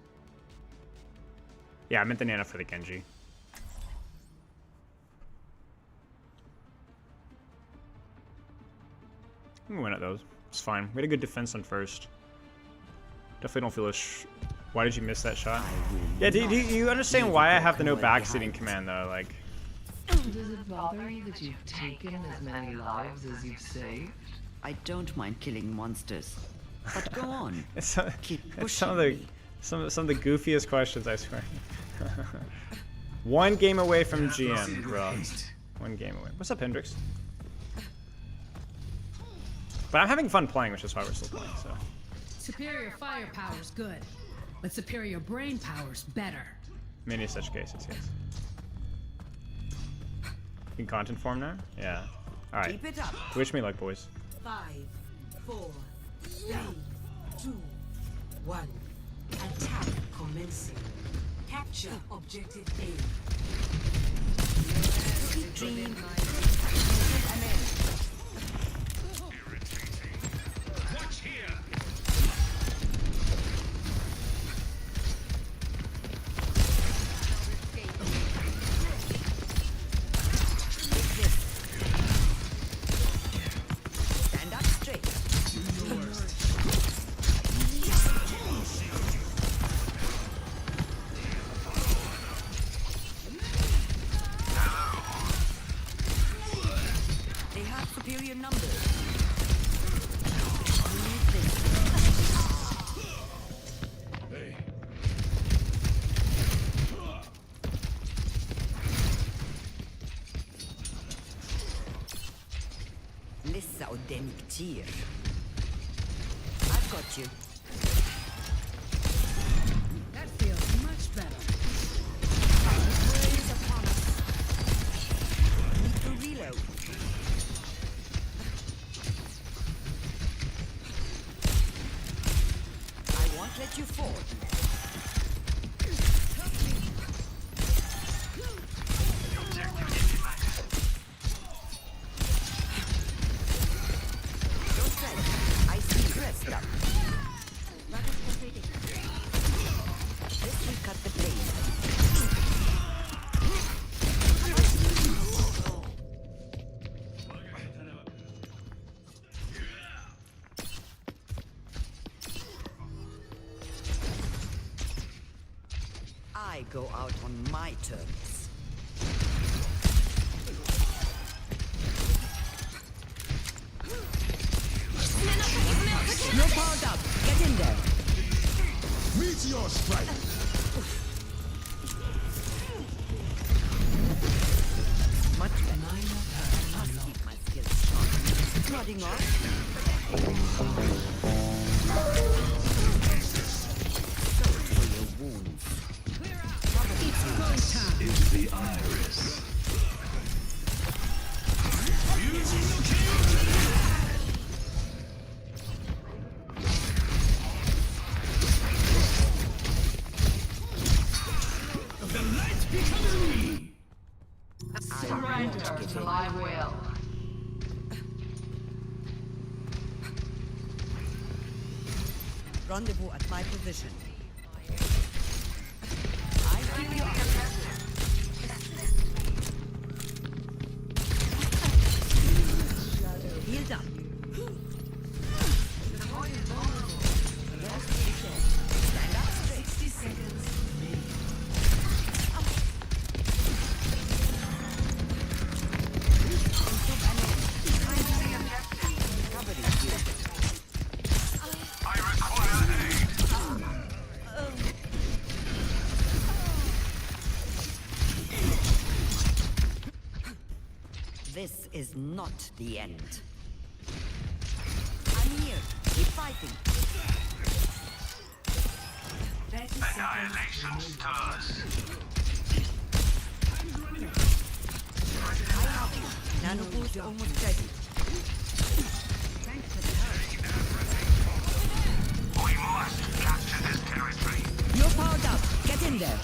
Yeah, I meant the Nana for the Genji. We can win at those. It's fine. We had a good defense on first. Definitely don't feel why did you miss that shot? Yeah, do you understand why I have the no backseating command though? Like. Does it bother you that you've taken as many lives as you've saved? I don't mind killing monsters, but go on. Keep It's pushing some of the me. some of the goofiest questions, I swear. One game away from GM, bro. One game away. What's up, Hendrix? But I'm having fun playing, which is why we're still playing. So. Superior firepower's good, but superior brain power's better. Many such cases, yes. In content form now? Yeah. All right. Keep it up. Wish me luck, boys. 5, 4, 3, 2, 1. Attack commencing. Capture objective A. Sweet dream. Watch here. Stand up straight. They have superior numbers. Lissa och Deniktir. I've got you. That feels much better. Praise upon us. Need to reload. I won't let you fall. Don't stress. I see dressed up. This will cut the pain. I go out on my terms. No powered up. Get in there. Meteor strike! Much better. Must keep my skills sharp. Nodding off. So for your wounds. Is the iris. Reloading. my will. Rendezvous at my position. I feel your Healed up. Stand up straight. 60 seconds. This is not the end. I'm here. Keep fighting. Annihilation stars. Nano boost almost ready. We must capture this territory. You're powered up. Get in there.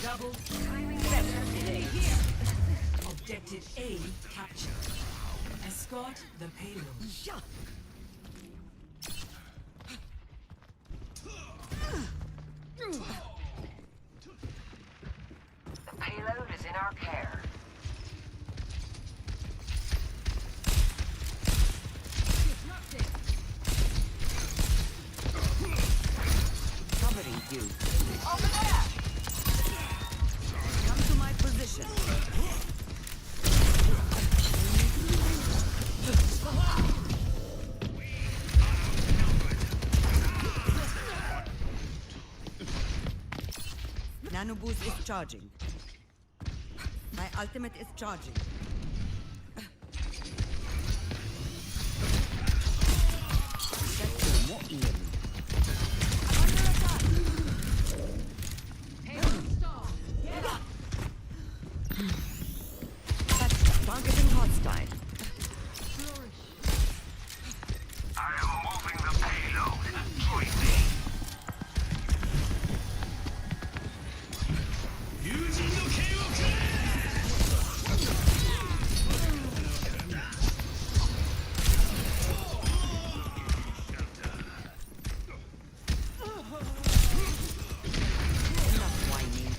Double. Objective A captured. Escort the payload. The payload is in our care. Covering you. Over there! Come to my position. Nano boost is charging. My ultimate is charging. That's more even. I'm under attack. Targeting hostile. I am moving the payload. Join me. Enough whining.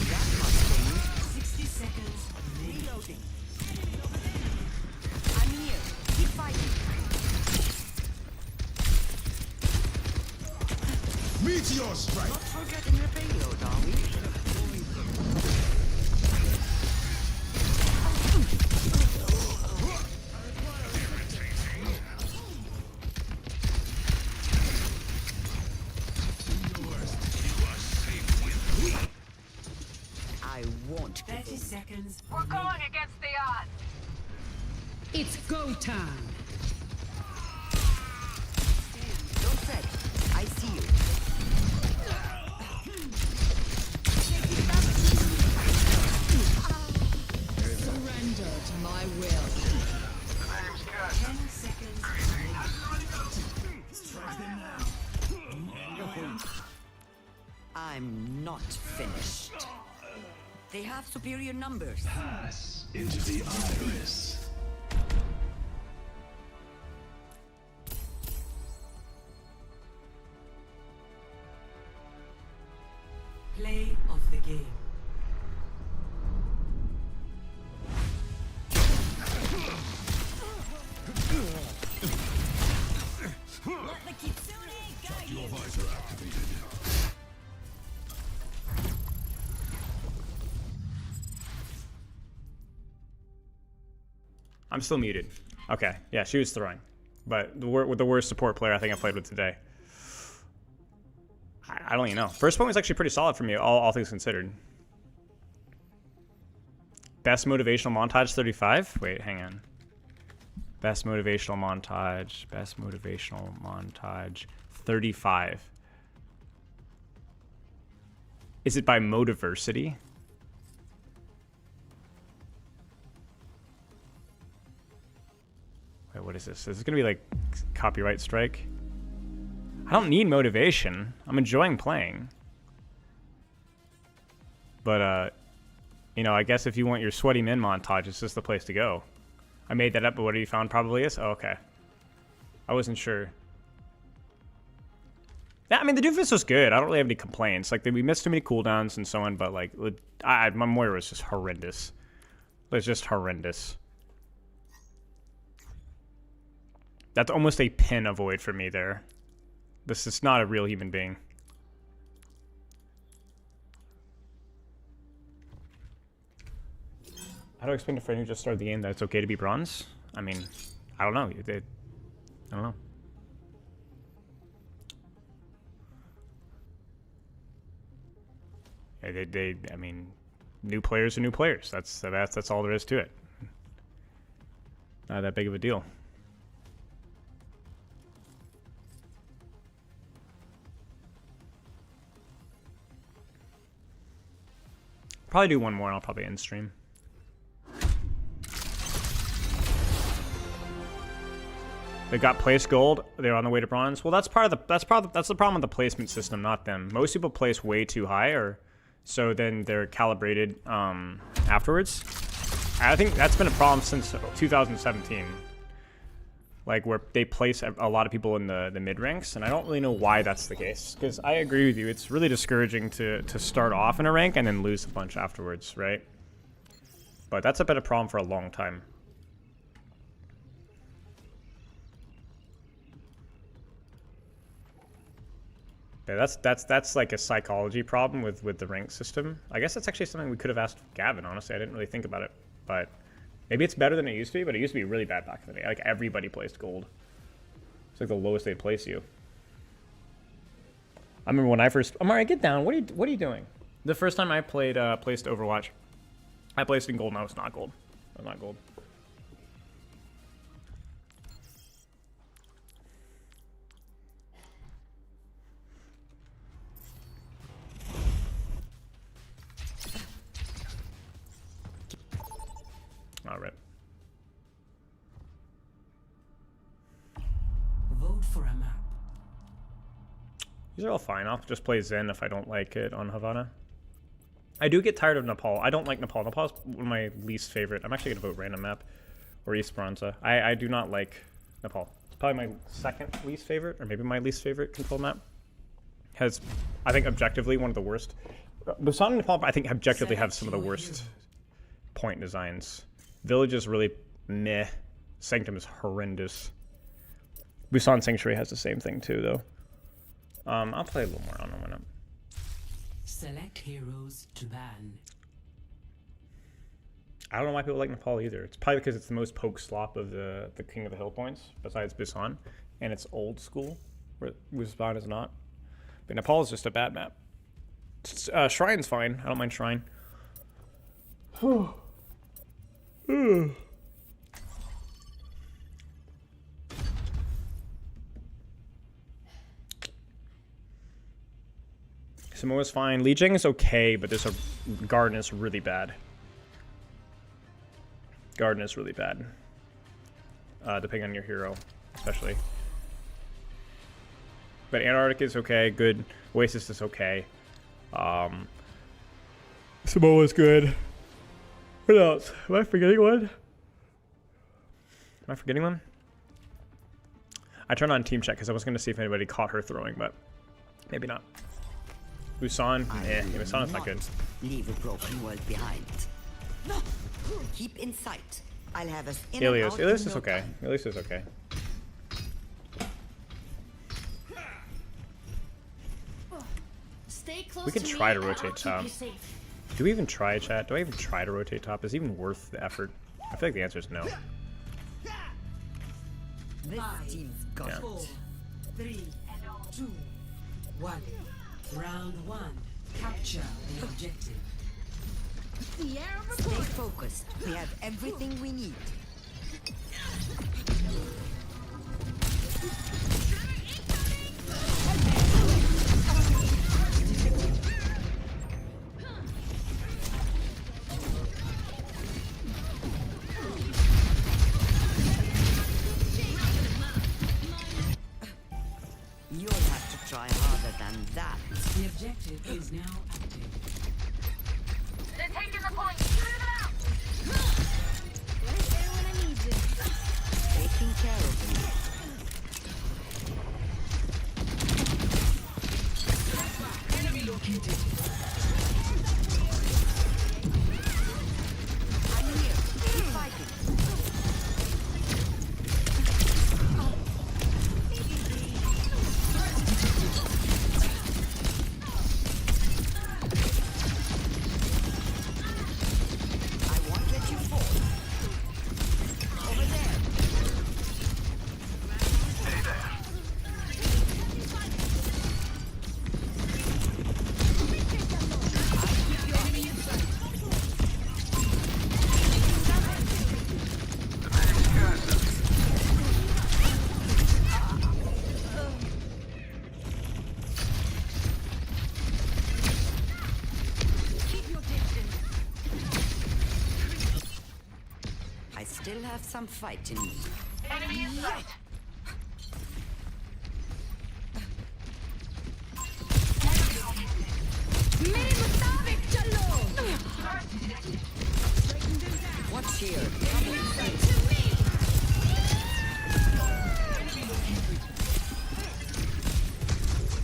That must change. 60 seconds. Reloading. I'm here. Keep fighting. Meteor strike. Not forgetting the payload, are we? I won't give 30 in. seconds. We're going against the odds. It's go time. Don't fret. I see you. Surrender to my will. 10 seconds. I'm not finished. They have superior numbers. Pass into the iris. Play of the game. Let the kitsune guide you. Your visor activated. I'm still muted. Okay, yeah, she was throwing. But the worst support player I think I played with today. I don't even know. First point was actually pretty solid for me, all things considered. Best motivational montage 35? Wait, hang on. Best motivational montage. Best motivational montage 35. Is it by Motiversity? Wait, what is this? Is this gonna be like copyright strike? I don't need motivation. I'm enjoying playing. But you know, I guess if you want your sweaty min montage, it's just the place to go. I made that up, but what you found probably is? Oh, okay. I wasn't sure. Yeah, I mean, the Doofus was good. I don't really have any complaints. Like, we missed too many cooldowns and so on, but, like, my Moira was just horrendous. It was just horrendous. That's almost a pin avoid for me there. This is not a real human being. How do I explain to a friend who just started the game that it's okay to be bronze? I mean, I don't know. I don't know. I mean, new players are new players. That's all there is to it. Not that big of a deal. Probably do one more and I'll probably end stream. They got placed gold. They're on the way to bronze. Well, that's the problem with the placement system, not them. Most people place way too high, or so then they're calibrated afterwards. I think that's been a problem since 2017. Like, where they place a lot of people in the mid ranks, and I don't really know why that's the case. Because I agree with you, it's really discouraging to start off in a rank and then lose a bunch afterwards, right? But that's been a problem for a long time. Yeah, that's like a psychology problem with the rank system. I guess that's actually something we could have asked Gavin, honestly. I didn't really think about it. But maybe it's better than it used to be, but it used to be really bad back in the day. Like, everybody placed gold. It's like the lowest they'd place you. I remember when I first... Amari, get down. What are you doing? The first time I placed Overwatch, I placed in gold and I was not gold. I was not gold. All right. Vote for a map. These are all fine. I'll just play Zen if I don't like it on Havana. I do get tired of Nepal. I don't like Nepal. Nepal is one of my least favorite. I'm actually going to vote random map or Esperanza. I do not like Nepal. It's probably my second least favorite, or maybe my least favorite control map. Has, I think, objectively one of the worst. Busan and Nepal, I think, objectively have some of the worst point designs. Village is really meh. Sanctum is horrendous. Busan Sanctuary has the same thing too, though. I'll play a little more. I don't know why not. Select heroes to ban. I don't know why people like Nepal either. It's probably because it's the most poke slop of the King of the Hill points, besides Busan, and it's old school, where Busan is not. But Nepal is just a bad map. Shrine's fine. I don't mind Shrine. Samoa's fine. Li Jing is okay, but there's a Garden is really bad. Garden is really bad. Depending on your hero, especially. But Antarctic is okay, good. Oasis is okay. Samoa's good. What else? Am I forgetting one? Am I forgetting one? I turned on team check because I was going to see if anybody caught her throwing, but maybe not. Busan? Busan is not good. Leave a broken world behind. No! Keep in sight. I'll have us in Ilios. Ilios is okay. Ilios is okay. Stay close. We can try to rotate top. Do we even try, chat? Do I even try to rotate top? Is it even worth the effort? I feel like the answer is no. This team's got Yeah. 4, 3, 2, 1. Round 1. Capture the objective. Stay focused. We have everything we need. is now active. They're taking the point. Clear them out. Right there when I need you. Taking care of you. Enemy located. I'm here. Keep fighting. I won't let you fall. Over there. I still have some fight in me. Enemy in sight. मेरे मुताबिक चलो. What's here? To me.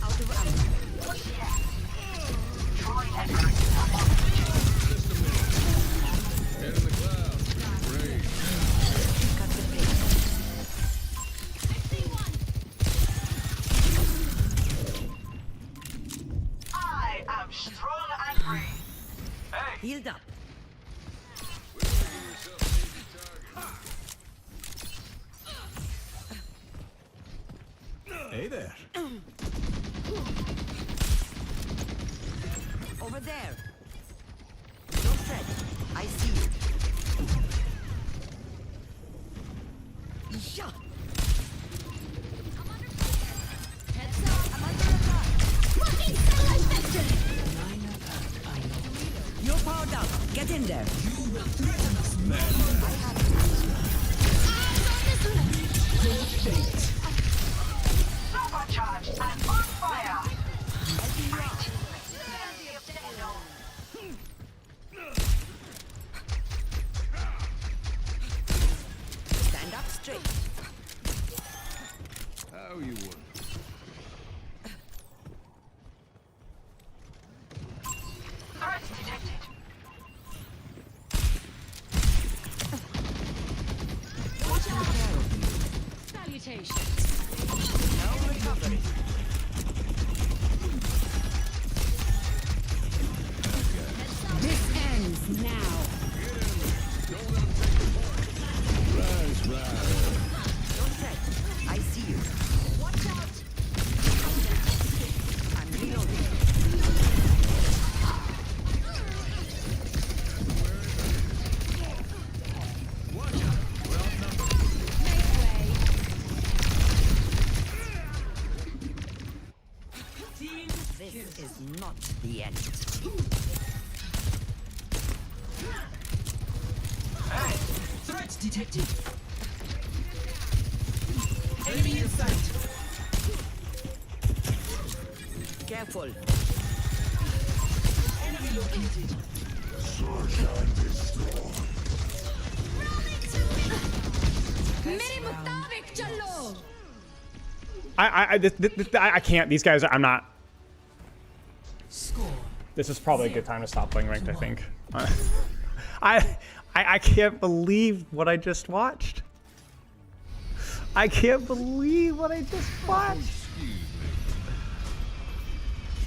Out of ammo. Head in the clouds. Great. Cut the pace. I am strong and free. Hey. Healed up. Hey there. Over there. Don't fret. I see you. Yeah. Heads up. I'm under attack. Fucking satellite vector. You're powered up. Get in there. Supercharged and on fire. Stand up straight. How you want? Threats detected. Salutations. No recovery. This ends now. Rise, rise. Don't fret. I see you. Watch out. I'm reloading. Make way. This is not the end. Threats detected. Enemy in sight. Careful. Enemy located. मेरे मुताबिक चलो. I can't. These guys are, I'm not. Score. This is probably a good time to stop playing ranked, I think. I can't believe what I just watched. I can't believe what I just watched.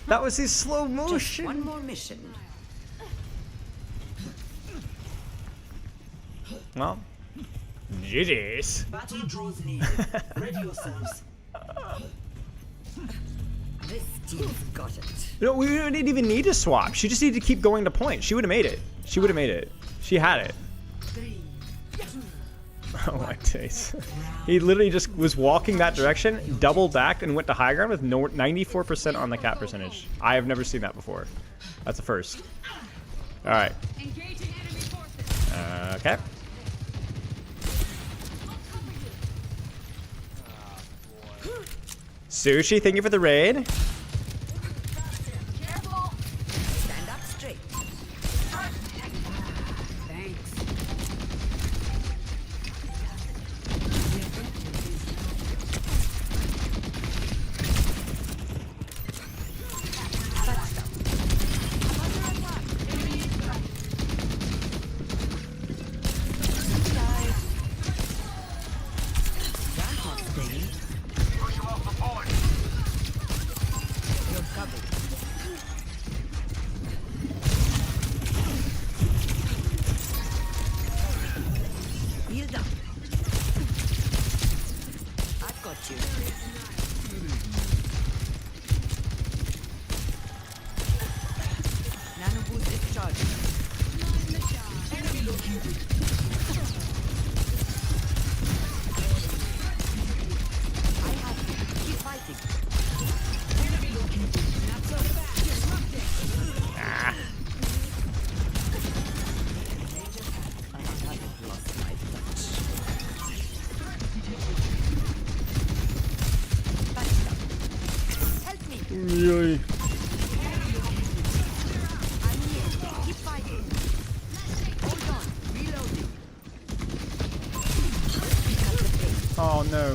That was his slow Just motion. one more mission. Well, GG's. Battle draws near. Ready yourselves. This team's got it. No, we didn't even need to swap. She just needed to keep going to point. She would have made it. She would have made it. She had it. 3, 2, Oh my days. He literally just was walking that direction, doubled back, and went to high ground with 94% on the cap percentage. I have never seen that before. That's a first. All right. Engaging enemy forces. Okay. Sushi, thank you for the raid. Careful. you. Nano boost discharging. Enemy located. I have you. Keep fighting. Enemy located. Not so fast. Disrupting. I haven't lost my touch. Backstab. Help me. Really? I'm here. Keep fighting. Hold on. Reloading. Pick up the pace. Oh no.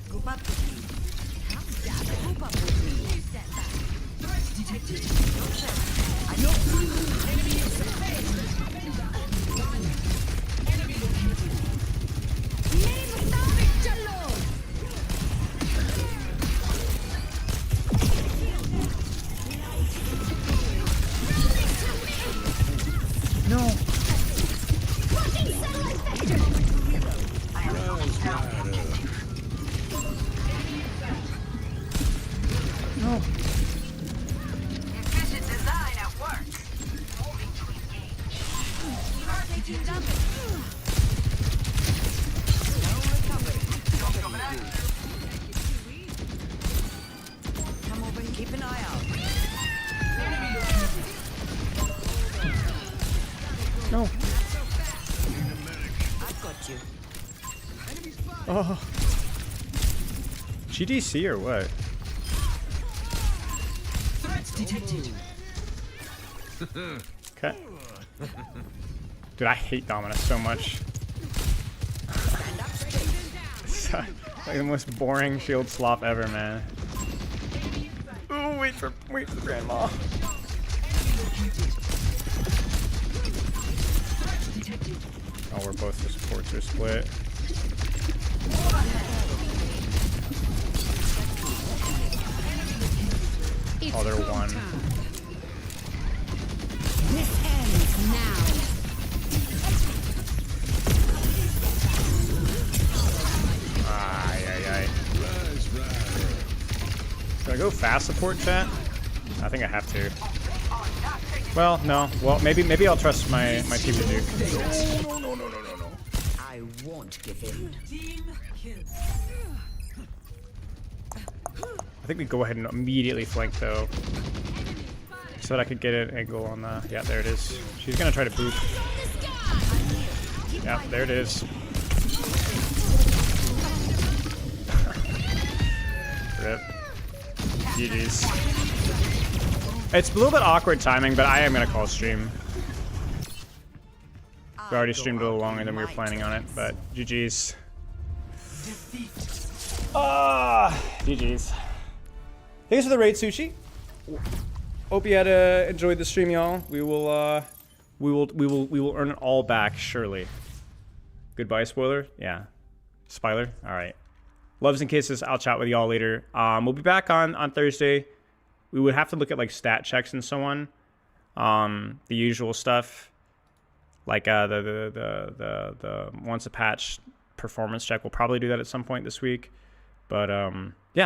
Group up with me. Group up with me. Threat detected. No sense. I know. Enemy in sight. Enemy located. No. No. Efficient design at work. Moving to engage. You are taking damage. No recovery. Come over and keep an eye out. No. I've got you. Oh. GDC or what? Threat detected. Okay. Dude, I hate Dominus so much. It's like the most boring shield swap ever, man. Ooh, wait for grandma. Oh, we're both the supports are split. Oh, they're one. This ends now. Ay, ay, ay. Do I go fast support, chat? I think I have to. Well, no. Well, maybe I'll trust my team to do. No. I won't give in. Team kill. I think we go ahead and immediately flank though, so that I could get an angle on the. Yeah, there it is. She's gonna try to boop. Yeah, there it is. Rip. GG's. It's a little bit awkward timing, but I am gonna call stream. We already streamed a little longer than we were planning on it, but GG's. GG's. Thanks for the raid, Sushi. Hope you had enjoyed the stream, y'all. We will earn it all back surely. Goodbye, spoiler. Yeah, spoiler. All right. Loves and kisses. I'll chat with y'all later. We'll be back on Thursday. We would have to look at like stat checks and so on. The usual stuff, like the once a patch performance check. We'll probably do that at some point this week. But yeah.